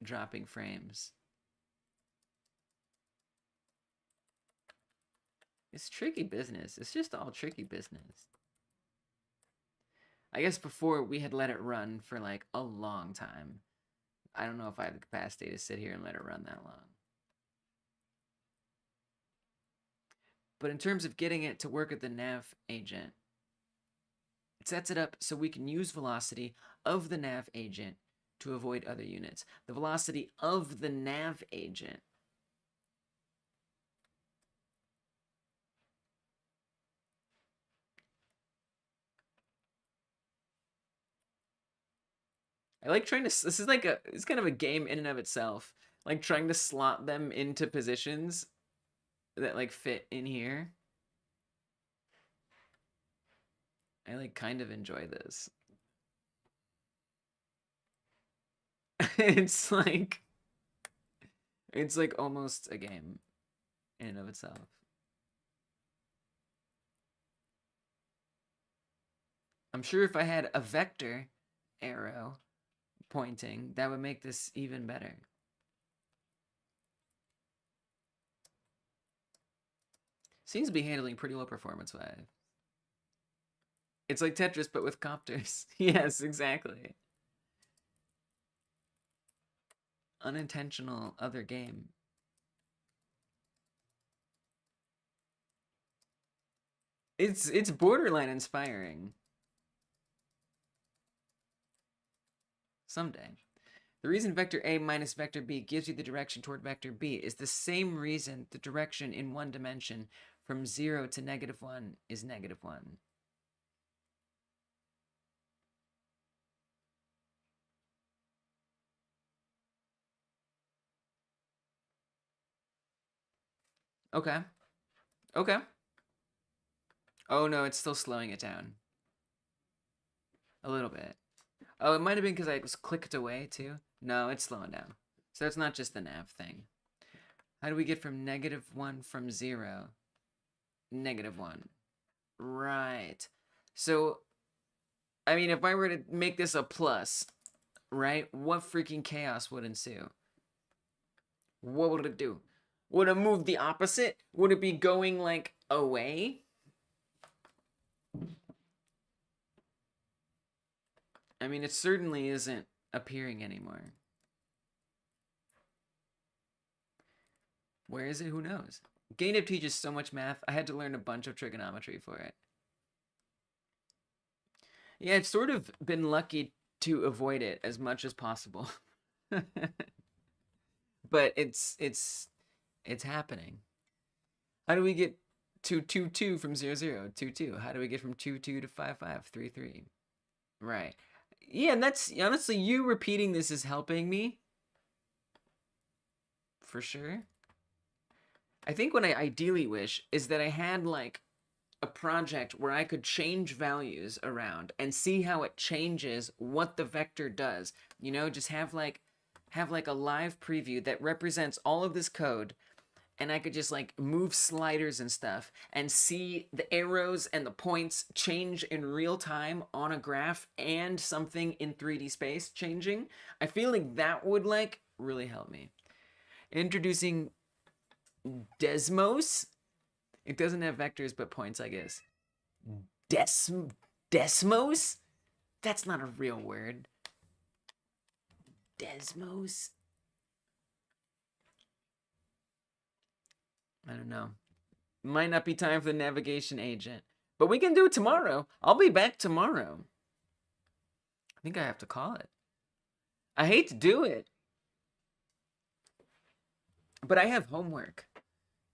dropping frames. It's tricky business. It's just all tricky business. I guess before we had let it run for like a long time. I don't know if I have the capacity to sit here and let it run that long. But in terms of getting it to work with the nav agent, it sets it up so we can use velocity of the nav agent to avoid other units. The velocity of the nav agent I like trying to, this is like it's kind of a game in and of itself. Like trying to slot them into positions that like fit in here. I like kind of enjoy this. It's like almost a game in and of itself. I'm sure if I had a vector arrow pointing, that would make this even better. Seems to be handling pretty low performance wise. It's like Tetris, but with copters. Yes, exactly. Unintentional other game. It's borderline inspiring. Someday. The reason vector A minus vector B gives you the direction toward vector B is the same reason the direction in one dimension from 0 to -1 is -1. Okay. Okay. Oh no, it's still slowing it down. A little bit. Oh, it might have been because I was clicked away too. No, it's slowing down. So it's not just the nav thing. How do we get from -1 from 0? -1. Right. So, I mean, if I were to make this a plus, right? What freaking chaos would ensue? What would it do? Would it move the opposite? Would it be going, like, away? I mean, it certainly isn't appearing anymore. Where is it? Who knows? Gamedev teaches so much math. I had to learn a bunch of trigonometry for it. Yeah, I've sort of been lucky to avoid it as much as possible. But it's happening. How do we get to 2 2 from 0 0 2 2? How do we get from 2 2 to 5 5 3 3? Right. Yeah, and that's honestly, you repeating this is helping me for sure. I think what I ideally wish is that I had like a project where I could change values around and see how it changes what the vector does. You know, just have like a live preview that represents all of this code, and I could just like move sliders and stuff and see the arrows and the points change in real time on a graph and something in 3D space changing. I feel like that would like really help me. Introducing Desmos. It doesn't have vectors but points, I guess. Desmos? That's not a real word. Desmos? I don't know. Might not be time for the navigation agent. But we can do it tomorrow. I'll be back tomorrow. I think I have to call it. I hate to do it. But I have homework.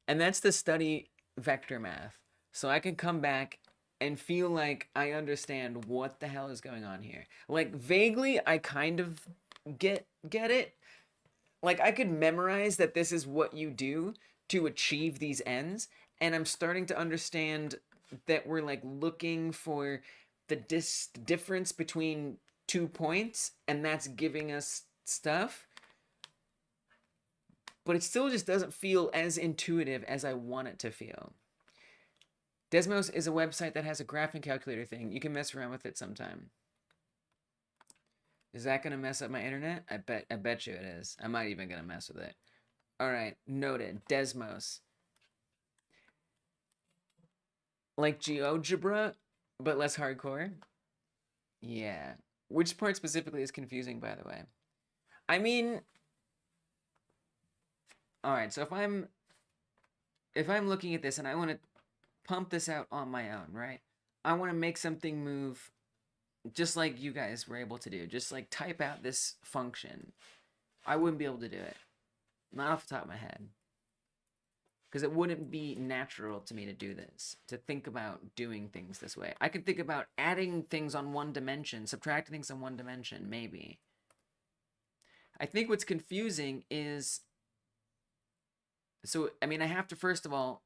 And that's to study vector math. So I can come back and feel like I understand what the hell is going on here. Like vaguely, I kind of get it. Like I could memorize that this is what you do to achieve these ends, and I'm starting to understand that we're like looking for the difference between 2 points, and that's giving us stuff. But it still just doesn't feel as intuitive as I want it to feel. Desmos is a website that has a graphing calculator thing. You can mess around with it sometime. Is that gonna mess up my internet? I bet you it is. I might even gonna mess with it. All right, noted. Desmos. Like GeoGebra, but less hardcore. Yeah. Which part specifically is confusing, by the way? I mean, all right. So if I'm looking at this and I want to pump this out on my own, right? I want to make something move just like you guys were able to do. Just like type out this function. I wouldn't be able to do it. Not off the top of my head. Because it wouldn't be natural to me to do this. To think about doing things this way. I could think about adding things on one dimension. Subtracting things on one dimension, maybe. I think what's confusing is... So, I mean, I have to first of all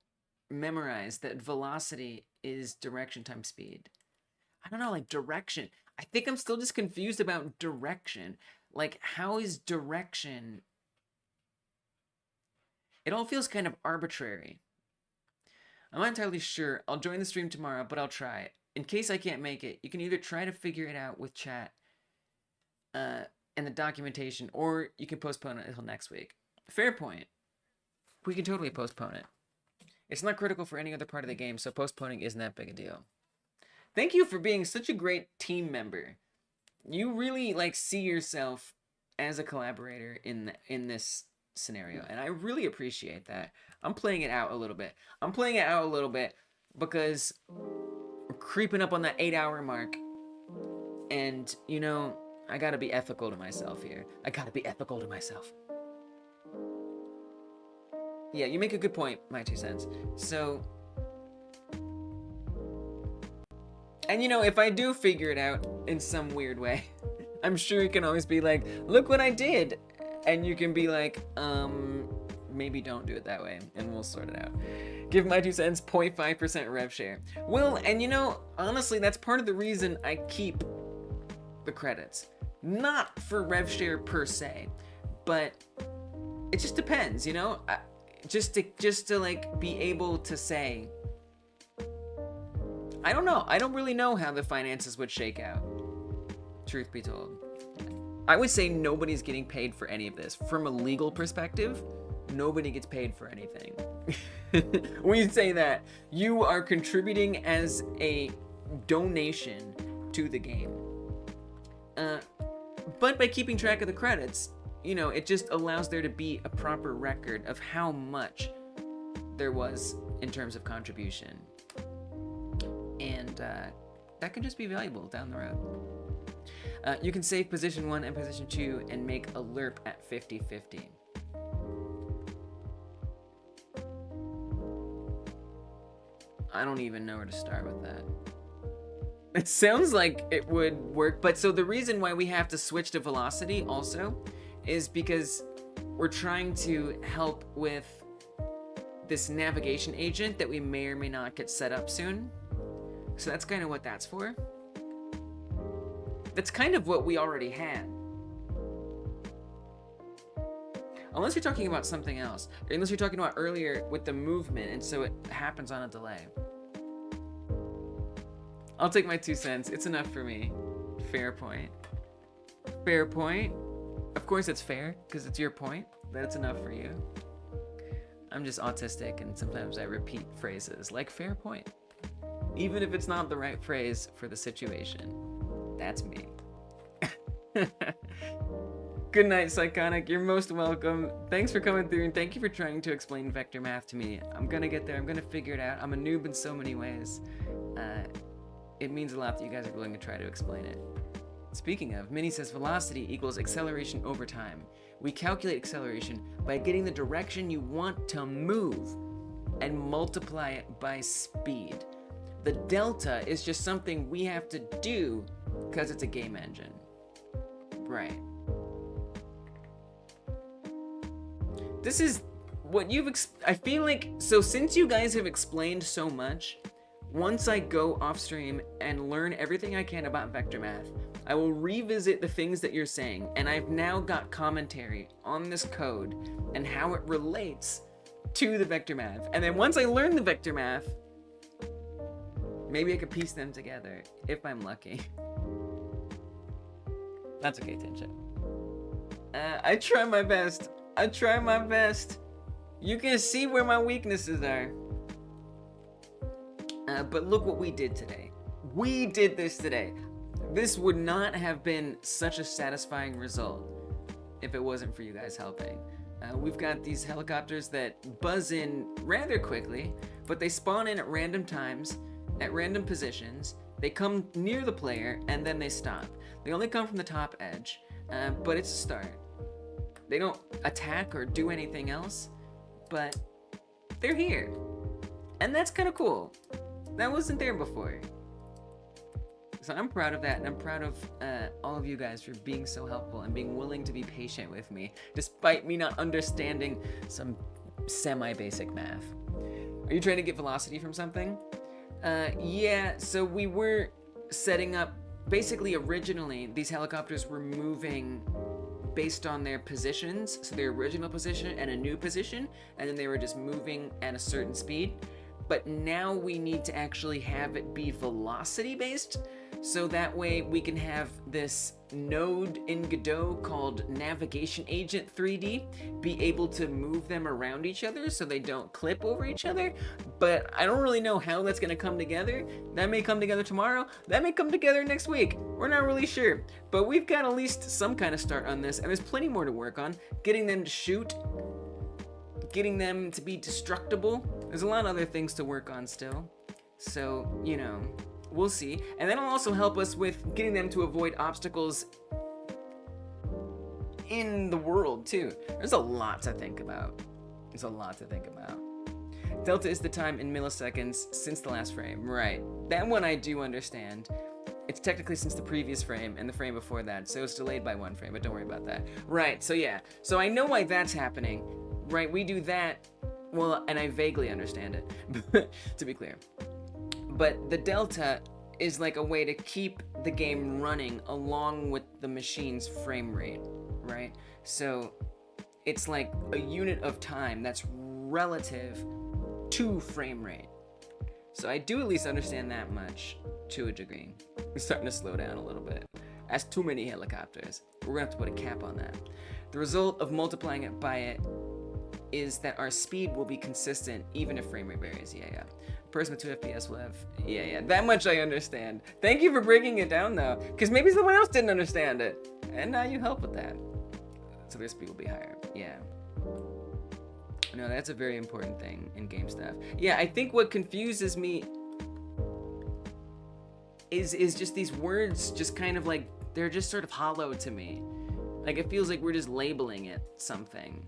memorize that velocity is direction times speed. I don't know, like direction. I think I'm still just confused about direction. Like, how is direction... It all feels kind of arbitrary. I'm not entirely sure. I'll join the stream tomorrow, but I'll try. In case I can't make it, you can either try to figure it out with chat and the documentation, or you can postpone it until next week. Fair point. We can totally postpone it. It's not critical for any other part of the game, so postponing isn't that big a deal. Thank you for being such a great team member. You really like see yourself as a collaborator in this scenario, and I really appreciate that. I'm playing it out a little bit. I'm playing it out a little bit because we're creeping up on that 8-hour mark, and you know, I gotta be ethical to myself here. I gotta be ethical to myself. Yeah, you make a good point, my 2 cents. So, and you know, if I do figure it out in some weird way, I'm sure you can always be like, look what I did. And you can be like, maybe don't do it that way, and we'll sort it out. Give my 2 cents, 0.5% rev share. Well, and you know, honestly, that's part of the reason I keep the credits. Not for rev share per se, but it just depends, you know? Just to like be able to say, I don't know. I don't really know how the finances would shake out, truth be told. I would say nobody's getting paid for any of this. From a legal perspective, nobody gets paid for anything. When you say that, you are contributing as a donation to the game. But by keeping track of the credits, you know, it just allows there to be a proper record of how much there was in terms of contribution. And that can just be valuable down the road. You can save position 1 and position 2 and make a lerp at 50-50. I don't even know where to start with that. It sounds like it would work, but so the reason why we have to switch to velocity also is because we're trying to help with this navigation agent that we may or may not get set up soon. So that's kind of what that's for. That's kind of what we already had. Unless you're talking about something else. Or unless you're talking about earlier with the movement, and so it happens on a delay. I'll take my 2 cents. It's enough for me. Fair point. Fair point. Of course it's fair, because it's your point. That's enough for you. I'm just autistic, and sometimes I repeat phrases like fair point. Even if it's not the right phrase for the situation. That's me. Good night, Psychonic. You're most welcome. Thanks for coming through, and thank you for trying to explain vector math to me. I'm gonna get there. I'm gonna figure it out. I'm a noob in so many ways. It means a lot that you guys are willing to try to explain it. Speaking of, Minnie says velocity equals acceleration over time. We calculate acceleration by getting the direction you want to move and multiply it by speed. The delta is just something we have to do because it's a game engine. Right. This is what I feel like, so since you guys have explained so much, once I go off stream and learn everything I can about vector math, I will revisit the things that you're saying, and I've now got commentary on this code and how it relates to the vector math. And then once I learn the vector math, maybe I could piece them together if I'm lucky. That's okay, Tinsha. I try my best. I try my best. You can see where my weaknesses are. But look what we did today. We did this today. This would not have been such a satisfying result if it wasn't for you guys helping. We've got these helicopters that buzz in rather quickly, but they spawn in at random times, at random positions. They come near the player, and then they stop. They only come from the top edge, but it's a start. They don't attack or do anything else, but they're here. And that's kind of cool. That wasn't there before. So I'm proud of that, and I'm proud of all of you guys for being so helpful and being willing to be patient with me, despite me not understanding some semi-basic math. Are you trying to get velocity from something? Yeah, so we were setting up, basically originally, these helicopters were moving based on their positions, so their original position and a new position, and then they were just moving at a certain speed. But now we need to actually have it be velocity based, so that way we can have this node in Godot called Navigation Agent 3D be able to move them around each other so they don't clip over each other. But I don't really know how that's gonna come together. That may come together tomorrow, that may come together next week. We're not really sure, but we've got at least some kind of start on this, and there's plenty more to work on. Getting them to shoot, getting them to be destructible. There's a lot of other things to work on still. So, you know, we'll see. And that'll also help us with getting them to avoid obstacles in the world too. There's a lot to think about. There's a lot to think about. Delta is the time in milliseconds since the last frame. Right. That one I do understand. It's technically since the previous frame and the frame before that, so it's delayed by 1 frame, but don't worry about that. Right, so yeah. So I know why that's happening. Right, we do that, well, and I vaguely understand it, to be clear. But the delta is like a way to keep the game running along with the machine's frame rate, right? So it's like a unit of time that's relative to frame rate. So I do at least understand that much to a degree. We're starting to slow down a little bit. That's too many helicopters. We're gonna have to put a cap on that. The result of multiplying it by it is that our speed will be consistent even if frame rate varies. Yeah. Person with 2 FPS will have, yeah. That much I understand. Thank you for breaking it down though, because maybe someone else didn't understand it, and now you help with that. So their speed will be higher. Yeah. No, that's a very important thing in game stuff. Yeah, I think what confuses me is just these words just kind of like, they're just sort of hollow to me. Like it feels like we're just labeling it something.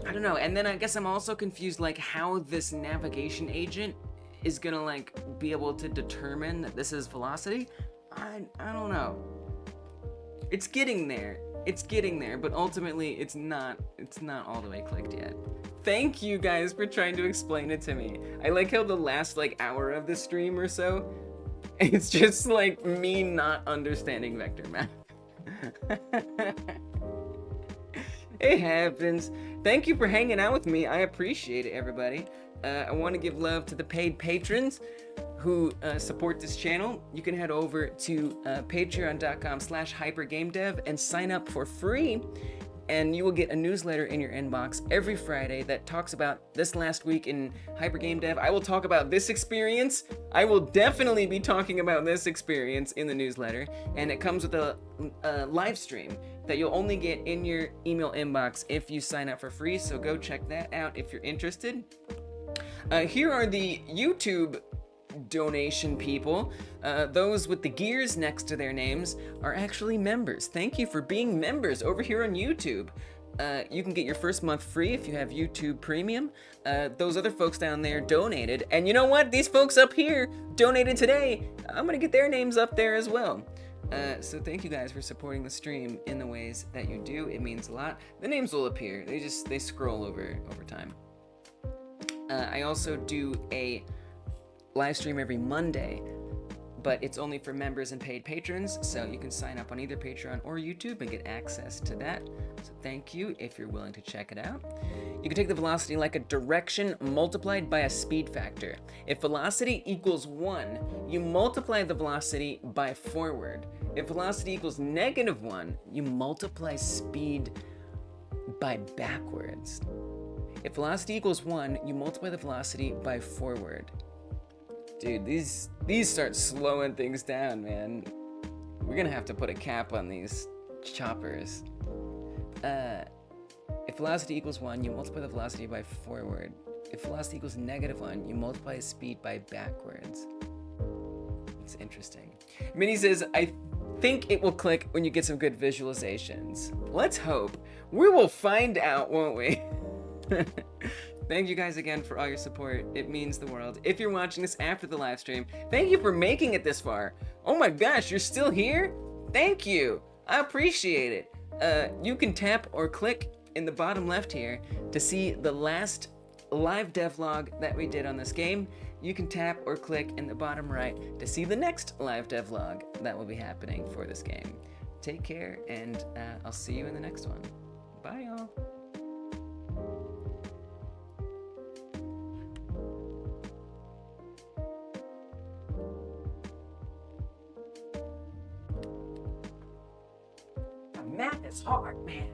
I don't know, and then I guess I'm also confused like how this navigation agent is gonna like be able to determine that this is velocity. I don't know. It's getting there. It's getting there, but ultimately it's not all the way clicked yet. Thank you guys for trying to explain it to me. I like how the last like hour of the stream or so, it's just like me not understanding vector math. It happens. Thank you for hanging out with me. I appreciate it, everybody. I want to give love to the paid patrons who support this channel. You can head over to patreon.com/hypergamedev and sign up for free, and you will get a newsletter in your inbox every Friday that talks about this last week in Hyper Game Dev. I will talk about this experience. I will definitely be talking about this experience in the newsletter, and it comes with a live stream that you'll only get in your email inbox if you sign up for free, so go check that out if you're interested. Here are the YouTube donation people. Those with the gears next to their names are actually members. Thank you for being members over here on YouTube. You can get your first month free if you have YouTube Premium. Those other folks down there donated, and you know what? These folks up here donated today. I'm gonna get their names up there as well. So thank you guys for supporting the stream in the ways that you do. It means a lot. The names will appear. They scroll over time. I also do a live stream every Monday, but it's only for members and paid patrons, so you can sign up on either Patreon or YouTube and get access to that. So thank you if you're willing to check it out. You can take the velocity like a direction multiplied by a speed factor. If velocity equals 1, you multiply the velocity by forward. If velocity equals -1, you multiply speed by backwards. If velocity equals 1, you multiply the velocity by forward. Dude, these start slowing things down, man. We're gonna have to put a cap on these choppers. If velocity equals 1, you multiply the velocity by forward. If velocity equals -1, you multiply the speed by backwards. It's interesting. Minnie says, I think it will click when you get some good visualizations. Let's hope. We will find out, won't we? Thank you guys again for all your support. It means the world. If you're watching this after the live stream, thank you for making it this far. Oh my gosh, you're still here? Thank you. I appreciate it. You can tap or click in the bottom left here to see the last live devlog that we did on this game. You can tap or click in the bottom right to see the next live devlog that will be happening for this game. Take care, and I'll see you in the next one. Bye, y'all. Math is hard, man.